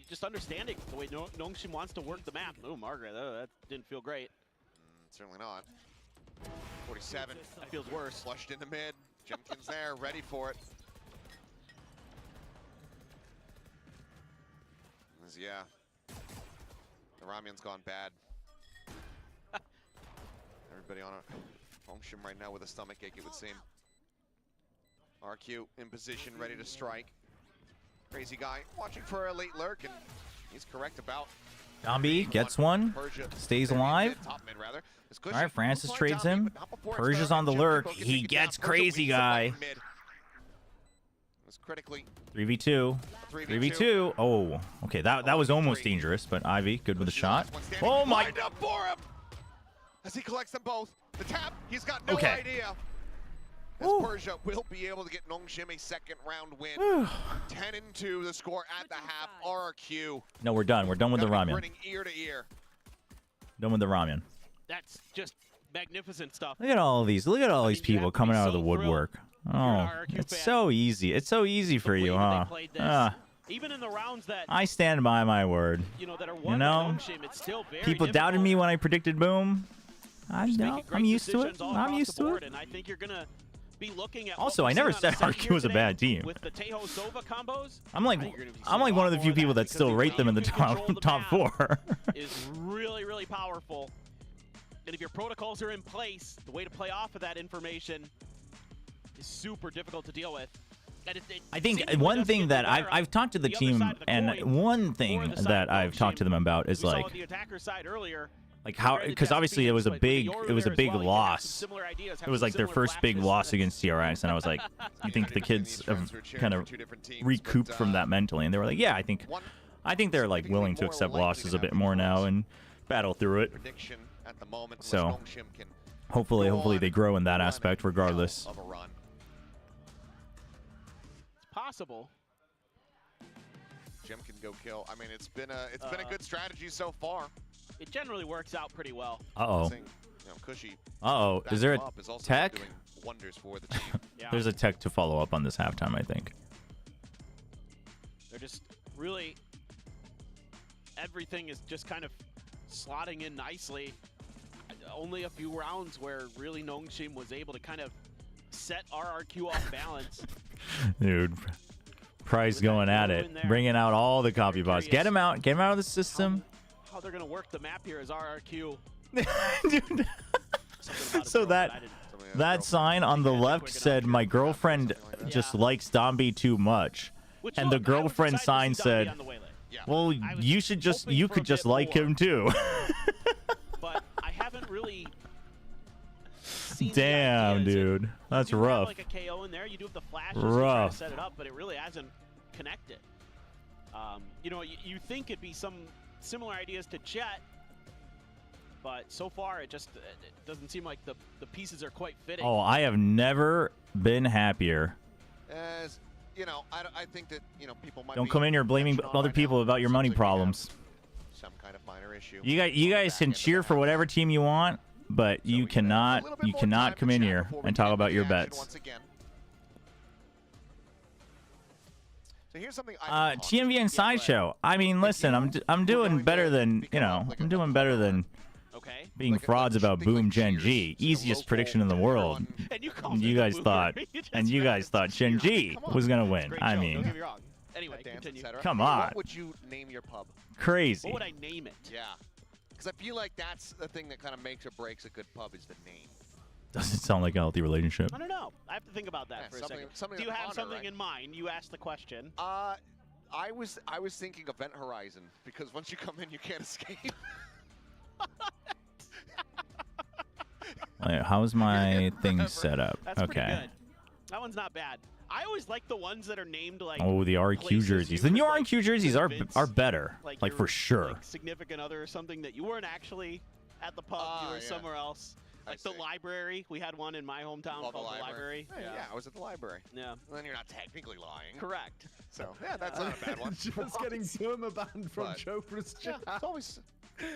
just understanding the way NONGSHIM wants to work the map. Oh, Margaret, that didn't feel great. Certainly not. 47. That feels worse. Flushed in the mid. Jemkin's there, ready for it. Yeah. The ramyun's gone bad. Everybody on a NONGSHIM right now with a stomach ache, it would seem. RQ in position, ready to strike. Crazy Guy watching for a late lurk, and he's correct about. Dombey gets one, stays alive. All right, Francis trades him. Persia's on the lurk. He gets Crazy Guy. 3v2. 3v2. Oh, okay. That was almost dangerous, but Ivy good with a shot. Oh my! As he collects them both, the tap. He's got no Okay. idea. As Persia will be able to get NONGSHIM a second round win. 10-2 the score at the half. RRQ. No, we're done. We're done with the ramen. Grinning ear to ear. Done with the ramen. That's just magnificent stuff. Look at all these. Look at all these people coming out of the woodwork. Oh, it's so easy. It's so easy for you, huh? Even in the rounds that I stand by my word. that are You know, it's still very people doubted me when I predicted boom. I'm used to it. I'm used to it. And I think you're gonna be looking at Also, I never said RQ was a bad team. With the Tejo Sova combos. I'm like one of the few people that still rate them in the top 4. Is really, really powerful. And if your protocols are in place, the way to play off of that information is super difficult to deal with. And I think one thing that I've talked to the team, and one thing that I've talked to them about is like, the attacker side earlier. Like how, because obviously it was a big loss. It was like their first big loss against TRX, and I was like, you think the kids have kind of recouped from that mentally? And they were like, yeah, I think they're like willing to accept losses a bit more now and battle through it. So hopefully they grow in that aspect regardless. It's possible. Jim can go kill. I mean, it's been a good strategy so far. It generally works out pretty well. Uh-oh. Cushy. Uh-oh. Is there a tech? Wonders for the team. Yeah. There's a tech to follow up on this halftime, I think. They're just really... Everything is just kind of slotting in nicely. Only a few rounds where really NONGSHIM was able to kind of set RRQ off balance. Dude. Price going at it. Bringing out all the copy bots. Get him out. Get him out of the system. How they're going to work the map here is RRQ. Dude. So that sign on the left said, my girlfriend just likes Dombey too much. And the girlfriend sign said, well, you could just like him too. But I haven't really seen damn, dude. That's rough. Have like a KO in there. You do have the flashes to try to set it up, but it really hasn't connected. You think it'd be some similar ideas to Jet, but so far it just it doesn't seem like the pieces are quite fitting. Oh, I have never been happier. As you know, I think that people might Don't come in here blaming other people about your money problems. Some kind of minor issue. You guys can cheer for whatever team you want, but you cannot come in here and talk about your bets. Once again. So here's something TMV and Sideshow. I mean, listen, I'm doing better than I'm doing better than being frauds about Boom Gen G. Easiest prediction in the world. And you guys thought Gen G was gonna win. I mean, Anyway, continue. come on. What would you name your pub? Crazy. What would I name it? Yeah, because I feel like that's the thing that kind of makes or breaks a good pub is the name. Doesn't sound like a healthy relationship. I don't know. I have to think about that for a second. Do you have something in mind? You asked the question. I was thinking Event Horizon because once you come in, you can't escape. How's my thing set up? That's okay. pretty good. That one's not bad. I always like the ones that are named like. Oh, the RRQ jerseys. The new RRQ jerseys are better, like your, for sure. Like significant other or something that you weren't actually at the pub. You were somewhere else. Like the library. We had one in my hometown called the library. Yeah, I was at the library. Yeah. Well, then you're not technically lying. Correct. So yeah, that's not a bad one. Just getting perma-banned from Chobra's chat. Yeah, it's always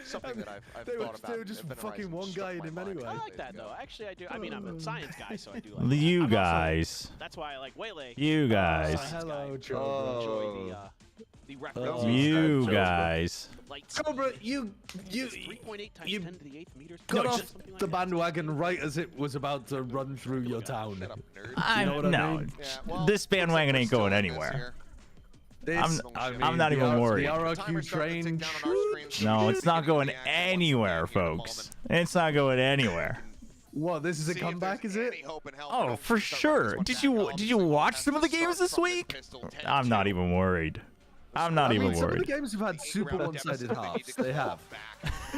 something that I've They thought about. were just fucking one guy in him anyway. I like that though. Actually, I do. I mean, I'm a science guy, so I do like that. You I'm guys. Also, that's why I like Waylay. You guys. Hello, Chobra. Enjoy the reference. You guys. Chobra, you 3.8 times 10 to the 8th meters. got off the bandwagon right as it was about to run through your town. You know what I mean? This bandwagon ain't going anywhere. I'm not even worried. The RRQ train. No, it's not going anywhere, folks. It's not going anywhere. What? This is a comeback, is it? Oh, for sure. Did you watch some of the games this week? I'm not even worried. I'm not even Some of worried. the games have had super one-sided halves. They have.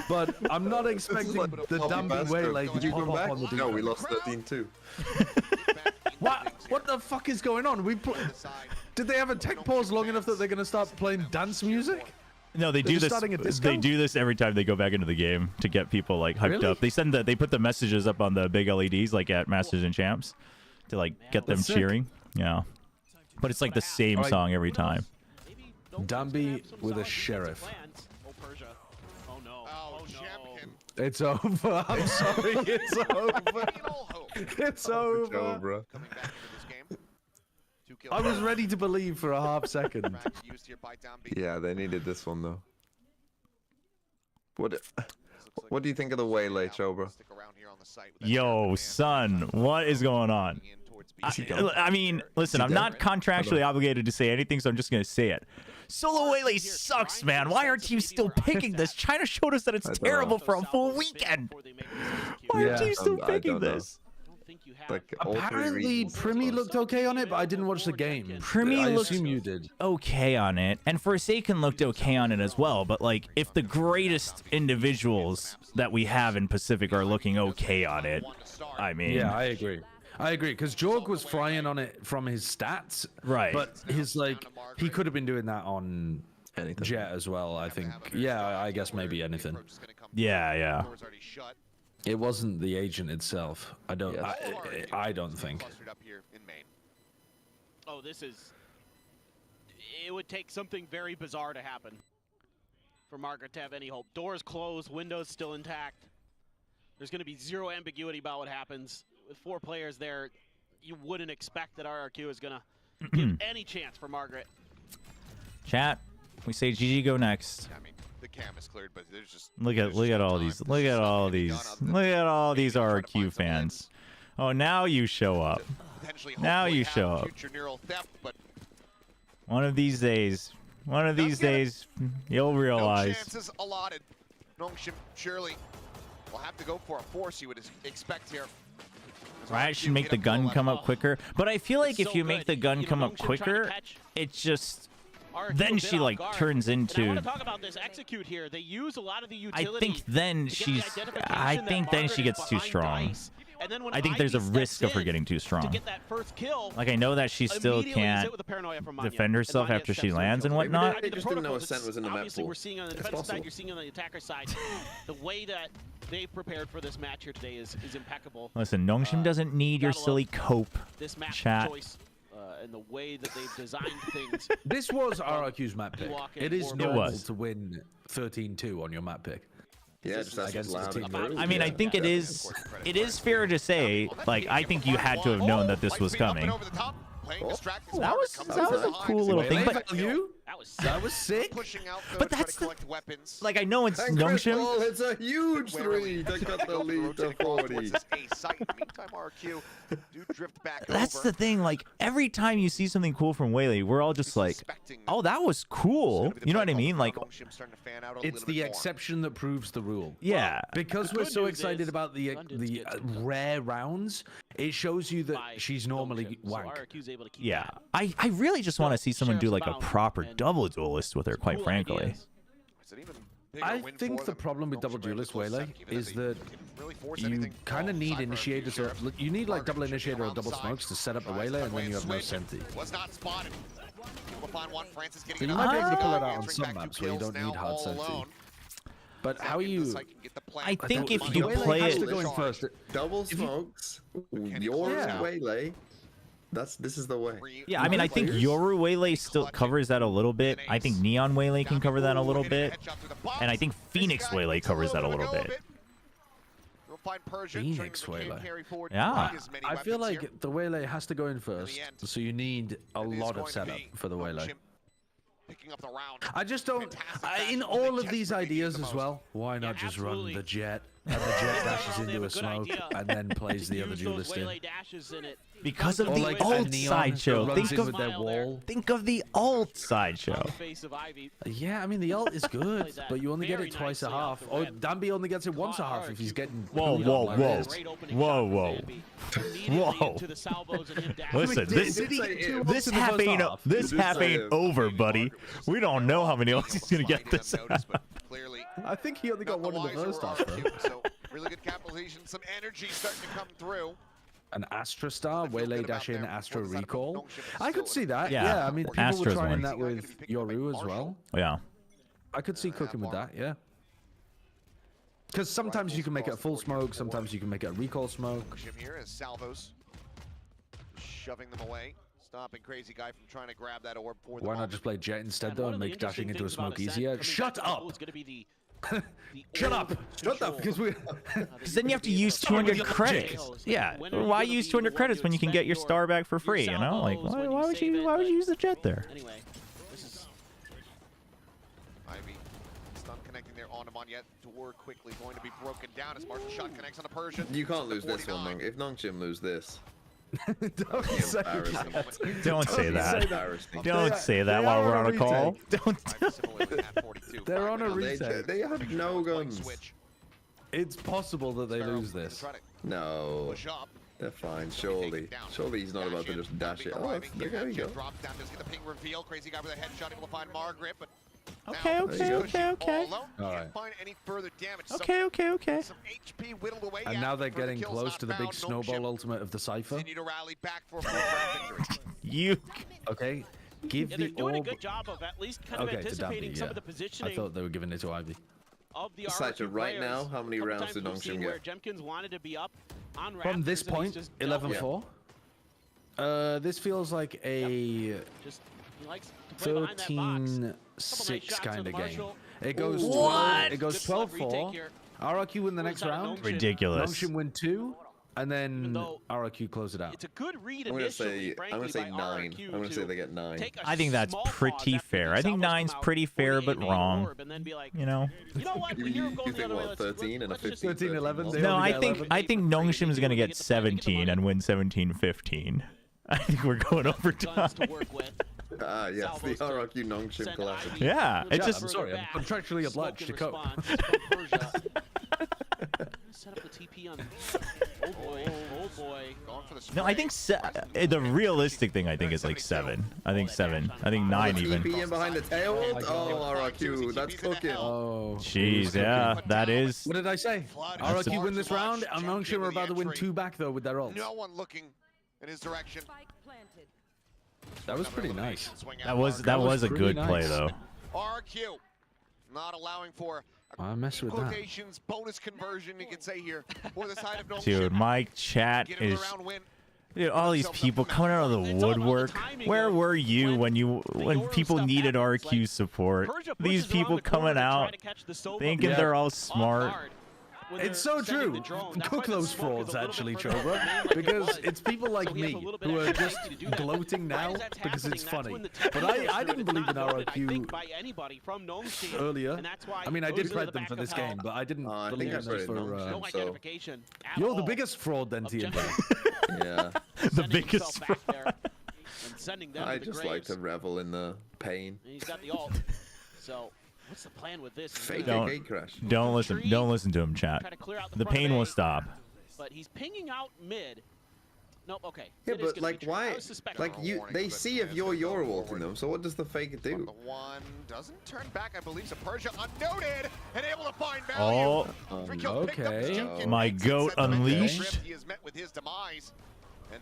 But I'm not expecting the damn Waylay to pop up on the No, we lost 13-2. What the fuck is going on? Did they have a tech pause long enough that they're going to start playing dance music? No, they do this. They do this every time they go back into the game to get people like hyped up. They put the messages up on the big LEDs like at Masters and Champs to like get them cheering. Yeah, but it's like the same song every time. Danby with a sheriff. Oh no. Oh no. It's over. I'm sorry. It's over. It's over. I was ready to believe for a half second. Yeah, they needed this one though. What do you think of the Waylay, Chobra? Yo, son, what is going on? I mean, listen, I'm not contractually obligated to say anything, so I'm just gonna say it. Solo Waylay sucks, man. Why are teams still picking this? China showed us that it's terrible for a full weekend. Why are teams still picking this? Like, apparently, Primi looked okay on it, but I didn't watch the game. Primi looked assume you did. Okay on it, and Forsaken looked okay on it as well. But like, if the greatest individuals that we have in Pacific are looking okay on it, I mean, yeah, I agree. I agree, because Jorg was frying on it from his stats, right? But his he could have been doing that on Jet as well. I think. Yeah, I guess maybe anything. Yeah. It wasn't the agent itself. I don't think. Oh, this is. It would take something very bizarre to happen for Margaret to have any hope. Doors closed, windows still intact. There's going to be zero ambiguity about what happens. With 4 players there, you wouldn't expect that RRQ is going to give any chance for Margaret. Chat, we say GG go next. I mean, the cam is cleared, but there's just Look at all these RRQ fans. Oh, now you show up. Now you show up. One of these days, you'll realize. No chances allotted. NONGSHIM surely will have to go for a force you would expect here. Right, should make the gun come up quicker. But I feel like if you make the gun come up quicker, it's just then she like turns into. I want to talk about this execute here. They use a lot of the utility. I think then she gets too strong. And then when I think there's a risk of her getting too to strong. get that first kill, Like I know that she still immediately is can't hit with a paranoia from Manya, defend herself and Manya after steps she through lands and kills. whatnot. I mean, the just didn't know protocols, Ascent was in the map obviously pool. we're seeing on the It's defensive side, possible. you're seeing on the attacker side. The way that they prepared for this match here today is impeccable. Listen, NONGSHIM doesn't need your gotta silly love cope This map chat. choice and the way that they've designed things. This was RRQ's map pick. Ewok and It is Orb. normal was. to win 13-2 on your map pick. Yeah, just that's against loud the and team. rude. I mean, I think it is fair to say, like, I think you had to have known that this was coming. That was a cool little thing, but That was sick. But that's the, like, I know it's And Chris NONGSHIM. Paul hits a huge three to cut the lead to 40. That's the thing, like, every time you see something cool from Waylay, we're all just like, oh, that was cool. You know what I mean? Like, It's the exception that proves the rule. yeah. Because we're so excited about the rare rounds, it shows you that she's normally wank. Yeah. I really just want to see someone do, like, a proper double duelist with her, quite frankly. I think the problem with double duelist Waylay is that you kind of need initiators. Or, you need like double initiator or double smokes to set up the Waylay, and then you have no senti. So you might be able to pull it out on some maps where you don't need hard senti. But how are you? I think if you Waylay play has it to go in first. Double smokes, yours Waylay. This is the way. Yeah, I mean, I think Yoru Waylay still covers that a little bit. I think Neon Waylay can cover that a little bit. And I think Phoenix Waylay covers that a little bit. Phoenix Waylay. Yeah. I feel like the Waylay has to go in first, so you need a lot of setup for the Waylay. I just don't. In all of these ideas as well, why not just run the jet? And the jet dashes into a smoke and then plays the other duelist in. Because of Or the like a alt Neon sideshow. that runs Think in with their of wall. the alt sideshow. Yeah, I mean the ult is good, but you only get it twice a half. Or Danby only gets it once a half if he's getting. Whoa, whoa, whoa, whoa, whoa, whoa! Listen, this half ain't over, buddy. We don't know how many ults he's gonna get this. I think he only got one in the first half. So really good capitalization, some energy starting to come through. An Astra Star, Waylay dash in, Astra recall. I could see that. Yeah, Yeah, I mean people Astra's were trying one. that with Yoru as well. Yeah. I could see cooking with that. Yeah. Because sometimes you can make it a full smoke, sometimes you can make it a recall smoke. Here as salvos shoving them away, stopping Crazy Guy from trying to grab that orb for the Why not moment. just play jet instead though and make dashing into a smoke easier? Shut up! Shut up! Shut up! Because we. Because then you have to use 200 credits. Yeah. Why use 200 credits when you can get your star back for free? You know, like why would you use the jet there? Anyway, this is Ivy stun connecting there on him on yet. Door quickly going to be broken down as Marshall shot connects on the Persian. You can't lose this one, Nong. If NONGSHIM lose this. Don't say that. Don't say that. Don't say that while we're on a call. Don't. They're on a retake. They have no guns. It's possible that they lose this. No. They're fine, surely. Surely he's not about to just dash it. Oh, there you go. Drops down, does get the ping reveal. Crazy Guy with a headshot, able to find Margaret, but Okay. all right. find any further damage. Okay. Some HP whittled away. And now they're getting close to the big snowball ultimate of the Cypher. Continue to rally back for a fourth round victory. You. Okay. Give they're the doing a orb. good job of at least kind of Okay, to anticipating Danby, some yeah. of the positioning I thought they were giving it to Ivy. of the Sacha, RRQ right players. now, how many Couple rounds times did we've NONGSHIM seen get? where Jemkins wanted to be up on From this Raptors and point, he's just dealt with 11-4. This feels like a Just he likes to play behind that box. 13-6 kind of game. Marshall. It goes What? 12, it goes 12-4. RRQ win the next round. Ridiculous. NONGSHIM win 2, and then RRQ close it out. It's a good read I'm gonna say initially, frankly, by 9. RRQ I'm gonna say to they get 9. take a I think that's small pretty pause after fair. the I think salvos 9's come out pretty for fair, the but A-main wrong. orb and then be like, You know. you know what? When you're going the other way, what, let's 13 and a let's just 15? 13-11. They No, only I get think 11. NONGSHIM is gonna get 17 and win 17-15. I think we're going overtime. guns to work with. Ah, yes, the RRQ NONGSHIM classic. Yeah, it's Yeah, just I'm sorry, I'm contractually obliged to Smoke in cope. response from Persia. Set up the TP on old boy. Going for the No, I think the realistic thing I think is like 7. I think 7. I think 9 even. TP in behind the tail. Oh, RRQ, that's cooking. Oh, Jeez, yeah, that is. What did I say? RRQ win this round. I'm not sure we're about to win 2 back though with their ults. No one looking in his direction. That was pretty nice. That was a good play though. RRQ not allowing for I mess with that. quotations bonus conversion you could say here for the side of NONGSHIM. Dude, my chat is. Dude, all these people coming out of the woodwork. Where were you when people needed RQ support? These people coming out thinking they're all smart. It's so true. Cook those frauds, actually, Chobra, because it's people like me who are just gloating now because it's funny. But I didn't believe in RRQ earlier. I mean, I did prep them for this game, but I didn't believe in them for. You're the biggest fraud then, TNT. Yeah. The biggest fraud. I just like to revel in the pain. He's got the ult. So. What's the plan with this? Don't listen to him, chat. The pain will stop. But he's pinging out mid. Nope. Okay. Yeah, but like why? Like they see if you're ulting them. So what does the fake do? The one doesn't turn back, I believe. So Persia unnoted and able to find value. Okay. My goat unleashed. He is met with his demise.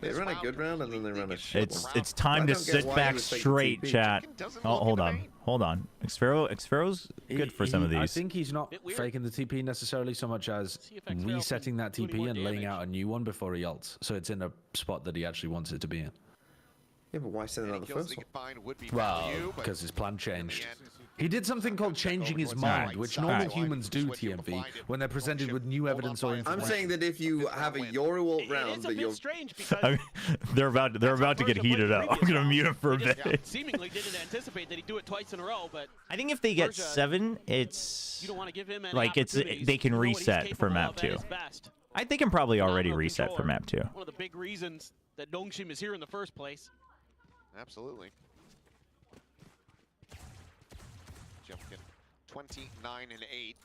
They run a good round and then they run a shit one. It's time to sit back straight, chat. Oh, hold on. Xfero's good for some of these. I think he's not faking the TP necessarily so much as resetting that TP and laying out a new one before he ults, so it's in a spot that he actually wants it to be in. Yeah, but why send another first one? Well, because his plan changed. He did something called changing his mind, which normal humans do, TMV, when they're presented with new evidence or information. I'm saying that if you have a Yoru round, that you're... I mean, they're about to get heated up. I'm gonna mute him for a bit. Seemingly didn't anticipate that he'd do it twice in a row, but I think if they get 7, it's like they can reset for map 2. I think can probably already reset for map 2. One of the big reasons that NONGSHIM is here in the first place. Absolutely. Jumpkin 29-8.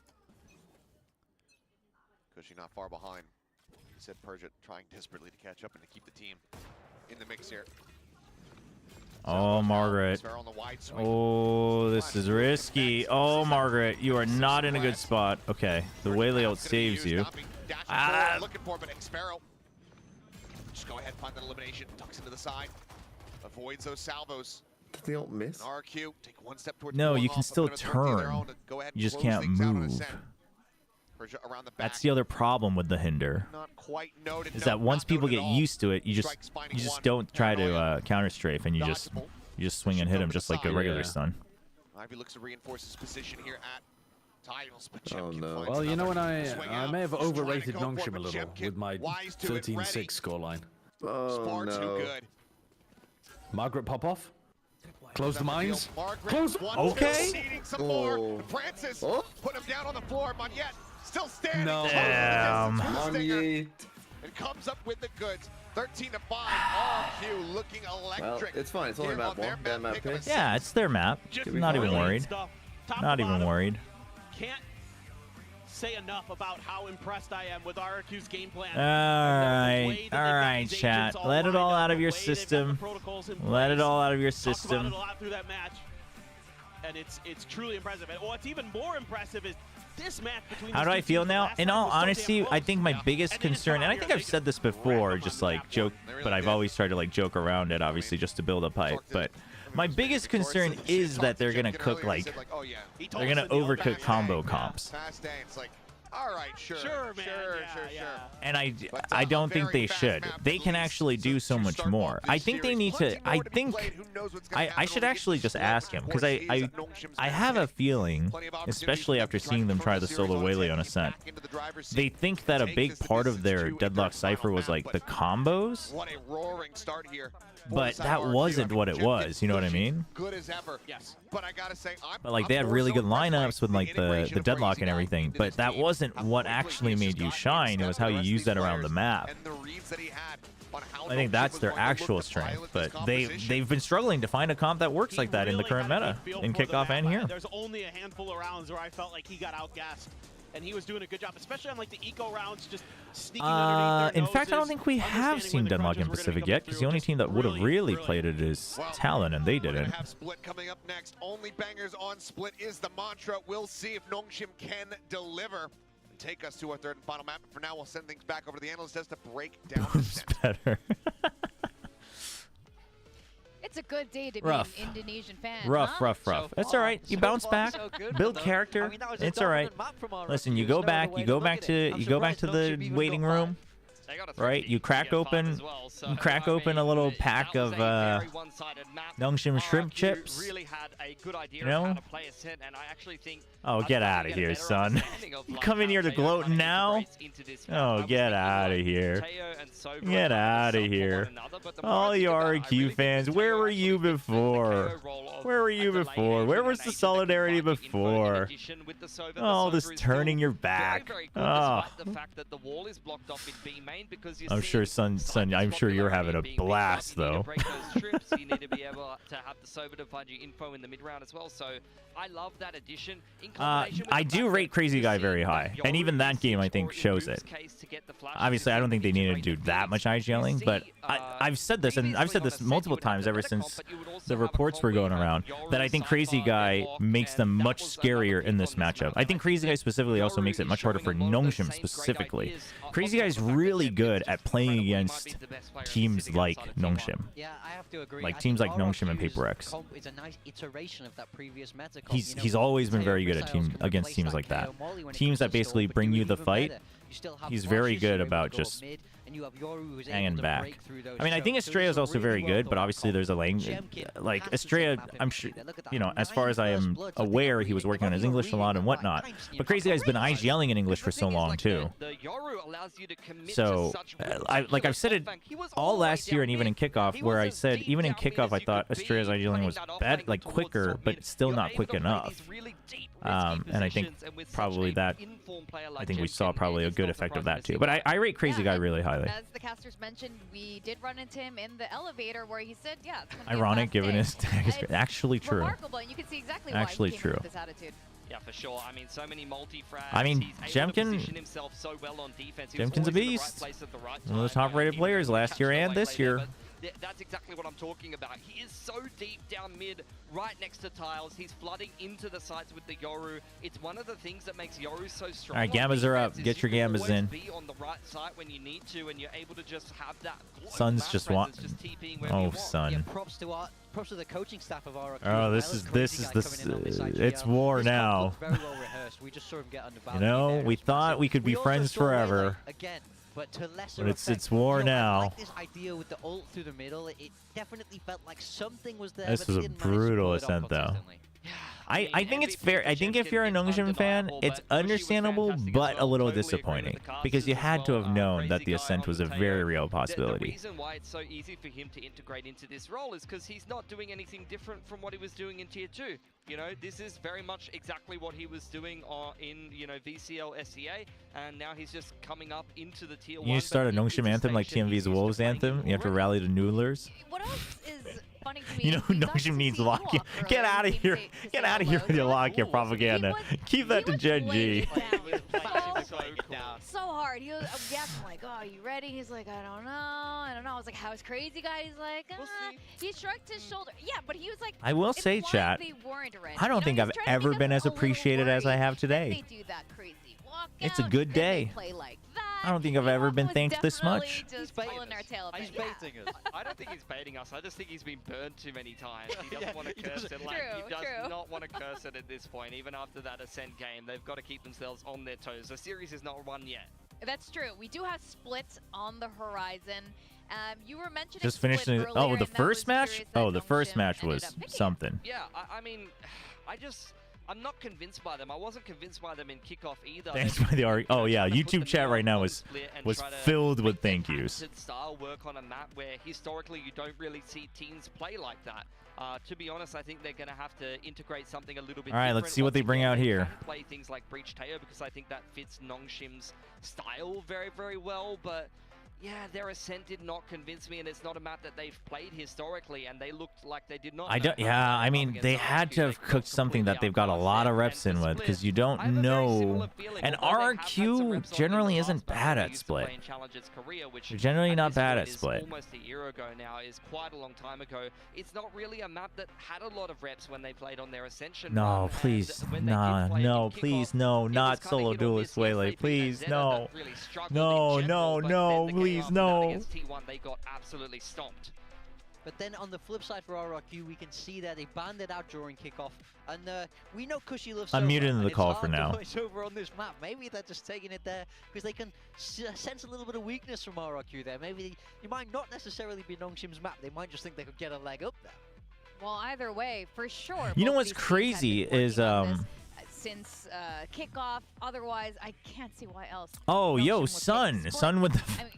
Cushy not far behind. He said Persia trying desperately to catch up and to keep the team in the mix here. Oh, Margaret. Oh, this is risky. Oh, Margaret, you are not in a good spot. Okay, the Waylay ult saves you. Looking for, but Xfero just go ahead, find that elimination, ducks into the side, avoids those salvos. They don't miss. RRQ, take one step towards no, you can still turn. You just can't move. That's the other problem with the hinder. Is that once people get used to it, you just don't try to counter strafe, and you just swing and hit him just like a regular stun. Ivy looks to reinforce his position here at Tiles, but oh no. Well, you know what, I may have overrated NONGSHIM a little with my 13-6 scoreline. Oh no. Margaret pop off. Close the mines. Close. Okay. Oh. Francis put him down on the floor. Moniette still standing. No. Damn. And comes up with the goods. 13-5. RRQ looking electric. Well, it's fine. It's only map 1. Their map pick. Yeah, it's their map. Not even worried. Not even worried. Can't say enough about how impressed I am with RRQ's game plan. All right, chat. Let it all out of your system. Let it all out of your system. A lot through that match, and it's truly impressive. And what's even more impressive is this match between. How do I feel now? In all honesty, I think my biggest concern, and I think I've said this before, just like joke, but I've always tried to like joke around it, obviously, just to build up hype. But my biggest concern is that they're gonna cook like they're gonna overcook combo comps. All right, sure, man, sure. And I don't think they should. They can actually do so much more. I think they need to. I think I should actually just ask him, because I have a feeling, especially after seeing them try the solo Waylay on Ascent, they think that a big part of their Deadlock Cypher was like the combos. What a roaring start here. But that wasn't what it was, you know what I mean? Good as ever. Yes. But I gotta say, but like they had really good lineups with like the deadlock and everything, but that wasn't what actually made you shine. It was how you used that around the map. I think that's their actual strength, but they've been struggling to find a comp that works like that in the current meta, in kickoff and here. There's only a handful of rounds where I felt like he got outgassed. and he was doing a good job, especially on like the eco rounds, just sneaking underneath their in fact, I don't noses, think we have understanding seen when the Denmark crunches in were gonna be Pacific coming yet, because the only through. team that would have really brilliant. played it is Talon, and they We're didn't. gonna have Split coming up next. Only bangers on Split is the mantra. We'll see if NONGSHIM can deliver and take us to our third and final map. But for now, we'll send things back over to the analyst desk to break down the Boom's better. It's a good day to Rough. be an Indonesian fan. Rough, huh? rough. It's all right. You bounce back, build character. It's all right. Listen, you go back. You go back to the waiting room. Right, you crack open a little pack of NONGSHIM shrimp chips. You know? Oh, get out of here, son! You come in here to gloat now? Oh, get out of here! Get out of here! All the RRQ fans, where were you before? Where were you before? Where was the solidarity before? Oh, this turning your back. Oh. I'm sure, son, I'm sure you're having a blast, though. You need to be able to have the Sober to find you info in the mid-round as well, so I love that addition. I do rate Crazy Guy very high, and even that game, I think, shows it. Obviously, I don't think they needed to do that much IGLing, but I've said this, and I've said this multiple times ever since the reports were going around, that I think Crazy Guy makes them much scarier in this matchup. I think Crazy Guy specifically also makes it much harder for NONGSHIM specifically. Crazy Guy is really good at playing against teams like NONGSHIM. Yeah, I have to agree. Like teams like NONGSHIM and Paper X. It's a nice iteration of that previous meta. He's always been very good at against teams like that. Teams that basically bring you the fight. He's very good about just hanging back. I mean, I think Estrella is also very good, but obviously there's a language. Like, Estrella, I'm sure, you know, as far as I am aware, he was working on his English a lot and whatnot. But Crazy Guy's been IGLing in English for so long, too. So, I've said it all last year and even in kickoff, where I said, even in kickoff, I thought Estrella's IGLing was quicker, but still not quick enough. And I think probably that, I think we saw probably a good effect of that, too. But I rate Crazy Guy really highly. As the casters mentioned, we did run into him in the elevator where he said, yeah, it's gonna be Ironic, his last given day. his tag. It's actually true. Remarkable, and you can see exactly why Actually he came true. with this attitude. Yeah, for sure. I mean, so many multi-frags. I mean, He's able to Jemkin- position himself so well on defense. He was Jemkin's a always in the right beast. place at the right One of the time. top-rated players last year and this year. That's exactly what I'm talking about. He is so deep down mid, right next to tiles. He's flooding into the sides with the Yoru. It's one of the things that makes Yoru so strong. All right, Gambas are up. Get your Gambas in. Be on the right side when you need to, and you're able to just have that. Sun's just want. Oh, Sun. Props to the coaching staff of RRQ. Oh, this is it's war now. You know, we thought we could be friends forever. But to lesser it's war now. I like this idea with the ult through the middle. It definitely felt like something was there. This but was they a didn't manage to brutal pull it off ascent, though. consistently. I think it's fair. I think if you're a NONGSHIM fan, it's understandable, but a little disappointing, because you had to have known that the ascent was a very real The possibility. reason why it's so easy for him to integrate into this role is because he's not doing anything different from what he was doing in Tier 2. You know, this is very much exactly what he was doing in, you know, VCL SEA, and now he's just coming up into the Tier 1. You need to start a NONGSHIM anthem like TMV's Wolves anthem. You have to rally the noodlers. What else is funny to me? You know, NONGSHIM needs lock. Get out of here. Get out of here with your lock, your propaganda. Keep that to Gen G. So hard. He was like, oh, are you ready? He's like, I don't know. I was like, how's Crazy Guy? He's like, he shrugged his shoulder. Yeah, but he was like, I will say, chat, I don't think I've ever been as appreciated as I have today. They do that crazy walk It's a good day. play like that. I don't think I've ever been thanked this much. Just pulling our tail a bit. He's baiting us. I don't think he's baiting us. I just think he's been burned too many times. He doesn't want to curse it. Like, he does not want to curse it at this point. Even after that Ascent game, they've got to keep themselves on their toes. The series is not won yet. That's true. We do have splits on the horizon. You were mentioning Just finishing. Oh, the first match? Oh, the first match was something. Yeah, I mean, I'm not convinced by them. I wasn't convinced by them in kickoff either. Thanks by the argument. Oh yeah, YouTube chat right now was filled with thank yous. Style work on a map where historically you don't really see teams play like that. To be honest, I think they're going to have to integrate something a little bit. All right, let's see what they bring out here. Play things like Breach Teo because I think that fits NONGSHIM's style very, very well. But yeah, their Ascent did not convince me, and it's not a map that they've played historically, and they looked like they did not. I don't. Yeah, I mean, they had to have cooked something that they've got a lot of reps in with, because you don't know. And RRQ generally isn't bad at split. They're generally not bad at split. Almost a year ago now, is quite a long time ago. It's not really a map that had a lot of reps when they played on their Ascension. No, please, no, please, no, not solo duelist Waylay, please, no, no, please, no. Against T1, they got absolutely stomped. But then on the flip side for RRQ, we can see that they banned it out during kickoff, and we know Cushy loves. I'm muting the call for now. It's over on this map. Maybe they're just taking it there because they can sense a little bit of weakness from RRQ there. Maybe you might not necessarily be NONGSHIM's map. They might just think they could get a leg up there. Well, either way, for sure. You know what's crazy is since kickoff. Otherwise, I can't see why else. Oh, yo, Sun with the. I mean,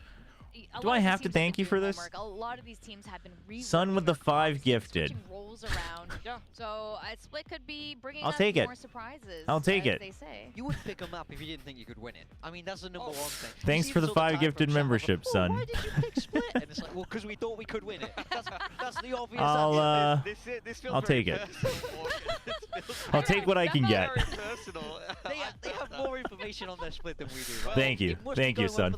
do I have to thank you for this? A lot of these teams have been Sun with the 5 gifted. Rolls around. Yeah. So Split could be bringing I'll us take more it. surprises. I'll take it. They say. You would pick a map if you didn't think you could win it. I mean, that's the number one thing. Thanks for the 5 gifted membership, Sun. Why did you pick Split? And it's like, well, because we thought we could win it. That's the obvious answer. I'll take it. I'll take what I can get. They have more information on their Split than we do. Right? Thank you. Thank you, Sun.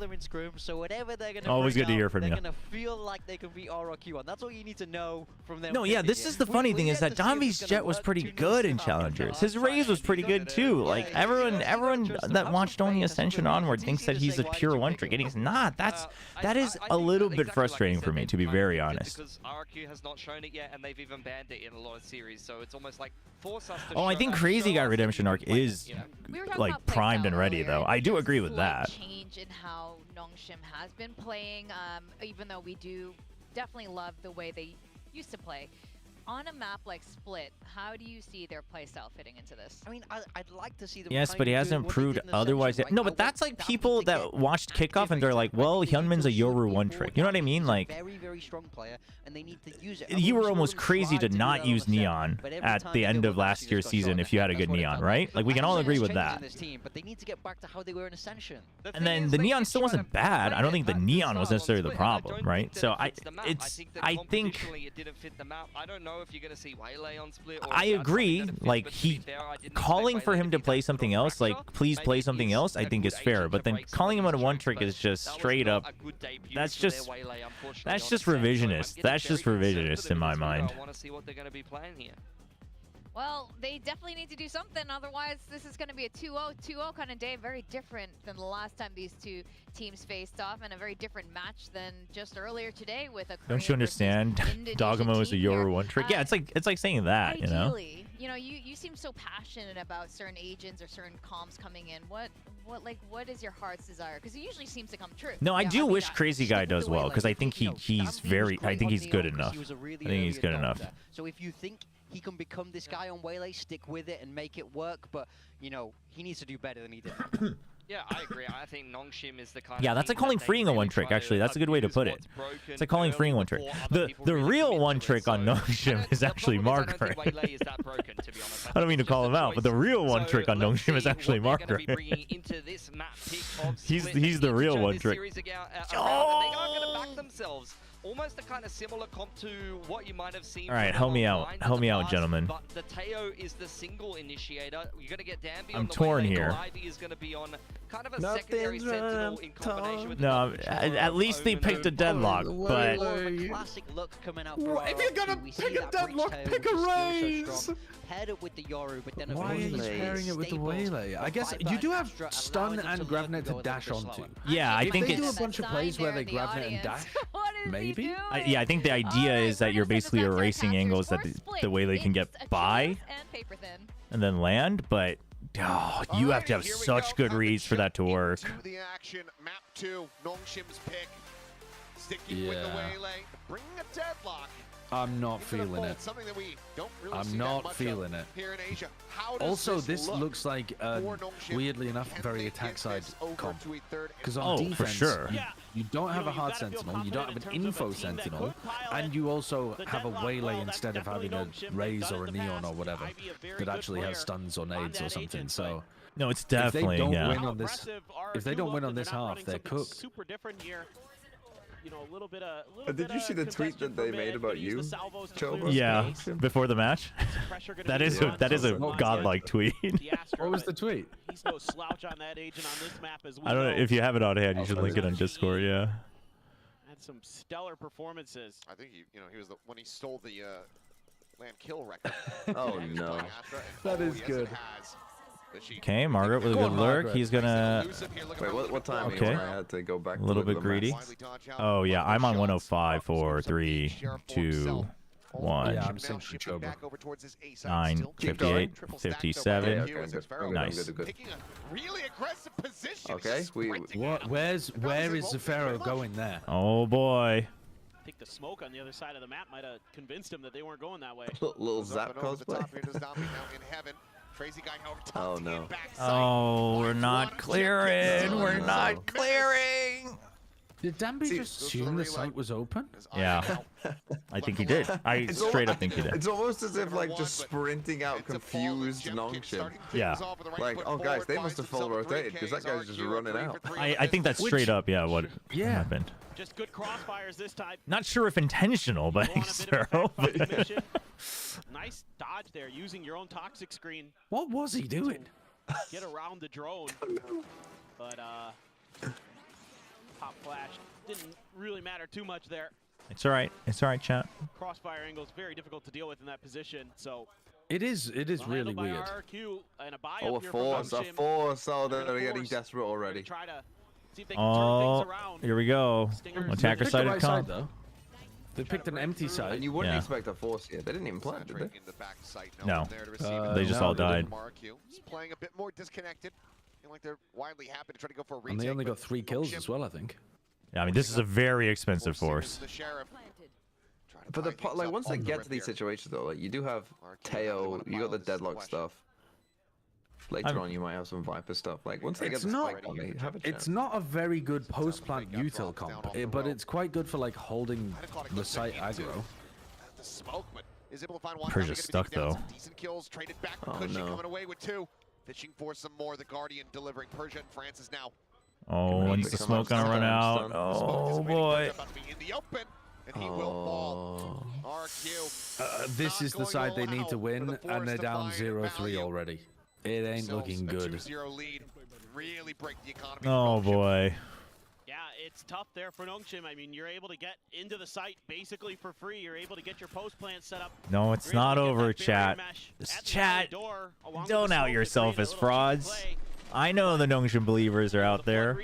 So whatever they're gonna always good to hear from you. They're gonna feel like they can beat RRQ on. That's all you need to know from them. No, yeah, this is the funny thing is that Donby's Jet was pretty good in Challengers. His Raze was pretty good too. Like everyone that watched only Ascension onward thinks that he's a pure one trick, and he's not. That is a little bit frustrating for me, to be very honest. Because RRQ has not shown it yet, and they've even banned it in a lot of series, so it's almost like force us to. Oh, I think Crazy Guy Redemption Arc is like primed and ready, though. I do agree with that. Change in how NONGSHIM has been playing, even though we do definitely love the way they used to play. On a map like Split, how do you see their playstyle fitting into this? I mean, I'd like to see them. Yes, but he hasn't improved otherwise yet. No, but that's like people that watched kickoff and they're like, well, Hyunmin's a Yoru one trick. You know what I mean? Like, very strong player, and they need to use it. You were almost crazy to not use Neon at the end of last year's season if you had a good Neon, right? Like, we can all agree with that. But they need to get back to how they were in Ascension. And then the Neon still wasn't bad. I don't think the Neon was necessarily the problem, right? So I think it didn't fit the map. I don't know if you're gonna see on Split, I agree. Like, calling for him to play something else, like, please play something else, I think is fair. But then calling him on a one trick is just straight up. That's just revisionist. That's just revisionist in my mind. I want to see what they're going to be playing here. Well, they definitely need to do something. Otherwise, this is going to be a 2-0 kind of day. Very different than the last time these two teams faced off, and a very different match than just earlier today with a Korean. Don't you understand? Dogamo is a Yoru one trick. Yeah, it's like saying that, you know. You know, you seem so passionate about certain agents or certain comms coming in. What is your heart's desire? Because it usually seems to come true. No, I do wish Crazy Guy does well, because I think he's good enough. I think he's good enough. So if you think he can become this guy on Waylay, stick with it and make it work, but you know, he needs to do better than he did. Yeah, I agree. I think NONGSHIM is the kind yeah, of that's like calling freeing a one trick, actually. That's a good way to put it. It's like calling freeing one trick. The real one trick on NONGSHIM is actually Margaret. I don't mean to call him out, but the real one trick on NONGSHIM is actually Margaret. He's the real one trick. Almost a kind of similar comp to what you might have seen. All right, help me out. Help me out, gentlemen. But the Teo is the single initiator. You're going to get Danby I'm on the torn way. here. Ivy is going to be on kind of a secondary sentinel in combination with no, at least they picked a deadlock, but classic look coming out for if you're gonna pick a deadlock, pick a Raze. Paired it with the Yoru, but then why are you pairing it with the Waylay? I guess you do have stun and GravNet to dash onto. Yeah, I think they do a bunch of plays where they GravNet and dash. Maybe. Yeah, I think the idea is that you're basically erasing angles that the Waylay can get by and then land, but you have to have such good reads for that to work. The action, map 2, NONGSHIM's pick, sticking with the Waylay, bringing a deadlock. I'm not feeling it. I'm not feeling it. Also, this looks like, weirdly enough, very attack side comp. Because on defense, for sure. You don't have a hard sentinel, you don't have an info sentinel, and you also have a Waylay instead of having a Raze or a Neon or whatever that actually has stuns or nades or something. So no, it's definitely if they don't win on this half, they're cooked. you know, a little bit of. Did you see the tweet that they made about you, Chobra? Yeah, before the match. that is a godlike tweet. What was the tweet? He's no slouch on that agent on this map as well. I don't know if you have it on hand. You should link it on Discord. Yeah. Had some stellar performances. I think he was when he stole the land kill record. Oh no, that is good. Okay, Margaret with a good lurk. He's gonna. Wait, what time? Okay. I had to go back. A little bit greedy. Oh yeah, I'm on 105 for 3, 2, 1. Yeah, I'm saying Chobra. 9, 58, 57. Nice. Really aggressive position. Okay, where is the Pharaoh going there? Oh boy. I think the smoke on the other side of the map might have convinced him that they weren't going that way. Little zap cosplay. Crazy guy over top. Oh no. Oh, we're not clearing. We're not clearing. Did Danby just assume the site was open? Yeah. I think he did. I straight up think he did. It's almost as if like just sprinting out confused NONGSHIM. Yeah. Like, oh guys, they must have full rotated because that guy's just running out. I think that's straight up, yeah, what happened. Just good crossfires this time. Not sure if intentional, but Sparrow. Nice dodge there, using your own toxic screen. What was he doing? Get around the drone. But pop flash didn't really matter too much there. It's all right. It's all right, chat. Crossfire angle is very difficult to deal with in that position. So it is really weird. RRQ and a buy Oh, up a here force. Oh, they're getting force. desperate already. Try to see if they can turn things around. Here we go. Attacker side right comp. though. They picked an empty site. And you wouldn't expect a force here. They didn't even plan, did they? No. They just all died. He's playing a bit more disconnected. Feel like they're wildly happy to try to go for a retake. And they only got 3 kills as well, I think. Yeah, I mean, this is a very expensive force. But like once they get to these situations though, like you do have Teo, you got the deadlock stuff. Later on, you might have some Viper stuff. Like once they get the spike on, they have a chance. It's not a very good post-plant util comp, but it's quite good for like holding the site aggro. The smoke, but is able to find one. Persia's stuck though. Decent kills, traded back for Oh, Cushy, no. coming away with 2. Fishing for some more. The Guardian delivering. Persia and Francis now. Oh, when's the smoke gonna run out? Oh boy. In the open, and he will fall. RRQ. This is the side they need to win, and they're down 0-3 already. It ain't looking good. 2-0 lead. Really break the economy. Oh boy. Yeah, it's tough there for NONGSHIM. I mean, you're able to get into the site basically for free. You're able to get your post plant set up. No, it's not over, chat. Chat, don't out yourself as frauds. I know the NONGSHIM believers are out there.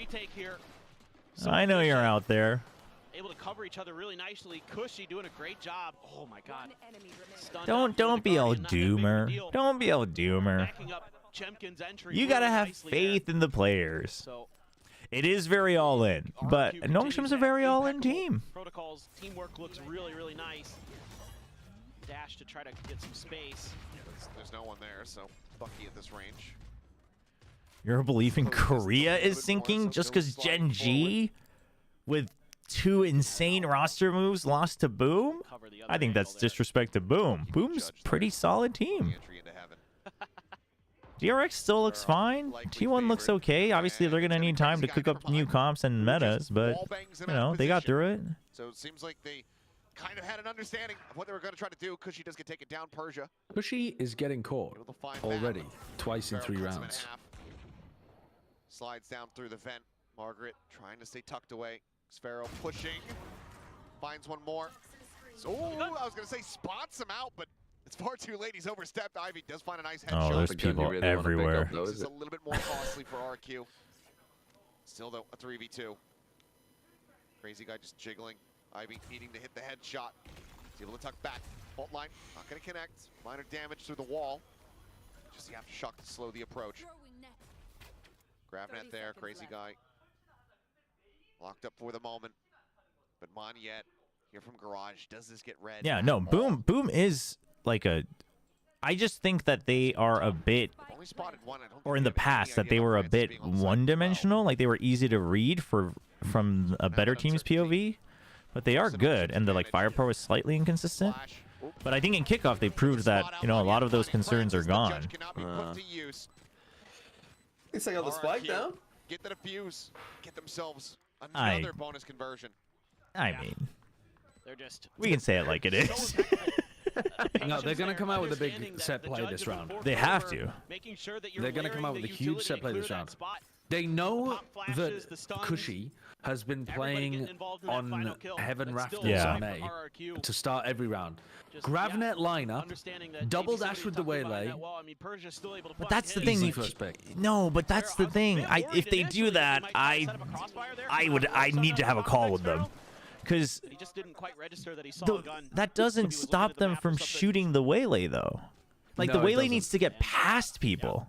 I know you're out there. Able to cover each other really nicely. Cushy doing a great job. Oh my god. Don't be all doomer. Don't be all doomer. You gotta have faith in the players. It is very all in, but NONGSHIM's a very all in team. Protocols teamwork looks really nice. Dash to try to get some space. There's no one there, so Bucky at this range. Your belief in Korea is sinking just because Gen G with 2 insane roster moves lost to Boom? I think that's disrespect to Boom. Boom's pretty solid team. DRX still looks fine. T1 looks okay. Obviously, they're going to need time to cook up new comps and metas, but, you know, they got through it. So it seems like they kind of had an understanding of what they were going to try to do. Cushy does get taken down. Persia. Cushy is getting caught already, twice in 3 rounds. Slides down through the vent. Margaret trying to stay tucked away. Sparrow pushing. Finds one more. So, I was going to say spots him out, but it's far too late. He's overstepped. Ivy does find a nice headshot. Oh, there's people everywhere. This is a little bit more costly for RRQ. Still, though, a 3v2. Crazy guy just jiggling. Ivy needing to hit the headshot. He's able to tuck back. Fault line, not going to connect. Minor damage through the wall. Just the aftershock to slow the approach. Grab net there, crazy guy. Locked up for the moment. But Monyet, here from Garage, does this get red? Yeah, no, Boom is like a... I just think that they are a bit... Or in the past, that they were a bit one-dimensional. Like, they were easy to read from a better team's POV. But they are good, and the like firepower is slightly inconsistent. But I think in kickoff, they proved that, you know, a lot of those concerns are gone. They got the spike down. Get the defuse. Get themselves another bonus conversion. I mean, They're just. we can say it like it is. No, they're going to come out with a big set play this round. They have to. They're going to come out with a huge set play this round. They know that Cushy has been playing on Heaven Rafters on A to start every round. Gravnet liner, double dash with the Waylay. But that's the thing. No, but that's the thing. If they do that, I need to have a call with them. Because that doesn't stop them from shooting the Waylay, though. Like, the Waylay needs to get past people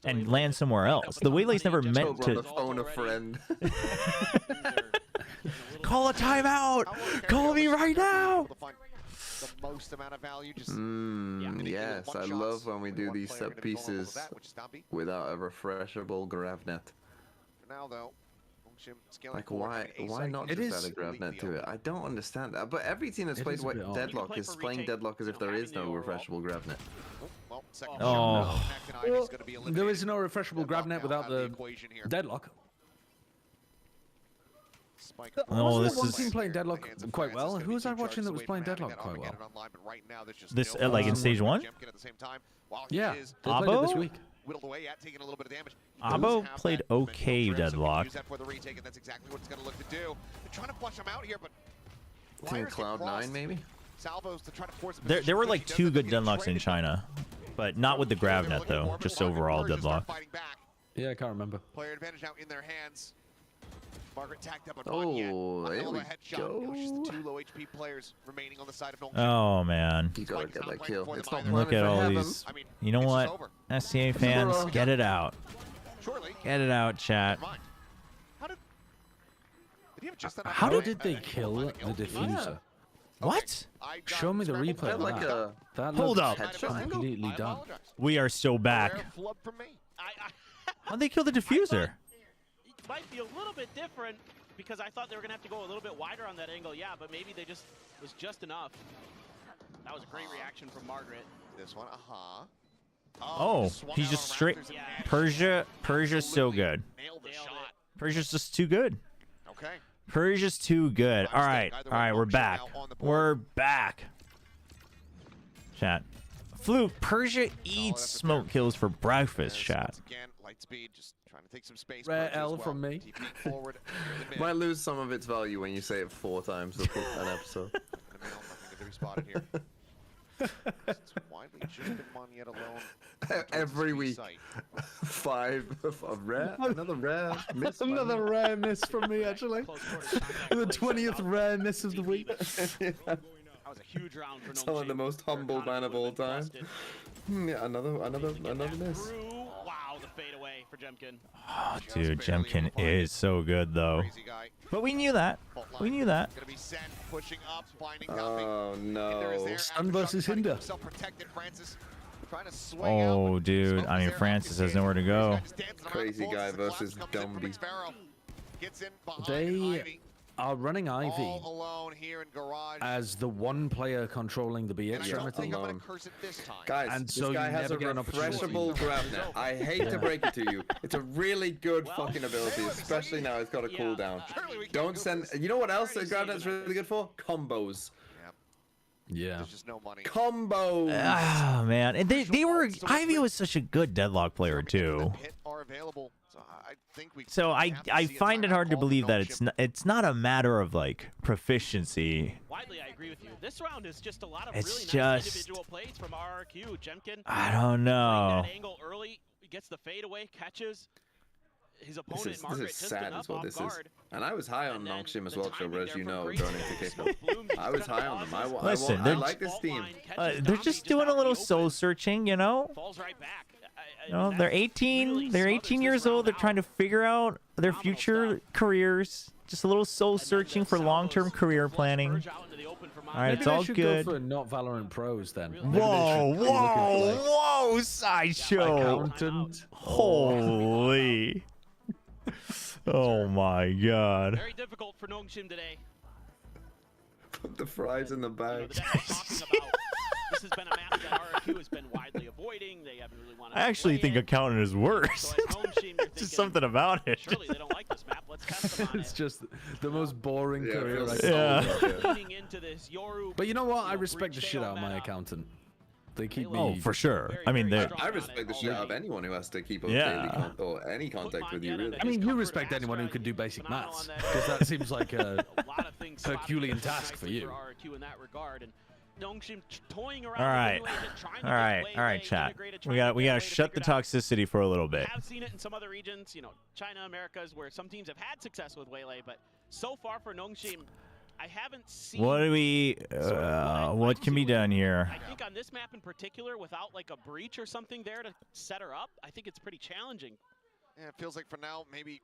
and land somewhere else. The Waylay's never meant to... phone a friend. Call a timeout! Call me right now! The most amount of value, just yes, I love when we do these set pieces without a refreshable Gravnet. For now, though, like, why not just add a Gravnet to it? I don't understand that. But every team that's played Deadlock is playing Deadlock as if there is no refreshable Gravnet. Oh. Well, there is no refreshable Gravnet without the Deadlock. No, this one is team playing Deadlock quite well. Who was I watching that was playing Deadlock quite well? this like in stage 1. Yeah, they played it this week. Abo played okay Deadlock. Team Cloud9 maybe. There were like 2 good Deadlocks in China, but not with the Gravnet though. Just overall Deadlock. Yeah, I can't remember. Player advantage now in their hands. Margaret tacked up, but oh, there we go. Just 2 low HP players remaining on the side of NONGSHIM. Oh man. You gotta get that kill. It's not Look at all these. You know what? SCA fans, get it out. Get it out, chat. How did they kill the diffuser? What? Show me the replay of that. That Hold looks up. completely done. We are so back. How'd they kill the diffuser? Might be a little bit different because I thought they were gonna have to go a little bit wider on that angle. Yeah, but maybe they was just enough. That was a great reaction from Margaret. This one, Oh, he's just straight. Persia's so good. Persia's just too good. Okay. Persia's too good. All right, we're back. We're back. Chat. Fluke, Persia eats smoke kills for breakfast, chat. Again, Lightspeed just trying to take some space. Rare L from me. Might lose some of its value when you say it 4 times an episode. Nothing to be spotted here. Widely just been one yet alone. Every week. 5 of rare. Another rare miss. Another rare miss from me, actually. The 20th rare miss of the week. That was a huge round for Some of the most humble man of all time. Yeah, another miss. Wow, the fade away for Jemkin. Oh, dude, Jemkin is so good though. But we knew that. We knew that. Oh no. Sun versus Hinder. Oh, dude. I mean, Francis has nowhere to go. Crazy guy versus Dumby. They are running Ivy as the one player controlling the B extremity. Guys, and this so guy you has never a get an opportunity. refreshable Gravnet. I hate to break it to you. It's a really good fucking ability, especially now it's got a cooldown. Don't send... You know what else that Gravnet's really good for? Combos. Yeah. There's just no money. Combos! Ah, man. And they were... Ivy was such a good Deadlock player, too. So I find it hard to believe that it's not a matter of like proficiency. Widely, I agree with you. This round is just a lot of It's really just- nice individual plays from RRQ. Jemkin. I don't know. That angle early, he gets the fade away, catches his opponent. This Margaret is just sad enough is what off this is. guard. And I was high on NONGSHIM as well, Chobra, as you know, going into kickoff. I was high on them. I Listen, I like this team. They're just doing a little soul searching, you know. Falls right back. You know, they're 18. They're 18 years old. They're trying to figure out their future careers. Just a little soul searching for long-term career planning. All right, it's all good. Go for not Valorant pros then. Whoa, sideshow. Accountant. Holy. Oh my God. Very difficult for NONGSHIM today. Put the fries in the bag. This has been a map that RRQ has been widely avoiding. They haven't really wanted I actually think Accountant is worse. So at NONGSHIM, you're Just something about it. Surely they don't like this map. Let's test It's just the most boring career. Leaning into this Yoru, But you know what? I respect the shit out of my accountant. They keep me. Oh, for sure. I mean, they're. I respect the shit out of anyone who has to keep up Yeah. daily or any contact with you, really. I mean, you respect anyone who can do basic maths, because that seems like a Herculean task for you. RRQ in that regard, and NONGSHIM toying around. All right, all right, chat. We gotta shut the toxicity for a little bit. We have seen it in some other regions, you know, China, Americas, where some teams have had success with Waylay, but so far for NONGSHIM, I haven't seen. What do we? What can be done here? I think on this map in particular, without like a breach or something there to set her up, I think it's pretty challenging. Yeah, it feels like for now, maybe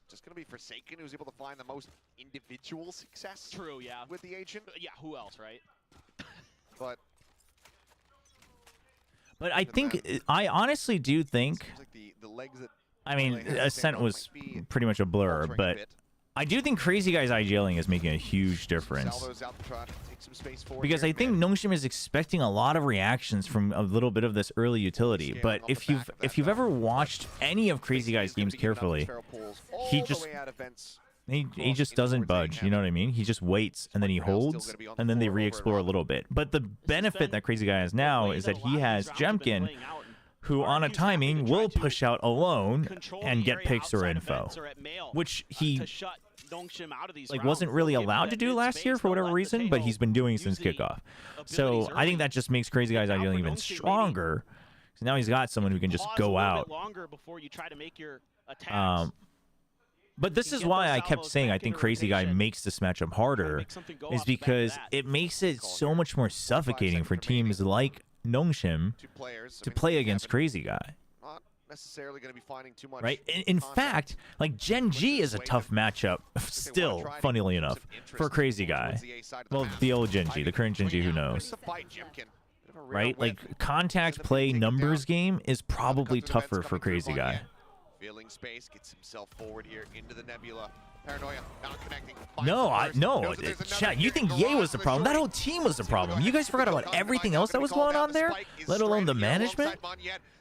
just going to be Forsaken who's able to find the most individual success. True, yeah. With the agent. Yeah, who else, right? But I think, I honestly do think. Like the legs that I mean, Ascent was pretty much a blur, but I do think Crazy Guy's IGLing is making a huge difference. Because I think NONGSHIM is expecting a lot of reactions from a little bit of this early utility. But if you've ever watched any of Crazy Guy's games carefully, he just doesn't budge. You know what I mean? He just waits and then he holds and then they re-explore a little bit. But the benefit that Crazy Guy has now is that he has Jemkin, who on a timing will push out alone and get picks or info, which he wasn't really allowed to do last year for whatever reason, but he's been doing since kickoff. So I think that just makes Crazy Guy's ideally even stronger. So now he's got someone who can just go out. But this is why I kept saying I think Crazy Guy makes this matchup harder, is because it makes it so much more suffocating for teams like NONGSHIM to play against Crazy Guy. Not necessarily going to be finding too much. Right? In fact, like Gen G is a tough matchup still, funnily enough, for Crazy Guy. Well, the old Gen G, the current Gen G, who knows? Right? Like contact play numbers game is probably tougher for Crazy Guy. Filling space, gets himself forward here into the nebula. Paranoia, not connecting. No, chat, you think Ye was the problem? That whole team was the problem. You guys forgot about everything else that was going on there, let alone the management?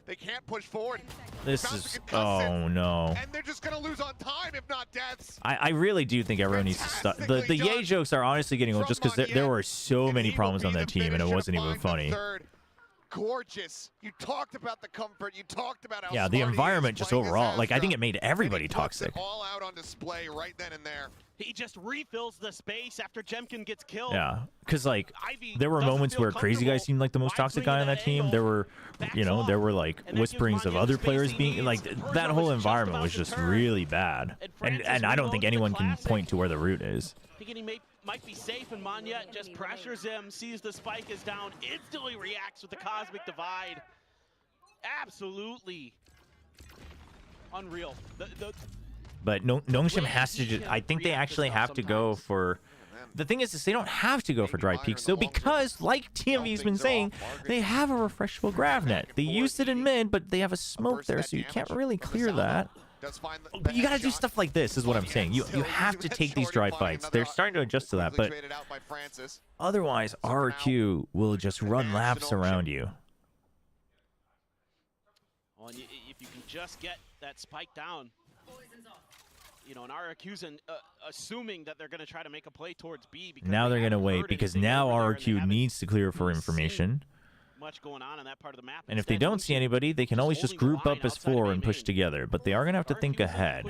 They can't push forward. This is, oh no. And they're just gonna lose on time, if not deaths. I really do think everyone needs to stop. The Ye jokes are honestly getting old just because there were so many problems on that team and it wasn't even funny. Gorgeous. You talked about the comfort. You talked about how the environment just overall, like I think it made everybody toxic. All out on display right then and there. He just refills the space after Jemkin gets killed. Yeah, because like there were moments where Crazy Guy seemed like the most toxic guy on that team. There were, there were like whisperings of other players being like that whole environment was just really bad. And I don't think anyone can point to where the root is. Thinking he might be safe, and Monyet just pressures him, sees the spike is down, instantly reacts with the Cosmic Divide. Absolutely unreal. But NONGSHIM has to I think they actually have to go for... The thing is they don't have to go for dry peaks, though, because, like TMV's been saying, they have a refreshable grav net. They used it in mid, but they have a smoke there, so you can't really clear that. But you gotta do stuff like this, is what I'm saying. You have to take these dry fights. They're starting to adjust to that, but otherwise, RRQ will just run laps around you. Well, and if you can just get that spike down, and RRQ's assuming that they're going to try to make a play towards B. Because now they're going to wait, because now RRQ needs to clear for information. Much going on in that part of the map. And if they don't see anybody, they can always just group up as 4 and push together. But they are going to have to think ahead.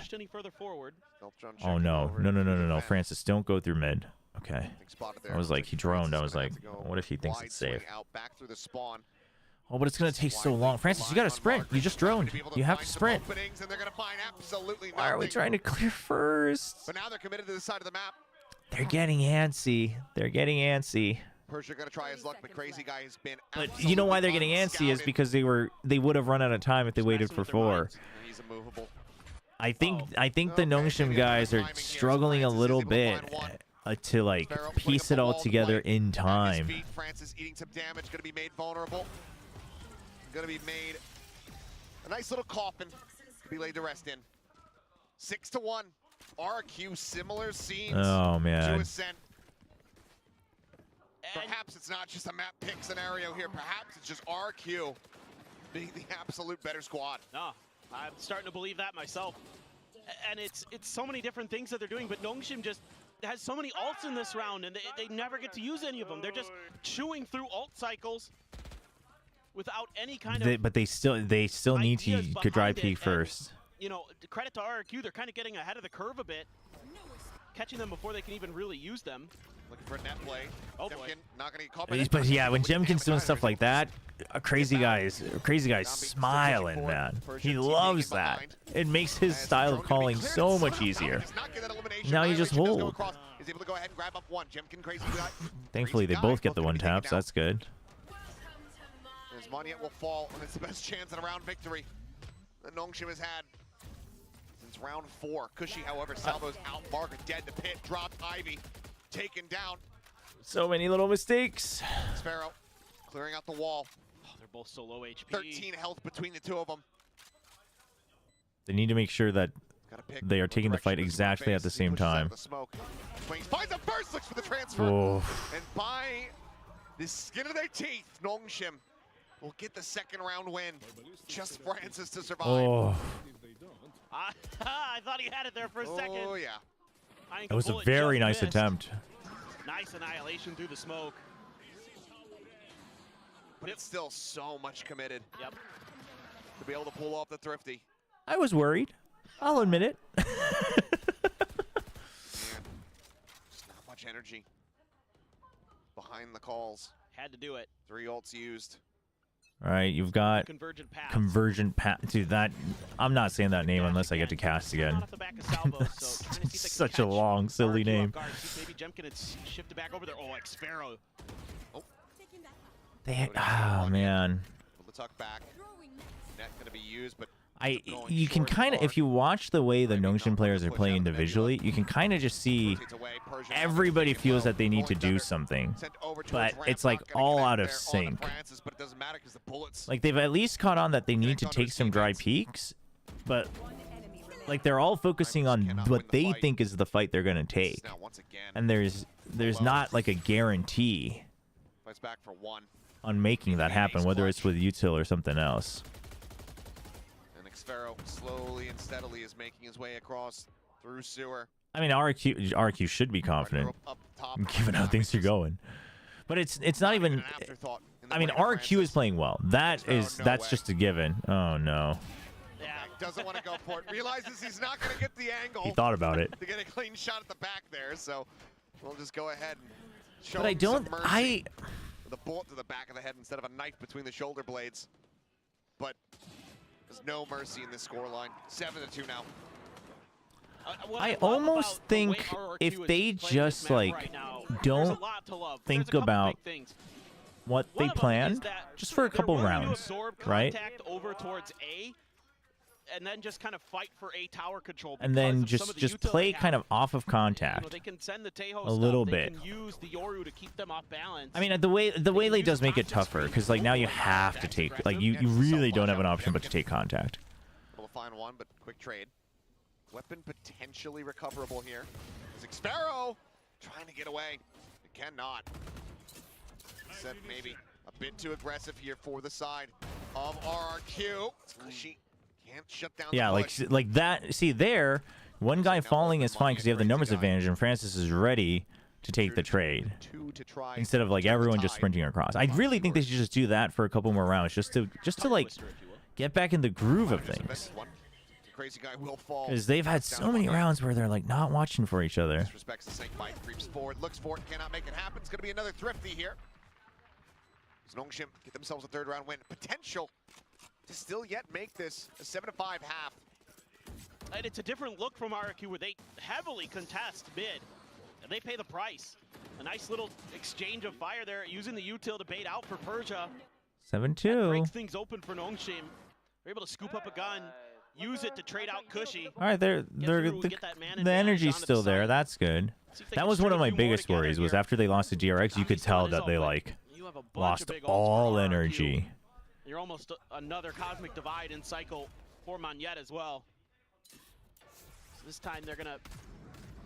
Oh, no. Francis, don't go through mid. Okay. I was like, he droned. I was like, what if he thinks it's safe? Oh, but it's going to take so long. Francis, you got to sprint. You just droned. You have to sprint. Why are we trying to clear first? But now they're committed to the side of the map. They're getting antsy. They're getting antsy. Persia gonna try his luck, but Crazy Guy has been. But you know why they're getting antsy is because they would have run out of time if they waited for 4. He's immovable. I think the NONGSHIM guys are struggling a little bit to like piece it all together in time. Francis eating some damage, gonna be made vulnerable. Gonna be made a nice little coffin to be laid to rest in. 6-1. RRQ similar scenes. Oh man. To Ascent. Perhaps it's not just a map pick scenario here. Perhaps it's just RRQ being the absolute better squad. No, I'm starting to believe that myself. And it's so many different things that they're doing, but NONGSHIM just has so many ults in this round, and they never get to use any of them. They're just chewing through ult cycles without any kind of. But they still need to drive peak first. You know, credit to RRQ, they're kind of getting ahead of the curve a bit, catching them before they can even really use them. Looking for a net play. Oh boy. Not gonna get caught by But yeah, when Jemkin's doing stuff like that, crazy guy's smiling, man. He loves that. It makes his style of calling so much easier. Now you just hold. He's able to go ahead and grab up one. Jemkin crazy. Thankfully, they both get the one taps. That's good. As Monyet will fall, and it's the best chance at a round victory that NONGSHIM has had since round 4. Cushy, however, salvos out. Margaret dead. The pit dropped. Ivy taken down. So many little mistakes. Sparrow clearing out the wall. Oh, they're both so low HP. 13 health between the two of them. They need to make sure that they are taking the fight exactly at the same time. Finds a first, looks for the transfer. Oh. And by the skin of their teeth, NONGSHIM will get the second round win. Just Francis to survive. Oh. I thought he had it there for a second. Oh, yeah. That was a very nice attempt. Nice annihilation through the smoke. But it's still so much committed. Yep. To be able to pull off the thrifty. I was worried. I'll admit it. Man, just not much energy behind the calls. Had to do it. 3 ults used. All right, you've got Convergent Path. Dude, that I'm not saying that name unless I get to cast again. It's such a long, silly name. Maybe Jemkin had shifted back over there. Oh, like Sparrow. Oh man. The tuck back. Net gonna be used, but you can kind of, if you watch the way the NONGSHIM players are playing individually, you can kind of just see everybody feels that they need to do something, but it's like all out of sync. Like they've at least caught on that they need to take some dry peaks, but like they're all focusing on what they think is the fight they're gonna take, and there's not like a guarantee on making that happen, whether it's with util or something else. Sparrow slowly and steadily is making his way across through sewer. I mean, RRQ should be confident, given how things are going. But it's not even. I mean, RRQ is playing well. That's just a given. Oh no. Yeah, doesn't want to go for it. Realizes he's not going to get the angle. He thought about it. To get a clean shot at the back there, so we'll just go ahead and show. But I don't. With a bullet to the back of the head instead of a knife between the shoulder blades. But there's no mercy in this scoreline. 7-2 now. I almost think if they just like don't think about what they planned just for a couple rounds, right? Over towards A, and then just kind of fight for A tower control. And then just play kind of off of contact they can send the Tejo a little stuff. bit. They can use the Yoru to keep them off balance. I mean, the Waylay does make it tougher because like now you have to take like you really don't have an option but to take contact. We'll find one, but quick trade. Weapon potentially recoverable here. Sparrow trying to get away. It cannot. Except maybe a bit too aggressive here for the side of RRQ. She can't shut down. Yeah, like that. See there, one guy falling is fine because you have the numbers advantage, and Francis is ready to take the trade instead of like everyone just sprinting across. I really think they should just do that for a couple more rounds, just to like get back in the groove of things. Crazy guy will fall. Because they've had so many rounds where they're like not watching for each other. Disrespects the snake bite, creeps forward, looks for it, cannot make it happen. It's going to be another thrifty here. NONGSHIM get themselves a third round win. Potential to still yet make this a 7-5 half. And it's a different look from RRQ where they heavily contest mid, and they pay the price. A nice little exchange of fire there, using the util to bait out for Persia. 7-2. Breaks things open for NONGSHIM. They're able to scoop up a gun, use it to trade out Cushy. All right, the energy's still there. That's good. That was one of my biggest worries. Was after they lost to DRX, you could tell that they like lost all energy. You're almost another cosmic divide in cycle for Monyet as well. So this time they're gonna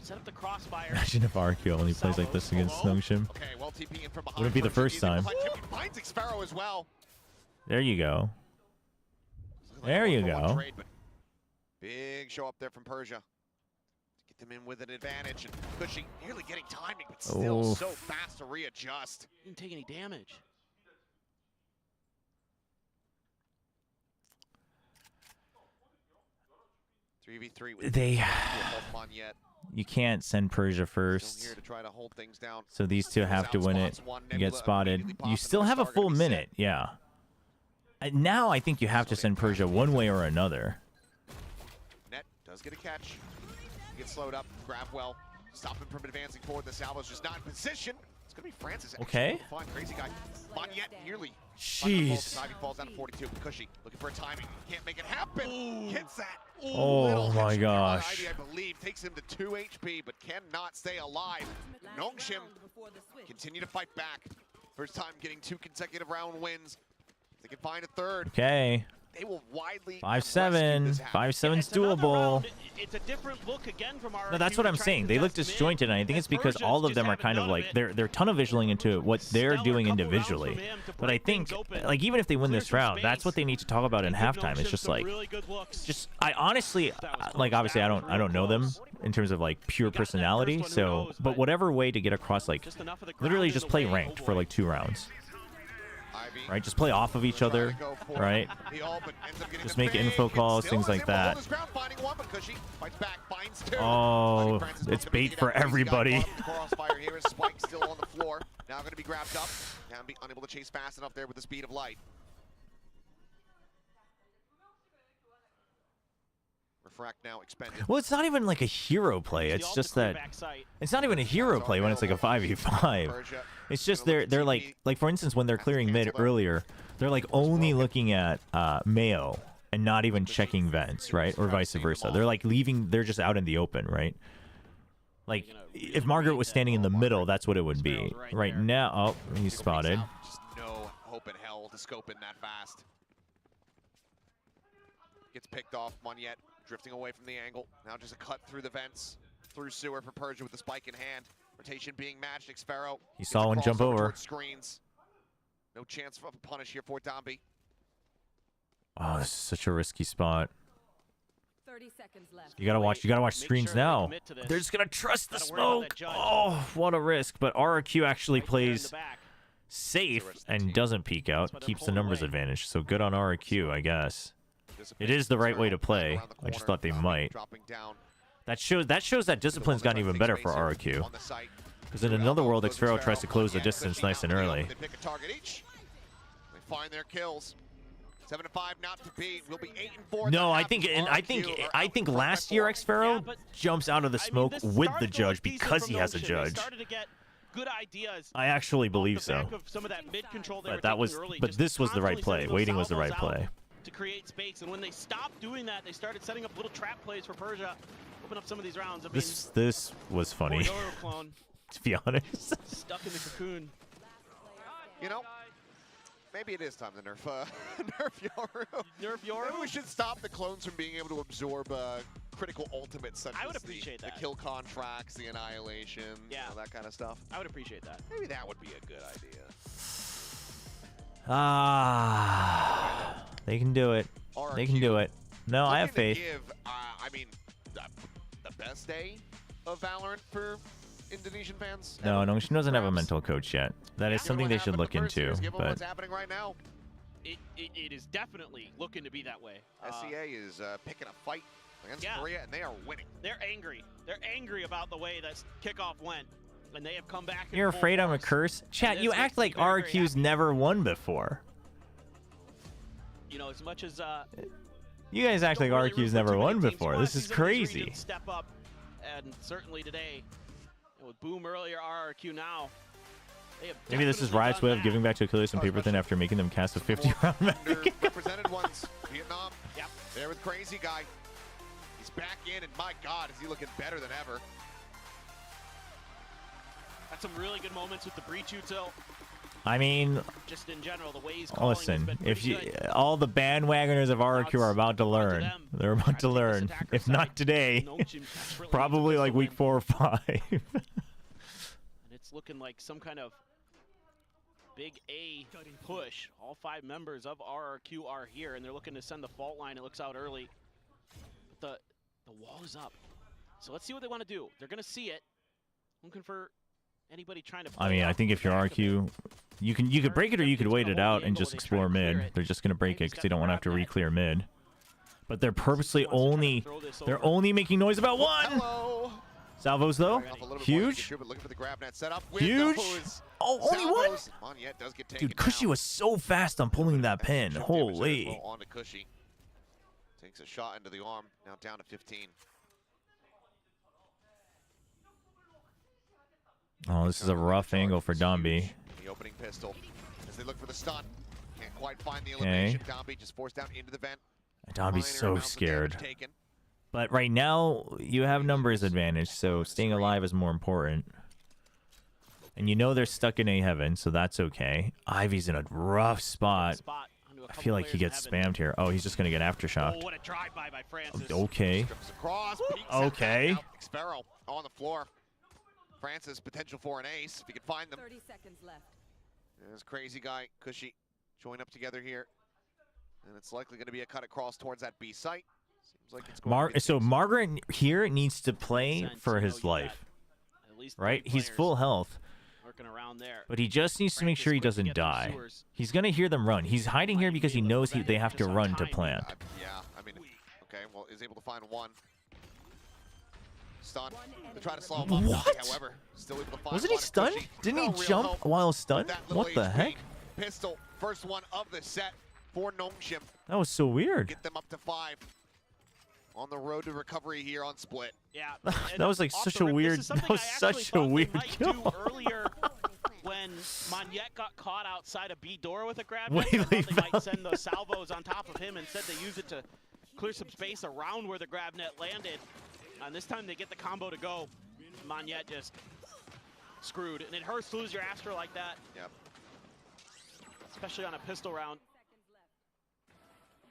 set up the crossfire. Imagine if RRQ only plays like this against NONGSHIM. Wouldn't be the first time. As well. There you go. There you go. Big show up there from Persia. To get them in with an advantage. And Cushy nearly getting timing, but still so fast to readjust. Didn't take any damage. You can't send Persia first. Here to try to hold things down. So these two have to win it. You get spotted. You still have a full minute. Yeah. Now I think you have to send Persia one way or another. Net does get a catch. Gets slowed up. Grab well. Stop him from advancing forward. The Salvo's just not in position. It's going to be Francis. Okay. Fine, crazy guy. Monyet nearly. Jeez. Ivy falls down to 42. Cushy looking for a timing. Can't make it happen. Hits that. Oh my gosh. Ivy, I believe, takes him to 2 HP, but cannot stay alive. NONGSHIM continue to fight back. First time getting 2 consecutive round wins. They can find a third. Okay. They will widely 5-7. 5-7's doable. It's a different look again from RRQ. No, that's what I'm saying. They look disjointed, and I think it's because all of them are kind of like they're tunnel visioning into what they're doing individually. But I think like even if they win this round, that's what they need to talk about in halftime. It's just like I honestly like obviously I don't know them in terms of like pure personality. So but whatever way to get across, like literally just play ranked for like 2 rounds. Right, just play off of each other, right? Just make info calls, things like that. Oh, it's bait for everybody. Crossfire here is Spike still on the floor. Now going to be grabbed up. Now be unable to chase fast enough there with the speed of light. Refract now expended. Well, it's not even like a hero play. It's just that it's not even a hero play when it's like a 5v5. It's just they're like for instance when they're clearing mid earlier, they're like only looking at Mayo and not even checking vents, right? Or vice versa. They're like leaving. They're just out in the open, right? Like if Margaret was standing in the middle, that's what it would be. Right now, oh, he's spotted. Just no hope in hell to scope in that fast. Gets picked off. Monyet drifting away from the angle. Now just a cut through the vents, through sewer for Persia with the spike in hand. Rotation being matched. Xfero. He saw one jump over. Screens. No chance for a punish here for Domby. Oh, this is such a risky spot. 30 seconds left. You gotta watch screens now. They're just gonna trust the smoke. Oh, what a risk! But RRQ actually plays safe and doesn't peek out, keeps the numbers advantage. So good on RRQ, I guess. It is the right way to play. I just thought they might. That shows that discipline's gotten even better for RRQ. Because in another world, Xfero tries to close the distance nice and early. They pick a target each. They find their kills. 7-5 not to beat. We'll be 8-4. No, I think last year Xfero jumps out of the smoke with the judge because he has a judge. I actually believe so. But this was the right play. Waiting was the right play. To create space, and when they stopped doing that, they started setting up little trap plays for Persia. Open up some of these rounds. I mean, this was funny. Clone, to be honest. Stuck in the cocoon. You know, maybe it is time to nerf Yoru. Nerf Yoru? Maybe we should stop the clones from being able to absorb critical ultimates such as the kill contracts, the annihilation, you know, that kind of stuff. I would appreciate that. Maybe that would be a good idea. They can do it. They can do it. No, I have faith. I mean, the best day of Valorant for Indonesian fans. No, NONGSHIM doesn't have a mental coach yet. That is something they should look into. But what's happening right now? It is definitely looking to be that way. SCA is picking a fight against Korea, and they are winning. They're angry. They're angry about the way that kickoff went. And they have come back. You're afraid I'm a curse? Chat, you act like RRQ's never won before. You know, as much as you guys act like RRQ's never won before. This is crazy. Step up, and certainly today, with Boom earlier, RRQ now. Maybe this is Riot's way of giving back to Achilles and Paperthin after making them cast a 50-round magic. Represented ones, Vietnam. Yep. There with Crazy Guy. He's back in, and my God, is he looking better than ever. Had some really good moments with the breach util. I mean, just in general, the way he's calling listen, if you all the bandwagoners of RRQ are about to learn, they're about to learn. If not today, probably like week 4 or 5. And it's looking like some kind of big A push. All 5 members of RRQ are here, and they're looking to send the fault line. It looks out early. The The wall is up. So let's see what they want to do. They're going to see it. Looking for anybody trying to. I mean, I think if you're RQ, you could break it or you could wait it out and just explore mid. They're just gonna break it because they don't want to have to re-clear mid. But they're purposely only making noise about one. Salvos though, huge. Huge. Oh, only one. Dude, Cushy was so fast on pulling that pin. Holy. Takes a shot into the arm. Now down to 15. Oh, this is a rough angle for Domby. The opening pistol as they look for the stun. Can't quite find the elimination. Domby just forced down into the vent. Domby's so scared. But right now, you have numbers advantage, so staying alive is more important. And you know they're stuck in A heaven, so that's okay. Ivy's in a rough spot. I feel like he gets spammed here. Oh, he's just going to get aftershocked. Oh, what a drive-by by Francis. Okay. Okay. Sparrow on the floor. Francis, potential for an ace if he can find them. 30 seconds left. There's crazy guy, Cushy, join up together here. And it's likely going to be a cut across towards that B site. Seems like it's going so Margaret here needs to play for his life. Right? He's full health. But he just needs to make sure he doesn't die. He's going to hear them run. He's hiding here because he knows they have to run to plant. Yeah, I mean, okay, well, is able to find one. Stun to try to slow him up. What? However, still able to find Wasn't he one. stunned? Cushy, Didn't he no real jump help while with stunned? that little What the HP. heck? Pistol, first one of the set for NONGSHIM. That was so weird. Get them up to 5 on the road to recovery here on Split. Yeah. That was like such a weird. That was such a weird kill. Earlier, when Monette got caught outside a B door with a grab, Wait, net, they might send those salvos on top of him. Instead, they use it to clear some space around where the grab net landed. And this time, they get the combo to go. Monette just screwed, and it hurts to lose your Astra like that. Yep. Especially on a pistol round.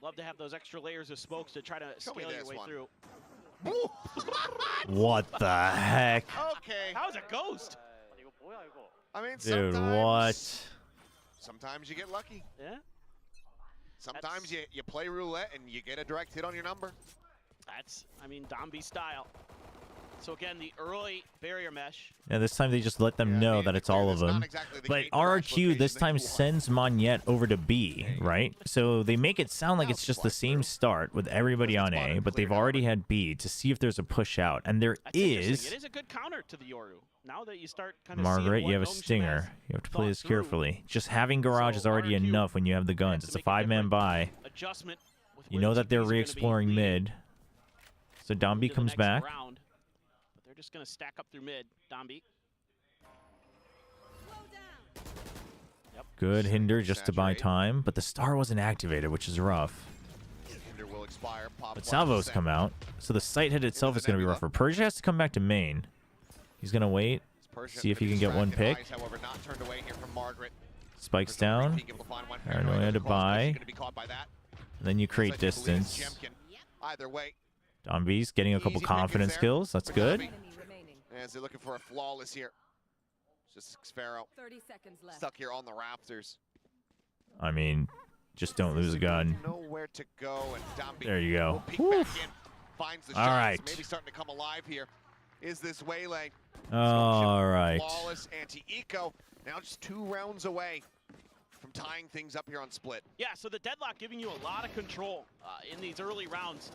Love to have those extra layers of smokes to try to scale your way through. What the heck? Okay. How's a ghost? I mean, Dude, what? Sometimes you get lucky. Yeah. Sometimes you play roulette and you get a direct hit on your number. That's, I mean, Domby style. So again, the early barrier mesh. Yeah, this time they just let them know that it's all of them. But RRQ this time sends Monette over to B, right? So they make it sound like it's just the same start with everybody on A, but they've already had B to see if there's a push out. And there is. It is a good counter to the Yoru. Now that you start kind of Margaret, you have a stinger. You have to play this carefully. Just having Garage is already enough when you have the guns. It's a 5-man buy. You know that they're re-exploring mid. So Domby comes back. They're just going to stack up through mid. Domby. Good hinder just to buy time, but the star wasn't activated, which is rough. Hinder will expire. But salvos come out, so the site hit itself is going to be rougher. Persia has to come back to main. He's going to wait, see if he can get one pick. Spikes down. Paranoia to buy. Then you create distance. Either way. Domby's getting a couple confidence kills. That's good. As they're looking for a flawless here. Just Sparrow 30 seconds left. Stuck here on the rafters. I mean, just don't lose a gun. Nowhere to go, and Domby there you go. Finds the all shots, right. Maybe starting to come alive here. Is this waylay? All right. Flawless anti-eco. Now just 2 rounds away from tying things up here on Split. Yeah, so the deadlock giving you a lot of control in these early rounds,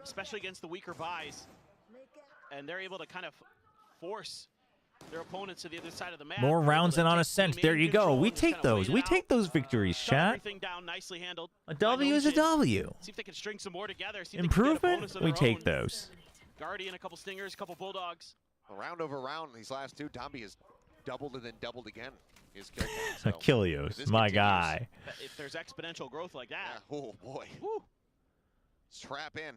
especially against the weaker buys. And they're able to kind of force their opponents to the other side of the map. More rounds than on Ascent. There you go. We take those. We take those victories, chat. Down, nicely handled. A W is a W. See if they can string some more together. See if Improvement? We take those. Guardian, a couple stingers, a couple bulldogs. Round over round, these last 2, Domby has doubled and then doubled again. His kill count, Achilles, my guy. If there's exponential growth like that. Yeah. Oh boy. Woo. Strap in.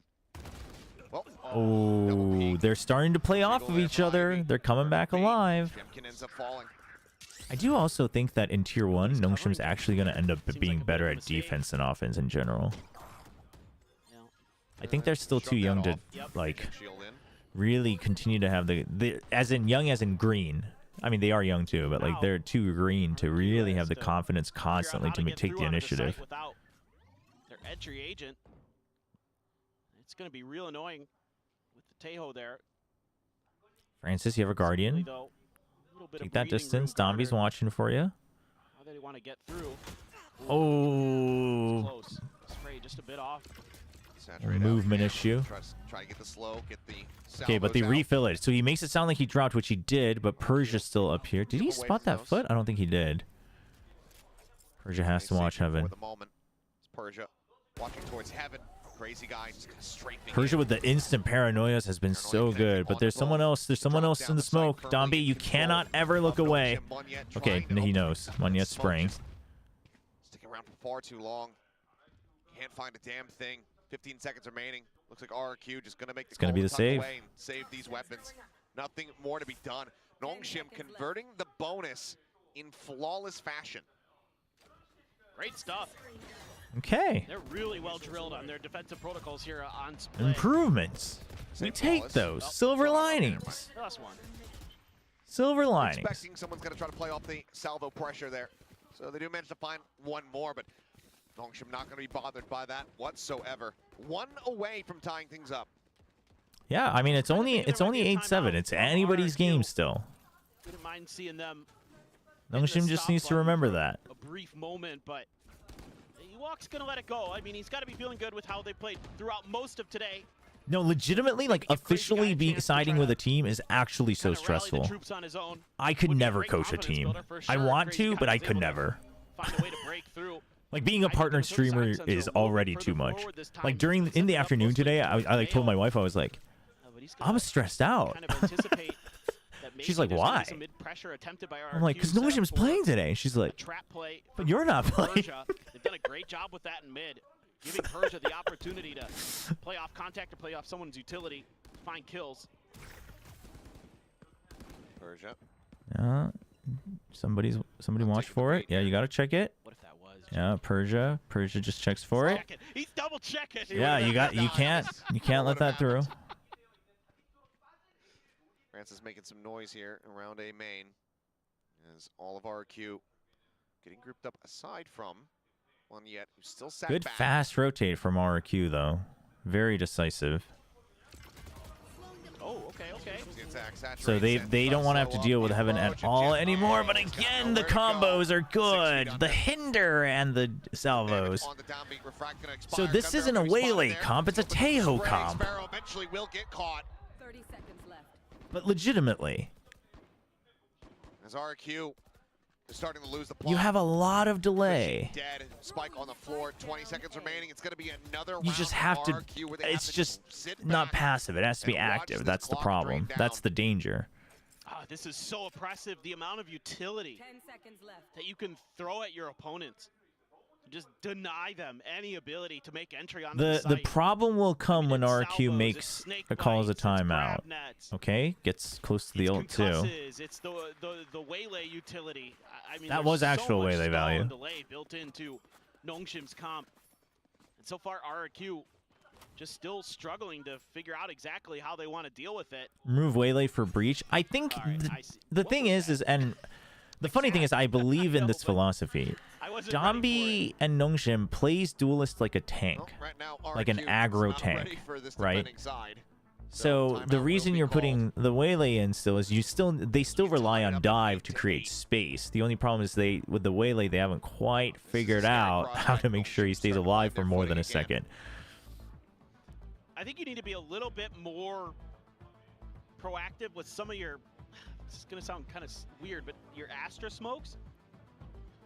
Oh, they're starting to play off of each other. They're coming back alive. Ends up falling. I do also think that in Tier 1, NONGSHIM's actually going to end up being better at defense than offense in general. I think they're still too young to, like, really continue to have the as in young as in green. I mean, they are young too, but, like, they're too green to really have the confidence constantly to take the initiative. Without their entry agent. It's going to be real annoying Tejo there. Francis, you have a guardian. Though, a little bit Take of that breathing distance. room, Dombi's Carter. watching for you. How they want to get through. Oh. Close. Spray just a bit off. Movement issue. Try to get the slow, get the Okay, but they salvos out. refill it. So he makes it sound like he dropped, which he did, but Persia's still up here. Did he spot that foot? I don't think he did. Persia has to watch heaven. For the moment, it's Persia watching towards heaven. Crazy guy just kind of strafing Persia with the instant paranoias has been so good, but there's someone else. There's someone else in the smoke. Dombi, you cannot ever look away. Okay, he knows. Monyet's spraying. Sticking around for far too long. Can't find a damn thing. 15 seconds remaining. Looks like RRQ just going to make the It's gonna call be to the tuck save. away and save these weapons. Nothing more to be done. NONGSHIM converting the bonus in flawless fashion. Great stuff. Okay. They're really well drilled on their defensive protocols here on Split. Improvements. We take those. Silver linings. Last one. Silver linings. Expecting someone's going to try to play off the salvo pressure there. So they do manage to find one more, but NONGSHIM not going to be bothered by that whatsoever. One away from tying things up. Yeah, I mean it's only 8-7. It's anybody's game still. Wouldn't mind seeing them. NONGSHIM just needs to remember that. A brief moment, but Ewok's gonna let it go. I mean, he's got to be feeling good with how they played throughout most of today. No, legitimately, like officially being siding with a team is actually so stressful. I could never coach a team. I want to, but I could never. Find a way to break through. Like being a partnered streamer is already too much. Like in the afternoon today, I like told my wife, I was like, I'm stressed out. She's like, why? I'm like, because NONGSHIM's playing today. She's like, but you're not playing. They've done a great job with that in mid, giving Persia the opportunity to play off contact or play off someone's utility, find kills. Persia. Somebody watch for it. Yeah, you gotta check it. What if that was? Yeah, Persia just checks for it. He's double checking. Yeah, you can't let that through. Francis making some noise here around A main as all of RRQ getting grouped up aside from Monyet, who's still sat Good back. fast rotate from RRQ though. Very decisive. Oh, okay. So they don't want to have to deal with heaven at all anymore. But again, the combos are good. The hinder and the salvos. So this isn't a Waylay comp, it's a Tejo comp. Eventually will get caught. 30 seconds left. But legitimately, As RRQ is starting to lose the plot. you have a lot of delay. Dead. Spike on the floor. 20 seconds remaining. It's going to be another You just have to, it's just not passive. It has to be active. That's the problem. That's the danger. This is so oppressive. The amount of utility 10 seconds left. that you can throw at your opponents. Just deny them any ability to make entry on The site. problem will come when RRQ salvos, makes it's snake calls a bites, it's grab timeout. nets. Okay, gets close to the ult too. Concusses, it's the Waylay utility. I mean, That there's was so actual much Waylay stall value. and delay built into NONGSHIM's comp. And so far, RRQ just still struggling to figure out exactly how they want to deal with it. Remove Waylay for breach. I think the thing is, and the funny thing is, I believe in this philosophy. Dombi and NONGSHIM plays duelist like a tank, like an aggro tank, right? So the reason you're putting the Waylay in still is they still rely on dive to create space. The only problem is with the Waylay they haven't quite figured out how to make sure he stays alive for more than a second. I think you need to be a little bit more proactive with some of your, this is going to sound kind of weird, but your Astra smokes.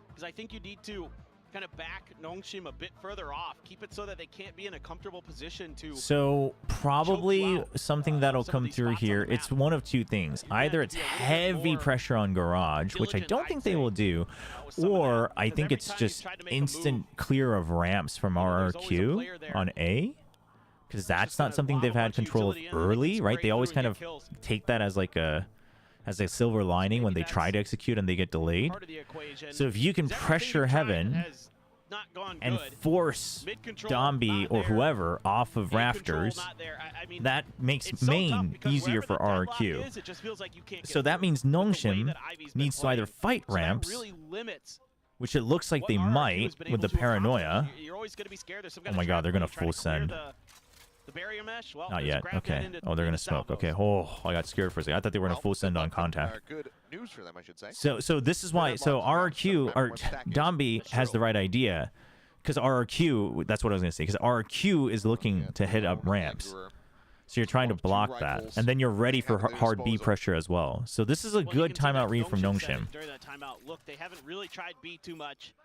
Because I think you need to kind of back NONGSHIM a bit further off. Keep it so that they can't be in a comfortable position to... So probably something that'll come through here, it's one of two things. Either it's heavy pressure on Garage, which I don't think they will do, or I think it's just instant clear of ramps from RRQ on A. Because that's not something they've had control of early, right? They always kind of take that as like a silver lining when they try to execute and they get delayed. So if you can pressure heaven and force Dombi or whoever off of rafters, that makes main easier for RRQ. So that means NONGSHIM needs to either fight ramps, which it looks like they might with the paranoia. Oh my god, they're going to full send. The barrier mesh. Well, Not let's yet. grab that Okay. into- Oh, they're gonna into smoke. salvos. Okay. Oh, I got scared for a second. I thought they were in a full send on contact. Good news for them, I should say. So this is why. So RRQ or Dombi has the right idea, because RRQ. That's what I was gonna say. Because RRQ is looking to hit up ramps. So you're trying to block that, and then you're ready for hard B pressure as well. So this is a good timeout read from NONGSHIM. During that timeout, look, they haven't really tried B too much.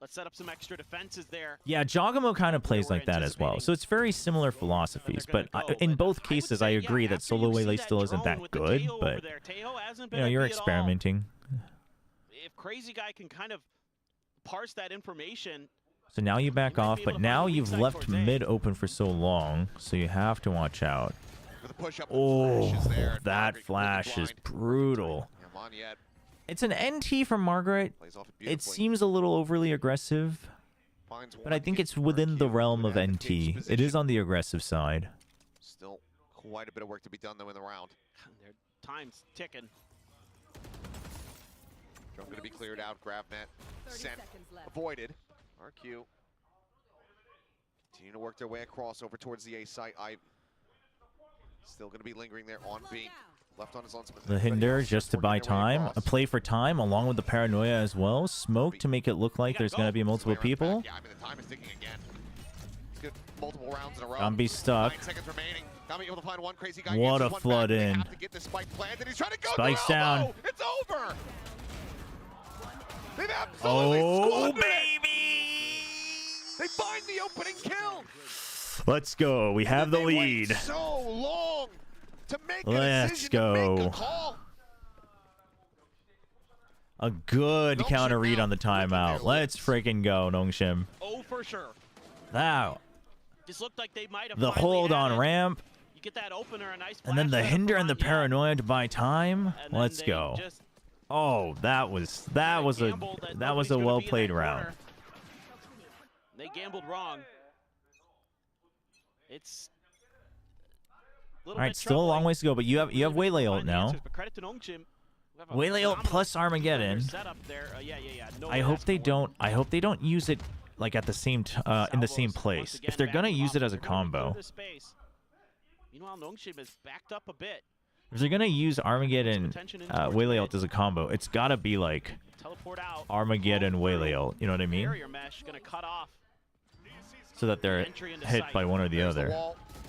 Let's set up some extra defenses there. Yeah, Jogamo kind of plays like that as well. So it's very similar philosophies, but in both cases, I agree that solo Waylay still isn't that good. But you know, you're experimenting. If Crazy Guy can kind of parse that information. So now you back off, but now you've left mid open for so long, so you have to watch out. Oh, that flash is brutal. It's an NT from Margaret. It seems a little overly aggressive, but I think it's within the realm of NT. It is on the aggressive side. Still quite a bit of work to be done, though, in the round. Their time's ticking. Drum going to be cleared out. Grab net. Sent. Avoided. RQ. Continue to work their way across over towards the A site. Still going to be lingering there on B. Left on his own. The hinder just to buy time. A play for time along with the paranoia as well. Smoke to make it look like there's going to be multiple people. Yeah, I mean, the time is ticking again. He's got multiple rounds in a row. Dombi stuck. 9 seconds remaining. Dombi able to find one Crazy Guy. What a flood in. They have to get the spike planted. He's trying to go Spike's through down. elbow. It's over. They've absolutely squandered baby! It. They find the opening kill. Let's go. We have the lead. So long to make Let's go. A good counter read on the timeout. Let's freaking go, NONGSHIM. Oh, for sure. Wow. This looked like they might have The hold on ramp. You get that opener, a nice And then the flash hinder there and the from- paranoia to buy time. And then Let's they go. just Oh, that was a well played round. They gambled wrong. It's All right, still a long ways to go, but you have Waylay ult now. but credit to NONGSHIM. Waylay ult plus Armageddon. Setup there. Yeah. No I hope they don't use it like at the same in the same place. If they're gonna use it as a combo, Meanwhile, NONGSHIM is backed up a bit. if they're gonna use Armageddon Waylay ult as a combo, it's gotta be like Teleport out. Armageddon Waylay ult. You know what I mean? Barrier mesh gonna cut off. So that they're hit by one or the other.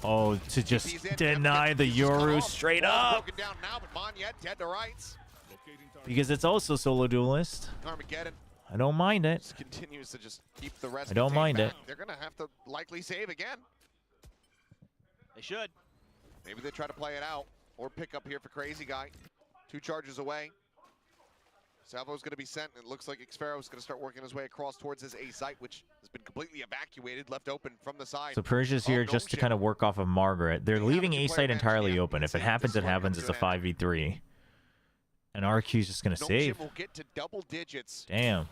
Oh, to just deny the Yoru straight up. Broken down now, but Monyet dead to rights. Because it's also solo duelist. Armageddon I don't mind it. just continues to just keep the rest. I don't mind back. it. They're gonna have to likely save again. They should. Maybe they try to play it out or pick up here for Crazy Guy. 2 charges away. Salvo's going to be sent, and it looks like Xfero's going to start working his way across towards his A site, which has been completely evacuated, left open from the side. So Persia's here just to kind of work off of Margaret. They're leaving A site entirely open. If it happens, it happens. It's a 5v3. And RQ's just going to save. will get to double digits. Damn.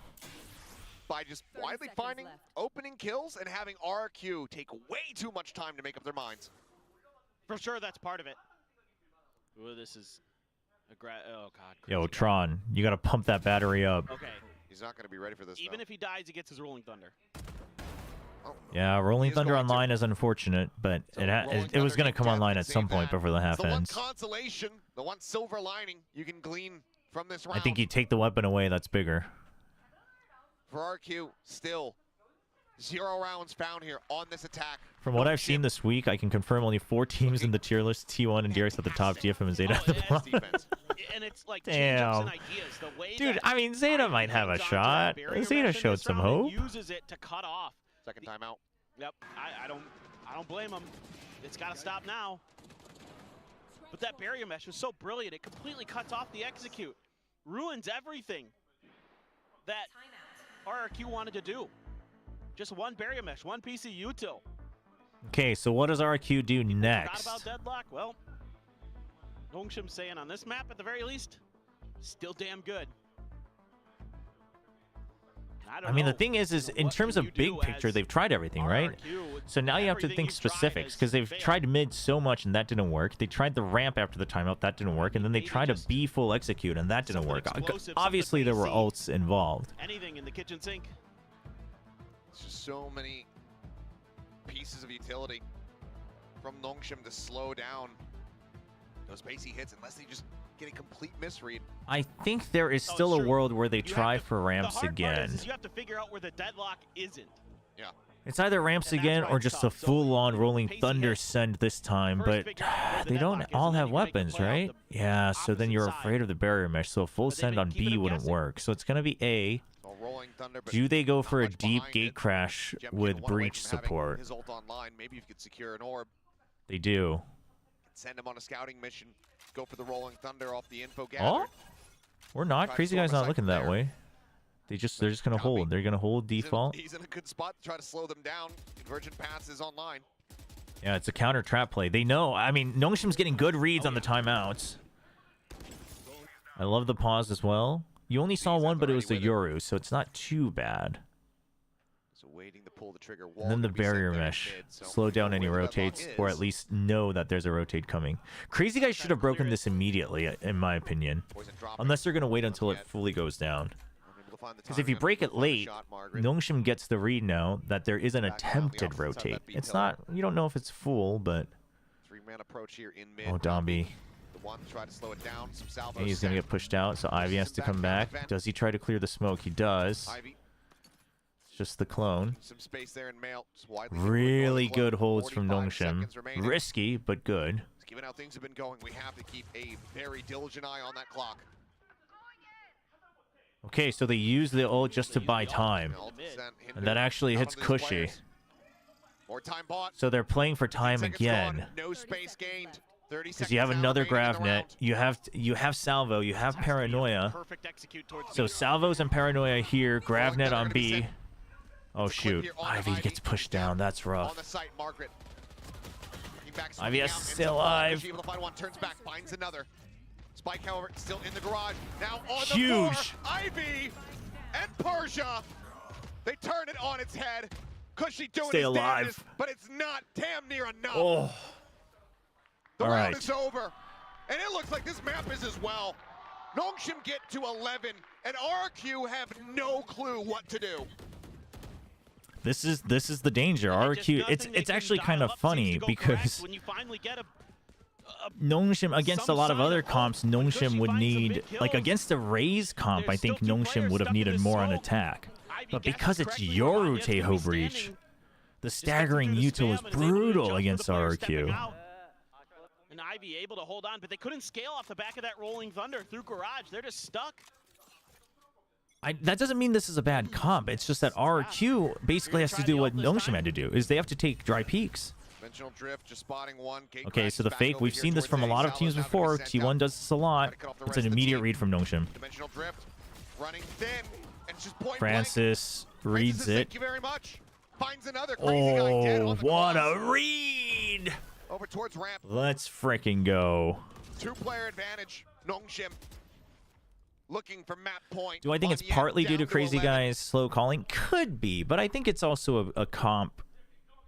By just widely finding opening kills and having RRQ take way too much time to make up their minds. For sure, that's part of it. Ooh, this is oh god. Yo, Tron, you got to pump that battery up. Okay. He's not going to be ready for this. Even if he dies, he gets his Rolling Thunder. Yeah, Rolling Thunder online is unfortunate, but it was going to come online at some point before the half the one ends. consolation, the one silver lining you can glean from this round. I think you take the weapon away, that's bigger. For RQ, still 0 rounds found here on this attack. From what I've seen this week, I can confirm only 4 teams in the tier list. T1 and DRX at the top, GFM and Zeta at the bottom. And it's like damn. Dude, I mean, Zeta might have a shot. Zeta showed some hope. Uses it to cut off. Second timeout. Yep, I don't blame him. It's got to stop now. But that barrier mesh was so brilliant. It completely cuts off the execute. Ruins everything that RRQ wanted to do. Just one barrier mesh, one PC util. Okay, so what does RRQ do next? Forgot about deadlock? Well, NONGSHIM saying on this map, at the very least, still damn good. I mean, the thing is in terms of big picture, they've tried everything, right? So now you have to think specifics, because they've tried mid so much and that didn't work. They tried the ramp after the timeout, that didn't work, and then they tried a B full execute, and that didn't work. Obviously, there were ults involved. Anything in the kitchen sink. It's just so many pieces of utility from NONGSHIM to slow down those spacey hits unless they just get a complete misread. I think there is still a world where they try for ramps again. You have to figure out where the deadlock isn't. Yeah. It's either ramps again or just a full-on rolling thunder send this time, but they don't all have weapons, right? Yeah, so then you're afraid of the barrier mesh, so a full send on B wouldn't work. So it's going to be A. Do they go for a deep gate crash with breach support? His ult online. Maybe you could secure an orb. They do. Send him on a scouting mission. Go for the rolling thunder off the info Oh? gathered. We're not. Crazy Guy's not looking that way. They're just gonna hold. They're gonna hold default. He's in a good spot to try to slow them down. Convergent pass is online. Yeah, it's a counter trap play. They know. I mean, NONGSHIM's getting good reads on the timeouts. I love the pause as well. You only saw one, but it was the Yoru, so it's not too bad. So waiting to pull the trigger. And then the barrier mesh. Slow down any rotates, or at least know that there's a rotate coming. Crazy Guy should have broken this immediately, in my opinion. Unless they're going to wait until it fully goes down. Because if you break it late, NONGSHIM gets the read now that there is an attempted rotate. It's not, you don't know if it's full, but... Three-man approach here in mid. Oh, Dombi. The one try to slow it down. Some salvos. He's going to get pushed out, so Ivy has to come back. Does he try to clear the smoke? He does. It's just the clone. Some space there in mail. Really good holds from NONGSHIM. Risky, but good. Given how things have been going, we have to keep a very diligent eye on that clock. Okay, so they use the ult just to buy time. And that actually hits Cushy. More time bought. So they're playing for time again. No space gained. Because you have another Gravnet, you have Salvo, you have Paranoia. So Salvo's and Paranoia here, Gravnet on B. Oh shoot, Ivy gets pushed down, that's rough. Ivy is still alive. Turns back, finds another. Spike, however, still in the garage. Now on the Huge. floor, Ivy and Persia. They turn it on its head. Cushy doing Stay his alive. damnedest, but it's not damn near enough. Oh. The All round right. is over. And it looks like this map is as well. NONGSHIM get to 11, and RRQ have no clue what to do. This is the danger. RRQ, it's actually kind of funny because when you finally get a NONGSHIM against a lot of other comps, NONGSHIM would need, like against a Raze comp, I think NONGSHIM would have needed more on attack. But because it's Yoru Teho Breach, the staggering util is brutal against RRQ. And Ivy able to hold on, but they couldn't scale off the back of that rolling thunder through garage. They're just stuck. That doesn't mean this is a bad comp. It's just that RRQ basically has to do what NONGSHIM had to do, is they have to take dry peaks. Drift, just spotting one. Okay, so the fake, we've seen this from a lot of teams before. T1 does this a lot. It's an immediate read from NONGSHIM. Dimensional drift, running thin, and just point Francis reads it. Thank you very much. Finds another crazy guy dead on the what cross. a read! Over towards ramp. Let's frickin' go. Two-player advantage. NONGSHIM looking for map point. Do I think it's partly due to Crazy Guy's slow calling? Could be, but I think it's also a comp.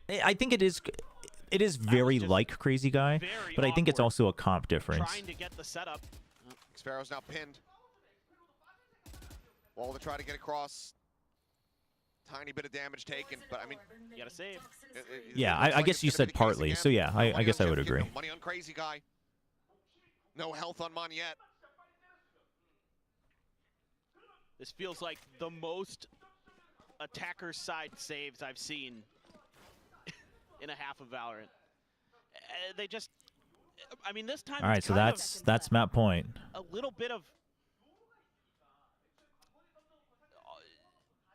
I think it is very like Crazy Guy, but I think it's also a comp difference. Trying to get the setup. Sparrow's now pinned. Wall to try to get across. Tiny bit of damage taken, but I mean, you gotta save. Yeah, I guess you said partly, so yeah, I guess I would agree. Money on Crazy Guy. No health on Mon yet. This feels like the most attacker side saves I've seen in a half of Valorant. They just, I mean, this time. All right, so that's map point. A little bit of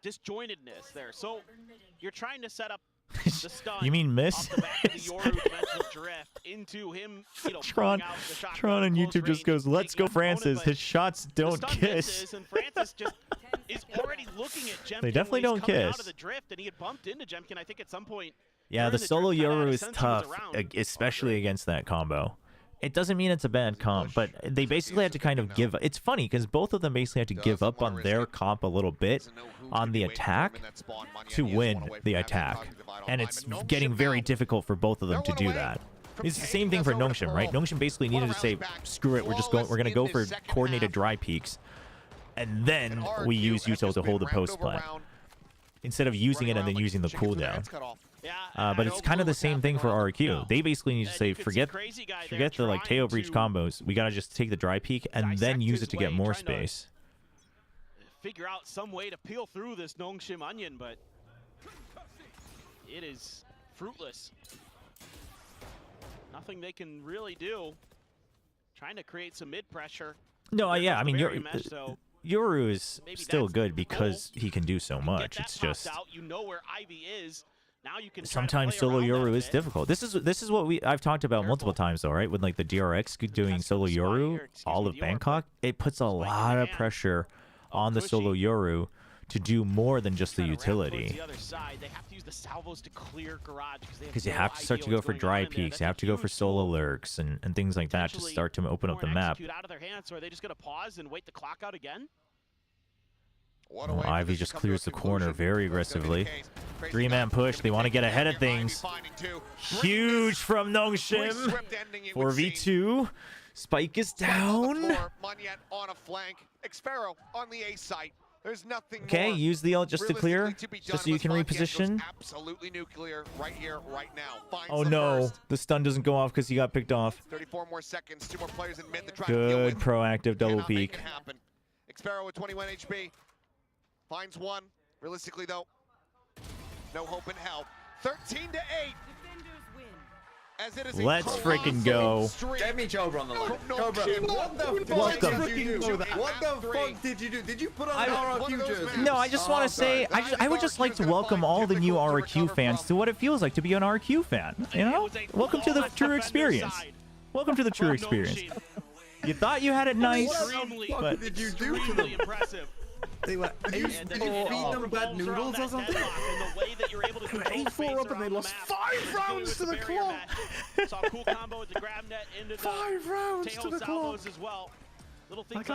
disjointedness there. So you're trying to set up the stun. You mean miss? Off the back of the Yoru dimensional drift into him. You know, Tron on YouTube just goes, "Let's go, Francis." His shots don't kiss. And Francis just is already looking at Jemkin. They definitely don't coming kiss. Out of the drift, and he had bumped into Jemkin. I think at some point. Yeah, the solo Yoru is tough, especially against that combo. It doesn't mean it's a bad comp, but they basically had to kind of give. It's funny because both of them basically had to give up on their comp a little bit on the attack to win the attack, and it's getting very difficult for both of them to do that. It's the same thing for NONGSHIM, right? NONGSHIM basically needed to say, "Screw it, we're gonna go for coordinated dry peaks, and then we use util to hold the post plant." instead of using it and then using the cooldown. But it's kind of the same thing for RRQ. They basically need to say, forget the like Teo breach combos. We gotta just take the dry peek and then use it to get more space. Figure out some way to peel through this NONGSHIM onion, but it is fruitless. Nothing they can really do. Trying to create some mid pressure. No, yeah, I mean Yoru is still good because he can do so much. It's just you know where Ivy is. Now you can sometimes solo Yoru is difficult. This is what I've talked about multiple times though, right? With like the DRX doing solo Yoru, all of Bangkok, it puts a lot of pressure on the solo Yoru to do more than just the utility. Because you have to start to go for dry peaks, you have to go for solo lurks and things like that to start to open up the map. Out of their hands, so are they just going to pause and wait the clock out again? Oh, Ivy just clears the corner very aggressively. 3-man push. They want to get ahead of things. Huge from NONGSHIM. 4v2. Spike is down. On a flank. Xpharaoh on the A site. There's nothing okay, use the ult just to clear, just so you can reposition. Absolutely nuclear right here, right now. Oh no, the stun doesn't go off because he got picked off. 34 more seconds, 2 more players in mid to try Good proactive double peek. Xpharaoh with 21 HP. Finds one. Realistically, though, no hope in hell. 13-8. As it is Let's freaking go. Get me Chobra on the line. Chobra, what the fuck did you do? Did you put on an RRQ jersey? No, I just want to say, I would just like to welcome all the new RRQ fans to what it feels like to be an RRQ fan. You know? Welcome to the true experience. Welcome to the true experience. You thought you had it nice, but... What did you do to them? They were did you feed them bad noodles or something? 8-4 up and they lost 5 rounds to the clock. Saw a cool combo with the grab net into 5 rounds to the clock as well.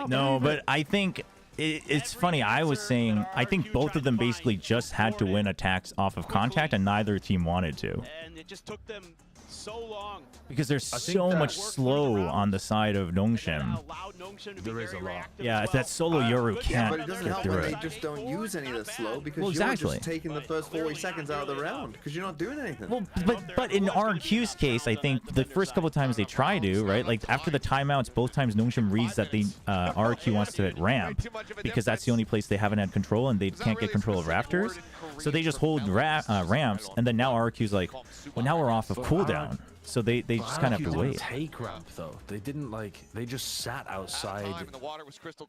No, but I think it's funny. I was saying I think both of them basically just had to win attacks off of contact, and neither team wanted to. And it just took them so long. Because there's so much slow on the side of NONGSHIM. There is a lot. Yeah, if that solo Yoru can't but it doesn't help when they just don't use any of the slow because you're just taking the first 40 seconds out of the round because you're not doing anything. Well, but in RQ's case, I think the first couple times they try to, right? Like after the timeouts, both times NONGSHIM reads that the RQ wants to hit ramp because that's the only place they haven't had control and they can't get control of Raptors. So they just hold ramps, and then now RQ's like, well, now we're off of cooldown. So they just kind of have to wait. Take ramp though. They didn't they just sat outside.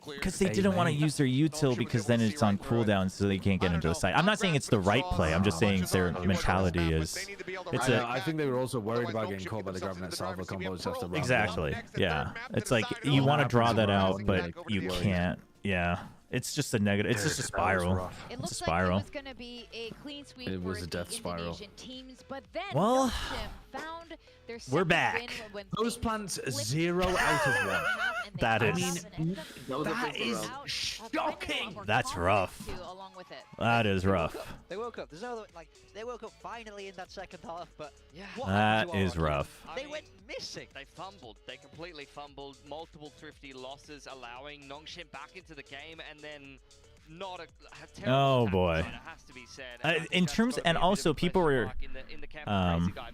Because they didn't want to use their util because then it's on cooldown, so they can't get into the site. I'm not saying it's the right play. I'm just saying their mentality is. I think they were also worried about getting caught by the grab net salvo combos after round. Exactly. Yeah. It's like you want to draw that out, but you can't. Yeah. It's just a negative. It's just a spiral. It's a spiral. It was going to be a clean sweep. It was a death spiral. Teams, but then well, found their we're back. Those plants 0 out of 1. That is. I mean, that is shocking. That's rough. That is rough. They woke up. There's no like. They woke up finally in that second half, but yeah. That is rough. They went missing. They fumbled. They completely fumbled. Multiple thrifty losses, allowing NONGSHIM back into the game, and then not a terrible boy. It has to be said. In terms, and also people were.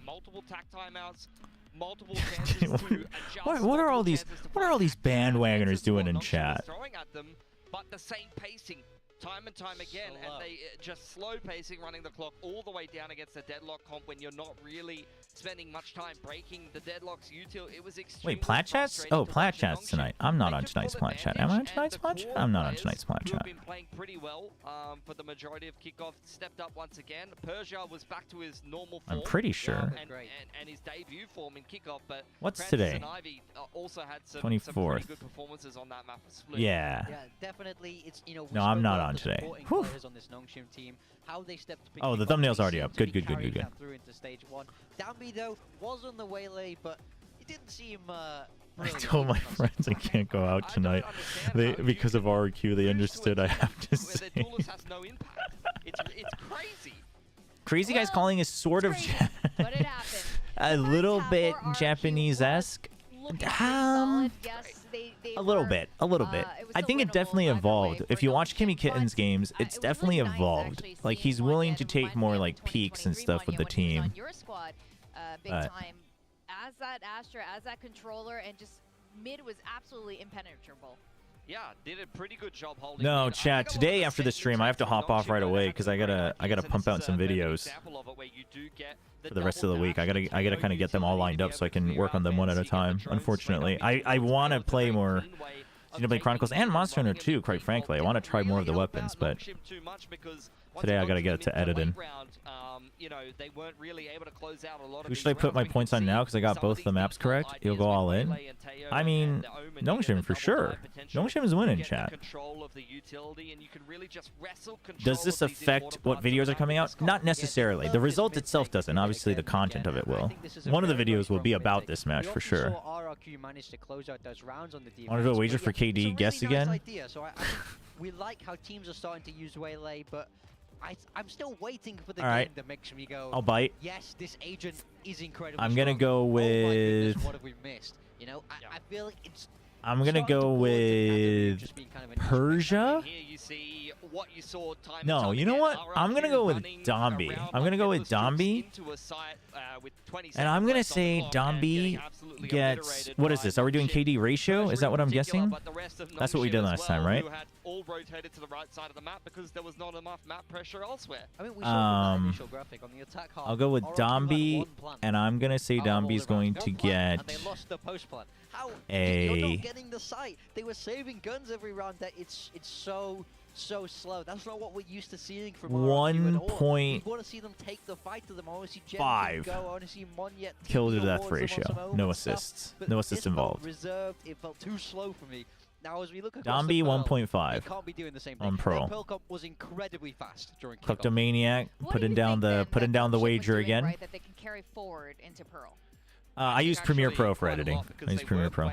Multiple tack timeouts. Multiple chances to what are all these bandwagoners doing in chat? Throwing at them, but the same pacing. Time and time again, and they just slow pacing, running the clock all the way down against the deadlock comp when you're not really spending much time breaking the deadlocks util. It was extremely Wait, plat chats? Oh, plat chats tonight. I'm not on tonight's plat chat. Am I on tonight's plat chat? I'm not on tonight's plat chat. Been playing pretty well for the majority of kickoff. Stepped up once again. Persia was back to his normal form. I'm pretty sure. And his debut form in kickoff. But what's Francis today? And Ivy also had some 24th. pretty good performances on that map of Split. Yeah. Yeah, definitely. It's no, I'm not on today. On this NONGSHIM team, how they stepped oh, the thumbnail's already up. Good. Through into stage 1. Danby though was on the waylay, but it didn't seem. I told my friends I can't go out tonight. Because of RRQ, they understood I have to say. It's crazy. Crazy Guy's calling is sort of a little bit Japanese-esque. A little bit. I think it definitely evolved. If you watch Kimmy Kitten's games, it's definitely evolved. Like he's willing to take more like peaks and stuff with the team. Your squad, big But- time, as that Astra, as that controller, and just mid was absolutely impenetrable. Yeah, did a pretty good job holding. No, mid. chat. Today after the stream, I have to hop off right away because I gotta pump out some videos for the rest of the week. I gotta kind of get them all lined up so I can work on them one at a time. Unfortunately, I want to play more Xenoblade Chronicles and Monster Hunter 2. Quite frankly, I want to try more of the weapons, but today I gotta get to editing. Who should I put my points on now? Because I got both the maps correct. You'll go all in. I mean, NONGSHIM for sure. NONGSHIM is winning, chat. Does this affect what videos are coming out? Not necessarily. The result itself doesn't. Obviously, the content of it will. One of the videos will be about this match for sure. Want to do a wager for KD? Guess again? We like how teams are starting to use Waylay, but I'm still waiting for the All game right. that makes me go, I'll bite. yes, this agent is incredible. I'm gonna go with. What have we missed? You know, I feel like it's I'm gonna go with Persia. No, you know what? I'm gonna go with Dombi. I'm gonna go with Dombi. And I'm gonna say Dombi gets. What is this? Are we doing KD ratio? Is that what I'm guessing? That's what we did last time, right? All rotated to the right side of the map because there was not enough map pressure elsewhere. I mean, we saw the initial graphic on the attack half. I'll go with Dombi, and I'm gonna say Dombi's going to get And they lost the post plan. How a. you're not getting the site? They were saving guns every round. That it's so slow. That's not what we're used to seeing from RRQ at all. 1.5 We want to see them take the fight to them. I want to see Jen go. I want to see Monyet kill to death ratio. No assists. No assists involved. Reserved. It felt too slow for me. Now as we look across Dombi the Pearl, 1.5 they can't be doing the same thing. on Pearl. Pearl Comp was incredibly fast during kickoff. Kleptomaniac putting down the wager again. Right, that they can carry forward into Pearl. I use Premiere Pro for editing. I use Premiere Pro.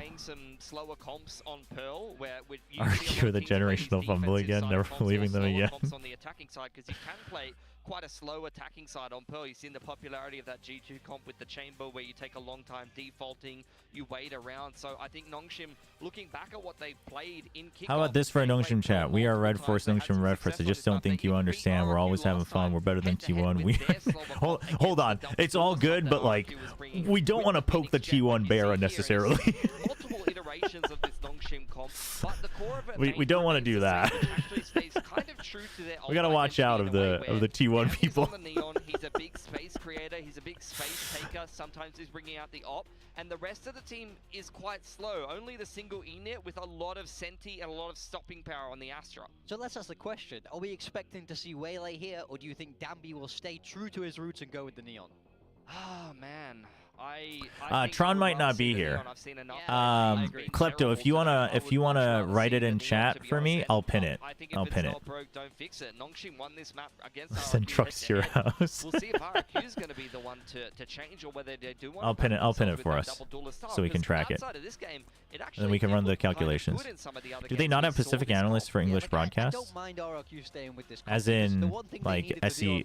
Slower comps on Pearl, where RRQ the generational fumble again. Never believing them again. on the attacking side, because you can play quite a slow attacking side on Pearl. You've seen the popularity of that G2 comp with the chamber, where you take a long time defaulting, you wait around. So I think NONGSHIM, looking back at what they played in kickoff. How about this for a NONGSHIM chat? We are Red Force NONGSHIM Red Force. I just don't think you understand. We're always having fun. We're better than T1. We hold on. It's all good, but like we don't want to poke the T1 bear unnecessarily. Multiple iterations of this NONGSHIM comp, but the core of it we don't want to do that. actually stays kind of true to their We gotta watch out of the T1 people. On the Neon, he's a big space creator, he's a big space taker, sometimes he's bringing out the op, and the rest of the team is quite slow. Only the single Enit with a lot of Senti and a lot of stopping power on the Astra. So let's ask the question, are we expecting to see Waylay here, or do you think Dombi will stay true to his roots and go with the Neon? Oh man, Tron might not be here. Klepto, if you wanna write it in chat for me, I'll pin it. I'll pin it. Don't fix it. NONGSHIM won this map against Send trucks to your house. We'll see if RRQ is going to be the one to change, or whether they do want. I'll pin it for us, so we can track it. And then we can run the calculations. Do they not have Pacific analysts for English broadcasts? I don't mind RRQ staying with this As in, like SEA?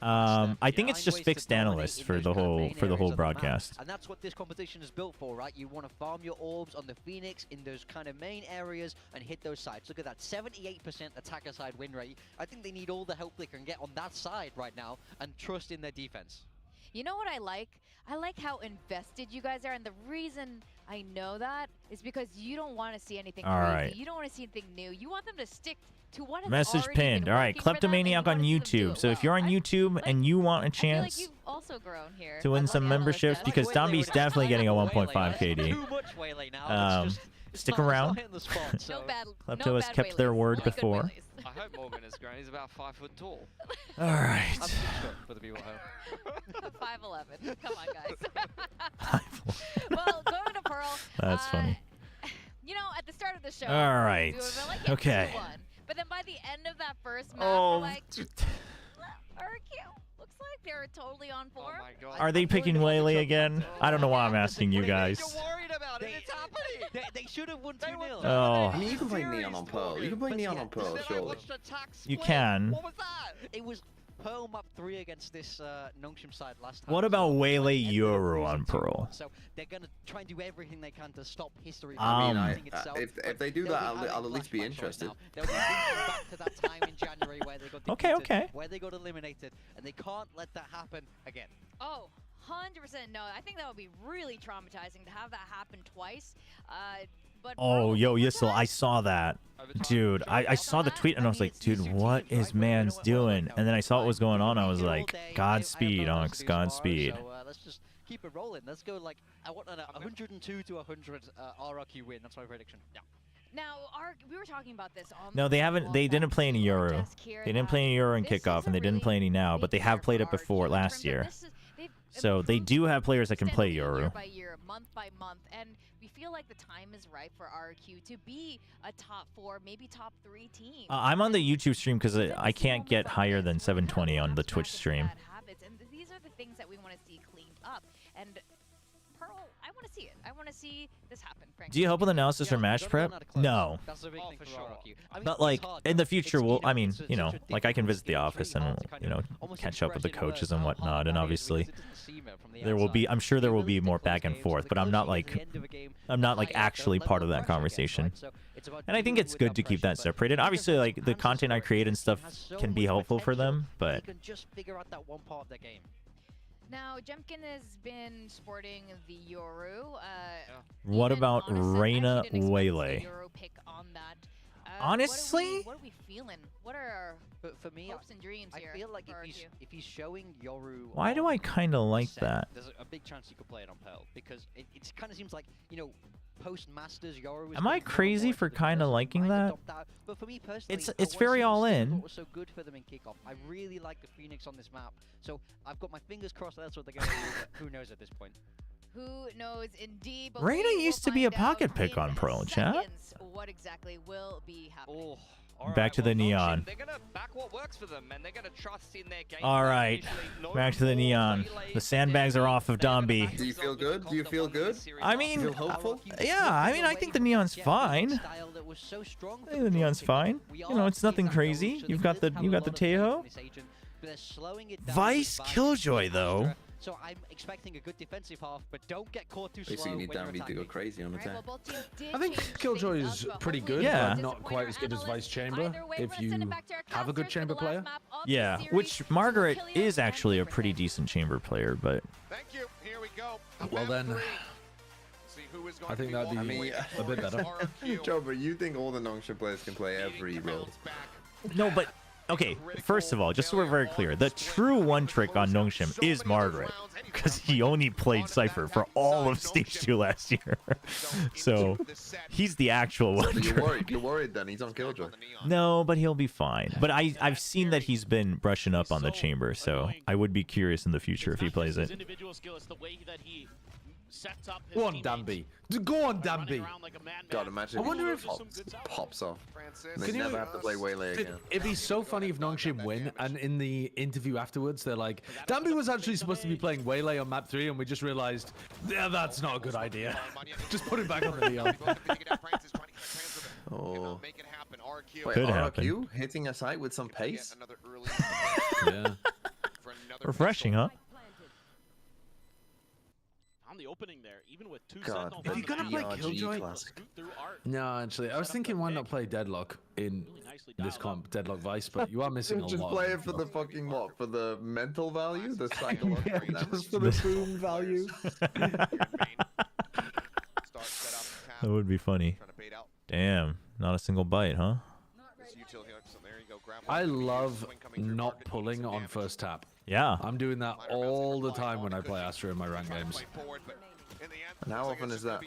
I think it's just fixed analysts for the whole broadcast. And that's what this competition is built for, right? You want to farm your orbs on the Phoenix in those kind of main areas and hit those sides. Look at that, 78% attacker side win rate. I think they need all the help they can get on that side right now and trust in their defense. You know what I like? I like how invested you guys are, and the reason I know that is because you don't want to see anything crazy. You don't want to see anything new. You want them to stick to what has Message already pinned. been All right, working for them, and Kleptomaniac on YouTube. So if you're on YouTube and you want a chance you've also grown here. to win some memberships, because Dombi's definitely getting a 1.5 KD. Too much Waylay now. Stick around. Klepto has kept their word before. I hope Morgan has grown. He's about 5 foot tall. All right. I'm for the people at home. 5'11". Come on, guys. Well, going to Pearl. That's funny. You know, at the start of the show, all right. we were like, yeah, okay. we won. But then by the end of that first match, Oh. we're like, RRQ. Looks like they're totally on form. Oh my God. Are they picking Waylay again? I don't know why I'm asking you guys. You're worried about it. It's happening. They should have won 2-0. Oh. I mean, you can play Neon on Pearl. You can play Neon on Pearl, surely. You can. What was that? It was Pearl map 3 against this NONGSHIM side last time. What about Waylay Yoru on Pearl? So they're gonna try and do everything they can to stop history. If they do that, I'll at least be interested. They'll be thinking back to that time in January where they got defeated, where they got eliminated, and they can't let that happen again. Oh, 100% no. I think that would be really traumatizing to have that happen twice. But Oh, yo, Yissel, I saw that. Dude, I saw the tweet and I was like, dude, what is Mans doing? And then I saw what was going on. I was like, Godspeed, Onyx, Godspeed. So let's just keep it rolling. Let's go like, I want a 102 to 100 RRQ win. That's my prediction. Yeah. Now, we were talking about this on No, they haven't. They didn't play any Euro. They didn't play any Euro in kickoff, and they didn't play any now. But they have played it before last year. So they do have players that can play Euro. Year by year, month by month, and we feel like the time is right for RRQ to be a top 4, maybe top 3 team. I'm on the YouTube stream because I can't get higher than 720 on the Twitch stream. And these are the things that we want to see cleaned up. And Pearl, I want to see it. I want to see this happen, frankly. Do you help with analysis or match prep? No. That's the big thing for RRQ. I mean, But like in the future, we'll. I mean, you know, like I can visit the office and you know catch up with the coaches and whatnot, and obviously there will be. I'm sure there will be more back and forth, but I'm not like actually part of that conversation. And I think it's good to keep that separated. Obviously, like the content I create and stuff can be helpful for them, but. You can just figure out that one part of the game. Now, Jemkin has been sporting the Yoru. What about Reyna Waylay? Euro pick on that. Honestly, what are we feeling? What are our for me, hopes and dreams here? I feel like if he's showing Yoru, why do I kind of like that? There's a big chance you could play it on Pearl because it kind of seems like, you know, post Masters Yoru. Am I crazy for kind of liking that? But for me personally, it's very all in. What was so good for them in kickoff? I really like the Phoenix on this map, so I've got my fingers crossed that's what they're going to do. But who knows at this point? Who knows indeed? But Reyna used to be a pocket pick on Pearl, chat. What exactly will be happening? Back to the neon. They're gonna back what works for them, and they're gonna trust in their game. All right, back to the neon. The sandbags are off of Domby. Do you feel good? Do you feel good? I mean, feel hopeful? Yeah, I mean, I think the neon's fine. I think the neon's fine. You know, it's nothing crazy. You've got the Tejo. Vice Killjoy though. So I'm expecting a good defensive half, but don't get caught too slow. Basically, you need Danby to go crazy on attack. I think Killjoy is pretty good, but not quite as good as Vice Chamber if you have a good chamber player. Yeah, which Margaret is actually a pretty decent chamber player, but. Thank you. Here we go. Well then, I think that'd be a bit better. Chobra, you think all the NONGSHIM players can play every role? No, but okay. First of all, just so we're very clear, the true one trick on NONGSHIM is Margaret, because he only played Cypher for all of Stage 2 last year. So he's the actual one trick. You're worried then? He's on Killjoy. No, but he'll be fine. But I've seen that he's been brushing up on the chamber, so I would be curious in the future if he plays it. Go on, Danby. Go on, Danby. God, imagine. I wonder if pops off. They never have to play Waylay again. It'd be so funny if NONGSHIM win, and in the interview afterwards, they're like, Danby was actually supposed to be playing Waylay on map 3, and we just realized, yeah, that's not a good idea. Just put it back on the neon. Oh. Wait, could happen. RRQ hitting a site with some pace? Yeah. Refreshing, huh? The opening there, even with two God, Sentinel. If you're gonna play Killjoy, no, actually, I was thinking why not play Deadlock in this comp, Deadlock Vice, but you are missing a lot. Just play it for the fucking what? For the mental value, the psychological. Yeah, just for the boom value. That would be funny. Damn, not a single bite, huh? I love not pulling on first tap. Yeah. I'm doing that all the time when I play Astra in my ranked games. And how often is that?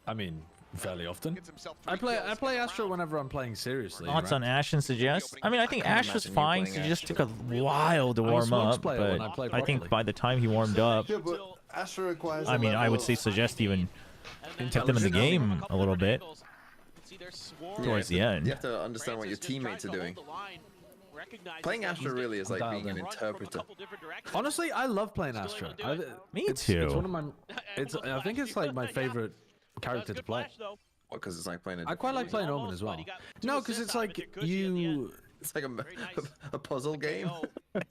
I mean, fairly often. I play Astra whenever I'm playing seriously. Thoughts on Ashe and Suggest? I mean, I think Ashe was fine. Suggest took a while to warm up, but I think by the time he warmed up, Astra requires. I mean, I would say Suggest even kept them in the game a little bit towards the end. You have to understand what your teammates are doing. Playing Astra really is like being an interpreter. Honestly, I love playing Astra. Me It's one of my. I think it's like my favorite character to play. Because it's like playing. I quite like playing Omen as well. No, because it's like It's like a puzzle game.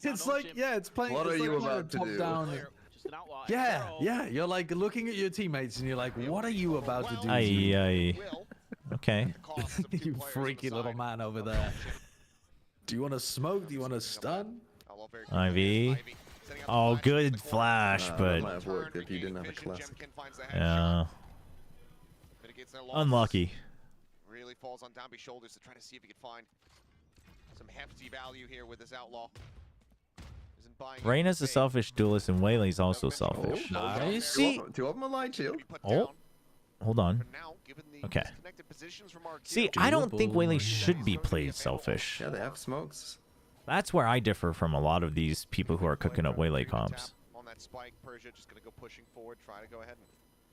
It's like, yeah, it's playing. What it's are like you playing about to top do? down. Yeah. You're like looking at your teammates and you're like, what are you about to do? Aye. Okay. You freaky little man over there. Do you want to smoke? Do you want to stun? Ivy. Oh, good flash, That but might have worked if you didn't have a classic. yeah, unlucky. Really falls on Dombey's shoulders to try to see if he can find some hefty value here with this outlaw. Isn't buying Reyna's a selfish duelist, and Whaley's also selfish. Nice. See, Two of them are light shield. oh, hold on. Okay. See, I don't think Whaley should be played selfish. Yeah, they have smokes. That's where I differ from a lot of these people who are cooking up Whaley comps. On that spike, Persia just gonna go pushing forward, try to go ahead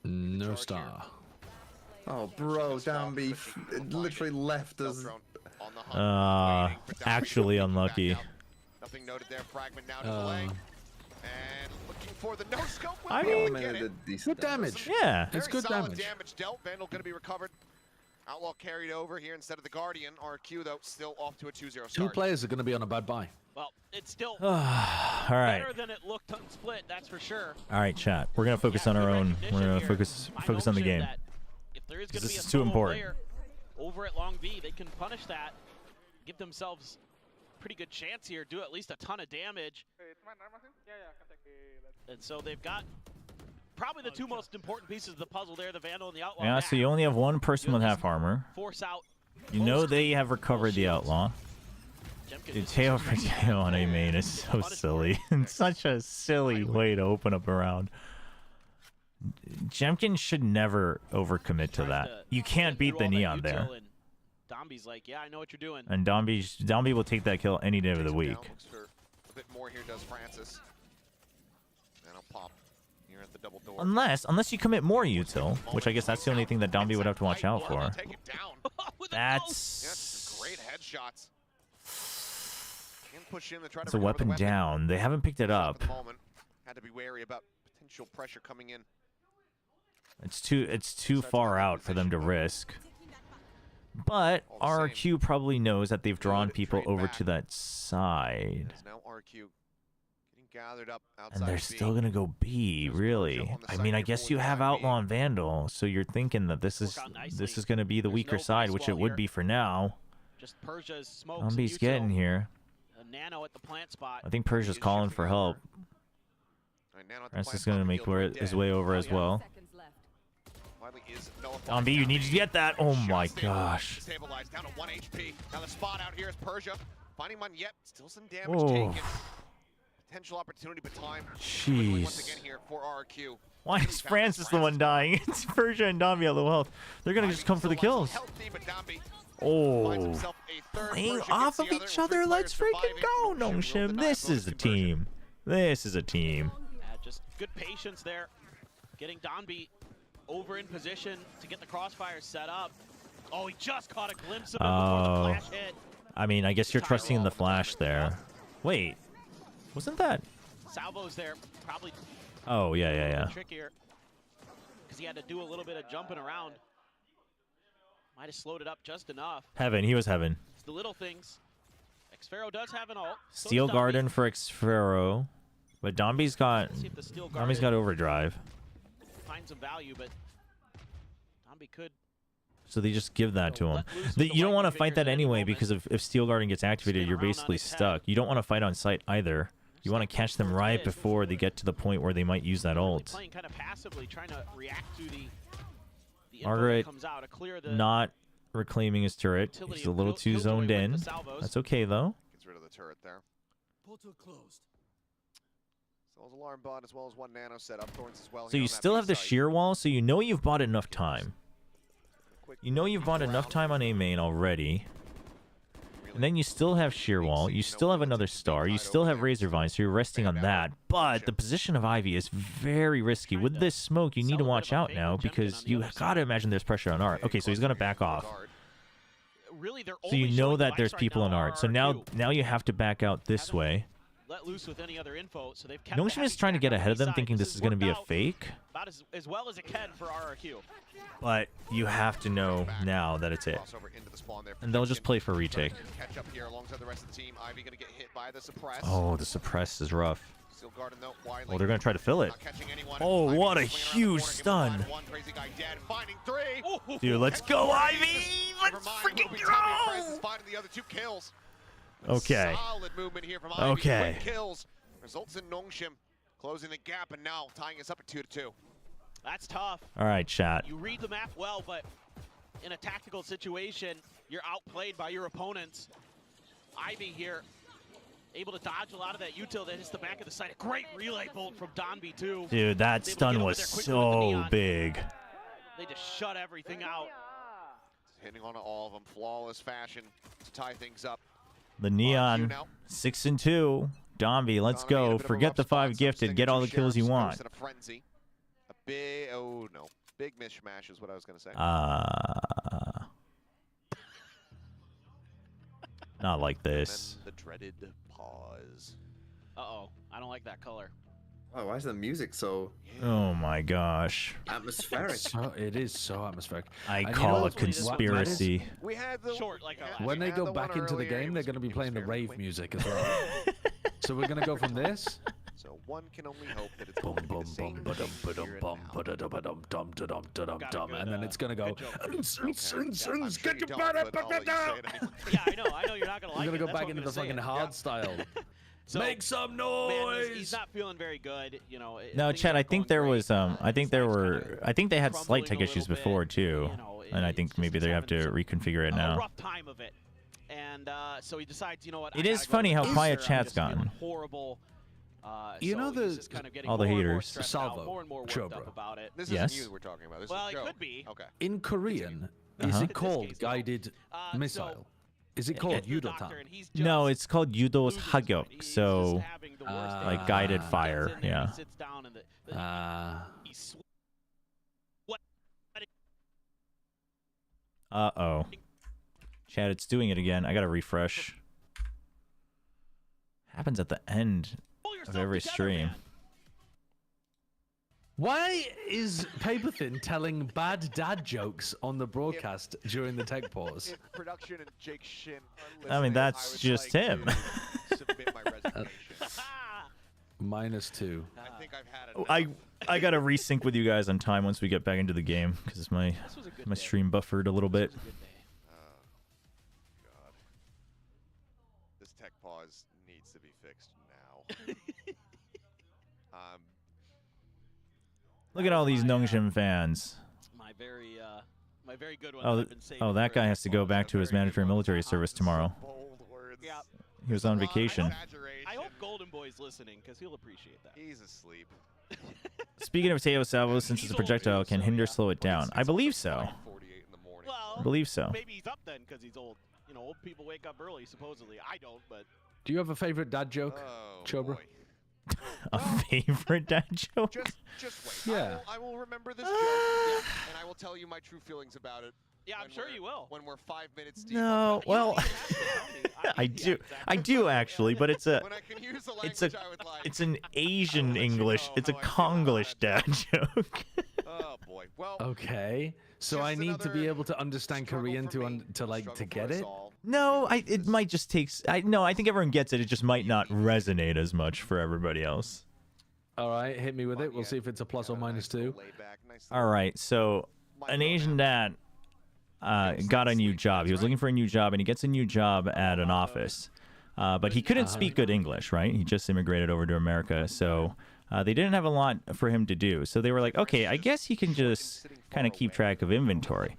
and No star. Oh, bro, Dombey literally left us. Actually unlucky. nothing noted there. Fragment now to the leg. And looking for the no scope. I mean, good damage. Yeah, Very it's good solid damage. dealt. Vandal going to be recovered. Outlaw carried over here instead of the Guardian. RRQ, though, still off to a 2-0 start. Two players are going to be on a bad buy. Well, it's still All right. better than it looked on Split, that's for sure. All right, chat. We're gonna focus on our own. We're gonna focus on the game. If there is going to This be a is too solo important. player over at Long B, they can punish that, give themselves a pretty good chance here, do at least a ton of damage. And so they've got probably the two most important pieces of the puzzle there, the Vandal and the Outlaw. Yeah, so you only have one person with half armor. Force out. You know they have recovered the Outlaw. Dude, Teo for Teo on A main is so silly. It's such a silly way to open up a round. Jemkin should never overcommit to that. You can't beat the Neon there. Dombey's like, yeah, I know what you're doing. And Dombey will take that kill any day of the week. Looks for a bit more here does Francis. And I'll pop here at the double door. Unless you commit more util, which I guess that's the only thing that Dombey would have to watch out for. That's great headshots. Push in to try to It's a recover the weapon down. They haven't picked it up. At the moment. Had to be wary about potential pressure coming in. It's too far out for them to risk. But RRQ probably knows that they've drawn people over to that side. Now RRQ getting gathered up outside. And they're still gonna go B, really. I mean, I guess you have Outlaw and Vandal, so you're thinking that this is gonna be the weaker side, which it would be for now. Just Persia's smokes. Zombie's getting here. Nano at the plant spot. I think Persia's calling for help. Francis is gonna make his way over as well. On B, you need to get that. Oh my gosh. Stabilized down to 1 HP. Now the spot out here is Persia. Finding one yet. Still some damage Whoa. taken. Potential opportunity, but time. Jeez. Once again here for RRQ. Why is Francis the one dying? It's Persia and Dombey at low health. They're gonna just come for the kills. Oh, playing off of each other. Let's freaking go, NONGSHIM. This is a team. This is a team. Yeah, just good patience there. Getting Dombey over in position to get the crossfire set up. Oh, he just caught a glimpse of it before the flash hit. I mean, I guess you're trusting in the flash there. Wait, wasn't that? Salvo's there, probably. Oh, yeah. Trickier, because he had to do a little bit of jumping around. Might have slowed it up just enough. Heaven, he was heaven. It's the little things. Xpharaoh does have an ult. Steel Garden for Xpharaoh, but Dombey's got overdrive. Find some value, but Dombey could. So they just give that to him. You don't want to fight that anyway, because if Steel Garden gets activated, you're basically stuck. You don't want to fight on site either. You want to catch them right before they get to the point where they might use that ult. Playing kind of passively, trying to react to the Margaret comes out to clear the not reclaiming his turret. He's a little too zoned in. That's okay though. Gets rid of the turret there. Portal closed. So alarm bot as well as one nano set up. Thorns as well. So you still have the shear wall, so you know you've bought enough time. You know you've bought enough time on A main already. And then you still have shear wall. You still have another star. You still have Razor Vine, so you're resting on that. But the position of Ivy is very risky. With this smoke, you need to watch out now because you gotta imagine there's pressure on Art. Okay, so he's gonna back off. So you know that there's people on Art. So now you have to back out this way. let loose with any other info, so they've kept NONGSHIM is trying to get ahead of them, thinking this is going to be a fake. about as well as it can for RRQ. But you have to know now that it's it. And they'll just play for retake. Catch up here alongside the rest of the team. Ivy gonna get hit by the suppress. Oh, the suppress is rough. Still guarding though. Wiley. Oh, they're going to try to fill it. Oh, what a huge stun. One crazy guy dead. Finding three. Dude, let's go, Ivy! Let's freaking go! Finding the other 2 kills. Okay. Solid movement here from Ivy. Okay. Quick kills. Results in NONGSHIM closing the gap and now tying us up at 2-2. That's tough. All right, chat. You read the map well, but in a tactical situation, you're outplayed by your opponents. Ivy here, able to dodge a lot of that util that hits the back of the site. A great relay bolt from Donby, too. Dude, that stun was so big. They just shut everything out. Hitting on all of them. Flawless fashion to tie things up. The Neon, 6 and 2. Donby, let's go. Forget the 5 gifted. Get all the kills you want. A frenzy. A big, oh no. Big mishmash is what I was going to say. Not like this. The dreaded pause. Uh-oh. I don't like that color. Oh, why is the music so... Oh my gosh. Atmospheric. It is so atmospheric. I call it conspiracy. We had the short like a when they go back into the game, they're going to be playing the rave music as well. So we're going to go from this. So one can only hope that it's going to be the same and then it's going to go. Get your butt Yeah, I know you're not going to like it. We're going to go back into the fucking hard style. So, make some noise. Man, he's not feeling very good, you know. No, Chad, I think there was I think they had slight tech issues before too. And I think maybe they have to reconfigure it now. Rough time of it. And so he decides, you know what? It is funny how quiet chat's gotten. Horrible. You know all the haters. Salvo, Chobra. This yes. isn't you we're talking about. This well, is it could be. Okay. In Korean, is it called guided missile? Is it called Yudotan? No, it's called Yudo's Hagyok. So, like guided fire. Yeah. Uh-oh. Chad, it's doing it again. I gotta refresh. Happens at the end of every stream. Why is Paperthin telling bad dad jokes on the broadcast during the tech pause? If production and Jake Shin I mean, that's just him. Submit my resignation. -2. I think I've had enough. I gotta resync with you guys on time once we get back into the game because my stream buffered a little bit. God. This tech pause needs to be fixed now. Look at all these NONGSHIM fans. My very good one. Oh, that guy has to go back to his mandatory military service tomorrow. Yeah. He was on vacation. I hope Golden Boy's listening because he'll appreciate that. He's asleep. Speaking of Teo Salvo, since it's a projectile, can hinder slow it down? I believe so. Well, I believe so. Maybe he's up then because he's old. You know, old people wake up early, supposedly. I don't, but... Do you have a favorite dad joke, Chobra? A favorite dad joke? Just wait. Yeah. I will remember this joke, and I will tell you my true feelings about it. Yeah, I'm sure you will. When we're 5 minutes deep. No, well, I do actually, but it's an Asian English, it's a Konglish dad joke. Oh boy. Well. Okay. So I need to be able to understand Korean to get it. No, it might just take. I think everyone gets it. It just might not resonate as much for everybody else. All right, hit me with it. We'll see if it's a plus or -2. All right, so an Asian dad got a new job. He was looking for a new job, and he gets a new job at an office. But he couldn't speak good English, right? He just immigrated over to America, so they didn't have a lot for him to do. So they were like, okay, I guess he can just kind of keep track of inventory.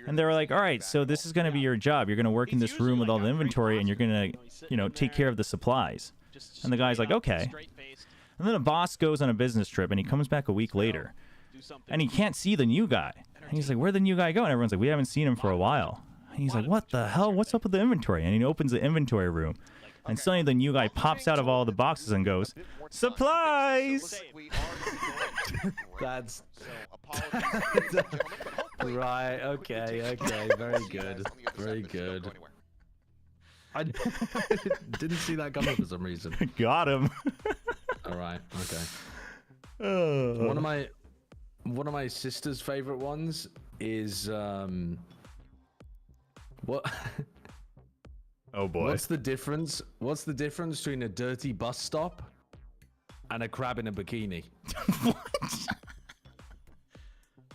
And they were like, all right, so this is going to be your job. You're going to work in this room with all the inventory, and you're going to, take care of the supplies. And the guy's like, okay. And then the boss goes on a business trip, and he comes back a week later. And he can't see the new guy. And he's like, where'd the new guy go? And everyone's like, we haven't seen him for a while. And he's like, what the hell? What's up with the inventory? And he opens the inventory room. And suddenly the new guy pops out of all the boxes and goes, supplies! That's... Right, okay, very good. Very good. I didn't see that coming for some reason. Got him. All right. Okay. Oh. One of my sister's favorite ones is what? Oh boy. What's the difference? What's the difference between a dirty bus stop and a crab in a bikini? What?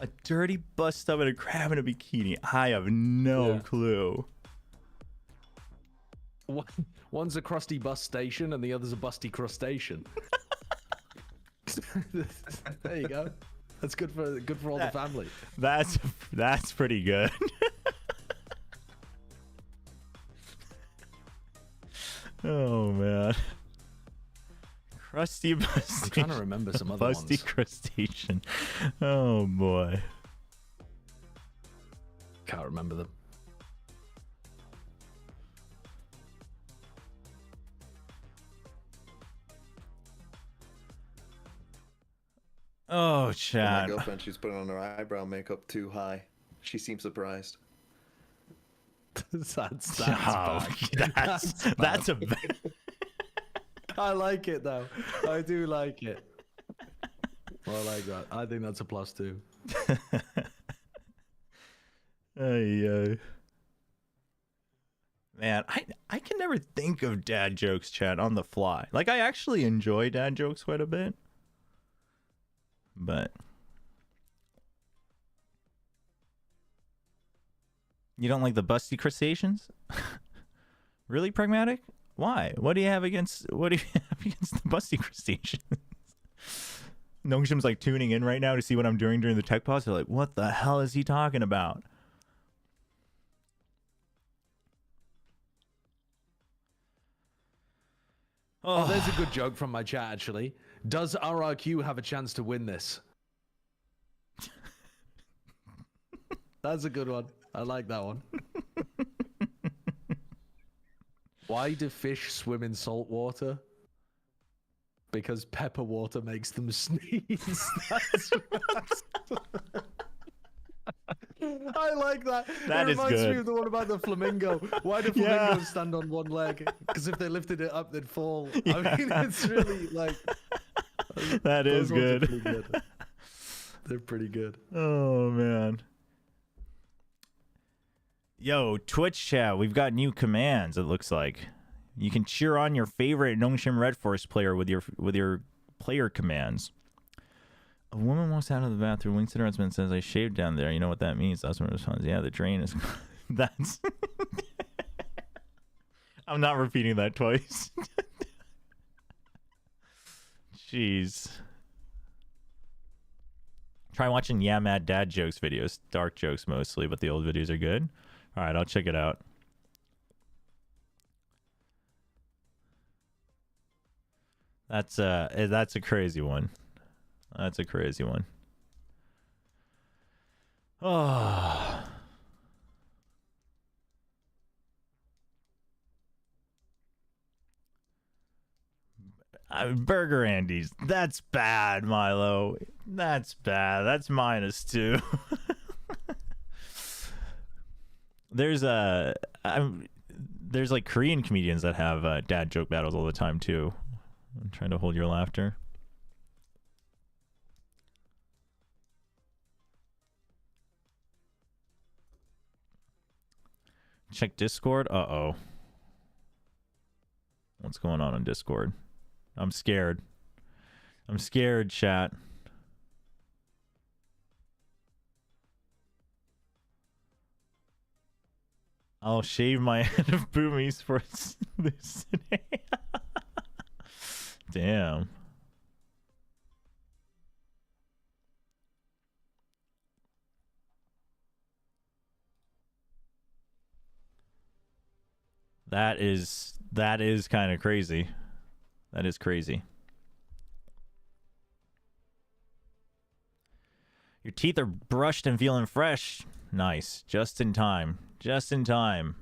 A dirty bus stop and a crab in a bikini. I have no clue. One's a crusty bus station and the other's a busty crustacean. There you go. That's good for all the family. That's pretty good. Oh man. Crusty bus. I'm trying to remember some other busty ones. crustacean. Oh boy. Can't remember them. Oh, My chat. girlfriend, she's putting on her eyebrow makeup too high. She seems surprised. That's That's a I like it though. I do like it. I like that. I think that's a +2. Ay. Man, I can never think of dad jokes, chat, on the fly. Like, I actually enjoy dad jokes quite a bit. But you don't like the busty crustaceans? Really, Pragmatic? Why? What do you have against the busty crustaceans? NONGSHIM's like tuning in right now to see what I'm doing during the tech pause. They're like, what the hell is he talking about? Oh, there's a good joke from my chat actually. Does RRQ have a chance to win this? That's a good one. I like that one. Why do fish swim in salt water? Because pepper water makes them sneeze. That's I like that. That it is reminds me good. of the one about the flamingo. Why do flamingos stand on one leg? Because if they lifted it up, they'd fall. I mean, it's really like... That is those ones are good. pretty good. They're pretty good. Oh, man. Yo, Twitch chat, we've got new commands, it looks like. You can cheer on your favorite NONGSHIM Red Force player with your player commands. A woman walks out of the bathroom, winks at her husband, and says, I shaved down there. You know what that means? The husband responds, yeah, the drain is... That's... I'm not repeating that twice. Jeez. Try watching Yeah Mad Dad jokes videos. Dark jokes mostly, but the old videos are good. All right, I'll check it out. That's a crazy one. That's a crazy one. Oh. Burger Andy's. That's bad, Milo. That's bad. That's -2. There's like Korean comedians that have dad joke battles all the time too. I'm trying to hold your laughter. Check Discord. Uh-oh. What's going on Discord? I'm scared. I'm scared, chat. I'll shave my head of boomies for this today. Damn. That is kind of crazy. That is crazy. Your teeth are brushed and feeling fresh. Nice. Just in time. Just in time.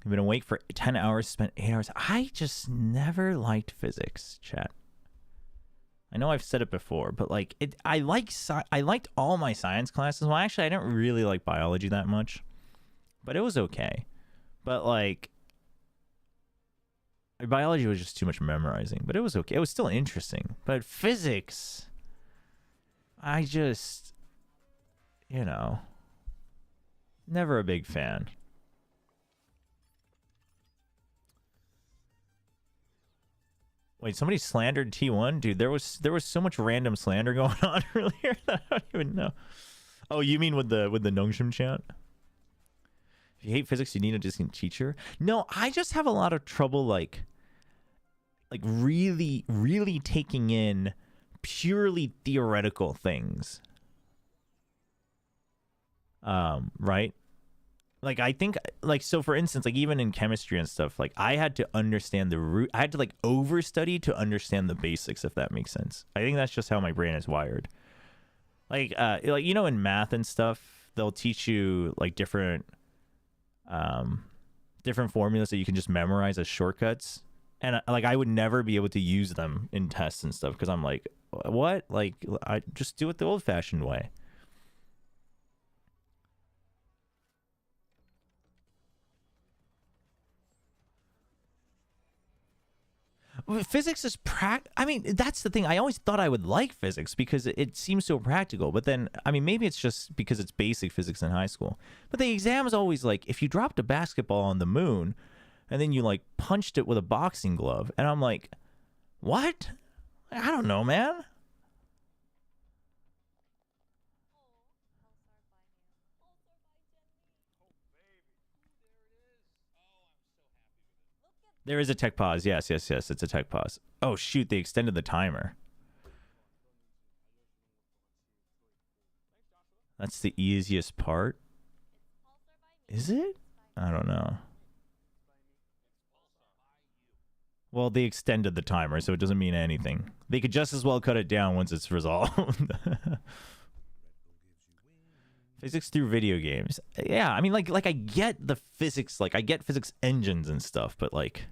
I've been awake for 10 hours, spent 8 hours. I just never liked physics, chat. I know I've said it before, but like I liked all my science classes. Well, actually, I didn't really like biology that much, but it was okay. But like biology was just too much memorizing, but it was okay. It was still interesting. But physics, I just, you know, never a big fan. Wait, somebody slandered T1? Dude, there was so much random slander going on earlier that I don't even know. Oh, you mean with the NONGSHIM chant? If you hate physics, you need a distant teacher? No, I just have a lot of trouble like really, really taking in purely theoretical things. Right? Like, I think, like, so for instance, like, even in chemistry and stuff, like, I had to understand the root. I had to, like, overstudy to understand the basics, if that makes sense. I think that's just how my brain is wired. Like, you know, in math and stuff, they'll teach you, like, different formulas that you can just memorize as shortcuts. And, like, I would never be able to use them in tests and stuff because I'm like, what? Like, I just do it the old-fashioned way. Physics is I mean, that's the thing. I always thought I would like physics because it seems so practical. But then, I mean, maybe it's just because it's basic physics in high school. But the exam is always like, if you dropped a basketball on the moon and then you like punched it with a boxing glove. And I'm like, what? I don't know, man. There is a tech pause. Yes. It's a tech pause. Oh, shoot. They extended the timer. That's the easiest part. Is it? I don't know. Well, they extended the timer, so it doesn't mean anything. They could just as well cut it down once it's resolved. Physics through video games. Yeah, I mean, like I get the physics, like I get physics engines and stuff, but like,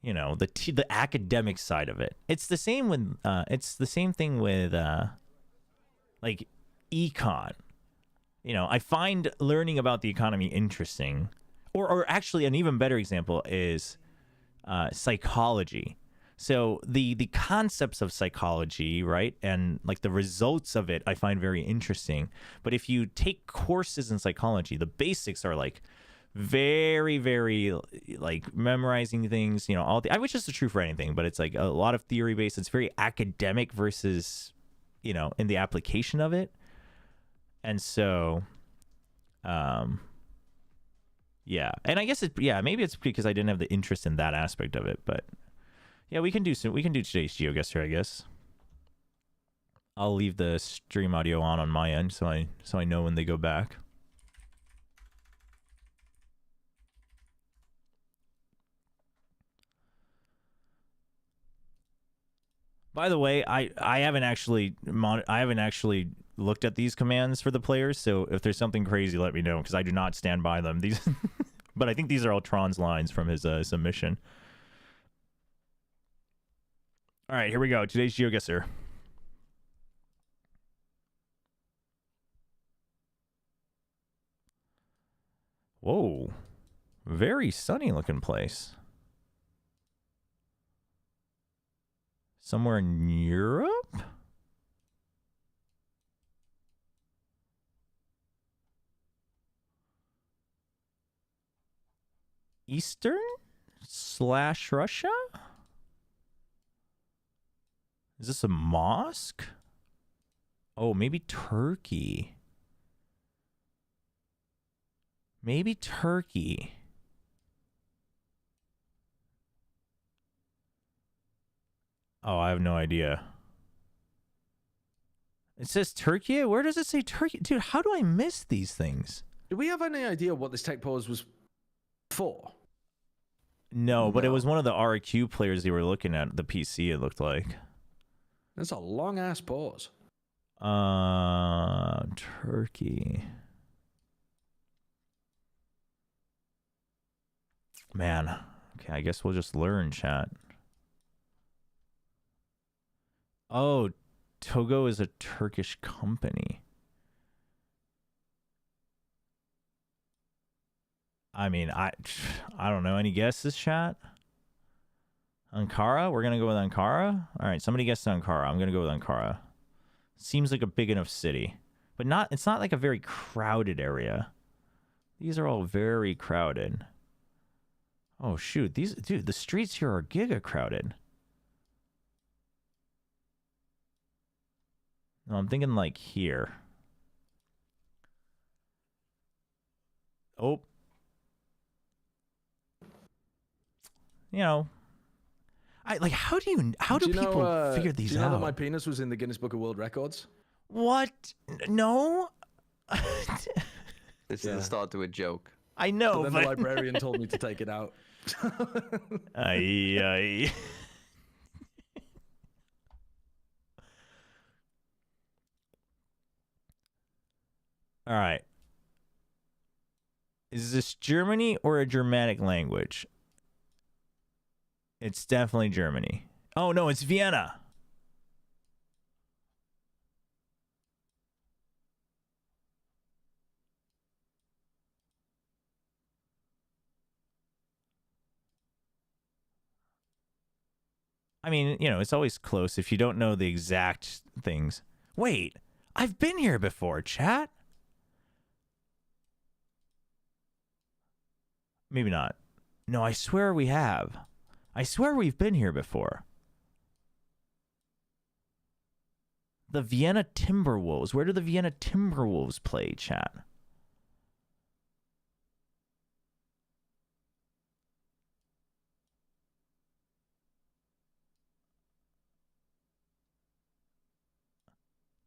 you know, the academic side of it. It's the same with it's the same thing with like econ. You know, I find learning about the economy interesting. Or actually an even better example is psychology. So the concepts of psychology, right, and like the results of it, I find very interesting. But if you take courses in psychology, the basics are like very, very like memorizing things. You know, I wish this was true for anything, but it's like a lot of theory based. It's very academic versus, you know, in the application of it. And so, yeah, and I guess maybe it's because I didn't have the interest in that aspect of it, but. Yeah, we can do today's GeoGuessr, I guess. I'll leave the stream audio on my end so I know when they go back. By the way, I haven't actually looked at these commands for the players, so if there's something crazy, let me know because I do not stand by them. These, but I think these are all Tron's lines from his submission. All right, here we go. Today's GeoGuessr. Whoa. Very sunny looking place. Somewhere in Europe? Eastern/Russia? Is this a mosque? Oh, maybe Turkey. Maybe Turkey. Oh, I have no idea. It says Turkey? Where does it say Turkey? Dude, how do I miss these things? Do we have any idea what this tech pause was for? No, but it was one of the RRQ players they were looking at, the PC, it looked like. That's a long-ass pause. Turkey. Man. Okay, I guess we'll just learn, chat. Oh, Togo is a Turkish company. I mean, I don't know. Any guesses, chat? Ankara? We're going to go with Ankara? All right, somebody guessed Ankara. I'm going to go with Ankara. Seems like a big enough city. But it's not like a very crowded area. These are all very crowded. Oh, shoot. Dude, the streets here are giga crowded. No, I'm thinking like here. Oh. You know, how do people figure these out? Do you know that my penis was in the Guinness Book of World Records? What? No. This is the start to a joke. I know, but then the librarian told me to take it out. Aye. All right. Is this Germany or a Germanic language? It's definitely Germany. Oh, no, it's Vienna. I mean, you know, it's always close if you don't know the exact things. Wait, I've been here before, chat. Maybe not. No, I swear we have. I swear we've been here before. The Vienna Timberwolves. Where do the Vienna Timberwolves play, chat?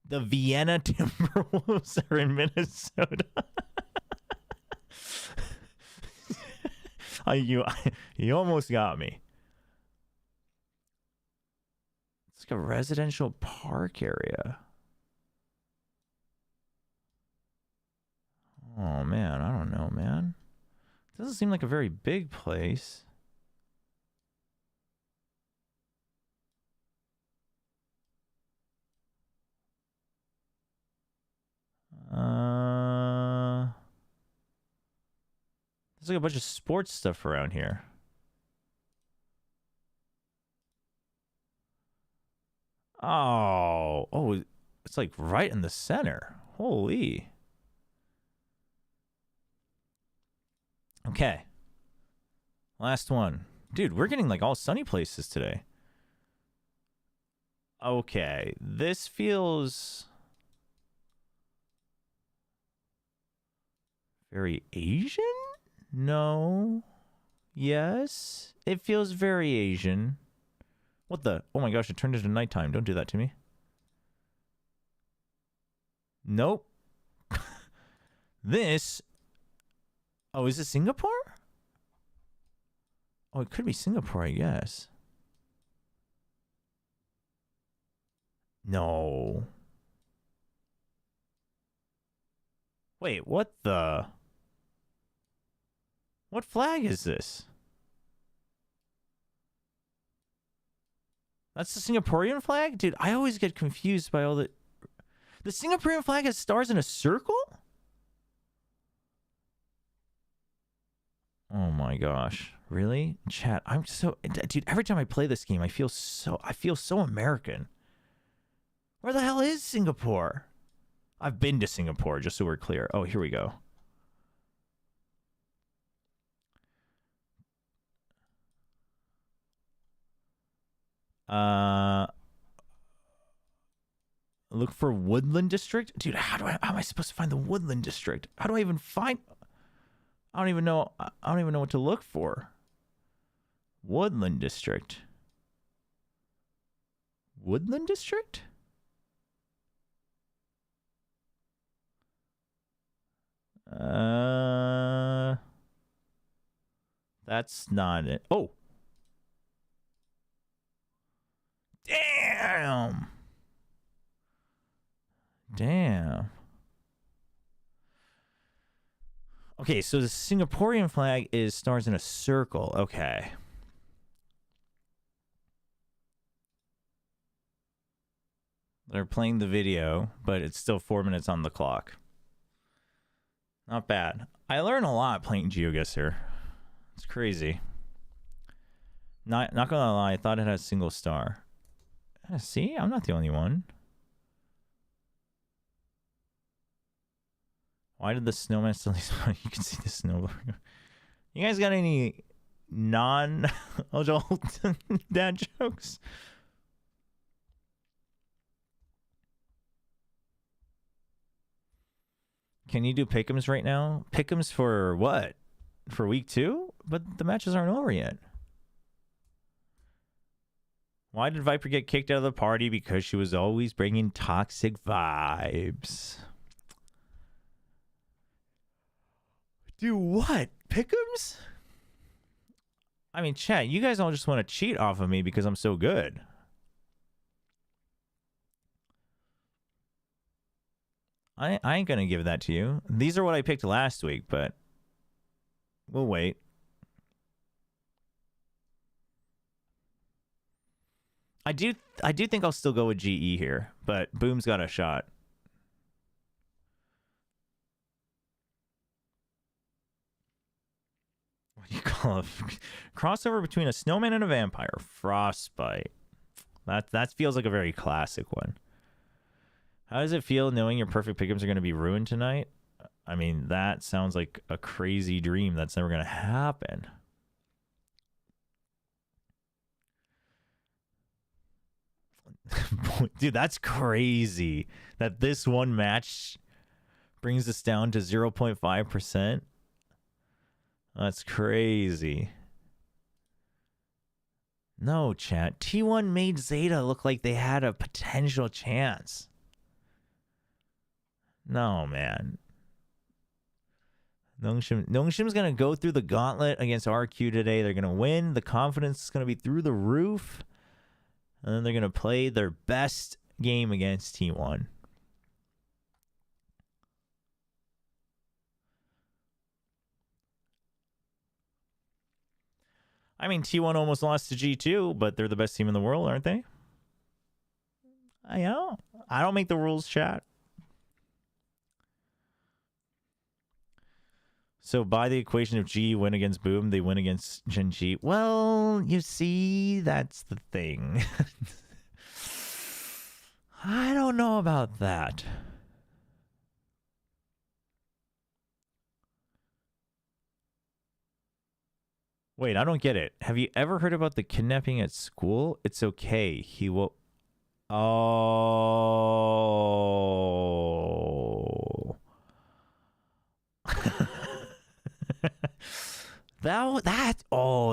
The Vienna Timberwolves are in Minnesota. You almost got me. It's like a residential park area. Oh, man. I don't know, man. It doesn't seem like a very big place. There's like a bunch of sports stuff around here. Oh, it's like right in the center. Holy. Okay. Last one. Dude, we're getting like all sunny places today. Okay, this feels very Asian? No. Yes. It feels very Asian. What the? Oh my gosh, it turned into nighttime. Don't do that to me. Nope. This. Oh, is it Singapore? Oh, it could be Singapore, I guess. No. Wait, what the? What flag is this? That's the Singaporean flag? Dude, I always get confused by all the... The Singaporean flag has stars in a circle? Oh my gosh. Really? Chat, I'm so... Dude, every time I play this game, I feel so American. Where the hell is Singapore? I've been to Singapore, just so we're clear. Oh, here we go. Look for Woodland District? Dude, how am I supposed to find the Woodland District? How do I even find... I don't even know what to look for. Woodland District. Woodland District? That's not it. Oh. Damn. Damn. Okay, so the Singaporean flag is stars in a circle. Okay. They're playing the video, but it's still 4 minutes on the clock. Not bad. I learn a lot playing GeoGuess here. It's crazy. Not gonna lie, I thought it had a single star. See, I'm not the only one. Why did the snowman still? You can see the snow. You guys got any non-adult dad jokes? Can you do pick'ems right now? Pick'ems for what? For week 2? But the matches aren't over yet. Why did Viper get kicked out of the party? Because she was always bringing toxic vibes. Do what? Pick'ems? I mean, chat, you guys all just want to cheat off of me because I'm so good. I ain't gonna give that to you. These are what I picked last week, but we'll wait. I do think I'll still go with GE here, but Boom's got a shot. What do you call it? Crossover between a snowman and a vampire. Frostbite. That feels like a very classic one. How does it feel knowing your perfect pick'ems are going to be ruined tonight? I mean, that sounds like a crazy dream that's never going to happen. Dude, that's crazy that this one match brings us down to 0.5%. That's crazy. No, chat. T1 made Zeta look like they had a potential chance. No, man. NONGSHIM's going to go through the gauntlet against RRQ today. They're going to win. The confidence is going to be through the roof. And then they're going to play their best game against T1. I mean, T1 almost lost to G2, but they're the best team in the world, aren't they? I know. I don't make the rules, chat. So by the equation of G win against Boom, they win against Gen G. Well, you see, that's the thing. I don't know about that. Wait, I don't get it. Have you ever heard about the kidnapping at school? It's okay. He will... Oh...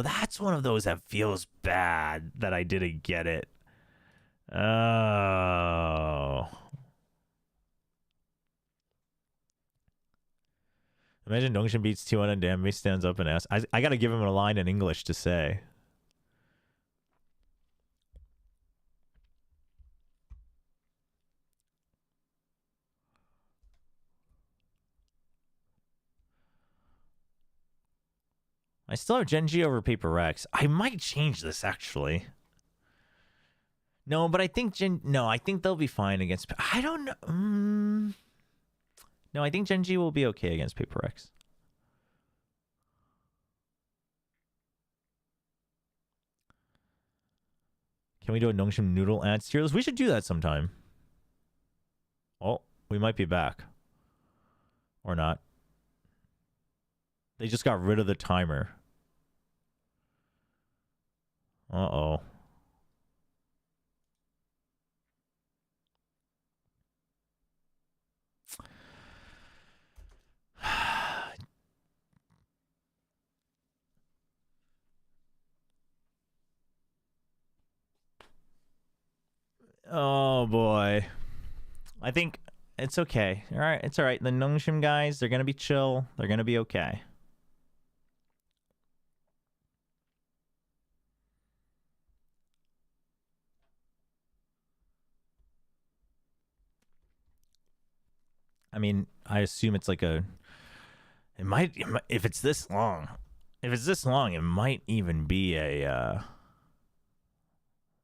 that's one of those that feels bad that I didn't get it. Oh. Imagine NONGSHIM beats T1 and Damn stands up and asks. I gotta give him a line in English to say. I still have Gen G over Paper Rex. I might change this, actually. No, but I think I think they'll be fine against... I don't know. No, I think Gen G will be okay against Paper Rex. Can we do a NONGSHIM noodle ad tier list? We should do that sometime. Oh, we might be back. Or not. They just got rid of the timer. Uh-oh. Oh boy. I think it's okay. All right, it's all right. The NONGSHIM guys, they're going to be chill. They're going to be okay. I mean, I assume it's like a... It might... If it's this long... If it's this long, it might even be a...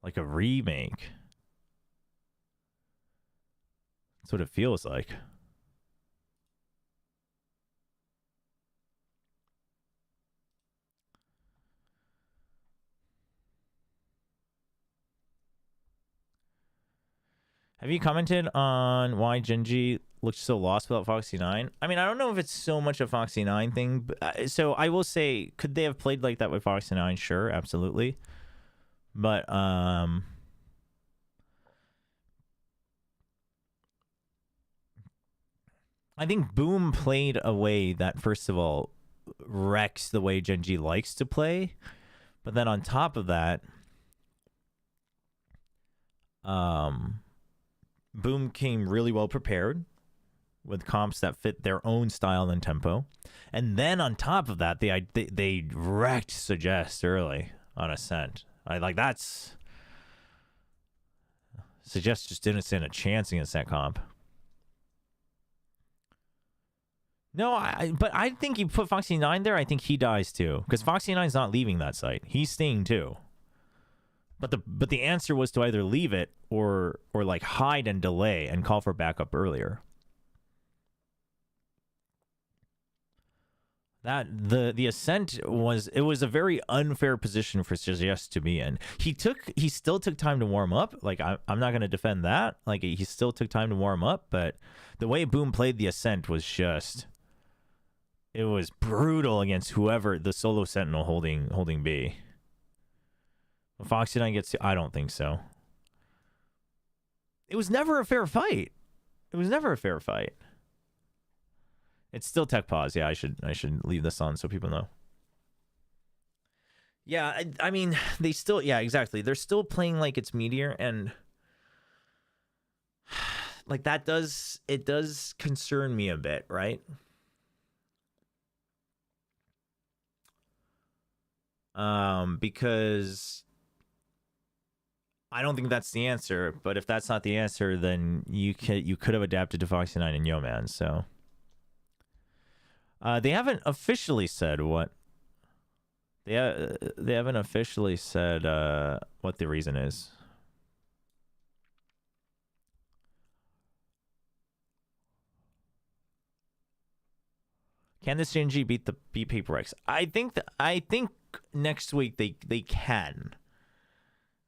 like a remake. That's what it feels like. Have you commented on why Genji looked so lost without Foxy 9? I mean, I don't know if it's so much a Foxy 9 thing. But, so I will say, could they have played like that with Foxy 9? Sure, absolutely. But I think Boom played a way that, first of all, wrecks the way Genji likes to play. But then on top of that, Boom came really well prepared with comps that fit their own style and tempo. And then on top of that, they wrecked Suggest early on Ascent. That's... Suggest just didn't stand a chance against that comp. No, but I think you put Foxy 9 there, I think he dies too. Because Foxy 9's not leaving that site. He's staying too. But the answer was to either leave it or like hide and delay and call for backup earlier. That the Ascent was a very unfair position for Suggest to be in. He still took time to warm up. Like I'm not gonna defend that. Like he still took time to warm up, but the way Boom played the Ascent was just, it was brutal against whoever the solo Sentinel holding B. Foxy 9 gets to, I don't think so. It was never a fair fight. It was never a fair fight. It's still tech pause. Yeah, I should leave this on so people know. Yeah, I mean, they still, yeah, exactly. They're still playing like it's Meteor, and like it does concern me a bit, right? Because I don't think that's the answer, but if that's not the answer, then you could have adapted to Foxy 9 and Yeoman. So they haven't officially said what they haven't officially said what the reason is. Can this Genji beat Paper X? I think next week they can.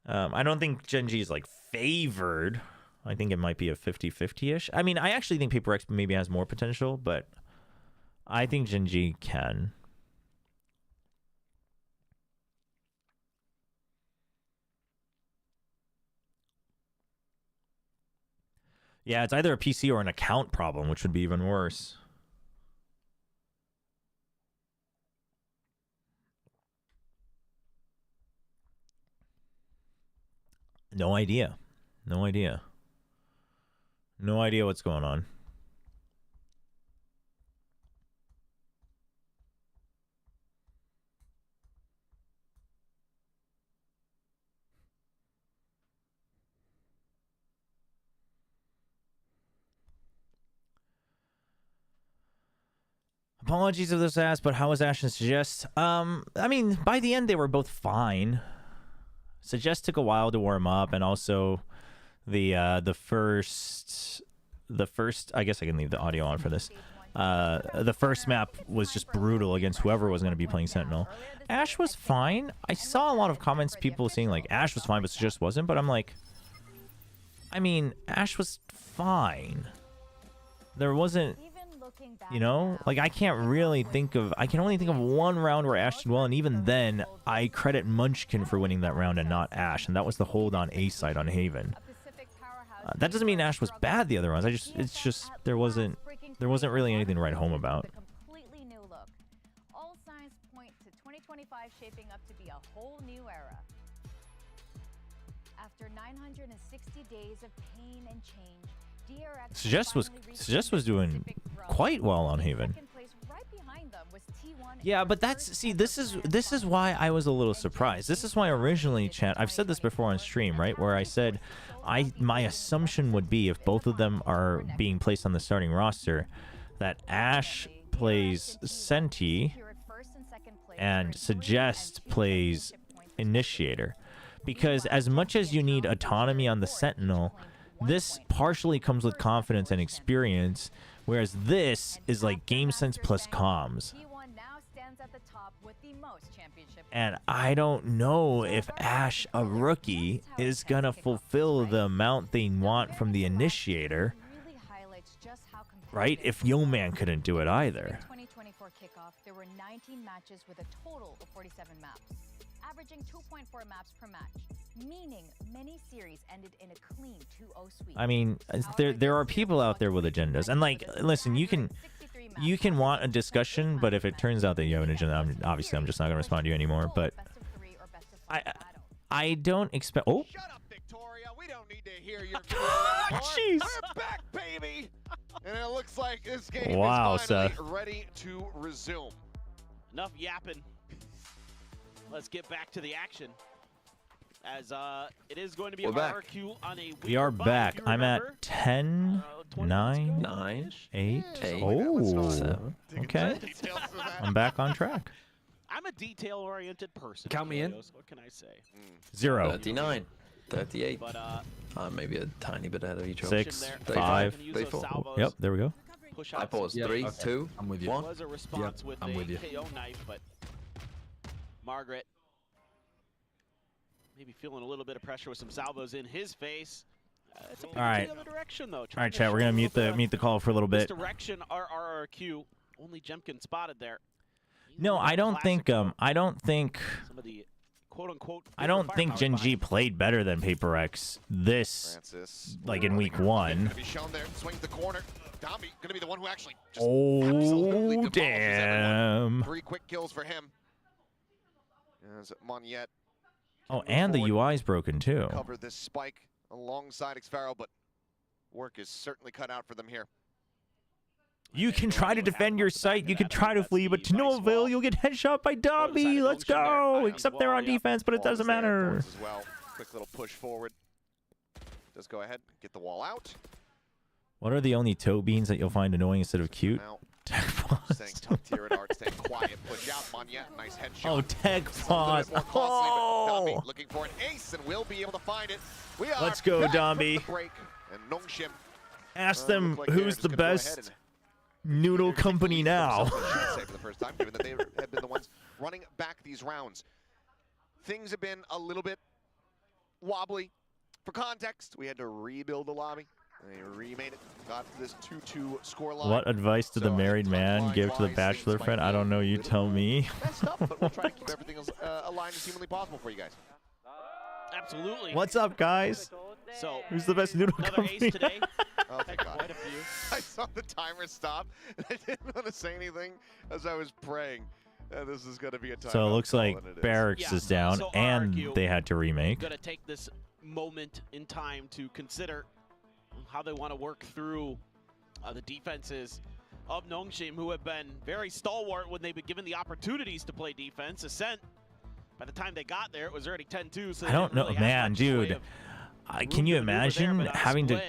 I don't think Genji is like favored. I think it might be a 50-50-ish. I mean, I actually think Paper X maybe has more potential, but I think Genji can. Yeah, it's either a PC or an account problem, which would be even worse. No idea. No idea. No idea what's going on. Apologies if this asked, but how was Ash and Suggest? I mean, by the end they were both fine. Suggest took a while to warm up, and also the first I guess I can leave the audio on for this. The first map was just brutal against whoever was going to be playing Sentinel. Ash was fine. I saw a lot of comments, people saying like Ash was fine, but Suggest wasn't. But I'm like, I mean, Ash was fine. There wasn't, you know, like I can only think of one round where Ash did well, and even then I credit Munchkin for winning that round and not Ash, and that was the hold on A side on Haven. That doesn't mean Ash was bad the other rounds. It's just there wasn't really anything to write home about. Completely new look. All signs point to 2025 shaping up to be a whole new era. After 960 days of pain and change, Suggest was doing quite well on Haven. Yeah, but this is why I was a little surprised. This is why originally, chat, I've said this before on stream, right, where I said my assumption would be, if both of them are being placed on the starting roster, that Ash plays Senti and Suggest plays Initiator. Because as much as you need autonomy on the Sentinel, This partially comes with confidence and experience, whereas this is like game sense plus comms. T1 now stands at the top with the most championship. And I don't know if Ash, a rookie, is going to fulfill the amount they want from the initiator. Really highlights just how Right? If Yeoman couldn't do it either. 2024 kickoff, there were 19 matches with a total of 47 maps, averaging 2.4 maps per match, meaning many series ended in a clean 2-0 sweep. I mean, there are people out there with agendas. And like, listen, you can want a discussion, but if it turns out that you have an agenda, obviously I'm just not going to respond to you anymore. But I don't expect... Oh. Shut up, Victoria. We don't need to hear your jeez. We're back, baby. And it looks like this game is finally ready to resume. Enough yapping. Let's get back to the action. As it is going to be a RRQ on a We are back. I'm at 10, 9, 8. Oh, okay. I'm back on track. I'm a detail-oriented person. Count me in. What can I say? 0. 39. 38. But maybe a tiny bit ahead of each other. 6, 5, 34. Yep, there we go. I paused. 3, 2, I'm with you. 1. Was a response with I'm a with you. KO knife, but Margaret maybe feeling a little bit of pressure with some salvos in his face. It's a All right. the other direction though. All right, chat. We're gonna mute the call for a little bit. Direction RRQ. Only Jemkin spotted there. No, I don't think. I don't think. Some of the quote-unquote. I don't think Gen G played better than Paper X like in week 1. Gonna be shown there. Swings the corner. Domby gonna be the one who actually. Just Oh damn! 3 quick kills for him. As Moniette. Oh, and the UI is broken too. Cover this spike alongside Xfaro, but work is certainly cut out for them here. You can try to defend your site. You can try to flee, but to no avail. You'll get headshot by Dobby. Let's go. Except they're on defense, but it doesn't matter. As well. Quick little push forward. Does go ahead, get the wall out. What are the only toe beans that you'll find annoying instead of cute? Staying top tier at art, staying quiet, push out. Moniette, nice headshot. Oh, tech pause. Oh. Looking for an ace and will be able to find it. We are Let's go, back from Domby. the break, and NONGSHIM. Ask them like who's the best noodle company now. For the first time, given that they have been the ones running back these rounds. Things have been a little bit wobbly. For context, we had to rebuild the lobby. They remade it, got to this 2-2 scoreline. What advice did the married man give to the bachelor friend? I don't know. You tell me. Messed up, but we'll try to keep everything as aligned as humanly possible for you guys. Absolutely. What's up, guys? So who's the best noodle another company? ace today. Oh, thank God. Quite a few. I saw the timer stop, and I didn't want to say anything as I was praying. This is going to be a timeout. So it looks like Barracks is down, so and RRQ they had to remake. Going to take this moment in time to consider how they want to work through the defenses of NONGSHIM, who have been very stalwart when they've been given the opportunities to play defense. Ascent, by the time they got there, it was already 10-2. So I don't know, man, dude. Can you imagine having to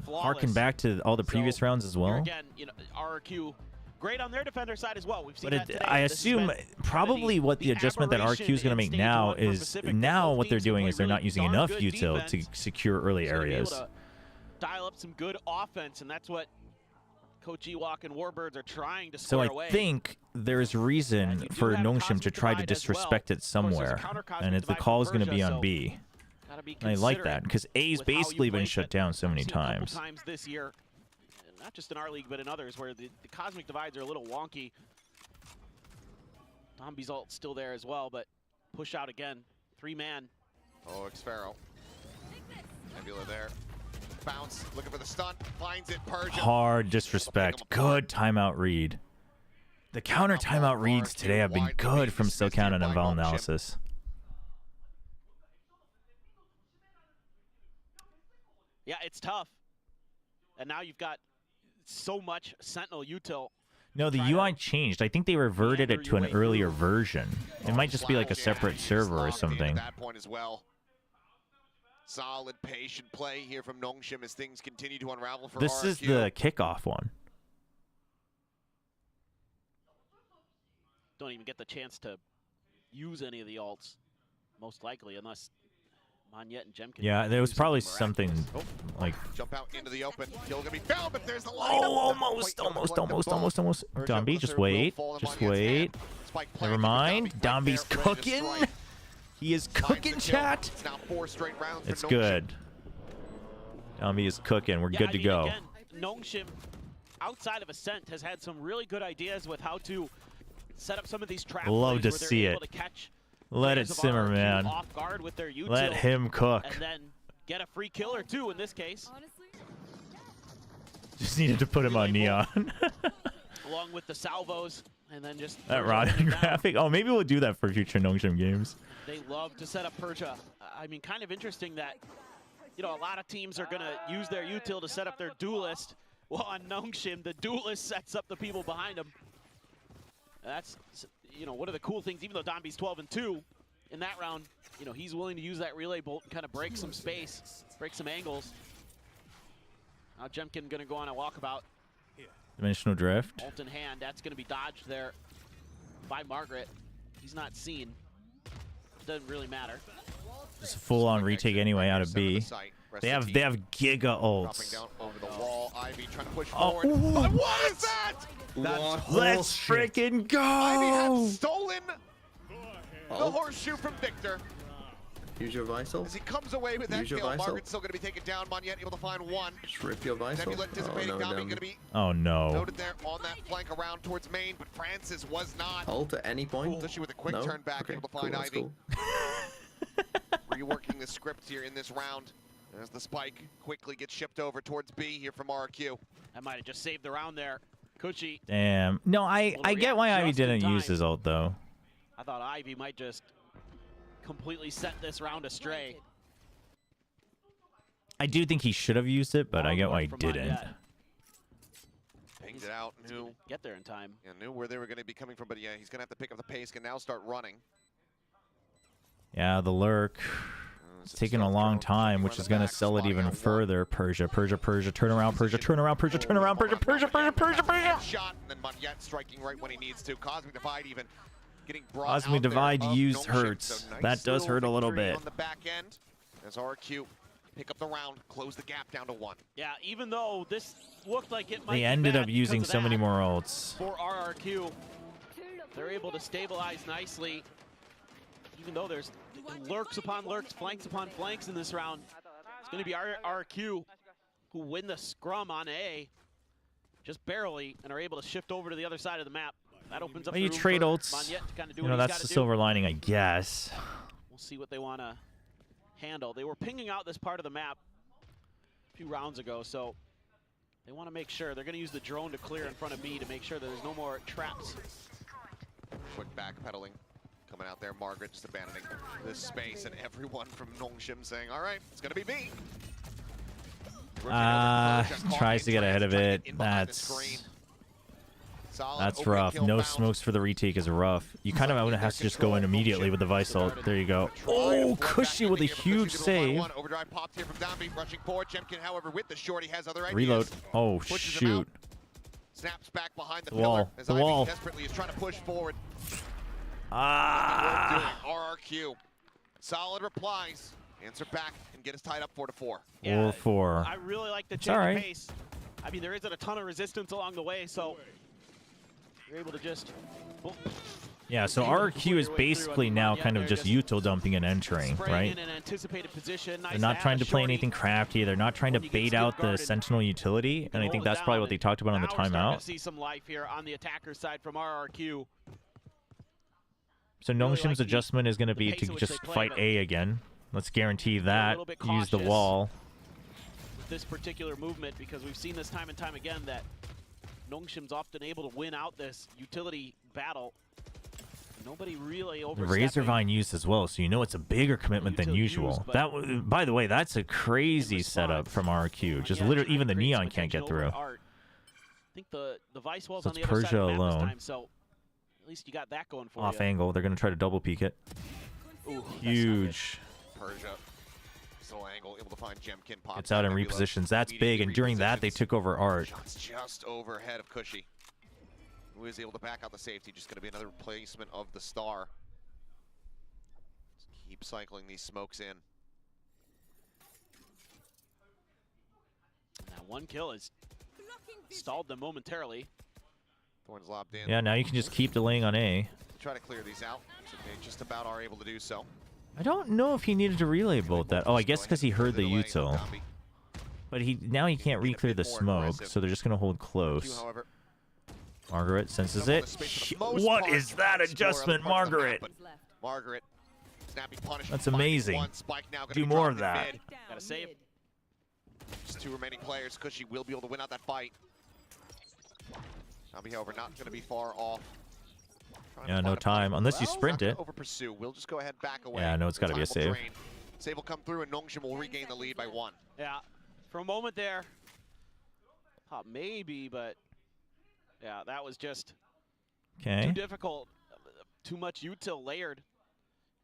harken back to all the previous rounds as well? Again, you know, RRQ, great on their defender side as well. We've seen But that today. I assume probably what the adjustment that RRQ is going to make now is what they're doing is they're not using enough util to secure early areas. Dial up some good offense, and that's what Coach Ewok and Warbirds are trying to So square I away. think there's reason for NONGSHIM to try to disrespect it somewhere, and the call is going to be on B. And I like that because A's basically been shut down so many times. Times this year, not just in our league, but in others, where the cosmic divides are a little wonky. Domby's ult still there as well, but push out again. 3-man. Oh, Xfaro. Nebula there. Bounce, looking for the stun, finds it, Persia. Hard disrespect. Good timeout read. The counter timeout reads today have been good from SoCount and Enval Analysis. Yeah, it's tough. And now you've got so much Sentinel util. No, the UI changed. I think they reverted it to an earlier version. It might just be like a separate server or something. At that point as well. Solid, patient play here from NONGSHIM as things continue to unravel for This RRQ. is the kickoff one. Don't even get the chance to use any of the alts, most likely, unless Monyet and Jemkin. Yeah, there was probably something like. Jump out into the open. Kill gonna be found, but there's the line. Almost. Domby, just wait. Just wait. Never mind. Domby's cooking. He is cooking, chat. It's now 4 straight rounds. It's good. Domby is cooking. We're good to go. Again, NONGSHIM, outside of Ascent, has had some really good ideas with how to set up some of these trap Love to plays where see they're it. able to catch Let it players of simmer, RRQ man. off guard with their util, Let him cook. and then get a free kill or two in this case. Just needed to put him on Neon. Along with the salvos, and then just That Rodden graphic. Oh, maybe we'll do that for future NONGSHIM games. they love to set up Persia. I mean, kind of interesting that, you know, a lot of teams are going to use their util to set up their duelist. Well, on NONGSHIM, the duelist sets up the people behind him. That's, you know, one of the cool things, even though Domby's 12-2 in that round, you know, he's willing to use that relay bolt and kind of break some space, break some angles. Now Jemkin going to go on a walkabout. Dimensional drift. Ult in hand, that's going to be dodged there by Margaret. He's not seen. Doesn't really matter. Just a full-on retake anyway out of B. They have giga ults. Over the wall. Ivy trying to push Oh, forward. ooh. But what is that? Let's freaking go! Ivy has stolen the horseshoe from Victor. Use your Visal. As he comes away with that Use your kill, Visal. Margaret's still going to be taken down. Monyet able to find one. Just rip your Visal. Nebula anticipating Oh, no, Domby no. going to be Oh no. noted there on that flank around towards main, but Francis was not. Ult at any point. Especially with a quick No? turn back, Okay, able to cool, find that's Ivy. cool. Reworking the script here in this round. As the spike quickly gets shipped over towards B here from RRQ. That might have just saved the round there. Coochie. Damn. No, I get why Ivy didn't use his ult though. I thought Ivy might just completely set this round astray. I do think he should have used it, but I get why he From didn't. Monyet. Pinged it out, knew. Get there in time. Yeah, knew where they were going to be coming from, but yeah, he's going to have to pick up the pace, can now start running. Yeah, the lurk. It's taking a long time, which is going to sell it even further. Persia, turn around, Persia, turn around, Persia, turn around, Persia. Shot, and then Monyet striking right when he needs to. Cosmic Divide even getting brought Cosmic out there Divide of used NONGSHIM. hurts. So nice That does hurt a little victory bit. on the back end as RRQ pick up the round, close the gap down to 1. Yeah, even though this looked like it might They be ended bad up using because of so many that more ults. for RRQ. They're able to stabilize nicely, even though there's lurks upon lurks, flanks upon flanks in this round. It's going to be RRQ who win the scrum on A, just barely, and are able to shift over to the other side of the map. That opens up Well, the you room trade for ults. Monyet to kind of do You what know, he's that's gotta the do. silver lining, I guess. We'll see what they want to handle. They were pinging out this part of the map a few rounds ago, so they want to make sure. They're going to use the drone to clear in front of B to make sure that there's no more traps. Quick backpedaling coming out there. Margaret just abandoning this space, and everyone from NONGSHIM saying, all right, it's going to be B. Tries to get ahead of it. That's rough. No smokes for the retake is rough. You kind of have to just go in immediately with the Vice ult. There you go. Oh, Cushy with a huge save. Overdrive popped here from Domby, rushing forward. Jemkin, however, with the short, he has other ideas. Reload. Oh, shoot. Snaps back behind the wall. pillar as The Ivy wall. desperately is trying to push forward. RRQ. Solid replies. Answer back and get us tied up 4-4. 4-4. I really like the It's change all of right. pace. I mean, there isn't a ton of resistance along the way, so you're able to just... Yeah, so RRQ is basically now kind of just util dumping and entering, right? in an anticipated position. Nice They're not have trying a to play shorty. anything crafty. They're not trying to bait out the Sentinel utility, and I think that's probably what they talked about on the Now we're starting timeout. to see some life here on the attacker side from RRQ. So NONGSHIM's adjustment is going to be pace to at which just they play, fight but A again. Let's guarantee that. little bit Use the cautious. wall. With this particular movement, because we've seen this time and time again that NONGSHIM's often able to win out this utility battle. Nobody really The overstepping. Razorvine used as well, so you know it's a bigger commitment than usual. By the way, that's a crazy setup from RRQ. Just literally, even the Neon can't get through. I think the Vice wall's So on the it's other side of Persia the map alone. this time, so at least you got that going for Off you. angle, they're going to try to double peek it. Ooh, Huge. Persia. Still angle, able to find Jemkin. Pops Gets out and Nebula, repositions. That's big, and during that, they took over Art. Shots just overhead of Cushy, who is able to back out the safety. Just going to be another replacement of the star. Just keep cycling these smokes in. one kill has stalled them momentarily. Thorns lobbed in. Yeah, now you can just keep delaying on A. Try to clear these out. So they just about are able to do so. I don't know if he needed to relay bolt that. Oh, I guess because he heard the util. But now he can't re-clear the smoke, so they're just going to hold close. Margaret senses it. What is that adjustment, Margaret? Margaret, snappy punish. That's amazing. Do more of that. Gotta save. Just 2 remaining players. Cushy will be able to win out that fight. Zombie, however, not going to be far off. Yeah, no time. Unless you sprint it. Over pursue. We'll just go ahead back away. Yeah, no, it's got to be a save. Save will come through, and NONGSHIM will regain the lead by 1. Yeah, for a moment there, thought maybe, but yeah, that was just too difficult. Too much util layered,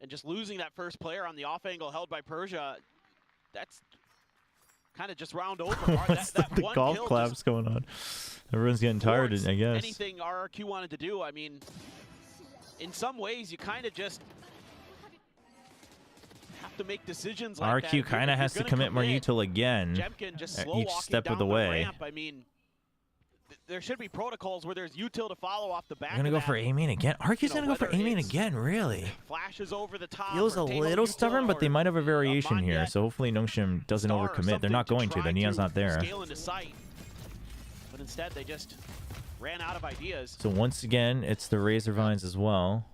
and just losing that first player on the off angle held by Persia. That's kind of just round over. What's the golf claps going on? Everyone's getting tired, I guess. Anything RRQ wanted to do, I mean, in some ways, you kind of just have to make decisions like RRQ kind of has to commit more util again Jemkin just at slow each walking step of down the way. ramp. I mean, there should be protocols where there's util to follow off the back. They're going to go for A-main again? RRQ's going to go for A-main again, really? Flashes over the top. Feels a little stubborn, but they might have a variation here, so hopefully NONGSHIM doesn't overcommit. They're not going to. The Neon's not there. Scale into sight. But instead, they just ran out of ideas. So once again, it's the Razor Vines as well.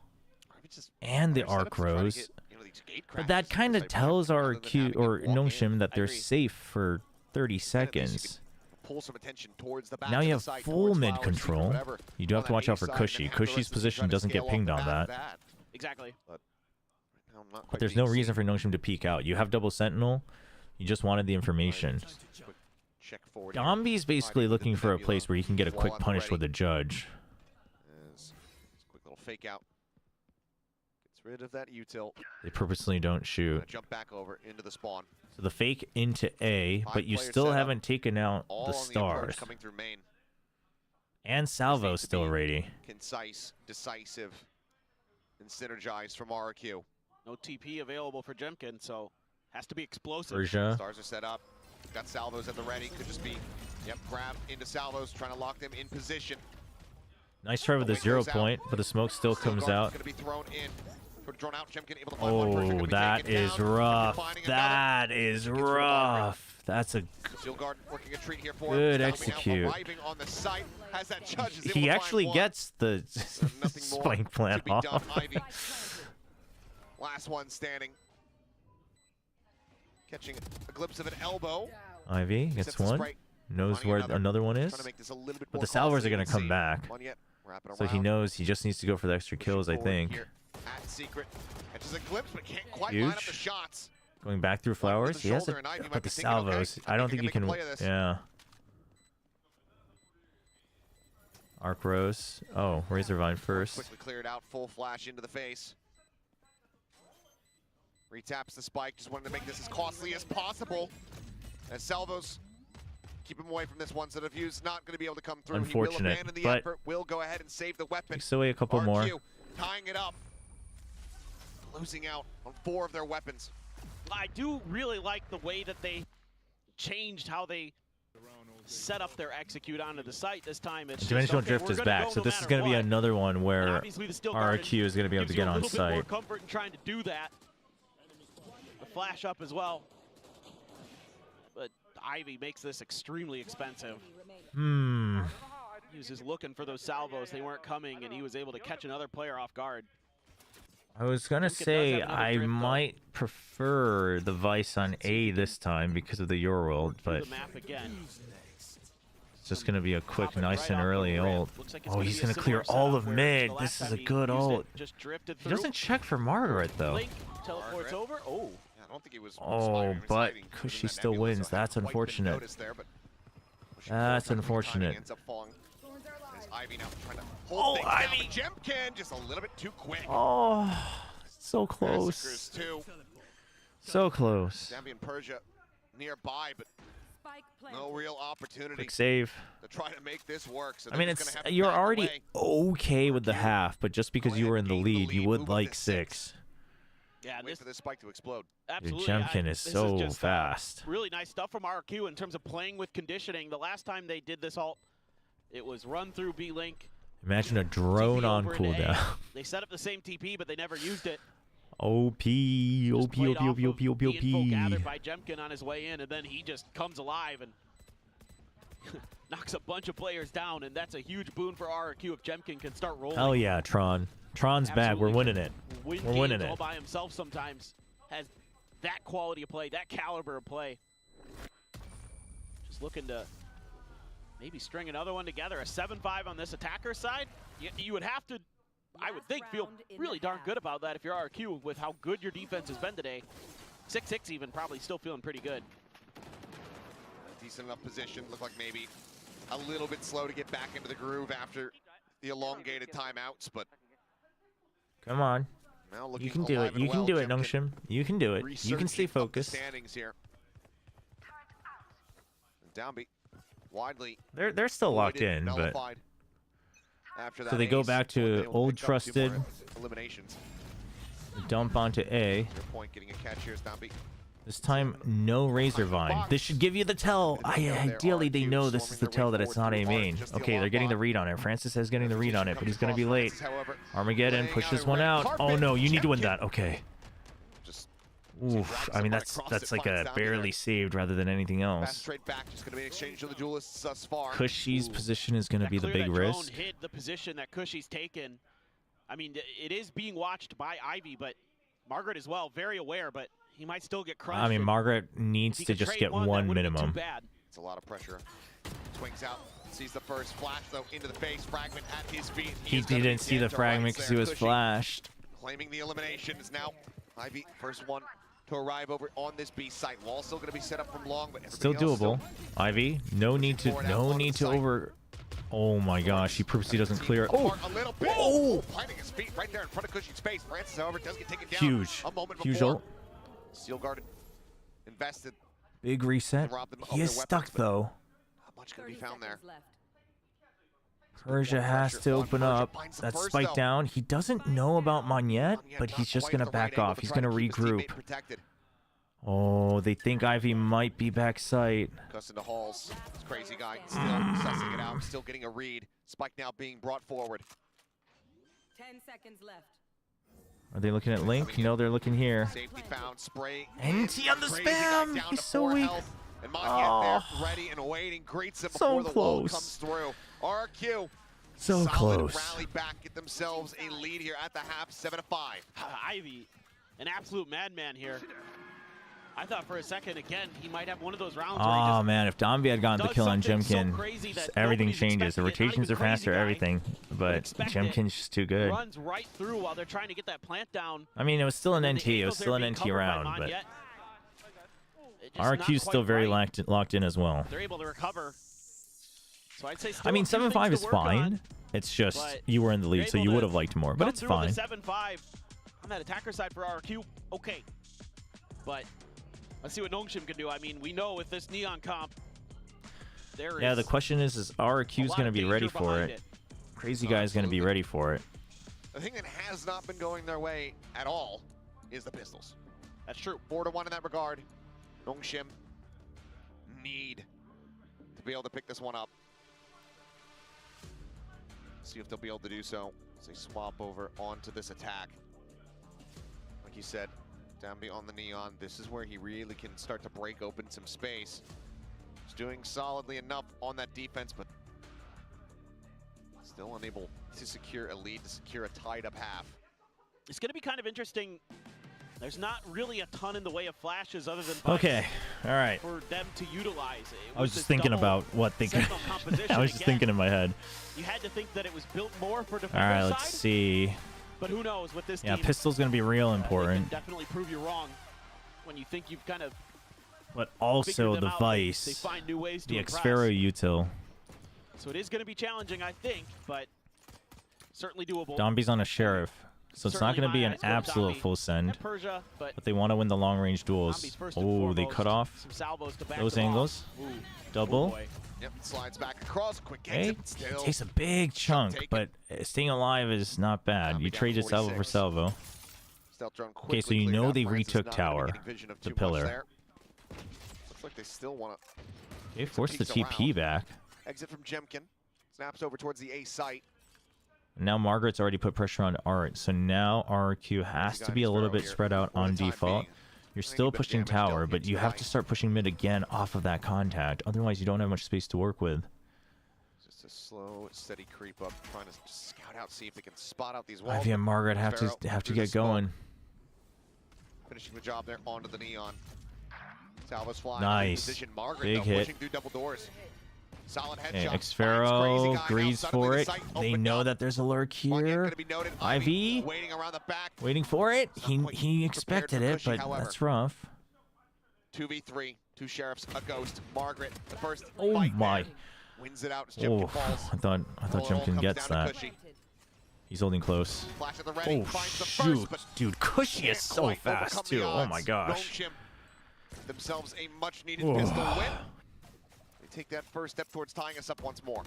And the Arc Rose. But that kind of tells RRQ or NONGSHIM that they're safe for 30 seconds. Pull some attention towards the back Now you of have the site, full towards mid Flowers, control. whatever. You do have to watch out for Cushy. Cushy's position doesn't get pinged on that. Exactly. But there's no reason for NONGSHIM to peek out. You have double Sentinel. You just wanted the information. Check forward. Gombi's basically looking for a place where he can get a quick punish with a judge. Quick little fake out. Gets rid of that util. They purposely don't shoot. Jump back over into the spawn. So the fake into A, but you still haven't taken out the stars. Coming through main. And Salvo's still ready. Concise, decisive, and synergized from RRQ. No TP available for Jemkin, so has to be explosive. Persia. Stars are set up. Got Salvos at the ready. Could just be, grab into Salvos, trying to lock them in position. Nice try with the 0 point, but the smoke still comes out. Going to be thrown in. Drawn out. Jemkin able to find Oh, that is rough. That is rough. That's a good execute. He actually gets the spike plant off. Last one standing. Catching a glimpse of an elbow. Ivy gets one. Knows where another one is. But the salvors are going to come back. So he knows he just needs to go for the extra kills, I think. At secret. Catches a glimpse, but can't quite line up the shots. Going back through Flowers. He has to put the salvos. I don't think he can. Yeah. Arc Rose. Oh, Razor Vine first. Quickly cleared out. Full flash into the face. Retaps the spike. Just wanted to make this as costly as possible. As Salvos keep him away from this one. So the view's not going to be able to come through. Unfortunate, he will abandon the but effort. Will go ahead and save the weapon. Still wait a couple more. Tying it up. Losing out on 4 of their weapons. I do really like the way that they changed how they set up their execute onto the site this time. It's Dimensional just, okay, Drift is back, so this is going to be another one where RRQ is going to be able to get on site. A little bit more comfort in trying to do that. The flash up as well. But Ivy makes this extremely expensive. He was just looking for those salvos. They weren't coming, and he was able to catch another player off guard. I was going to say I might prefer the Vice on A this time because of the Euroworld, but it's just going to be a quick, nice and early ult. Oh, he's going to clear all of mid. This is a good ult. He doesn't check for Margaret, though. Teleports over. Oh. I don't think he was but Cushy still wins. That's unfortunate. That's unfortunate. Ivy now trying to hold things down, but Jemkin just a little bit too quick. Oh, so close. So close. Zambian Persia nearby, but no real opportunity. Quick save. To try to make this work. So I mean, you're already okay with the half, but just because you were in the lead, you would like 6. Yeah, wait for this spike to explode. Absolutely. Jemkin is this so just, fast. Really nice stuff from RRQ in terms of playing with conditioning. The last time they did this ult, it was run through B-Link. Imagine a drone on cooldown. They set up the same TP, but they never used it. OP, OP, OP, OP, OP, OP, The info OP. gathered by Jemkin on his way in, and then he just comes alive and knocks a bunch of players down, and that's a huge boon for RRQ if Jemkin can start rolling. Hell yeah, Tron. Tron's back. We're winning it. We're winning games all it. by himself sometimes. Has that quality of play, that caliber of play. Just looking to maybe string another one together. A 7-5 on this attacker side. You would have to, I would think, feel really darn good about that if you're RRQ with how good your defense has been today. 6-6 even, probably still feeling pretty good. A decent enough position. Looked like maybe a little bit slow to get back into the groove after the elongated timeouts, but Come on. now You can do it. You can do it, Nongshim. You can do it. You can stay focused. Standings here. Downbeat widely. They're still locked in, but nullified after that so they go ace, back weren't to able old pick up 2 more trusted. eliminations. Dump onto A. Your point, getting a catch here is Downbeat. This time, no Razor Vine. This should give you the tell. Ideally, they know this is the tell that it's not A main. Okay, they're getting the read on it. Francis is getting the read on it, but he's going to be late. Armageddon, push this one out. Oh no, you need to win that. Okay. Oof. I mean, that's like a barely saved rather than anything else. Trade back, just going to be an exchange to the duelists thus far. Cushy's position is going to be the big risk. Hit the position that Cushy's taken. I mean, it is being watched by Ivy, but Margaret as well, very aware, but he might still get crushed. I mean, Margaret needs to just get one minimum. It's a lot of pressure. Swings out, sees the first flash though into the face. Fragment at his feet. He didn't see the fragment because he was flashed. Claiming the elimination is now Ivy, first one to arrive over on this B site. Wall still going to be set up from long, but Still doable. Ivy, no need to over. Oh my gosh, he purposely doesn't clear it. Oh, a little bit. Oh, planting his feet right there in front of Cushy's face. Francis, however, does get taken down. Huge. A moment Huge before. ult. Steel guarded, invested. Big reset. He is stuck though. Not much going to be found there. Persia has to open up. That spike down. He doesn't know about Monette, but he's just going to back off. He's going to regroup. Oh, they think Ivy might be backside. Goes into Halls. This crazy guy still sussing it out, still getting a read. Spike now being brought forward. 10 seconds left. Are they looking at Link? No, they're looking here. Safety found, spray. NT on the spam! He's so weak. And Monette there, ready and waiting, greets him before the wall comes through. RRQ. So close. Rally back, get themselves a lead here at the half, 7-5. Ivy, an absolute madman here. I thought for a second, again, he might have one of those rounds where he Oh just man, if Dombey had gotten the kill on Jemkin, everything changes. The rotations are faster, everything. But Jemkin's just too good. runs right through while they're trying to get that plant down. I mean, it was still an NT. It was still an NT round, but RQ's still very locked in as well. They're able to recover. So I'd say I mean, 7-5 is fine. It's just you were in the lead, so you would have liked more, but it's fine. 7-5 on that attacker side for RRQ. Okay, but let's see what NONGSHIM can do. I mean, we know with this Neon comp, yeah, the question is RRQ's going to be ready for it. Crazy Guy's going to be ready for it. The thing that has not been going their way at all is the pistols. That's true. 4-1 in that regard. NONGSHIM need to be able to pick this one up. See if they'll be able to do so as they swap over onto this attack. Like you said, Downbeat on the Neon. This is where he really can start to break open some space. He's doing solidly enough on that defense, but still unable to secure a lead, to secure a tied-up half. It's going to be kind of interesting. There's not really a ton in the way of flashes other than okay, all right. for them to utilize. I was just thinking about what they could. I was just thinking in my head. You had to think that it was built more for defender's All right, side. let's see. But who knows with this Yeah, team. pistol's going to be real They important. can definitely prove you wrong when you think you've kind of But also them the out. Vice, They find new ways to the impress. Xfero util. So it is going to be challenging, I think, but certainly doable. Dombey's on a sheriff, so it's not going to be an Certainly my eyes go absolute Dombey full send. and Persia, but But they want to win the long range duels. Dombey's first and Oh, they foremost. cut off Some salvos to back those them off. angles. Ooh. Double. Oh boy. Yep, slides back across, quick Okay, exit, still. takes a big chunk, but staying alive is not bad. You trade your salvo for salvo. stealth drone quickly. Okay, so you cleared know out. they Francis retook not gonna be tower, getting vision of the too much pillar. there. Looks like they still want to. Okay, force the TP back. Exit from Jemkin. Snaps over towards the A site. Now Margaret's already put pressure on Art, so now RRQ has to be a little bit spread out on default. You're still pushing tower, but you have to start pushing mid again off of that contact. Otherwise, you don't have much space to work with. Just a slow, steady creep up, trying to just scout out, see if they can spot out these walls. Ivy and Margaret have to get going. Finishing the job there onto the neon. Salvo's flying. Nice. Position. Margaret, Big though, hit. Pushing through double doors. Solid Okay, headshot. Xfero agrees for it. They know that there's a lurk here. Ivy waiting around the back. waiting for it. He expected it, but that's rough. 2v3, two sheriffs, a ghost. Margaret, the first Oh fight my. there. Wins it out as Oh, Jemkin falls. I thought Jemkin gets that. He's holding close. Flash at the ready, Oh finds the shoot, first, but dude, Cushy is so quite fast overcome too. the Oh my odds. gosh. NONGSHIM themselves a much-needed Whoa. pistol win. They take that first step towards tying us up once more.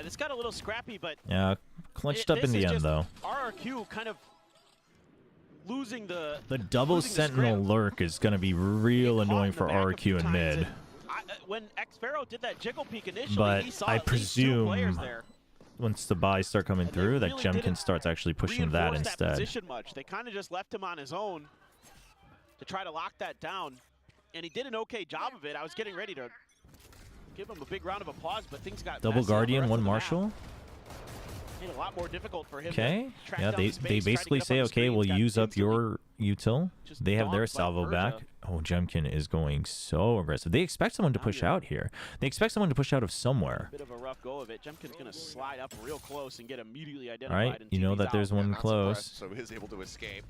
This got a little scrappy, but Yeah, clutched up in the end though. RRQ kind of losing the double sentinel lurk is gonna be real annoying for RRQ in mid. When Xfero did that jiggle peek initially, But he saw I at least two players presume there. once the buys start coming through, that Jemkin starts actually pushing that Reinforce instead. position much. They kind of just left him on his own to try to lock that down, and he did an okay job of it. I was getting ready to give him a big round of applause, but things got Double messy on the Guardian, rest one of the map. Marshal. Made it a lot more difficult for him. Okay. To track Yeah, down they the space, try to basically get up say, on the okay, screens, we'll got use up instantly your util. They have their dogged by salvo back. Persia. Oh, Jemkin is going so aggressive. They expect someone to push out here. They expect someone to push out of somewhere. Bit of a rough go of it. Jemkin's going to slide up real close and get immediately All identified. right, and you know TV's that there's out. one Not close. surprised, so he is able to escape.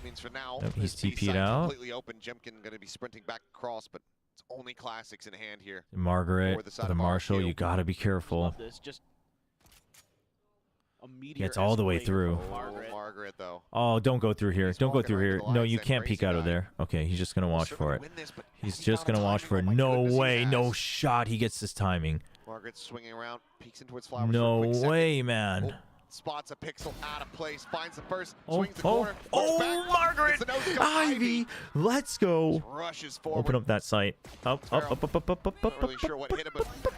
Means for now, Yep, he's this B TP'd site out. completely open. Jemkin going to be sprinting back across, but it's only classics in hand here. Margaret, for the side the of Marshal, RRQ. you gotta be careful. Love this. Just a meteor Gets all the way escalate through. from Margaret. Margaret, though. Oh, don't go through here. Don't go walking through right here. into the No, lines you and can't crazy peek out of guy. there. Okay, he's just gonna watch for it. win this, but He's he just found gonna the watch for it. timing. Oh my No goodness, he way, no has. shot. He gets this timing. Margaret swinging around, peeks in towards Flowers for a No quick second. way, man. Spots a pixel out of place, finds the first, Oh, swings the oh, corner, looks oh, back, Margaret! gets the nose go, Ivy, let's go. rushes forward. Open up that sight. Up, up, up, up, up, up, up, Not up, really up, sure up, what up, hit him, up, but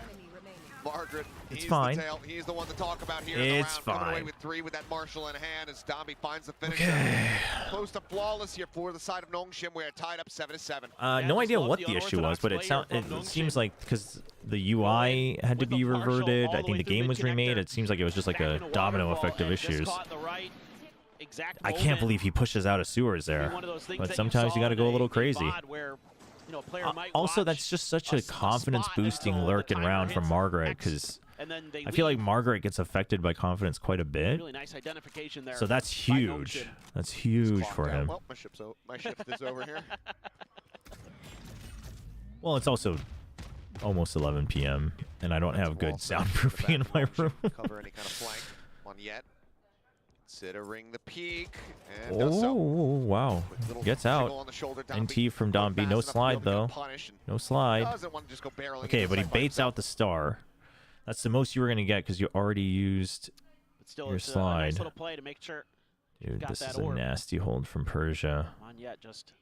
Margaret, It's he's fine. the tail. He's the one to talk about here in the It's round. Coming away fine. with 3 with that Marshal in hand as Domby finds the finish. Okay. Close to flawless here for the side of NONGSHIM. We're tied up 7-7. No idea what the issue was, but it seems like because the UI had to be reverted, I think the game was remade. It seems like it was just like a domino effect of issues. I can't believe he pushes out of sewers there, but sometimes you got to go a little crazy. Also, that's just such a confidence-boosting lurk and round from Margaret, because I feel like Margaret gets affected by confidence quite a bit. Really nice identification there. So that's huge. That's huge for him. Well, my shift is over here. Well, it's also almost 11 p.m. and I don't have good soundproofing in my room. Cover any kind of flank on yet. Considering the peak. And does Oh, so. wow. jiggle Gets out. on the shoulder, NT from Domby. No slide, though. No slide. Doesn't want to just go barreling Okay, into but he sight by baits out the star. That's the most you were going to get because you already used But still, your it's a slide. nice little play to make sure. Dude, got this that is a orb. nasty hold from Persia. Come on, yet just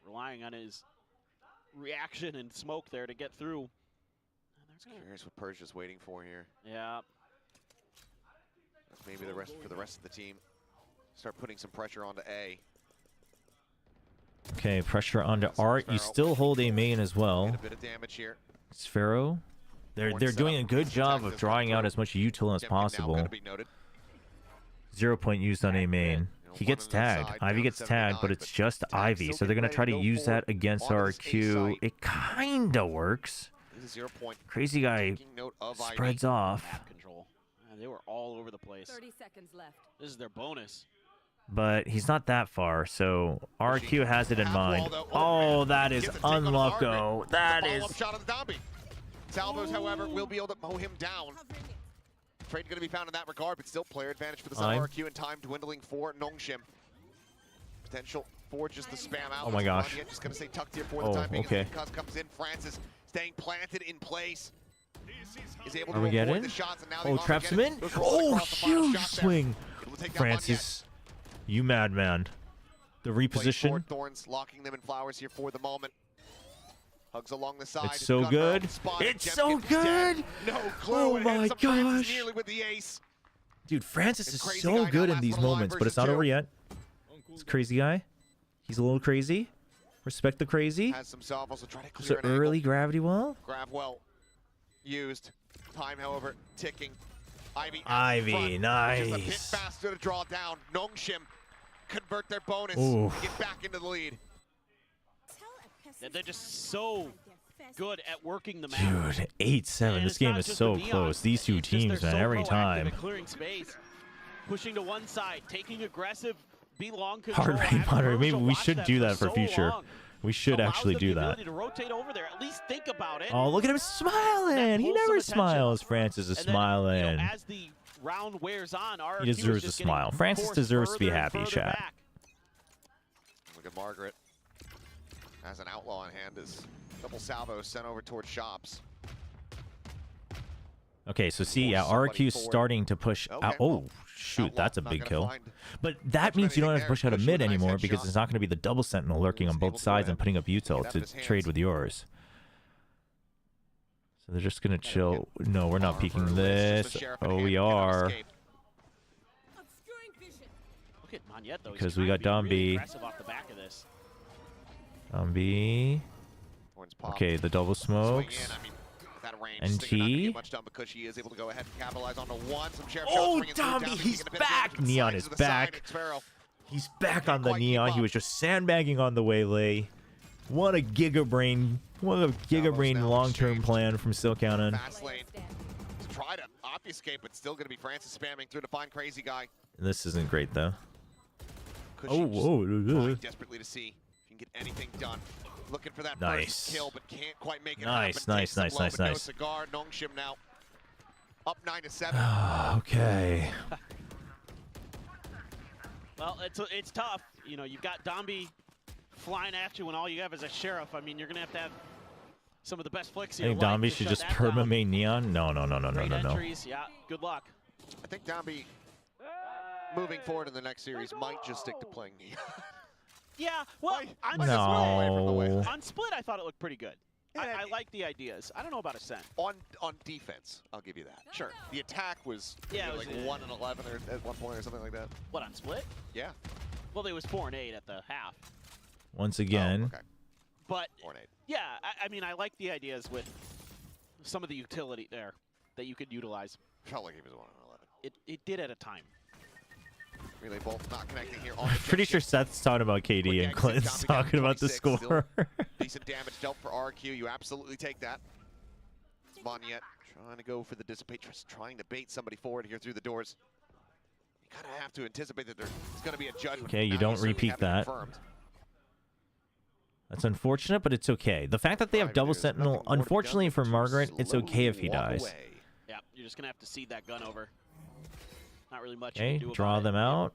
relying on his reaction and smoke there to get through. Curious what Persia's waiting for here. Yeah. Maybe the rest for the rest of the team. Start putting some pressure onto A. Okay, pressure onto Art. You still hold a main as well. Get a bit of damage here. Sphero. They're doing a good job of drawing out as much util as possible. 0 point used on a main. He gets tagged. Ivy gets tagged, but it's just Ivy. So they're going to try to use that against RRQ. It kind of works. Crazy guy spreads off. Map control. Man, they were all over the place. 30 seconds left. This is their bonus. But he's not that far, so RRQ has it in mind. Oh, that is unlucko. That is... Follow-up shot on the Domby. Salvos, however, will be able to mow him down. Trade going to be found in that regard, but still player advantage for the side of RRQ and time dwindling for NONGSHIM. Potential for just the spam out. Oh my gosh. Just going to say tucked here for the time being. Okay. As comes in, Francis staying planted in place. Is able Are to we avoid getting? the shots, and now Oh, traps him in? Oh, huge swing. Francis. You madman. The reposition. Thorns locking them in flowers here for the moment. Hugs along the side. It's so good. It's so good. No clue. Oh my gosh. Nearly with the ace. Dude, Francis is so good in these moments, but it's not over yet. This crazy guy. He's a little crazy. Respect the crazy. Has some salvos, so try to It's clear an an early angle. gravity well. Grab well used. Time, however, ticking. Ivy, Ivy, nice. Just a bit nice. faster to draw down. NONGSHIM convert their bonus. Oof. Get back into the lead. They're just so good at working the map. Dude, 8-7. This game is so close. These two teams, man, every time. Clearing space, pushing to one side, taking aggressive, be long control. Heart rate monitor. Maybe we should do that for future. We should actually do that. To rotate over there, at least think about it. Oh, look at him smiling. He never smiles. Francis is smiling. You know, as the round wears on, RRQ He deserves a smile. Francis deserves to be happy, chat. Back. Look at Margaret. As an outlaw in hand, is double salvo sent over towards shops. Okay, so see, yeah, RRQ is starting to push out. Oh, shoot, that's a big kill. But that means you don't have to push out a mid anymore because it's not going to be the double sentinel lurking on both sides and putting up util to trade with yours. So they're just going to chill. No, we're not peeking this. Oh, we are. Look at Monyet, though. Because we got Domby. Domby. Okay, the double smokes. NT. Oh, Domby, he's back! Neon is back. He's back on the Neon. He was just sandbagging on the waylay. What a gigabrain. What a gigabrain long-term plan from Silcountin. Try to obfuscate, but still going to be Francis spamming through to find Crazy Guy. This isn't great, though. Oh, whoa. Desperately to see if you can get anything done. Looking for that Nice. first kill, but can't quite make it Nice, happen. nice, Takes nice, the blow, nice, but no cigar. NONGSHIM now up 9-7. Okay. Well, it's tough. You know, you've got Domby flying at you when all you have is a sheriff. I mean, you're gonna have to have some of the best flicks I of your think life Domby to should shut just that down. perma main Neon. No. Great entries. Yeah, good luck. I think Domby, moving forward in the next series, might just stick to playing Neon. Yeah, well, on Split, I thought it looked pretty good. I like the ideas. I don't know about Ascent. On defense, I'll give you that. Sure. The attack was, Yeah, it was, like 1-11 or at one point or something like that. What, on Split? Yeah. Well, they was 4-8 at the half. Once again. Okay. But 4-8. yeah, I mean, I like the ideas with some of the utility there that you could utilize. Felt like he was 1-11. It did at a time. Relay both not connecting here. On Pretty sure Seth's talking about KD and Clint's talking about the score. Decent damage dealt for RRQ. You absolutely take that. Monyet trying to go for the dissipate, just trying to bait somebody forward here through the doors. You kind of have to anticipate that there's going to be a judgment. Okay, you Now don't certainly repeat have it that. confirmed. That's unfortunate, but it's okay. The fact that they have double sentinel, unfortunately for Margaret, it's okay if he dies. Yeah, you're just gonna have to cede that gun over. Not really much Okay, you can do draw about them out.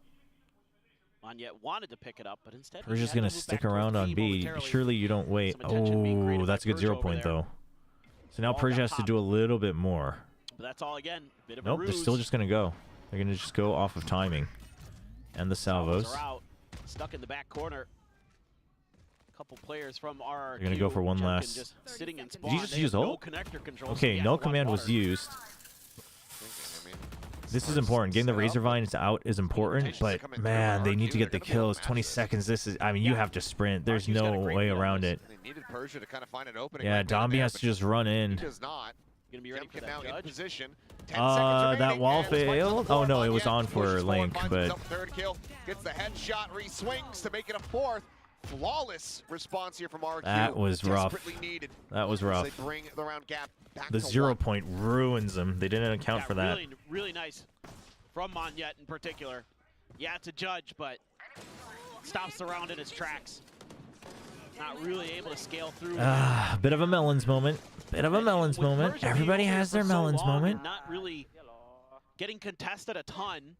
Monyet wanted to pick it up, but instead We're just gonna stick around on B. Surely you don't wait. Oh, that's a good 0 point though. So now Persia has to do a little bit more. But that's all again. Bit of a Nope, they're ruse. still just gonna go. They're gonna just go off of timing, and the salvos. Are out, stuck in the back corner. A couple players from RRQ. They're gonna go for one Junkin last. just sitting in Did spawn. you just They use have no ult? connector control, so Okay, you no have to watch command was water. used. This is important. Getting the Razor Vines out is important, but man, they need to get the kills. 20 seconds. This is. I mean, you have to sprint. There's no way around it. They needed Persia to kind of find an opening. Yeah, right then and Domby there, has to but just run in. He does not. Gonna be ready for Junkin that now in judge. position. 10 seconds That remaining, wall and Spike's on the failed. floor. Oh no, it was Monyet on for pushes forward, Link, finds but himself third kill, gets the headshot, re-swings to make it a fourth. Flawless response here from RRQ. that was rough. Desperately needed. That was rough. As they bring the round gap back The to 0 one. point ruins them. They didn't account for that. Really, really nice from Monyet in particular. Yeah, it's a judge, but stops the round in its tracks. Not really able to scale through. Bit of a melons moment. Bit of a melons With moment. Persia being Everybody over has there their for so melons long moment. and Not really getting contested a ton,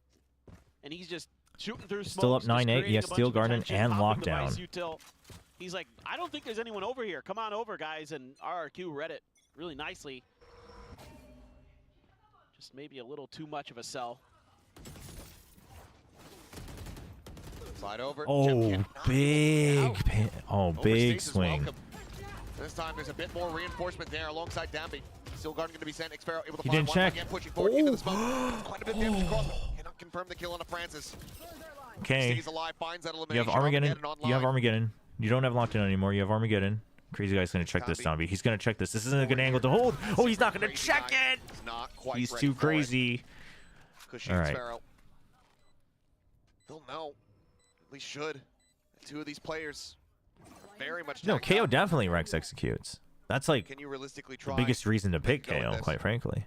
and he's just shooting through Still up smokes, just 9-8. creating Yes, a bunch Steel of Garden attention, and popping device Lockdown. util. He's like, I don't think there's anyone over here. Come on over, guys, and RRQ read it really nicely. Just maybe a little too much of a sell. Slide over. Oh, big big swing. Welcome. This time there's a bit more reinforcement there alongside Dambi. Still going to be sent. Xpharaoh able to He find didn't one check. again, pushing forward into the smoke. Quite a bit of damage across. Cannot confirm the kill on a Francis. Okay. Stays alive, finds that You elimination. have Armageddon. You have Armageddon. You don't have locked in anymore. You have Armageddon. Crazy guy's gonna check this, Zombie. He's gonna check this. This isn't a good angle to hold. Oh, he's not gonna check it. He's too crazy. All right. They'll know. At least should. Two of these players are very much. No, tagged KO up. definitely Rex executes. That's like Can you realistically the try biggest reason to pick go with KO, this? quite frankly.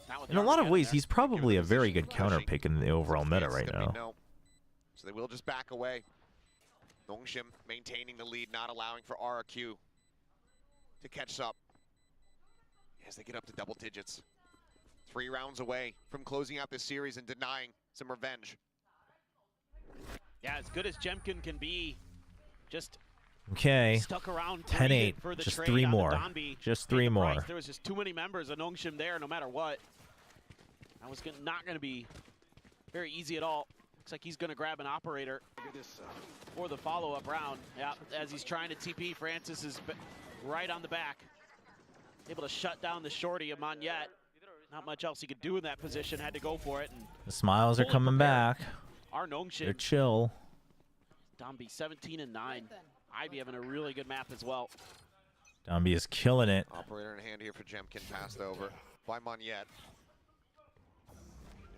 Not with In a lot of Armageddon ways, there. he's probably a very good counter pick in the overall meta right now. No. So they will just back away. NONGSHIM maintaining the lead, not allowing for RRQ to catch up as they get up to double digits. 3 rounds away from closing out this series and denying some revenge. Yeah, as good as Jemkin can be, just Okay. stuck around 10-8. for the Just trade 3 on more. the Donby. Just Paid 3 the more. price. There was just too many members of NONGSHIM there, no matter what. That was not going to be very easy at all. Looks like he's going to grab an operator for the follow-up round. Yeah, as he's trying to TP, Francis is right on the back. Able to shut down the shorty of Monyet. Not much else he could do in that position. Had to go for it. And The smiles are coming back. our NONGSHIM. They're chill. Donby 17-9. Ivy having a really good map as well. Donby is killing it. Operator in hand here for Jemkin, passed over by Monyet.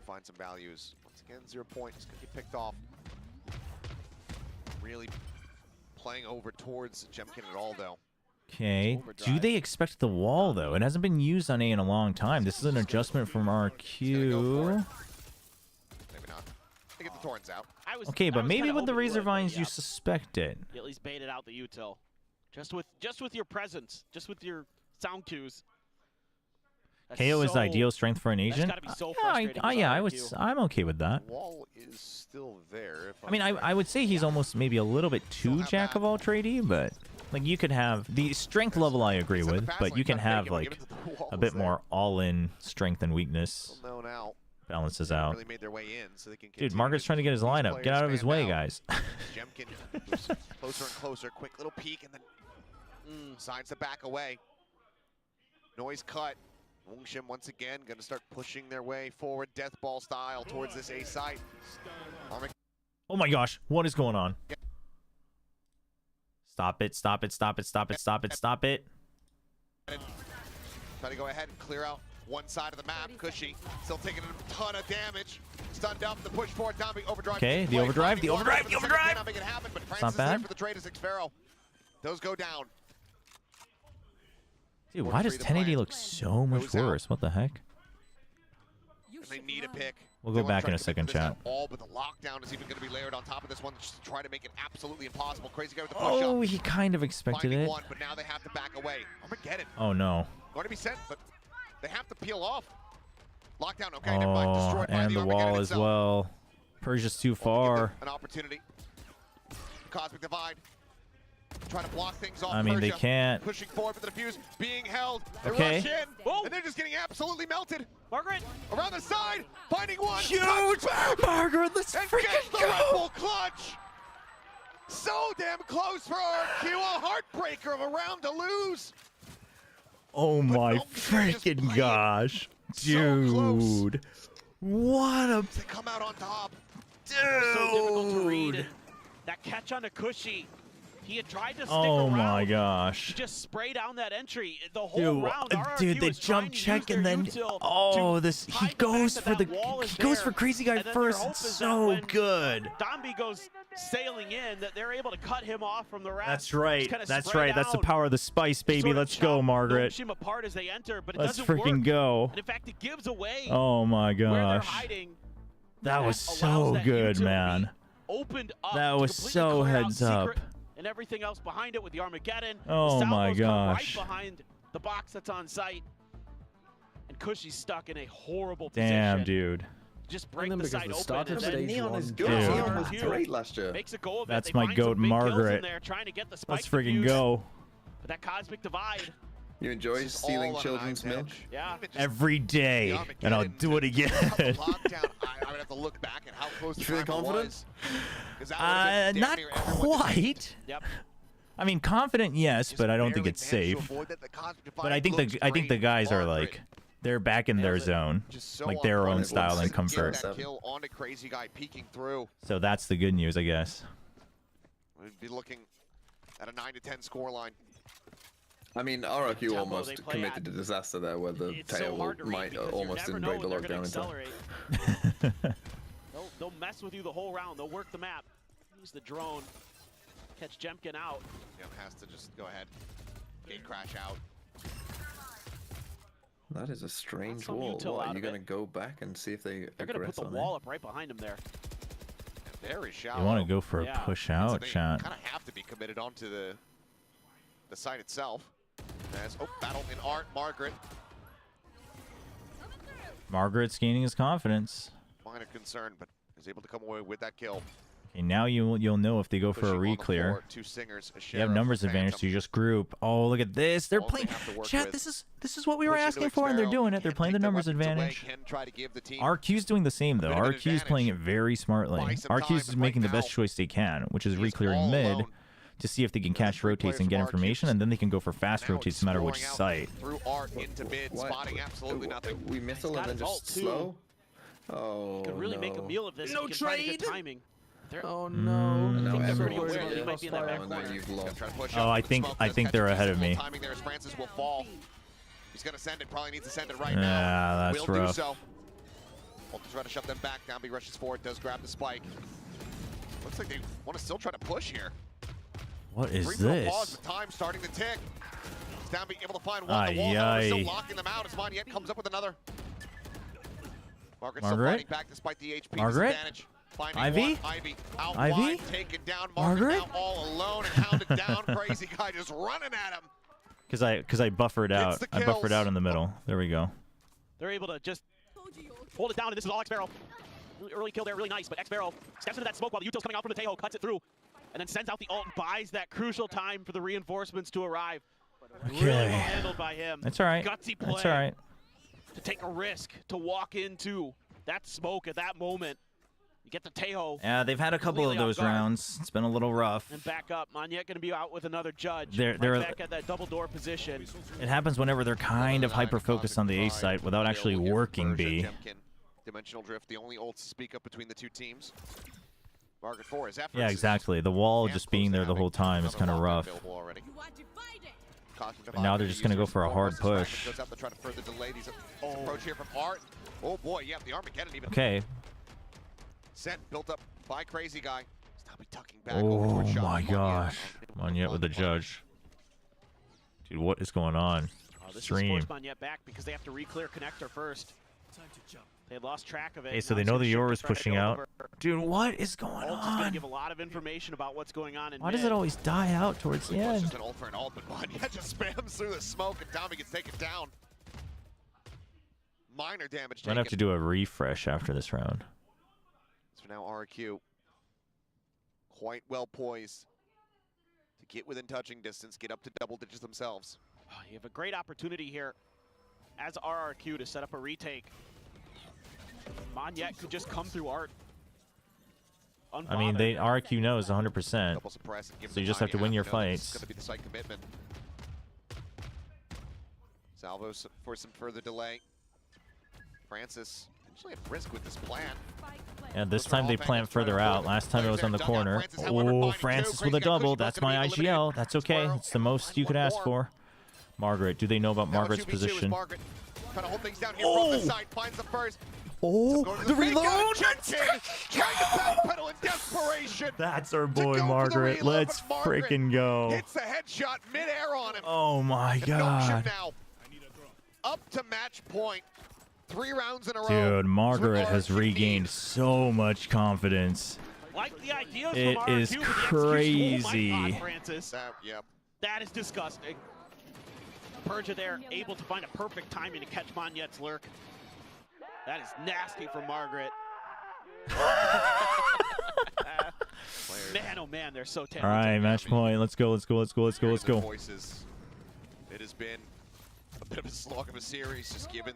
Find some values. Once again, 0 points. Gonna get picked off. Really playing over towards Jemkin at all, though. Okay. Do they expect the wall, though? It hasn't been used on A in a long time. This is an adjustment from RRQ. Maybe not. They get the Torrents out. Okay, but maybe with the Razor Vines, yeah. you suspect it. You at least baited out the util. Just with your presence, just with your sound cues. That's KO is so- ideal strength for an agent. gotta be so Yeah, frustrating I, with yeah, RRQ. I'm okay with that. Wall is still there. If I mean, I would say he's almost maybe a little bit too jack of all tradey, but like you could have the strength level I agree with, but you can have like a bit more all-in strength and weakness. No, now. Balances out. Really made their way in, so they can Dude, Margaret's trying to get his lineup. Get out of his way, guys. Jemkin moves closer and closer. Quick little peek and then decides to back away. Noise cut. NONGSHIM once again going to start pushing their way forward, death ball style, towards this A site. Oh my gosh, what is going on? Stop it, stop it, stop it, stop it, stop it, stop it. Try to go ahead and clear out one side of the map. Cushy still taking a ton of damage. Stunned up, the push forward, Donby overdrive. Okay, the overdrive, the overdrive, the overdrive. Not make it happen, but It's Francis not is there bad. for the trade as Xpharaoh. Those go down. Dude, why does 1080 look so much worse? What the heck? And they need a pick. We'll go They wanna back try in a to second, commit this chat. at all, but the lockdown is even going to be layered on top of this one, just to try to make it absolutely impossible. Crazy guy with the push Oh, up. he kind of expected Finding it. one, but now they have to back away. Armageddon Oh no. going to be sent, but they have to peel off. Lockdown, okay, never mind. Oh, Destroyed by and the the Armageddon wall as itself. well. Persia's too far. An opportunity. Cosmic Divide. Trying to block things off. I mean, they Persia can't. Pushing forward with the defuse, being held. They Okay. rush in, and they're just getting absolutely melted. Margaret! Around the side, finding one. Huge! Touchback, Margaret, let's and freaking gets the go! Red Bull clutch. So damn close for RRQ. A heartbreaker of a round to lose. Oh my freaking gosh. Dude. What a They come out on top. So difficult to read. That catch on Akushi. He had tried to stick Oh around. my gosh. He just spray down that entry the whole round. Dude, RRQ they is trying jump to check use and their then util this to he hide the goes fact for that the that wall is he goes there. for crazy guy And then their first. hope It's is that so when good. Donby goes sailing in, that they're able to cut him off from the rest. That's right. Just kinda That's spray right. That's the down, power of the spice, baby. sort of Let's go, chop Margaret. NONGSHIM apart as they enter, but it Let's doesn't freaking work. go. And in fact, it gives away Oh my where they're gosh. hiding. That was allows so that good, util to be man. Opened up That to was completely so clear out heads up. Secret and everything else behind it with the Armageddon. Oh the my salvos come gosh. right behind the box that's on site. And Cushy's stuck in a horrible Damn, position. dude. Just break then the because site the open. start of and then stage Neon one, is good. Dude. Neon was RRQ great last year. makes a go of it. That's They my find goat, some big kills in Margaret. there, trying to get the spike Let's freaking defused. go. But that cosmic divide. You enjoy stealing children's milk? Yeah. Every day, and I'll do it again. Lockdown, I would have to look back at how close the You feeling time confident? was. 'Cause that would've been damn Not near everyone quite. Yep. I mean, confident, yes, but I don't think barely it's managed to safe. avoid that. The Cosmic But I think Divide the looks great. guys are Margaret like they're back in their zone, just so like on their point. own It style looks and like comfort. get that kill onto Crazy Guy peeking through. So that's the good news, I guess. We'd be looking at a 9-10 score line. I mean, RRQ Tempo almost they play committed at. to disaster there, where the It's so tail hard to read might because you almost never didn't know break the when they're gonna lockdown in time. accelerate. They'll mess with you the whole round. They'll work the map. Use the drone. Catch Jemkin out. Yep, has to just go ahead. Gate crash out. That is a strange some wall. util What, out are you of going to go back and see if they They're gonna put aggress the on wall up right behind him there. Very shallow. You want to go for a Yeah. push So out they shot. kind of have to be committed onto the site itself. As battle in Art, Margaret. Margaret's gaining his confidence. Minor concern, but is able to come away with that kill. Okay, now you'll know if they go for a Pushing on the re-clear. floor, two singers, a You have sheriff, numbers a advantage, phantom. so you just group. Oh, look at this. They're All they playing. have to work Chat, with. this is what we were Push into asking for, and they're Xparrow. doing it. They're Can playing the take their numbers weapons away, advantage. can try to give the team RQ's doing the same, though. bit of an RQ's playing it very smartly. Buy some time, RQ's but making right the best now, choice they can, which is he's re-clearing all mid alone. to see if they can catch three rotates and players get from information, RQ's. and then they can go for fast Now rotates no matter which exploring out site. Through Art into mid, What? spotting absolutely nothing. We missile got and then his ult, just too. slow? Oh, Could really no. make a meal of this. No if he can find a good trade? timing. Oh Mm. no. And now think they're pretty everyone's aware they dead. might be in that back Oh, no, corner. you've lost. Trying to push Oh, up I with think smoke, I does think catch they're a ahead of decent me. timing there as Francis will fall. He's gonna send it. Probably needs to send it right now. Yeah, that's will do rough. so. Will try to shove them back. Downbeat rushes forward. Does grab the spike. Looks like they want to still try to push here. What is Free throw pause this? with time starting to tick. Downbeat able to find one. Ay, The wall however, still ay. locking them out as Moniette comes up with another. Margaret still Margaret? fighting back despite the HP Margaret? disadvantage. Finding Ivy? one. Ivy out Ivy? wide, taken down. Margaret Margaret? now all alone and hounded down. Crazy Guy just running at him. Because I buffered out. the I buffered kills. out in the middle. There we go. They're able to just hold it down, and this is all Xparrow. Really early kill there, really nice, but Xparrow steps into that smoke while the util's coming out from the Tejo, cuts it through, and then sends out the ult and buys that crucial time for the reinforcements to arrive. Really well Okay. handled by him. That's all right. Gutsy play. That's all right. To take a risk, to walk into that smoke at that moment. You get the Tejo. Yeah, they've had a couple of completely off those guard. rounds. It's been a little rough. And back up. Moniette going to be out with another judge. They're right back at that double door position. It happens whenever they're kind of hyper-focused on the A site without actually working B. Jemkin, Dimensional Drift, the only ults to speak up between the two teams. Margaret for his efforts. Yeah, exactly. The wall just being there the whole time is kind of rough. But now they're just going to go for a hard push. Goes out to try to further delay these approach here from Art. Oh boy, yeah, the Armageddon even Okay. set built up by Crazy Guy. He's now be tucking back Oh over towards Sean. my gosh. Moniette with the judge. Dude, what is going on? This Stream. is forced Moniette back because they have to re-clear connector first. They had lost track of it. Okay, so Now they it's know gonna the shift Yoru to is try to pushing go out. over. Dude, what is going Ult is going to on? give a lot of information about what's going on in Why does mid. it always die out towards the It's end? just an ult for an ult, but Moniette just spams through the smoke and Tommy gets taken down. Minor damage I'm going to have to taken. do a refresh after this round. So now RRQ quite well poised to get within touching distance, get up to double digits themselves. Oh, you have a great opportunity here as RRQ to set up a retake. Moniette could just come through Art. I mean, Unbothered. RRQ knows 100%. Double suppress and give So you them just have to 9.5. win your It's fights. going to be the site commitment. Salvos for some further delay. Francis potentially at risk with this plan. Yeah, this time they plant further out. Last time it was on the corner. Oh, Francis with a double. That's my IGL. That's okay. It's the most you could ask for. Margaret. Do they know about Margaret's position? Margaret trying to hold things down here from the side. Finds the first. Oh, the reload! Trying to backpedal in desperation. That's our boy, Margaret. Let's freaking go. Hits the headshot midair on him. Oh my god. Now up to match point. 3 rounds in a row. Dude, Margaret has regained so much confidence. Like the ideas It from RRQ, is but the execution- Oh crazy. my God, Francis. Yep. That is disgusting. Perja there, able to find a perfect timing to catch Moniette's lurk. That is nasty for Margaret. Man, oh man, they're so talented. All right, match point. Let's go. Let's go. Let's go. Let's go. Let's go. Voices. It has been A bit of a slog of a series, just given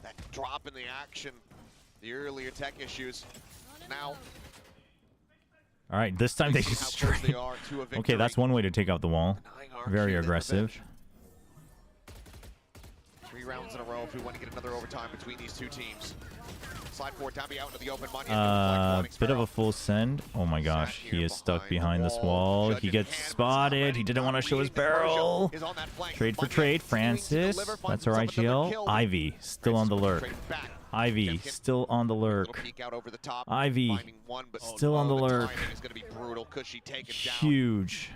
that drop in the action, the earlier tech issues. Now, All right, this time they just straight. Okay, that's one way to take out the wall. Very aggressive. 3 rounds in a row if we want to get another overtime between these two teams. Slide forward, Tabby out into the open. Bit of a full send. Oh my gosh, he is stuck behind this wall. He gets spotted. He didn't want to show his barrel. Trade for trade, Francis. That's our IGL. Ivy still on the lurk. Ivy still on the lurk. Ivy still on the lurk. Huge.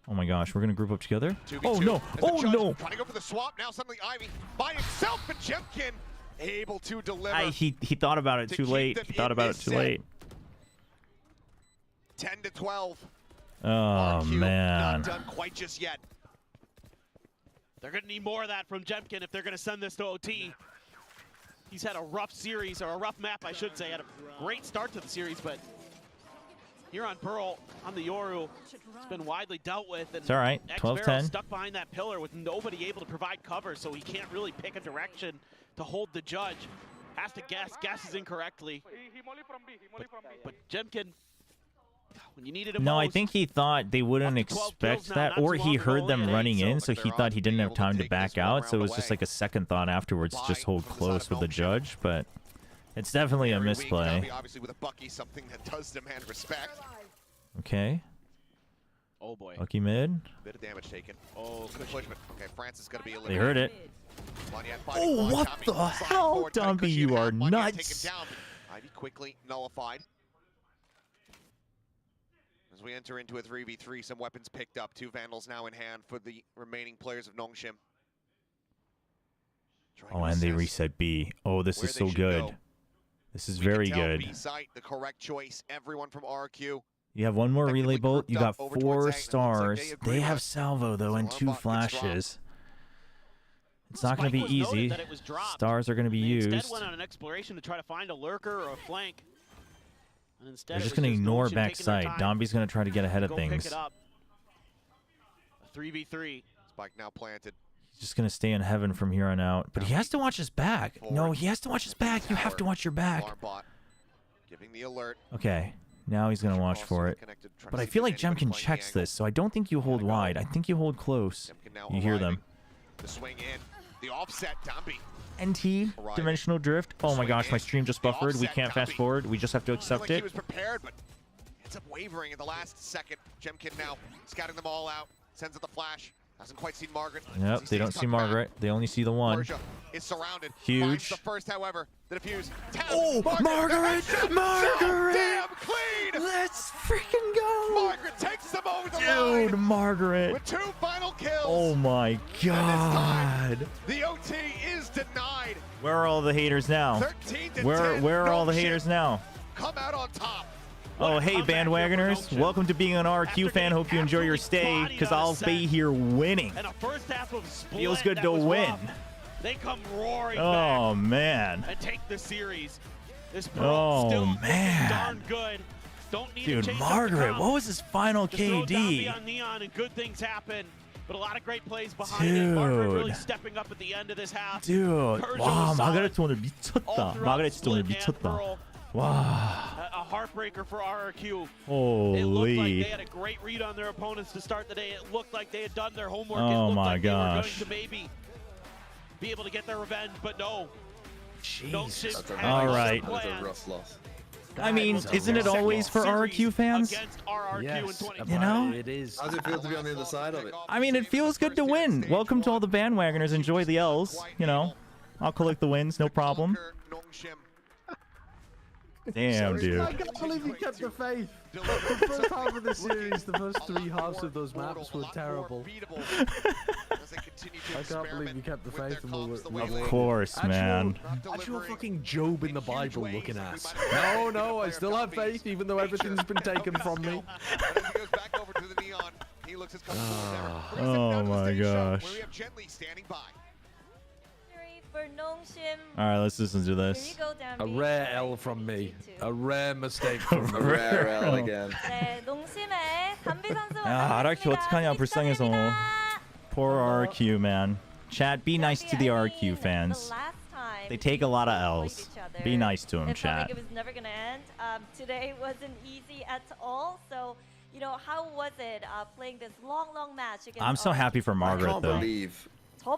Oh my gosh, we're gonna group up together. Oh no! Oh no! Trying to go for the swap now. Suddenly Ivy by himself, and Jemkin able to deliver. He thought about it too late. He thought about it too late. 10-12. Oh man. Not done quite just yet. They're gonna need more of that from Jemkin if they're gonna send this to OT. He's had a rough series, or a rough map, I should say. Had a great start to the series, but here on Pearl, on the Yoru, it's been widely dealt with. And It's all right. 12-10. Stuck behind that pillar with nobody able to provide cover, so he can't really pick a direction to hold the judge. Has to guesses incorrectly. But Jemkin, when you needed him No, I most, think he thought they wouldn't expect that, or he heard them running in, so he thought he didn't have time to back out. So it was just like a second thought afterwards, just hold close with the judge. But it's definitely a misplay. Obviously, with a Bucky, something that does demand respect. Okay. Oh boy. Bucky mid. Bit of damage taken. Oh, good pushment. Okay, Francis got to be They heard it. Oh, what the hell, Dumpy? You are nuts. Ivy quickly nullified. As we enter into a 3v3, some weapons picked up. 2 Vandals now in hand for the remaining players of Nongshim. Oh, and they reset B. Oh, this is so good. This is very good. B site, the correct choice. Everyone from RRQ. You have one more relay bolt. You got 4 stars. They have salvo, though, and 2 flashes. It's not going to be easy. Stars are going to be used. Instead went on an exploration to try to find a lurker or a flank. And instead They're just going to ignore backside. Domby's going to try to get ahead of things. Pick it up. A 3v3. Spike now planted. He's just going to stay in heaven from here on out. But he has to watch his back. No, he has to watch his back. You have to watch your back. Giving the alert. Okay. Now he's going to watch for it. But I feel like Jemkin checks this, so I don't think you hold wide. I think you hold close. You hear them. The swing in. The offset, Domby. NT, dimensional drift. Oh my gosh, my stream just buffered. We can't fast forward. We just have to accept it. He was prepared, but ends up wavering in the last second. Jemkin now scouting them all out. Sends it the flash. Hasn't quite seen Margaret. Yep, they don't see Margaret. They only see the one. Is surrounded. Huge. The first, however, the defuse. Oh, Margaret! Margaret! Damn clean! Let's freaking go! Margaret takes them over the line. Dude, Margaret. With 2 final kills. Oh my god. The OT is denied. Where are all the haters now? 13-10. Where are all the haters now? Come out on top. Oh, hey, bandwagoners. Welcome to being an RRQ fan. Hope you enjoy your stay, because I'll be here winning. And a first half of split Feels good to win. Rough. They come roaring Oh, back man. and take the series. This Oh, still man. darn good. Don't need Dude, to chase Margaret, what was his final Just throw KD? Dombey on Neon and good things happen. But a lot of great plays behind it. Margaret really stepping up at the end of this half. Dude, 와, 마그레트 오늘 All 미쳤다. throughout 마그레트 오늘 split and 미쳤다. Pearl. 와. A heartbreaker for RRQ. Holy. It looked like they had a great read on their opponents to start the day. It looked like they had done their homework. Oh it looked my like they were gosh. going to maybe be able to get their revenge, but no. Jesus. NONGSHIM All right. That was a rough loss. I mean, isn't it always for RRQ fans? Against RRQ in 2020. You know? It is. How does it feel to be on the other side of it? I mean, it feels good to win. Welcome to all the bandwagoners. Enjoy the L's. You know, I'll collect the wins, no problem. Damn, dude. I can't believe he kept the faith. The first half of the series, the first 3 halves of those maps were terrible. I can't believe he kept the faith and Of course, man. Actual fucking Job in the Bible looking ass. No, I still have faith even though everything's been taken from me. Oh my gosh. For NONGSHIM. All right, let's listen to this. A rare L from me. A rare mistake from me. A rare L again. 네, 농심의 담비 선수와 아, RRQ 어떡하냐, 불쌍해서. Poor RRQ, man. Chat, be nice to the RRQ fans. They take a lot of L's. Be nice to them, it felt chat. like it was never gonna end. Today wasn't easy at all. So, you know, how was it playing this long match against I'm so happy for Margaret, I can't though. believe. I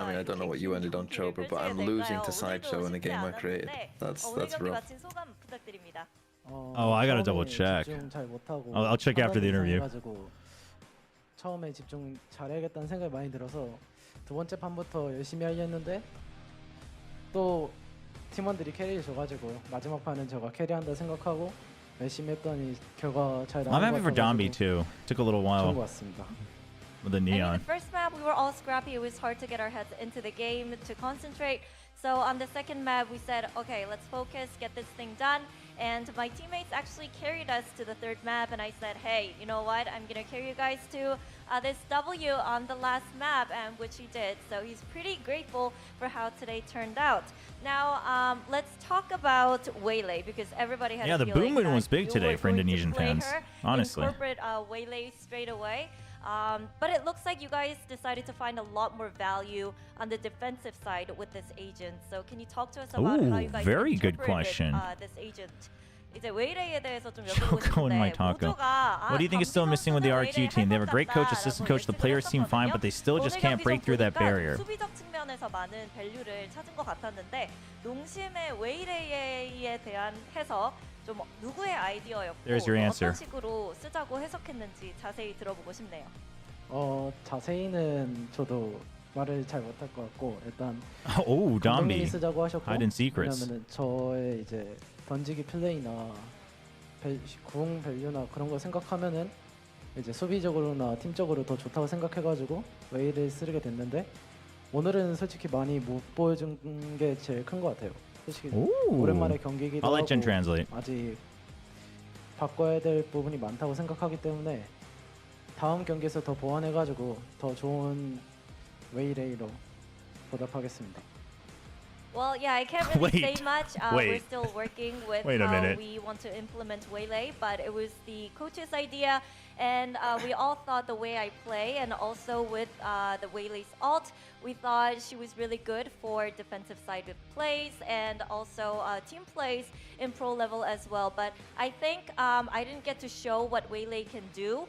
mean, I don't know what you ended on, Chobra, but I'm losing to Sideshow in the game I created. That's rough. Oh, I gotta double check. I'll check after the interview. 처음에 집중 잘해야겠다는 생각이 많이 들어서 두 번째 판부터 열심히 하려 했는데 또 팀원들이 캐리를 줘가지고 마지막 판은 제가 캐리한다 생각하고 열심히 했더니 결과 잘 나온 I'm 것 happy for Dombi too. Took a little 좋은 while 것 같습니다. with the neon. The first map, we were all scrappy. It was hard to get our heads into the game, to concentrate. So on the second map, we said, okay, let's focus, get this thing done. And my teammates actually carried us to the third map, and I said, hey, you know what? I'm gonna carry you guys to this W on the last map, and which he did. So he's pretty grateful for how today turned out. Now, let's talk about Waylay, because everybody had Yeah, a the feeling boom that was big you today were for going to Indonesian play fans, her, honestly. Incorporate Waylay straight away. But it looks like you guys decided to find a lot more value on the defensive side with this agent. So can you talk to us about how you guys very good interpreted, question. This agent? 이제 웨이레이에 대해서 좀 Choco and my taco. What do you think is still missing with the RRQ team? They have a great coach, assistant coach. The players seem fine, but they still just can't break through that barrier. 수비적 측면에서 많은 밸류를 찾은 것 같았는데 농심의 웨이레이에 대한 해석 좀 누구의 아이디어였고 There's your answer. 어떤 식으로 쓰자고 해석했는지 자세히 들어보고 싶네요. 자세히는 저도 말을 잘 못할 것 같고 일단 Oh, 감독님이 Dombi. 쓰자고 하셨고 Hidden secrets. 왜냐면은 저의 이제 던지기 플레이나 구ung 밸류나 그런 거 생각하면은 이제 수비적으로나 팀적으로 더 좋다고 생각해가지고 웨이를 쓰게 됐는데 오늘은 솔직히 많이 못 보여준 게 제일 큰 것 같아요. 솔직히 오랜만에 경기기도 I'll 하고 let Jen translate. 아직 바꿔야 될 부분이 많다고 생각하기 때문에 다음 경기에서 더 보완해가지고 더 좋은 웨이레이로 보답하겠습니다. Well, yeah, I can't really Wait. say much. We're still working with Wait a how minute. we want to implement Waylay, but it was the coach's idea, and we all thought the way I play, and also with the Waylay's ult, we thought she was really good for defensive side of plays, and also team plays in pro level as well. But I think I didn't get to show what Waylay can do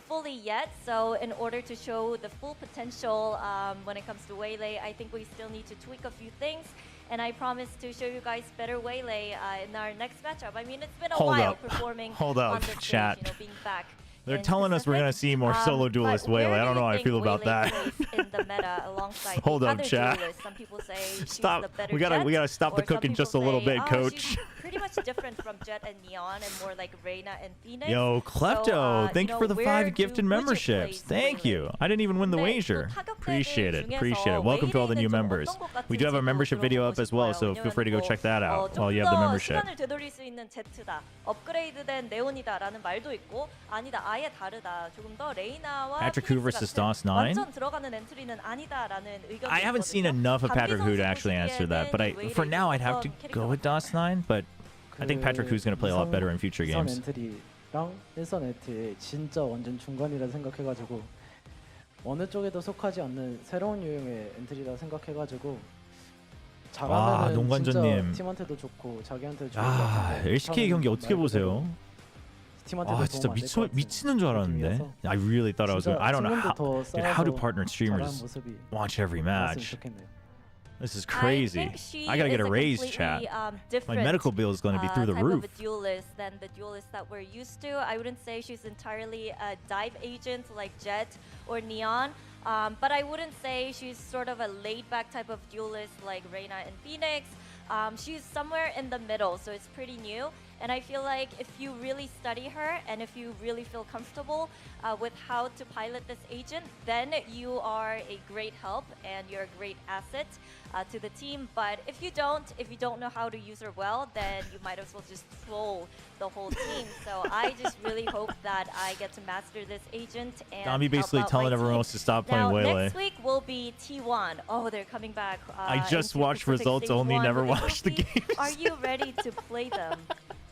fully yet. So in order to show the full potential when it comes to Waylay, I think we still need to tweak a few things. And I promise to show you guys better Waylay in our next matchup. I mean, it's been a while performing Hold on up, this stage, chat. you know, being back. They're telling us we're gonna see more solo duelist Waylay. I don't know how I feel about that. In the meta alongside Hold up, other chat. duelists. Some people say she's Stop. the better We gotta Jet, stop the or some cooking people just a little say, bit, oh, coach. she's pretty much different from Jet and Neon and more like Reina and Phoenix. Yo, Klepto, So, thank you for the 5 gifted memberships. plays Thank you. I didn't even win the wager. Appreciate it. Appreciate it. Welcome to all the new members. We do have a membership video up as well, so feel free to go check that out while you have the membership. 시간을 되돌릴 수 있는 Z다. 업그레이드된 네온이다라는 말도 있고 아니다. 아예 다르다. 조금 더 레이나와 Patrick Hu versus DOS 9. 완전 들어가는 엔트리는 아니다라는 의견이 I haven't seen enough of Patrick Hu to actually answer that, but for now I'd have to go with DOS 9, but I think Patrick Hu's going to play a lot better in future games. 엔트리랑 1선 엔트리 진짜 완전 중간이라 생각해가지고 어느 쪽에도 속하지 않는 새로운 유형의 엔트리라 생각해가지고 잘하면은 농관전님. 진짜 팀한테도 좋고 자기한테도 좋을 것 같은데 LCK 경기 어떻게 보세요? 팀한테도 진짜 도움 안될것 같은 미치는 줄 알았는데. I really thought I was going. I don't know how. Dude, how do partner streamers watch every match? This is crazy. I gotta get a raise, chat. My medical bill is going to be through the type roof. of a duelist than the duelists that we're used to. I wouldn't say she's entirely a dive agent like Jet or Neon, but I wouldn't say she's sort of a laid-back type of duelist like Reina and Phoenix. She's somewhere in the middle, so it's pretty new. And I feel like if you really study her and if you really feel comfortable with how to pilot this agent, then you are a great help and you're a great asset to the team. But if you don't know how to use her well, then you might as well just troll the whole team. So I just really hope that I get to master this agent and Dombi basically help out telling my everyone team. else to stop Now, playing Waylay. next week will be T1. Oh, they're coming back. I just into watched Pacific results Stage only, 1 never really watched the quickly. games. Are you ready to play them?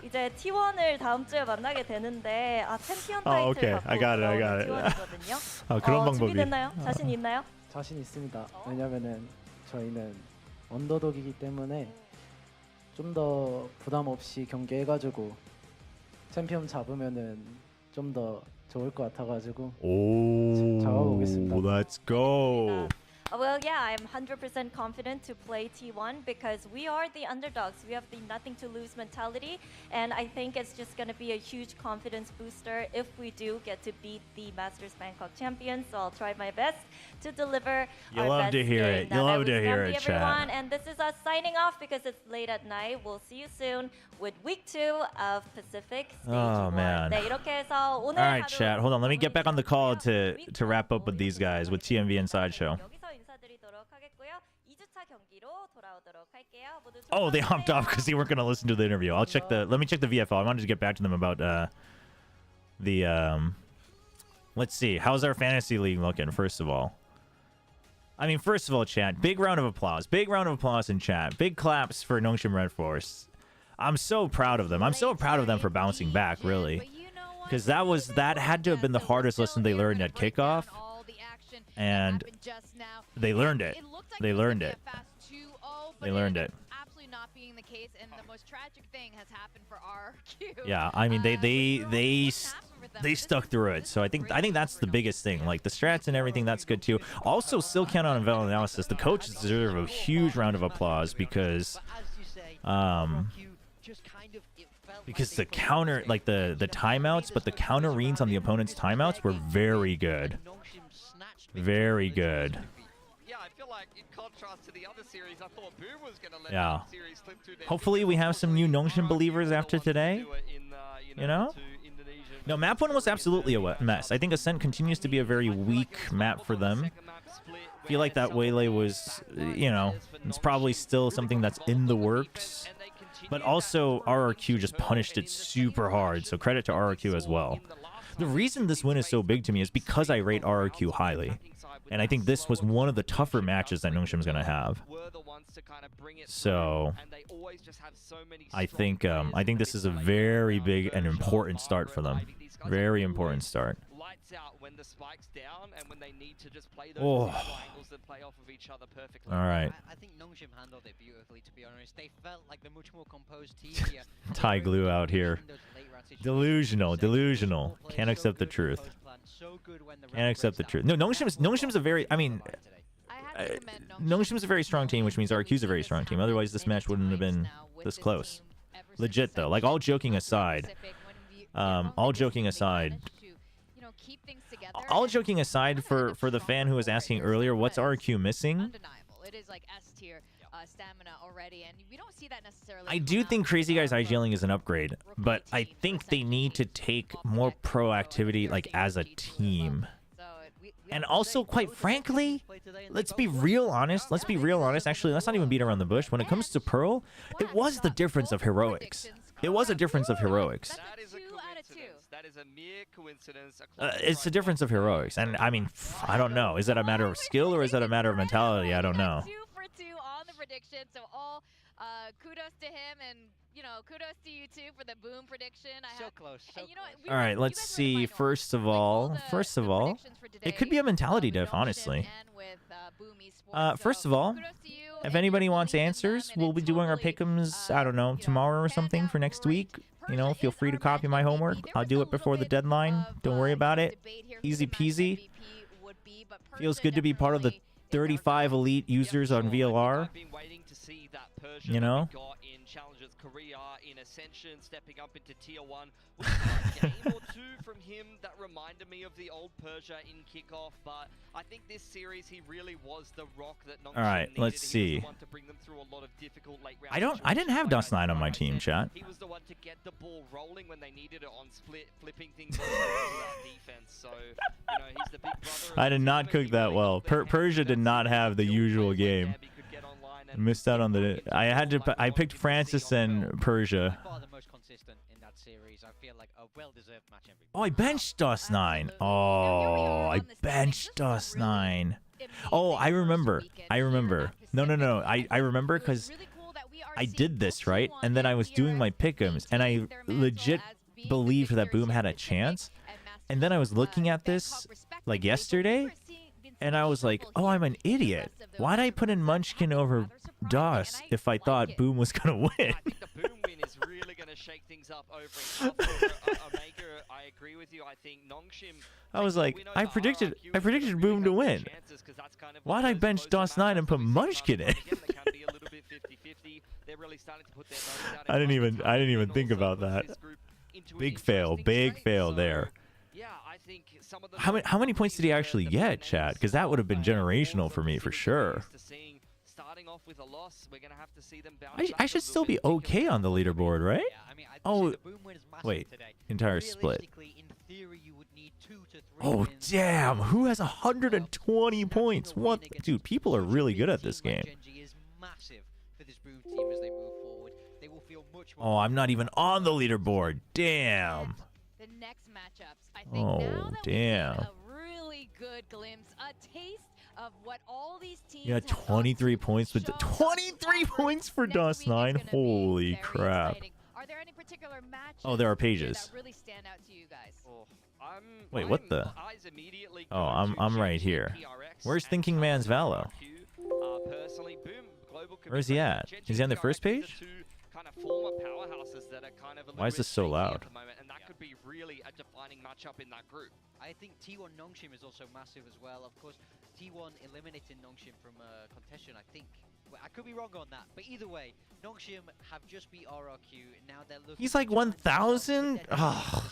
이제 T1을 다음 주에 만나게 되는데 챔피언 Oh, 타이틀 okay. 갖고 I got it. 올라오는 T1이거든요. 그런 방법이. 준비됐나요? 자신 있나요? 자신 있습니다. 왜냐면은 저희는 언더독이기 때문에 좀 더 부담 없이 경기해가지고 챔피언 잡으면은 좀 더 좋을 것 같아가지고 잡아보겠습니다. Let's go. Well, yeah, I'm 100% confident to play T1 because we are the underdogs. We have the nothing to lose mentality, and I think it's just going to be a huge confidence booster if we do get to beat the Masters Bangkok champions. So I'll try my best to deliver You our love best to hear game. it. You love to hear it, everyone, chat. and this is us signing off because it's late at night. We'll see you soon with week 2 of Pacific Stage 1. Oh, man. 네, 이렇게 해서 오늘 All right, 하루 chat. Hold on. Let me get back on the call to wrap up with these guys with TMV Inside Show. 여기서 인사드리도록 하겠고요. 2주차 경기로 돌아오도록 할게요. 모두 Oh, they hopped off because they weren't going to listen to the interview. I'll check the. Let me check the VFL. I wanted to get back to them about the. Let's see. How's our fantasy league looking? First of all. I mean, first of all, chat. Big round of applause. Big round of applause in chat. Big claps for NONGSHIM Red Force. I'm so proud of them. I'm so proud of them for bouncing back, really, because that had to have been the hardest lesson they learned at kickoff, and they learned it. They learned it. They learned it. Absolutely not being the case, and the most tragic thing has happened for RRQ. Yeah, I mean they stuck through it. So I think that's the biggest thing. Like the strats and everything, that's good too. Also, still count on Vel analysis. The coaches deserve a huge round of applause because the counter, like the timeouts, but the counter reads on the opponent's timeouts were very good. Very good. Yeah, I feel like in contrast to the other series, I thought Boom was going to let Yeah. that series slip through their Hopefully we have some new NONGSHIM believers after today. You know? No, map 1 was absolutely a mess. I think Ascent continues to be a very weak map for them. I feel like that Waylay was, it's probably still something that's in the works. But also, RRQ just punished it super hard, so credit to RRQ as well. The reason this win is so big to me is because I rate RRQ highly. And I think this was one of the tougher matches that NONGSHIM's going to have. So, I think this is a very big and important start for them. Very important start. when the spike's down and when they need to just play those angles that play off of each other perfectly. All right. I think NONGSHIM handled it beautifully, to be honest. They felt like the much more composed team here. Tie glue out here. Delusional, delusional. Can't accept the truth. Can't accept the truth. No, NONGSHIM's a very, I mean, NONGSHIM's a very strong team, which means RRQ's a very strong team. Otherwise, this match wouldn't have been this close. Legit, though. Like, all joking aside, all joking aside for the fan who was asking earlier, what's RRQ missing? It is like S tier stamina already, and we don't see that necessarily. I do think Crazy Guys IGLing is an upgrade, but I think they need to take more proactivity, like, as a team. And also, quite frankly, let's be real honest. Let's be real honest. Actually, let's not even beat around the bush. When it comes to Pearl, it was the difference of heroics. It was a difference of heroics. That is a mere coincidence. It's a difference of heroics. And, I mean, I don't know. Is that a matter of skill or is that a matter of mentality? I don't know. 2 for 2 on the prediction. So all kudos to him, and kudos to you too for the boom prediction. So close. All right, let's see. First of all, it could be a mentality diff, honestly. First of all, if anybody wants answers, we'll be doing our pick'ems, I don't know, tomorrow or something for next week. You know, feel free to copy my homework. I'll do it before the dedeadline. Don't worry about it. Easy peasy. Feels good to be part of the 35 elite users on VLR. You know? Challengers Korea in Ascension, stepping up into Tier 1. We saw a game or two from him that reminded me of the old Persia in kickoff, but I think this series he really was the rock that NONGSHIM All right, needed. let's see. He was the one to bring them through a lot of difficult late round I didn't have Dust9 on my team, chat. He was the one to get the ball rolling when they needed it on split, flipping things over to that defense. So, you know, he's the big brother. I did not cook that well. Persia did not have the usual game. Missed out on the. I picked Francis and Persia. Oh, I benched Dust9. Oh, I benched Dust9. Oh, I remember. No. I remember because I did this, right? And then I was doing my pick'ems, and I legit believed that Boom had a chance. And then I was looking at this like yesterday, and I was like, oh, I'm an idiot. Why'd I put in Munchkin over DOS if I thought Boom was gonna win? I think the Boom win is really going to shake things up over Omega. I agree with you. I think NONGSHIM. I was like, I predicted Boom to win. Why'd I bench DOS 9 and put Munchkin in? I didn't even think about that. Big fail there. Yeah, I think some of the How many points did he actually get, chat? Because that would have been generational for me for sure. Starting off with a loss, we're going to have to see them bounce I back should a still little be bit. okay on the leaderboard, right? Oh, wait, entire split. Oh, damn, who has 120 points? What? Dude, people are really good at this game. Oh, I'm not even on the leaderboard. Damn. The next matchups, I think Oh, now that damn. we get a really good glimpse, a taste of what all these teams Yeah, 23 points with 23 points for DOS 9. Holy crap. Are there any particular matches Oh, there are pages. that really stand out to you guys? Wait, what the? Oh, I'm right here. Where's Thinking Man's Valo? Personally, Boom, global Where's he at? Is he on the first page? kind of former powerhouses that are kind of a little Why is bit this so shaky loud? at the moment, and that could be really a defining matchup in that group. I think T1 NONGSHIM is also massive as well. Of course, T1 eliminating NONGSHIM from contention, I think. Well, I could be wrong on that, but either way, NONGSHIM have just beat RRQ. Now they're looking. He's like 1,000? Oh,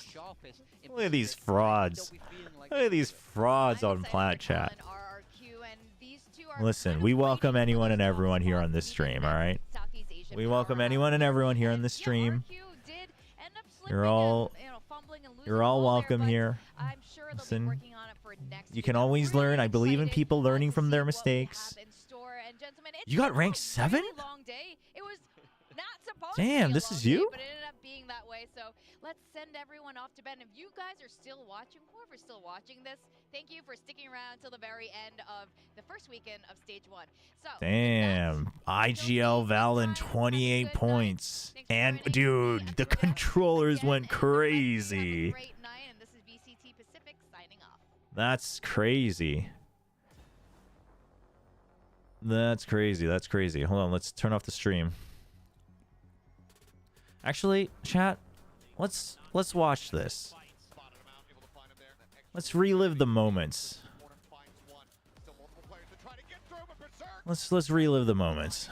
look at these frauds. Look at these frauds on Plat Chat. Listen, we welcome anyone and everyone here on this stream, all right? We welcome anyone and everyone here on the stream. You're all welcome here. Listen, you can always learn. I believe in people learning from their mistakes. You got ranked 7? Damn, this is you? But it ended up being that way, so let's send everyone off to bed. And if you guys are still watching, whoever's still watching this, thank you for sticking around till the very end of the first weekend of Stage 1. So, Damn. IGL Valen 28 points. And dude, the controllers went crazy. great night, and this is VCT Pacific signing off. That's crazy. That's crazy. That's crazy. Hold on, let's turn off the stream. Actually, chat, let's watch this. Let's relive the moments. Let's relive the moments.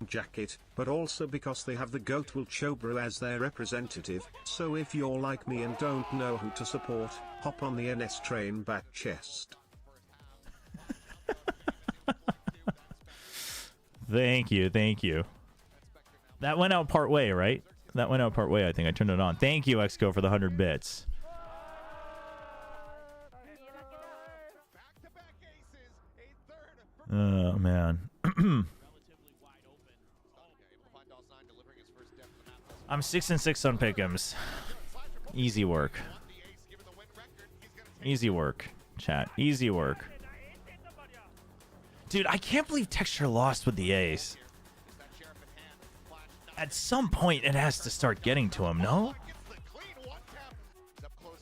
Jacket, but also because they have the GOAT will Chobra as their representative, so if you're like me and don't know who to support, hop on the NS train back chest. Thank you, thank you. That went out part way, right? That went out part way, I think. I turned it on. Thank you, Exco, for the 100 bits. Oh, man. I'm 6-6 on pick'ems. Easy work. Easy work, chat. Easy work. Dude, I can't believe Texture lost with the ace. At some point, it has to start getting to him, no?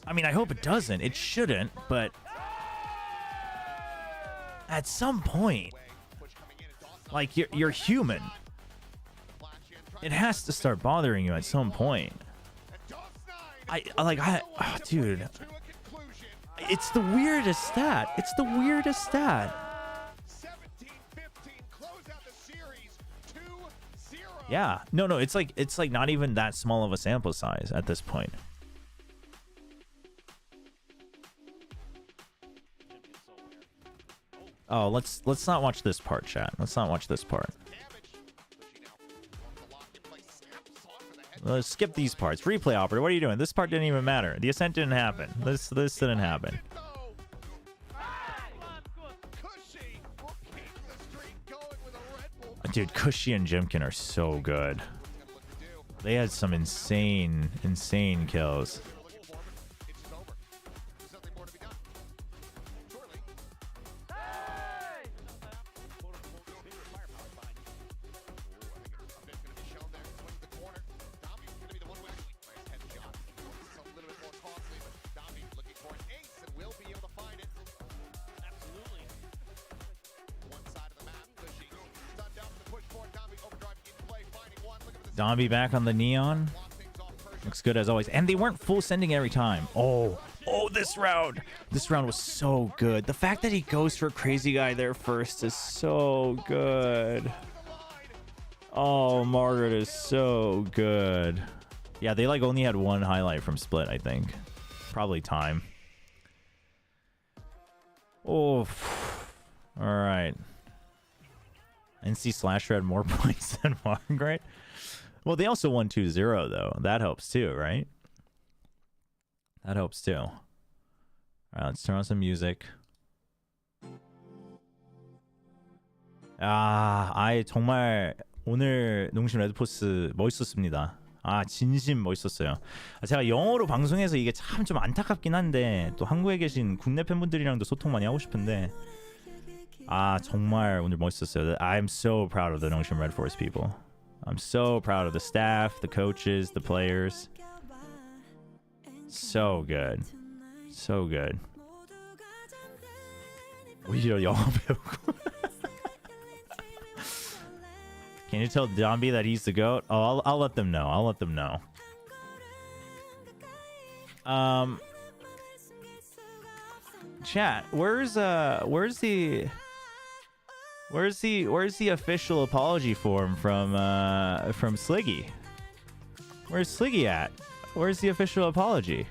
I mean, I hope it doesn't. It shouldn't, but... at some point... like, you're human. It has to start bothering you at some point. Oh, dude. It's the weirdest stat. It's the weirdest stat. Yeah. No, it's like not even that small of a sample size at this point. Oh, let's not watch this part, chat. Let's not watch this part. Let's skip these parts. Replay operator, what are you doing? This part didn't even matter. The ascent didn't happen. This didn't happen. Dude, Cushy and Jimkin are so good. They had some insane kills. Dombey back on the neon. Looks good as always. And they weren't full sending every time. Oh, this round. This round was so good. The fact that he goes for Crazy Guy there first is so good. Oh, Margaret is so good. Yeah, they like only had one highlight from split, I think. Probably time. Oh, all right. NC Slasher had more points than Margaret. Well, they also won 2-0, though. That helps, too, right? That helps, too. All right, let's turn on some music. 정말 오늘 농심 레드포스 멋있었습니다. 진심 멋있었어요. 제가 영어로 방송해서 이게 참 좀 안타깝긴 한데 또 한국에 계신 국내 팬분들이랑도 소통 많이 하고 싶은데 정말 오늘 멋있었어요. I'm so proud of the 농심 Red Force people. I'm so proud of the staff, the coaches, the players. So good. So good. 오히려 영어 배우고. Can you tell Dombey that he's the GOAT? Oh, I'll let them know. I'll let them know. Chat, where's the official apology form from Sliggy? Where's Sliggy at? Where's the official apology?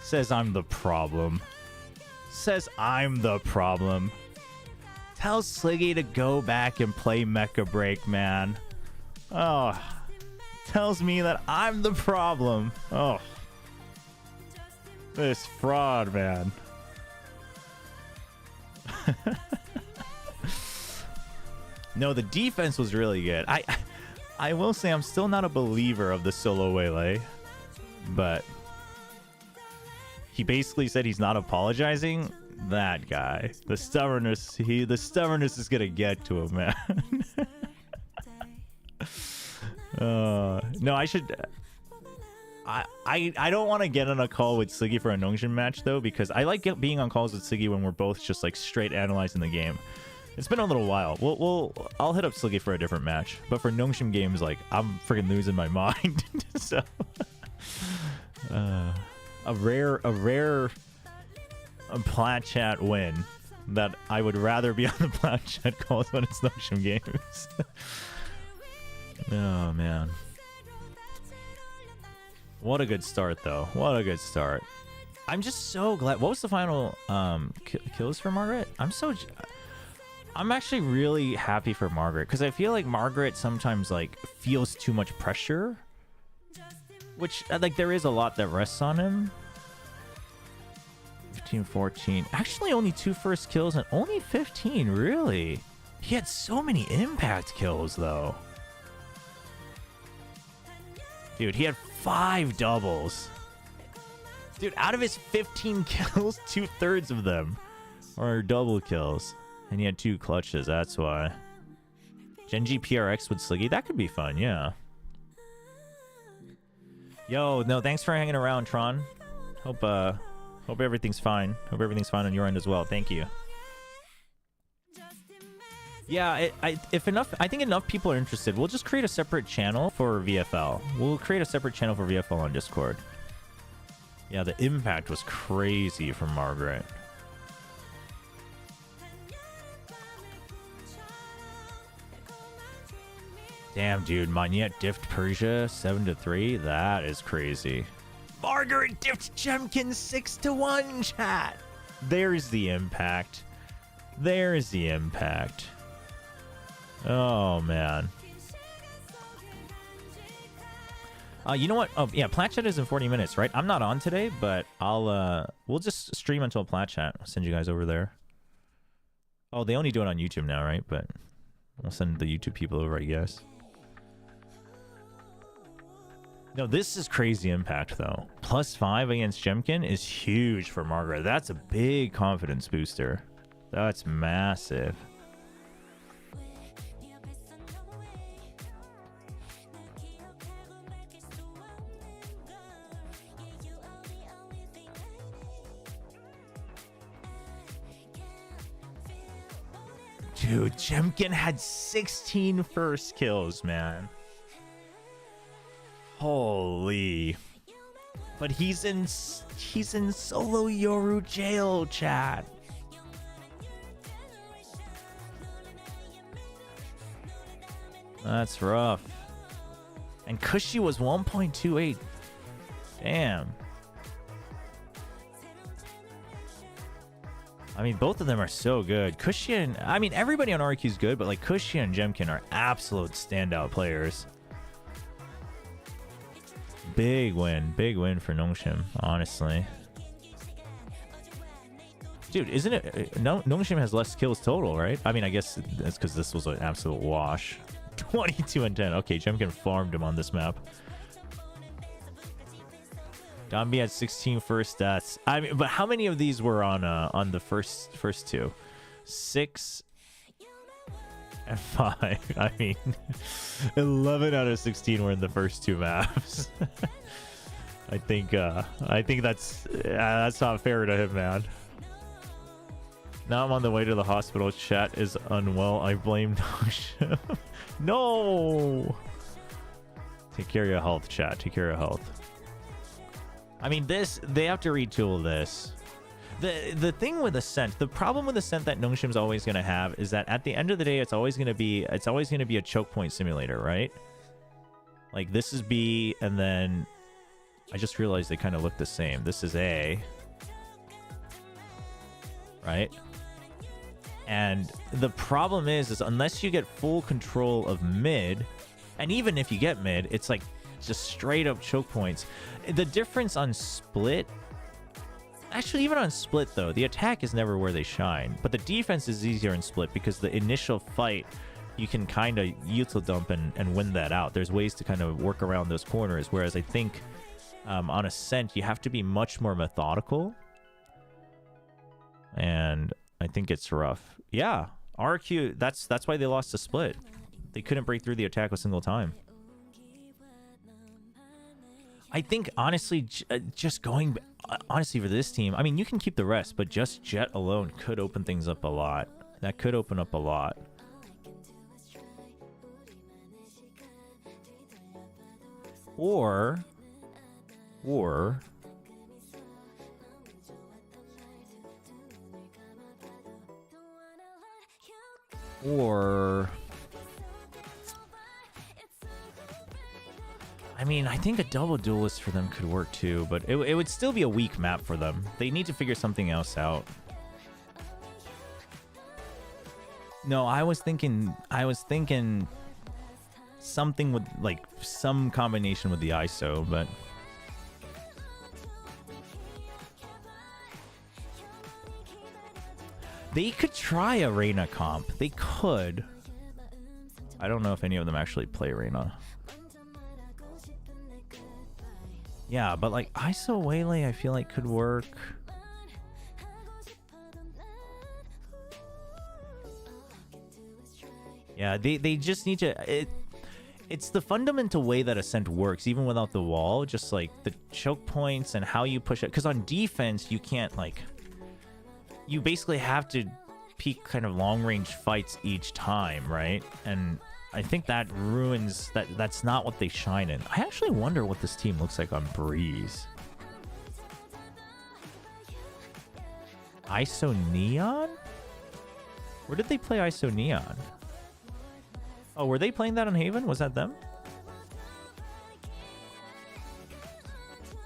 Says I'm the problem. Says I'm the problem. Tell Sliggy to go back and play Mecha Break, man. Oh, tells me that I'm the problem. Oh, this fraud, man. No, the defense was really good. I will say I'm still not a believer of the solo waylay, but he basically said he's not apologizing. That guy, the stubbornness is gonna get to him, man. No, I should. I don't want to get on a call with Sliggy for a NONGSHIM match though, because I like being on calls with Sliggy when we're both just like straight analyzing the game. It's been a little while. I'll hit up Sliggy for a different match, but for NONGSHIM games, like I'm freaking losing my mind. So a rare plat chat win that I would rather be on the plat chat calls when it's NONGSHIM games. Oh man, what a good start though. What a good start. I'm just so glad. What was the final kills for Margaret? I'm actually really happy for Margaret because I feel like Margaret sometimes like feels too much pressure, which like there is a lot that rests on him. 15-14. Actually, only 2 first kills and only 15. Really, he had so many impact kills though. Dude, he had 5 doubles. Dude, out of his 15 kills, 2/3 of them are double kills. And he had 2 clutches, that's why. Genji PRX with Sliggy, that could be fun, yeah. Yo, no, thanks for hanging around, Tron. Hope everything's fine. Hope everything's fine on your end as well. Thank you. Yeah, I think enough people are interested. We'll just create a separate channel for VFL. We'll create a separate channel for VFL on Discord. Yeah, the impact was crazy from Margaret. Damn, dude, Magnet diffed Persia 7-3. That is crazy. Margaret diffed Jemkin 6-1, chat. There's the impact. There's the impact. Oh man. You know what? Oh yeah, Plat Chat is in 40 minutes, right? I'm not on today, but we'll just stream until Plat Chat. I'll send you guys over there. Oh, they only do it on YouTube now, right? But We'll send the YouTube people over, I guess. No, this is crazy impact, though. +5 against Jemkin is huge for Margaret. That's a big confidence booster. That's massive. Dude, Jemkin had 16 first kills, man. Holy. But he's in solo Yoru jail, chat. That's rough. And Cushy was 1.28. Damn. I mean, both of them are so good. Cushy and... I mean, everybody on RRQ is good, but like Cushy and Jemkin are absolute standout players. Big win for NONGSHIM, honestly. Dude, isn't it... NONGSHIM has less kills total, right? I mean, I guess that's because this was an absolute wash. 22 and 10. Okay, Jemkin farmed him on this map. Dombi had 16 first stats. I mean, but how many of these were on the first two? 6 and 5. I mean, 11 out of 16 were in the first two maps. I think that's not fair to him, man. Now I'm on the way to the hospital. Chat is unwell. I blame NONGSHIM. No. Take care of your health, chat. Take care of health. I mean, they have to retool this. The thing with Ascent, the problem with Ascent that NONGSHIM's always going to have is that at the end of the day, it's always going to be a choke point simulator, right? Like this is B, and then I just realized they kind of look the same. This is A, right? And the problem is unless you get full control of mid, and even if you get mid, it's like just straight up choke points. The difference on split, actually even on split though, the attack is never where they shine, but the defense is easier in split because the initial fight you can kind of util dump and win that out. There's ways to kind of work around those corners, whereas I think on Ascent you have to be much more methodical, and I think it's rough. Yeah, RRQ, that's why they lost the split. They couldn't break through the attack a single time. I think, honestly, just going... honestly, for this team, I mean, you can keep the rest, but just Jet alone could open things up a lot. That could open up a lot. Or... I mean, I think a double duelist for them could work too, but it would still be a weak map for them. They need to figure something else out. No, I was thinking something with like some combination with the ISO, but they could try a Reyna comp. They could. I don't know if any of them actually play Reyna. Yeah, but like ISO Waylay I feel like could work. Yeah, they just need to... It's the fundamental way that Ascent works, even without the wall. Just like the choke points and how you push it. Because on defense, you can't like... You basically have to peak kind of long-range fights each time, right? And I think that ruins... That's not what they shine in. I actually wonder what this team looks like on Breeze. ISO Neon? Where did they play ISO Neon? Oh, were they playing that on Haven? Was that them?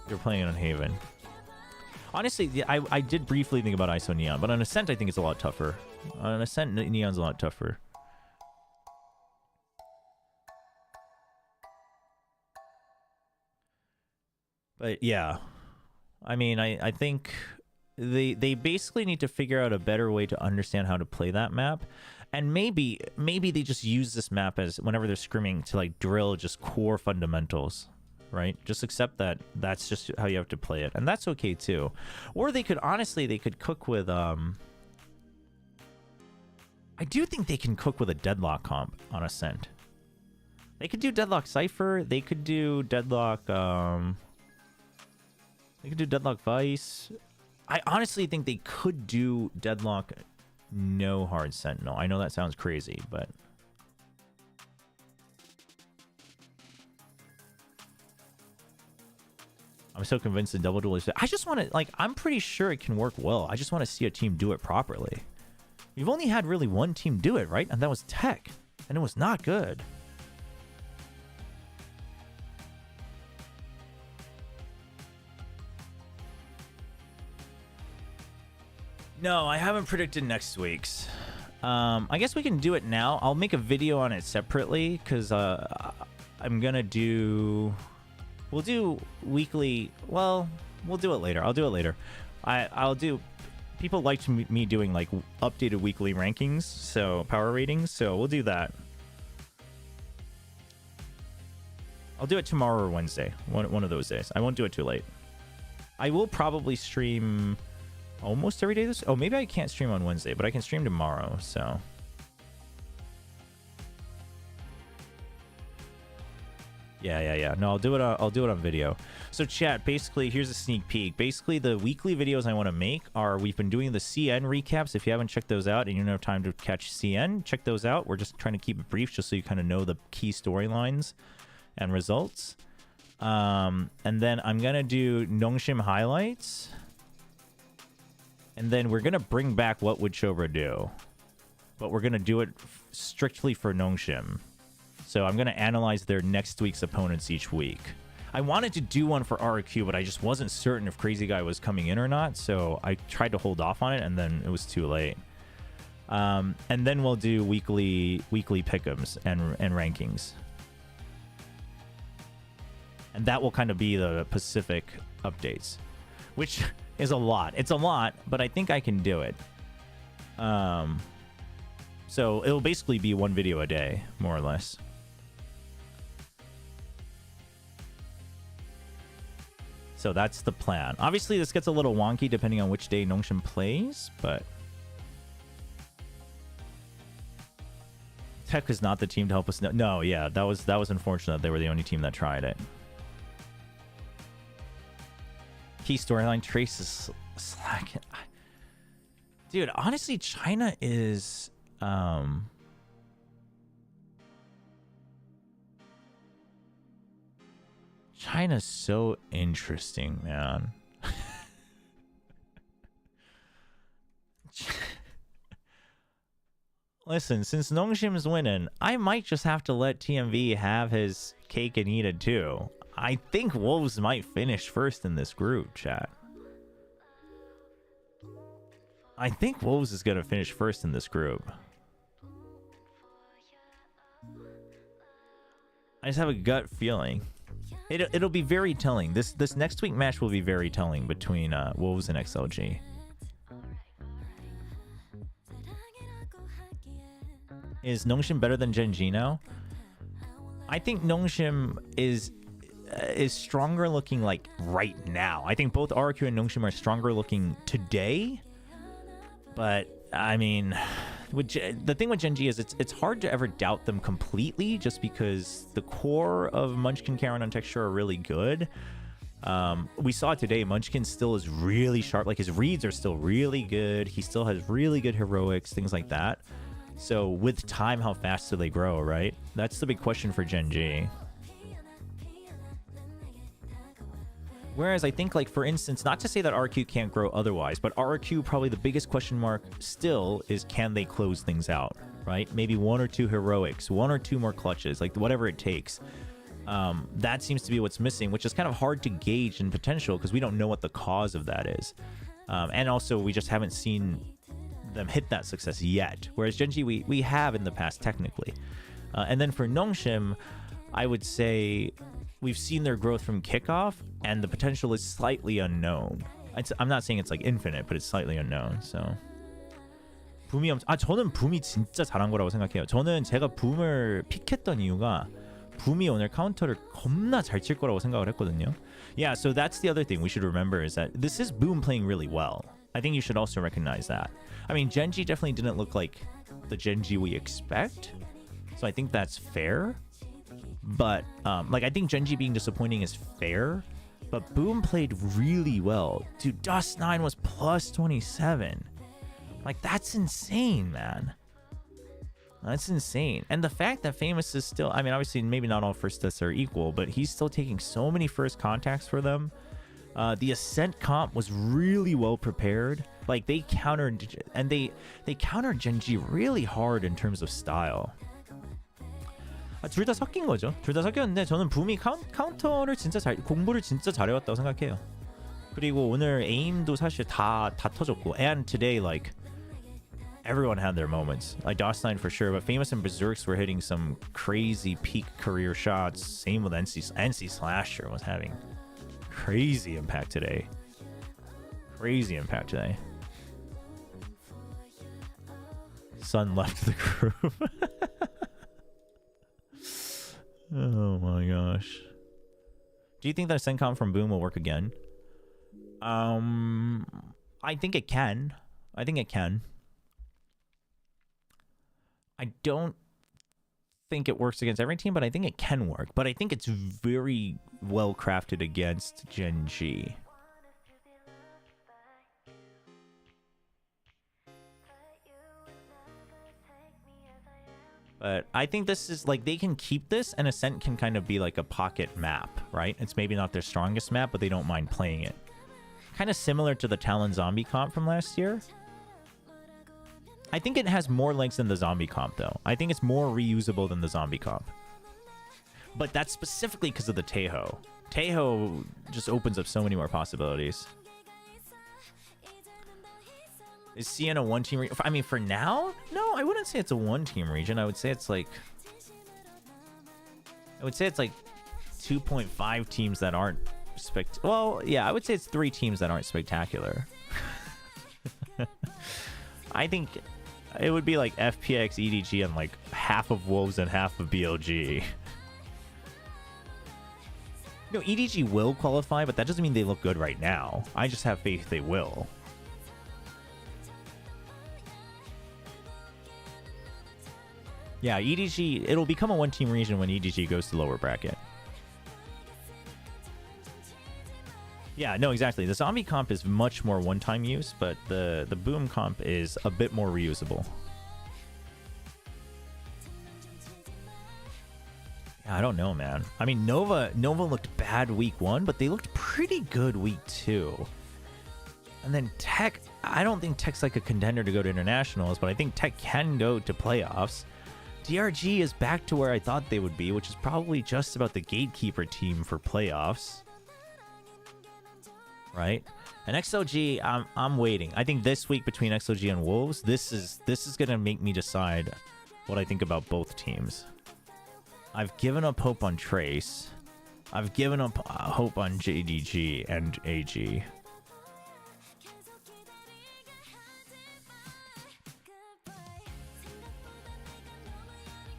They were playing it on Haven. Honestly, yeah, I did briefly think about ISO Neon, but on Ascent I think it's a lot tougher. On Ascent, Neon's a lot tougher. But yeah, I mean, I think they basically need to figure out a better way to understand how to play that map. And maybe they just use this map as whenever they're scrimming to like drill just core fundamentals, right? Just accept that that's just how you have to play it, and that's okay too. Or they could cook with I do think they can cook with a Deadlock comp on Ascent. They could do Deadlock Cypher. They could do Deadlock. They could do Deadlock Vice. I honestly think they could do Deadlock no hard Sentinel. I know that sounds crazy, but I'm so convinced the double duel is. I just want to, like, I'm pretty sure it can work well. I just want to see a team do it properly. We've only had really one team do it, right? And that was Tech, and it was not good. No, I haven't predicted next week's. I guess we can do it now. I'll make a video on it separately because I'm gonna do. We'll do weekly. Well, we'll do it later. I'll do it later. I'll do. People liked me doing like updated weekly rankings, so power ratings. So we'll do that. I'll do it tomorrow or Wednesday. One of those days. I won't do it too late. I will probably stream almost every day this. Oh, maybe I can't stream on Wednesday, but I can stream tomorrow. So yeah. No, I'll do it on video. So chat, basically, here's a sneak peek. Basically, the weekly videos I want to make are, we've been doing the CN recaps. If you haven't checked those out and you don't have time to catch CN, check those out. We're just trying to keep it brief just so you kind of know the key storylines and results. And then I'm gonna do NONGSHIM highlights. And then we're going to bring back What Would Chobra Do? But we're going to do it strictly for NONGSHIM. So I'm going to analyze their next week's opponents each week. I wanted to do one for RRQ, but I just wasn't certain if Crazy Guy was coming in or not. So I tried to hold off on it, and then it was too late. And then we'll do weekly pick'ems and rankings. And that will kind of be the Pacific updates, which is a lot. It's a lot, but I think I can do it. So it'll basically be one video a day, more or less. So that's the plan. Obviously, this gets a little wonky depending on which day NONGSHIM plays, but Tech is not the team to help us. No, yeah, that was unfortunate. They were the only team that tried it. Key storyline, Trace is slacking. Dude, honestly, China is China's so interesting, man. Listen, since NONGSHIM's winning, I might just have to let TMV have his cake and eat it too. I think Wolves might finish first in this group, chat. I think Wolves is going to finish first in this group. I just have a gut feeling. It'll be very telling. This next week match will be very telling between Wolves and XLG. Is NONGSHIM better than Gen G now? I think NONGSHIM is stronger looking like right now. I think both RRQ and NONGSHIM are stronger looking today. But I mean, the thing with Gen G is it's hard to ever doubt them completely, just because the core of Munchkin, Karen, and Texture are really good. We saw today Munchkin still is really sharp. Like, his reads are still really good. He still has really good heroics, things like that. So with time, how fast do they grow, right? That's the big question for Gen G. Whereas I think, like, for instance, not to say that RRQ can't grow otherwise, but RRQ, probably the biggest question mark still is, can they close things out, right? Maybe 1 or 2 heroics, 1 or 2 more clutches, like whatever it takes. That seems to be what's missing, which is kind of hard to gauge in potential because we don't know what the cause of that is. And also, we just haven't seen them hit that success yet. Whereas Gen G, we have in the past, technically. And then for NONGSHIM, I would say we've seen their growth from kickoff, and the potential is slightly unknown. I'm not saying it's like infinite, but it's slightly unknown. So 저는 붐이 진짜 잘한 거라고 생각해요. 저는 제가 붐을 픽했던 이유가 붐이 오늘 카운터를 겁나 잘 칠 거라고 생각을 했거든요. Yeah, so that's the other thing we should remember is that this is Boom playing really well. I think you should also recognize that. I mean, Genji definitely didn't look like the Genji we expect, so I think that's fair. But like I think Genji being disappointing is fair, but Boom played really well. Dude, Dust9 was plus 27. Like, that's insane, man. That's insane. And the fact that Famous is still, I mean, obviously, maybe not all first deaths are equal, but he's still taking so many first contacts for them. The Ascent comp was really well prepared. Like, they countered, and they countered Genji really hard in terms of style. 둘 다 섞인 거죠. 둘 다 섞였는데 저는 붐이 카운터를 진짜 공부를 진짜 잘해왔다고 생각해요. 그리고 오늘 에임도 사실 다 터졌고, and today, like, everyone had their moments. Like Dust9 for sure, but Famous and Berserks were hitting some crazy peak career shots. Same with NC Slasher was having crazy impact today. Crazy impact today. Sun left the group. Oh my gosh. Do you think that Sencom from Boom will work again? I think it can. I think it can. I don't think it works against every team, but I think it can work. But I think it's very well crafted against Genji. But I think this is like they can keep this, and Ascent can kind of be like a pocket map, right? It's maybe not their strongest map, but they don't mind playing it. Kind of similar to the Talon Zombie comp from last year. I think it has more legs than the Zombie comp, though. I think it's more reusable than the Zombie comp. But that's specifically because of the Taeho. Taeho just opens up so many more possibilities. Is CN a one-team region? I mean, for now? No, I wouldn't say it's a one-team region. I would say it's like 2.5 teams that aren't well, yeah, I would say it's 3 teams that aren't spectacular. I think it would be like FPX, EDG, and like half of Wolves and half of BLG. No, EDG will qualify, but that doesn't mean they look good right now. I just have faith they will. Yeah, EDG, it'll become a one-team region when EDG goes to lower bracket. Yeah, no, exactly. The Zombie comp is much more one-time use, but the Boom comp is a bit more reusable. Yeah, I don't know, man. I mean, Nova looked bad week 1, but they looked pretty good week 2. And then Tech, I don't think Tech's like a contender to go to internationals, but I think Tech can go to playoffs. DRG is back to where I thought they would be, which is probably just about the gatekeeper team for playoffs. Right? And XLG, I'm waiting. I think this week between XLG and Wolves, this is gonna make me decide what I think about both teams. I've given up hope on Trace. I've given up hope on JDG and AG.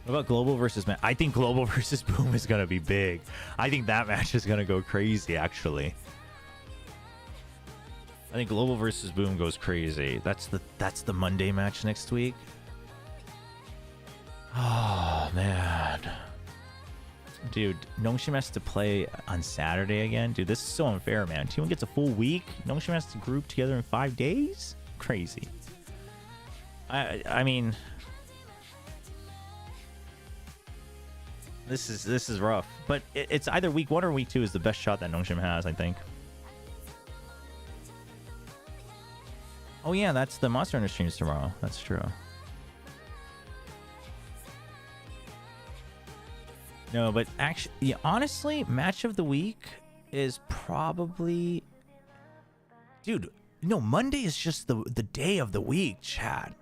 What about Global versus Match? I think Global versus Boom is gonna be big. I think that match is gonna go crazy, actually. I think Global versus Boom goes crazy. That's the Monday match next week. Oh man. Dude, NONGSHIM has to play on Saturday again. Dude, this is so unfair, man. T1 gets a full week. NONGSHIM has to group together in 5 days? Crazy. I mean, this is rough. But it's either week 1 or week 2 is the best shot that NONGSHIM has, I think. Oh yeah, that's the Monster Hunter streams tomorrow. That's true. No, but actually, yeah, honestly, match of the week is probably... Dude, no, Monday is just the day of the week, chat.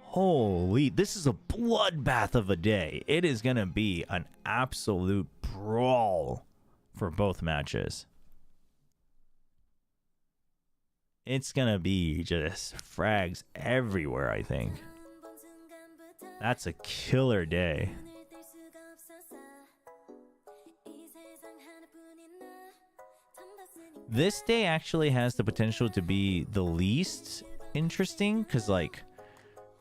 Holy, this is a bloodbath of a day. It is going to be an absolute brawl for both matches. It's gonna be just frags everywhere, I think. That's a killer day. This day actually has the potential to be the least interesting, because like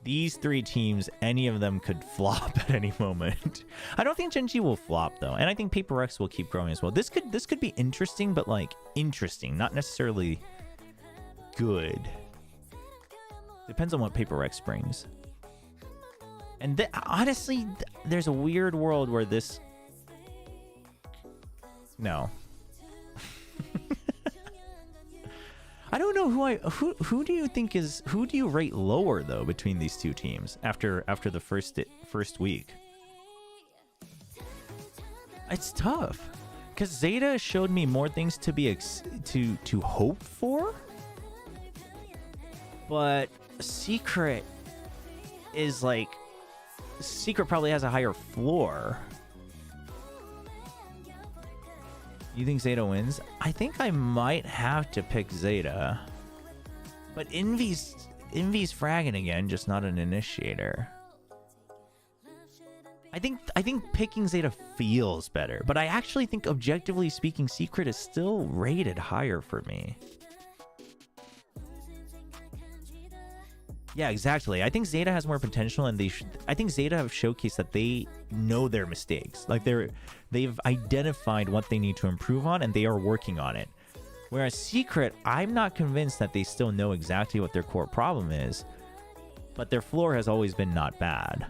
these three teams, any of them could flop at any moment. I don't think Gen G will flop though, and I think Paper X will keep growing as well. This could be interesting, but like interesting, not necessarily good. Depends on what Paper X brings. And honestly, there's a weird world where this... No. I don't know who do you think is... Who do you rate lower, though, between these two teams after the first week? It's tough. Because Zeta showed me more things to be to hope for. But Secret is like... Secret probably has a higher floor. You think Zeta wins? I think I might have to pick Zeta. But Envy's fragging again, just not an initiator. I think picking Zeta feels better, but I actually think objectively speaking, Secret is still rated higher for me. Yeah, exactly. I think Zeta has more potential, and I think Zeta have showcased that they know their mistakes. Like they've identified what they need to improve on, and they are working on it. Whereas Secret, I'm not convinced that they still know exactly what their core problem is, but their floor has always been not bad.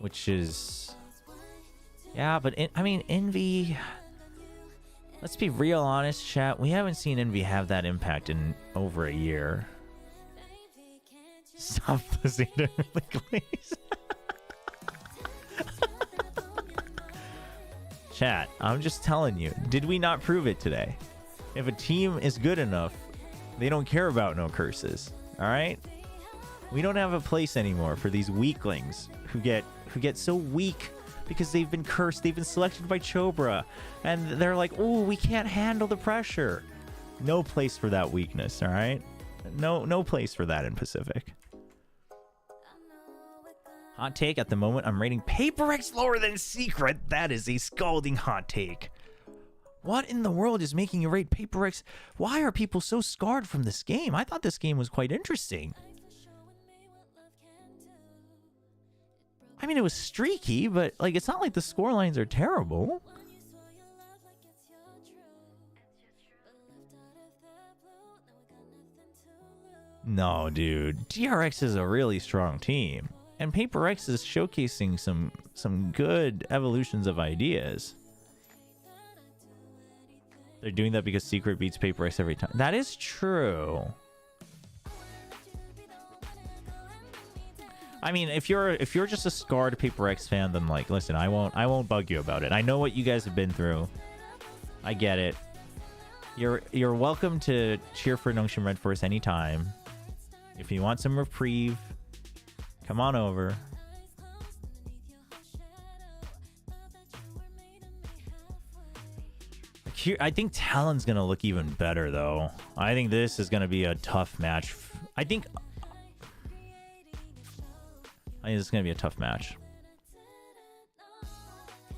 Which is... Yeah, but I mean, Envy... Let's be real honest, chat. We haven't seen Envy have that impact in over a year. Stop the Zeta, please. Chat, I'm just telling you. Did we not prove it today? If a team is good enough, they don't care about no curses. All right? We don't have a place anymore for these weaklings who get so weak because they've been cursed, they've been selected by Chobra, and they're like, oh, we can't handle the pressure. No place for that weakness, all right? No place for that in Pacific. Hot take at the moment, I'm rating Paper X lower than Secret. That is a scalding hot take. What in the world is making you rate Paper X? Why are people so scarred from this game? I thought this game was quite interesting. I mean, it was streaky, but like it's not like the score lines are terrible. No, dude. DRX is a really strong team. And Paper X is showcasing some good evolutions of ideas. They're doing that because Secret beats Paper X every time. That is true. I mean, if you're just a scarred Paper X fan, then like, listen, I won't bug you about it. I know what you guys have been through. I get it. You're welcome to cheer for NONGSHIM Red Force anytime. If you want some reprieve, come on over. I think Talon's gonna look even better though. I think this is gonna be a tough match. I think this is gonna be a tough match.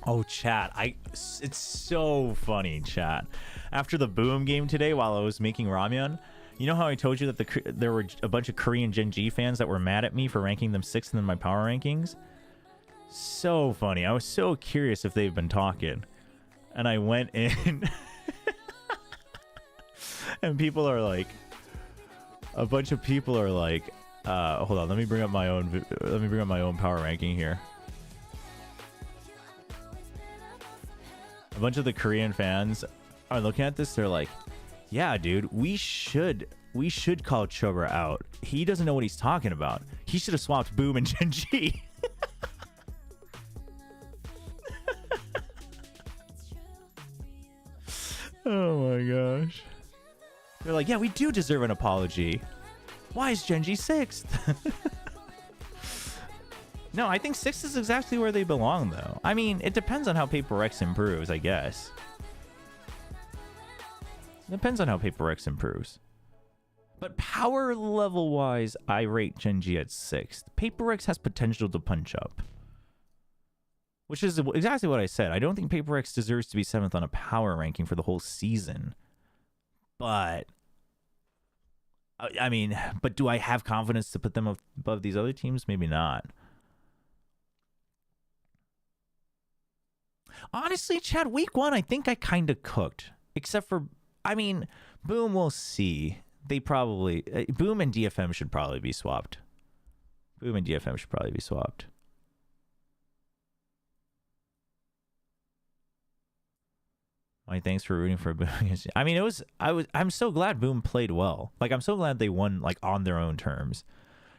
Oh, chat. It's so funny, chat. After the Boom game today, while I was making Ramyeon, you know how I told you that there were a bunch of Korean Gen G fans that were mad at me for ranking them 6th in my power rankings? So funny. I was so curious if they've been talking. And I went in and people are like, a bunch of people are like, hold on, let me bring up my own power ranking here. A bunch of the Korean fans are looking at this, they're like, yeah, dude, we should call Chobra out. He doesn't know what he's talking about. He should have swapped Boom and Gen G. Oh my gosh. They're like, yeah, we do deserve an apology. Why is Gen G 6th? No, I think 6th is exactly where they belong, though. I mean, it depends on how Paper X improves, I guess. Depends on how Paper X improves. But power level wise, I rate Gen G at 6th. Paper X has potential to punch up. Which is exactly what I said. I don't think Paper X deserves to be 7th on a power ranking for the whole season. But I mean, but do I have confidence to put them above these other teams? Maybe not. Honestly, Chad, week 1, I think I kind of cooked. Except for, I mean, Boom, we'll see. They probably, Boom and DFM should probably be swapped. Boom and DFM should probably be swapped. My thanks for rooting for Boom. I mean, I'm so glad Boom played well. Like, I'm so glad they won, like, on their own terms.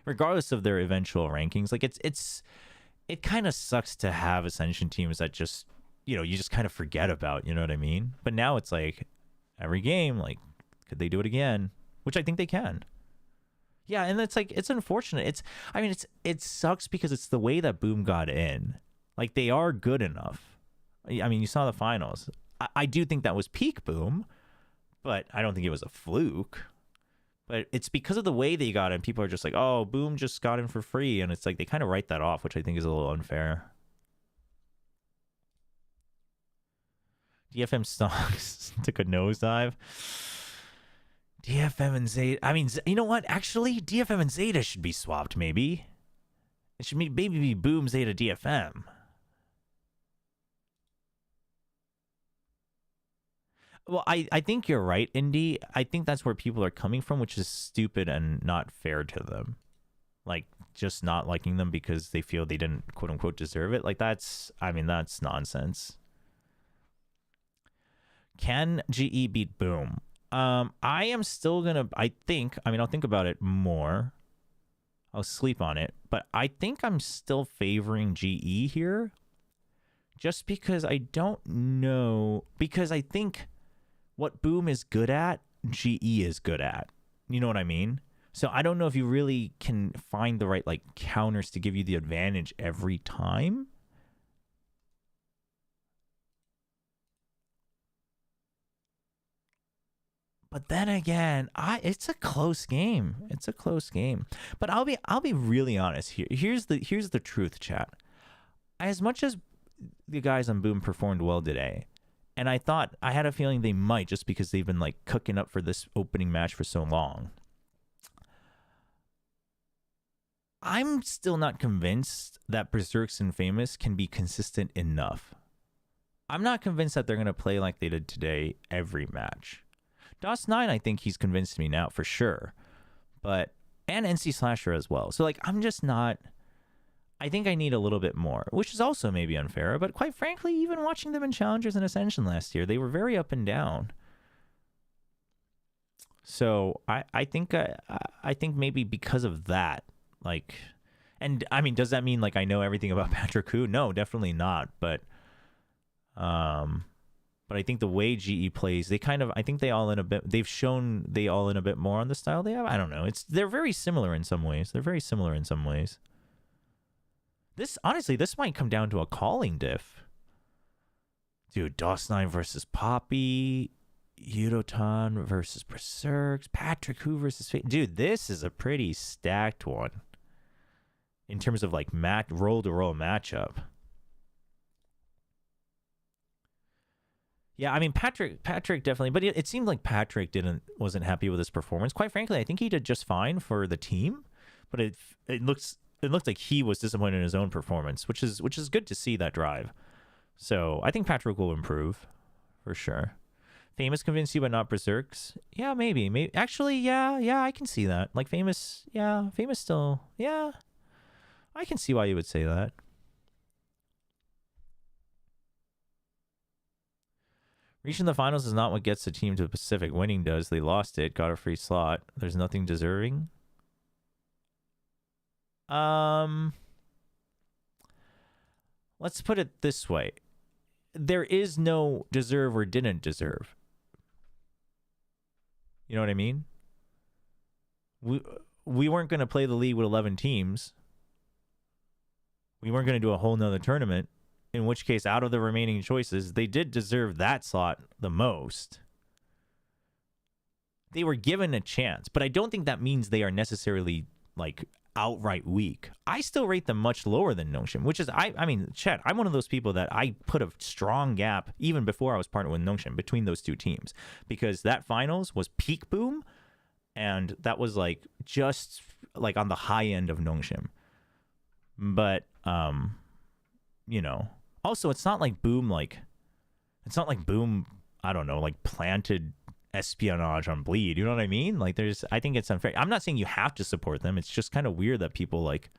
Regardless of their eventual rankings. Like, it kind of sucks to have Ascension teams that just, you know, you just kind of forget about, you know what I mean? But now it's like, every game, like, could they do it again? Which I think they can. Yeah, and it's like, it's unfortunate. It sucks because it's the way that Boom got in. Like, they are good enough. I mean, you saw the finals. I do think that was peak Boom, but I don't think it was a fluke. But it's because of the way they got in. People are just like, oh, Boom just got in for free. And it's like, they kind of write that off, which I think is a little unfair. DFM stocks took a nosedive. DFM and Zeta. I mean, you know what? Actually, DFM and Zeta should be swapped, maybe. It should maybe be Boom, Zeta, DFM. Well, I think you're right, Indy. I think that's where people are coming from, which is stupid and not fair to them. Like, just not liking them because they feel they didn't, quote unquote, deserve it. Like, that's nonsense. Can GE beat Boom? I am still gonna, I'll think about it more. I'll sleep on it. But I think I'm still favoring GE here. Just because I don't know. Because I think what Boom is good at, GE is good at. You know what I mean? So I don't know if you really can find the right, like, counters to give you the advantage every time. But then again, it's a close game. It's a close game. But I'll be really honest here. Here's the truth, chat. As much as the guys on Boom performed well today, and I had a feeling they might just because they've been, like, cooking up for this opening match for so long. I'm still not convinced that Berserks and Famous can be consistent enough. I'm not convinced that they're going to play like they did today every match. DOS9, I think he's convinced me now for sure. And NC Slasher as well. So, like, I'm just not... I think I need a little bit more, which is also maybe unfair. But quite frankly, even watching them in Challengers and Ascension last year, they were very up and down. So I think maybe because of that, like, and I mean, does that mean like I know everything about Patrick Hu? No, definitely not. But I think the way GE plays, I think they all in a bit. They've shown they all in a bit more on the style they have. I don't know. They're very similar in some ways. This might come down to a calling diff. Dude, DOS9 versus Poppy, Yudotan versus Berserks, Patrick Hu versus Fate. Dude, this is a pretty stacked one in terms of like roll-to-roll matchup. Yeah, I mean Patrick definitely, but it seemed like Patrick wasn't happy with his performance. Quite frankly, I think he did just fine for the team, but it looked like he was disappointed in his own performance, which is good to see that drive. So I think Patrick will improve for sure. Famous convinced you, but not Berserks. Yeah, maybe. Actually, yeah, I can see that. Like Famous still, yeah. I can see why you would say that. Reaching the finals is not what gets the team to the Pacific. Winning does. They lost it, got a free slot. There's nothing deserving. Let's put it this way. There is no deserve or didn't deserve. You know what I mean? We weren't going to play the league with 11 teams. We weren't going to do a whole nother tournament. In which case, out of the remaining choices, they did deserve that slot the most. they were given a chance, but I don't think that means they are necessarily like outright weak. I still rate them much lower than NONGSHIM, which is, I mean, Chet, I'm one of those people that I put a strong gap, even before I was partnered with NONGSHIM, between those two teams, because that finals was peak Boom, and that was like just like on the high end of NONGSHIM. But, you know, also it's not like Boom, I don't know, like planted espionage on Bleed, you know what I mean? Like I think it's unfair. I'm not saying you have to support them. It's just kind of weird that people like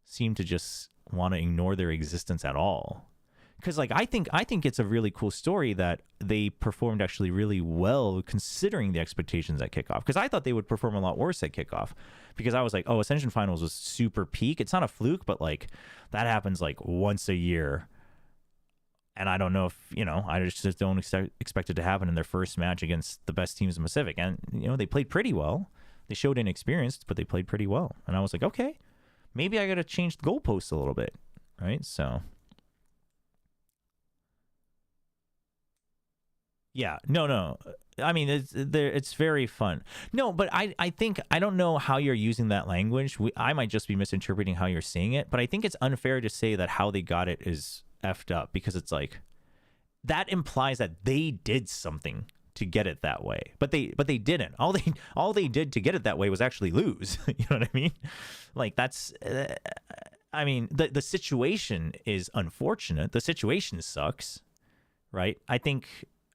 seem to just want to ignore their existence at all. Because like I think it's a really cool story that they performed actually really well considering the expectations at kickoff. Because I thought they would perform a lot worse at kickoff. Because I was like, oh, Ascension Finals was super peak. It's not a fluke, but like that happens like once a year. And I don't know if, you know, I just don't expect it to happen in their first match against the best teams in the Pacific. And, you know, they played pretty well. They showed inexperience, but they played pretty well. And I was like, okay, maybe I got to change the goalposts a little bit, right? So, yeah, no. I mean, it's very fun. No, but I think, I don't know how you're using that language. I might just be misinterpreting how you're saying it, but I think it's unfair to say that how they got it is effed up, because it's like that implies that they did something to get it that way, but they didn't. All they did to get it that way was actually lose. You know what I mean? Like that's I mean, the situation is unfortunate. The situation sucks, right? I think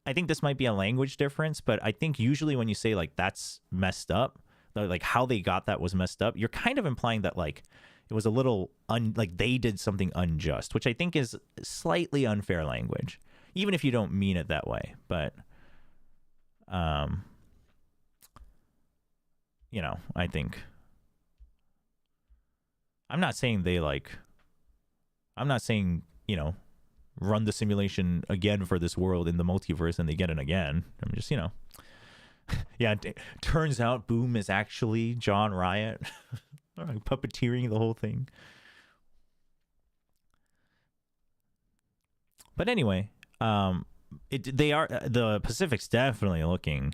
this might be a language difference, but I think usually when you say like that's messed up, like how they got that was messed up, you're kind of implying that like it was a little like they did something unjust, which I think is slightly unfair language, even if you don't mean it that way. But, you know, I think I'm not saying, you know, run the simulation again for this world in the multiverse and they get it again. I'm just, you know, yeah, turns out Boom is actually John Riot. Puppeteering the whole thing. But anyway, the Pacific's definitely looking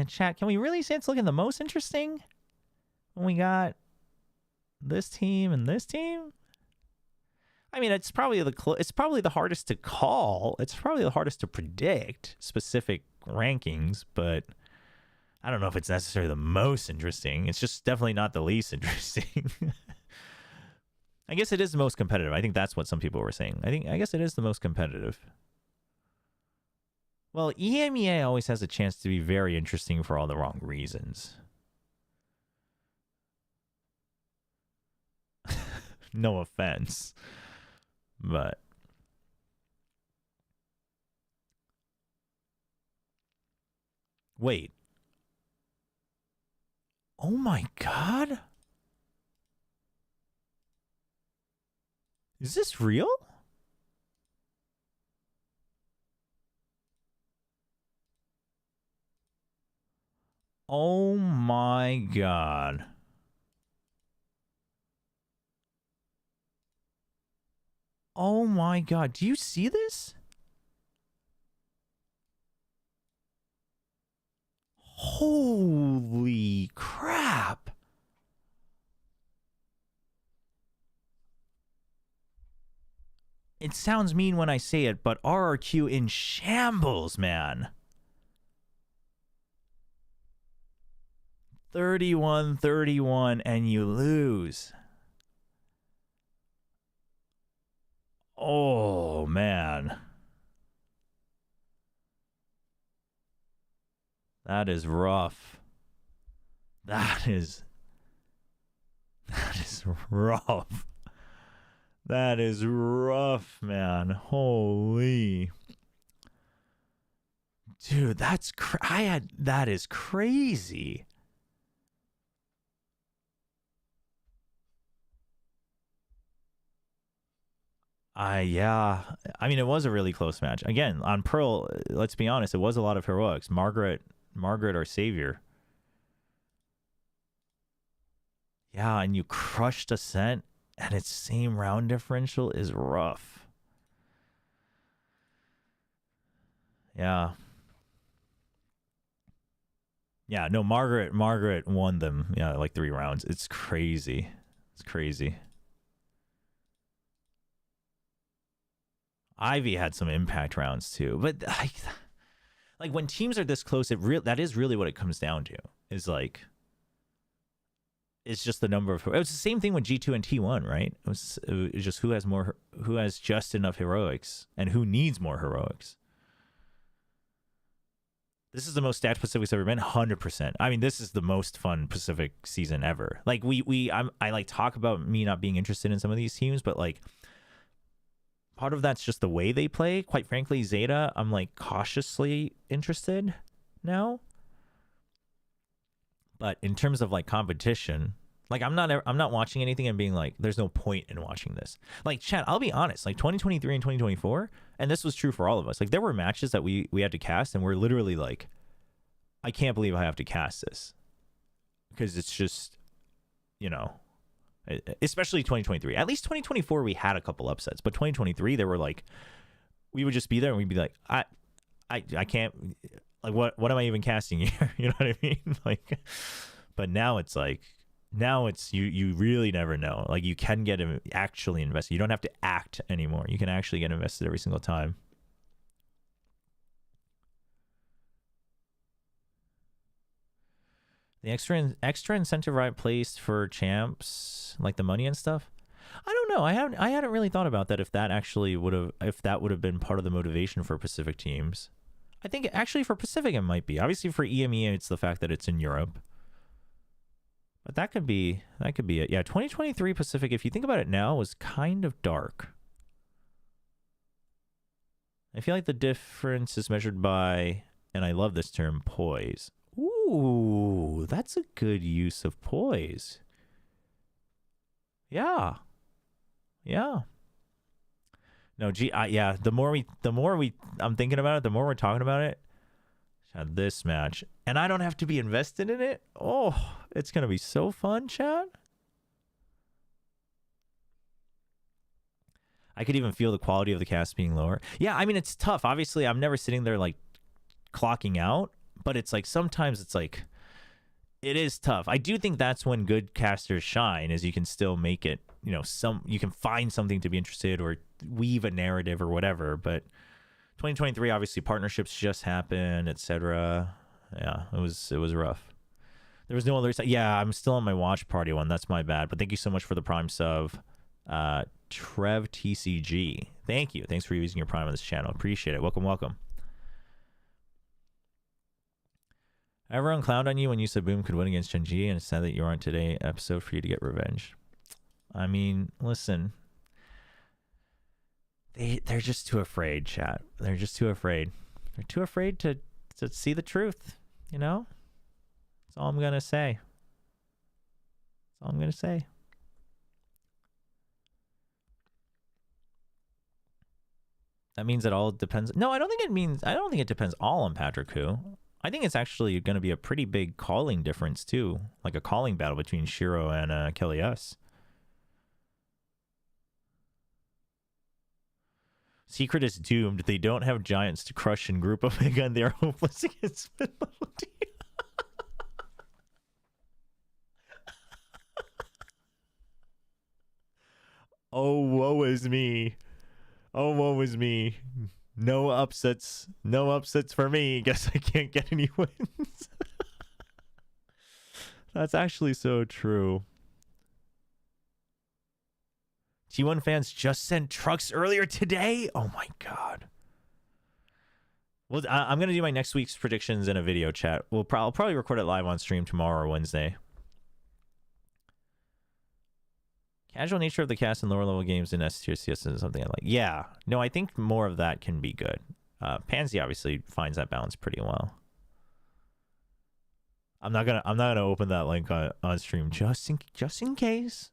chat, can we really say it's looking the most interesting when we got this team and this team? I mean, it's probably the hardest to call. It's probably the hardest to predict specific rankings, but I don't know if it's necessarily the most interesting. It's just definitely not the least interesting. I guess it is the most competitive. I think that's what some people were saying. I guess it is the most competitive. Well, EMEA always has a chance to be very interesting for all the wrong reasons. No offense. But wait. Oh my God. Is this real? Oh my God. Oh my God. Do you see this? Holy crap. It sounds mean when I say it, but RRQ in shambles, man. 31-31 and you lose. Oh, man. That is rough. That is rough. That is rough, man. Holy. Dude, that is crazy. Yeah. I mean, it was a really close match. Again, on Pearl, let's be honest, it was a lot of heroics. Margaret, our savior. Yeah, and you crushed Ascent, and its same round differential is rough. Yeah. Yeah, no, Margaret won them, yeah, like 3 rounds. It's crazy. It's crazy. Ivy had some impact rounds too. But like when teams are this close, that is really what it comes down to. Is like it's just the number of. It was the same thing with G2 and T1, right? It was just who has just enough heroics and who needs more heroics. This is the most stat Pacific's ever been, 100%. I mean, this is the most fun Pacific season ever. Like I like talk about me not being interested in some of these teams, but like part of that's just the way they play. Quite frankly, Zeta, I'm like cautiously interested now. But in terms of like competition, like I'm not watching anything and being like, there's no point in watching this. Like, chat, I'll be honest, like 2023 and 2024, and this was true for all of us. Like there were matches that we had to cast and we're literally like, I can't believe I have to cast this. Because it's just, you know, especially 2023. At least 2024 we had a couple upsets, but 2023 there were like, we would just be there and we'd be like, I can't, like what am I even casting here? You know what I mean? Like, but now it's like, now it's you really never know. Like you can get actually invested. You don't have to act anymore. You can actually get invested every single time. The extra incentive right placed for champs, like the money and stuff. I don't know. I hadn't really thought about that. If that would have been part of the motivation for Pacific teams. I think actually for Pacific it might be. Obviously for EMEA it's the fact that it's in Europe. But that could be it. Yeah, 2023 Pacific, if you think about it now, was kind of dark. I feel like the difference is measured by, and I love this term, poise. Ooh, that's a good use of poise. Yeah. Yeah. No, yeah, the more I'm thinking about it, the more we're talking about it. This match, and I don't have to be invested in it. Oh, it's gonna be so fun, chat. I could even feel the quality of the cast being lower. Yeah, I mean it's tough. Obviously, I'm never sitting there like clocking out, but it's like sometimes it's like it is tough. I do think that's when good casters shine, is you can still make it, you know, you can find something to be interested or weave a narrative or whatever, but 2023, obviously partnerships just happened, etc. Yeah, it was rough. There was no other. Yeah, I'm still on my watch party one. That's my bad. But thank you so much for the Prime sub, Trev TCG. Thank you. Thanks for using your Prime on this channel. Appreciate it. Welcome, welcome. Everyone clowned on you when you said Boom could win against Genji, and it's sad that you aren't today. Episode for you to get revenge. I mean, listen. They're just too afraid, chat. They're just too afraid. They're too afraid to see the truth, you know? That's all I'm going to say. That's all I'm going to say. That means it all depends. No, I don't think it depends all on Patrick Hu. I think it's actually going to be a pretty big calling difference too. Like a calling battle between Shiro and Kelly S. Secret is doomed. They don't have giants to crush and group Omega, and they are hopeless against mid-level team. Oh, woe is me. Oh, woe is me. No upsets. No upsets for me. Guess I can't get any wins. That's actually so true. T1 fans just sent trucks earlier today. Oh my god. Well, I'm gonna do my next week's predictions in a video chat. I'll probably record it live on stream tomorrow or Wednesday. Casual nature of the cast in lower level games in S tier CS is something I like. Yeah, no, I think more of that can be good. Pansy obviously finds that balance pretty well. I'm not gonna open that link on stream just in case.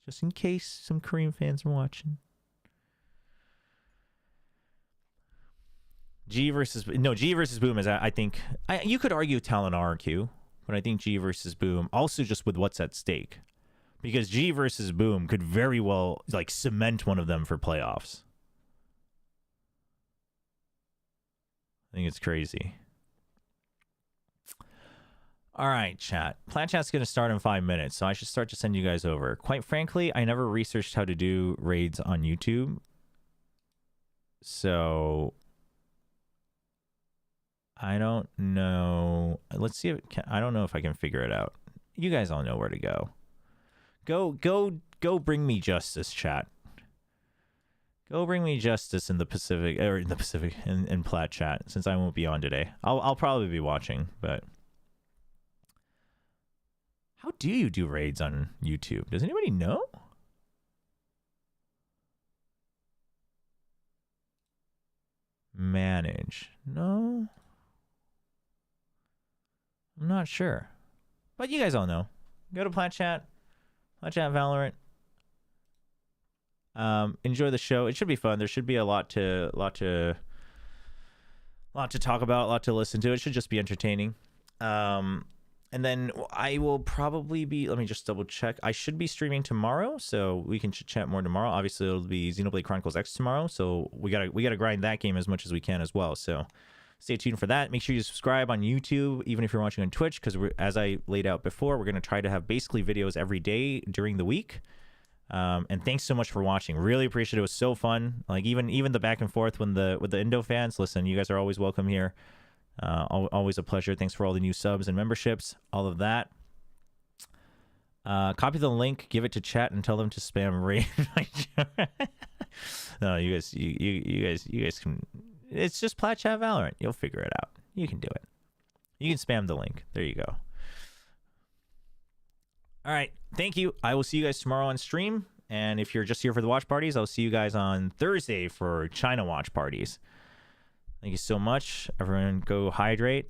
Just in case some Korean fans are watching. G versus Boom is, I think, you could argue Talon RRQ, but I think G versus Boom also just with what's at stake, because G versus Boom could very well like cement one of them for playoffs. I think it's crazy. All right, chat. Plat chat's going to start in 5 minutes, so I should start to send you guys over. Quite frankly, I never researched how to do raids on YouTube. So I don't know. Let's see if I don't know if I can figure it out. You guys all know where to go. Go bring me justice, chat. Go bring me justice in the Pacific, or in the Pacific, in Plat chat, since I won't be on today. I'll probably be watching, but how do you do raids on YouTube? Does anybody know? Manage. No. I'm not sure. But you guys all know. Go to Plat chat. Plat chat Valorant. Enjoy the show. It should be fun. There should be a lot to talk about, a lot to listen to. It should just be entertaining. And then I will probably be, let me just double check. I should be streaming tomorrow, so we can chat more tomorrow. Obviously, it'll be Xenoblade Chronicles X tomorrow, so we gotta grind that game as much as we can as well. So stay tuned for that. Make sure you subscribe on YouTube, even if you're watching on Twitch, because as I laid out before, we're gonna try to have basically videos every day during the week. And thanks so much for watching. Really appreciate it. It was so fun. Like even the back and forth with the Indo fans. Listen, you guys are always welcome here. Always a pleasure. Thanks for all the new subs and memberships, all of that. Copy the link, give it to chat, and tell them to spam raid. No, you guys can. It's just Plat chat Valorant. You'll figure it out. You can do it. You can spam the link. There you go. All right. Thank you. I will see you guys tomorrow on stream. And if you're just here for the watch parties, I'll see you guys on Thursday for China watch parties. Thank you so much. Everyone go hydrate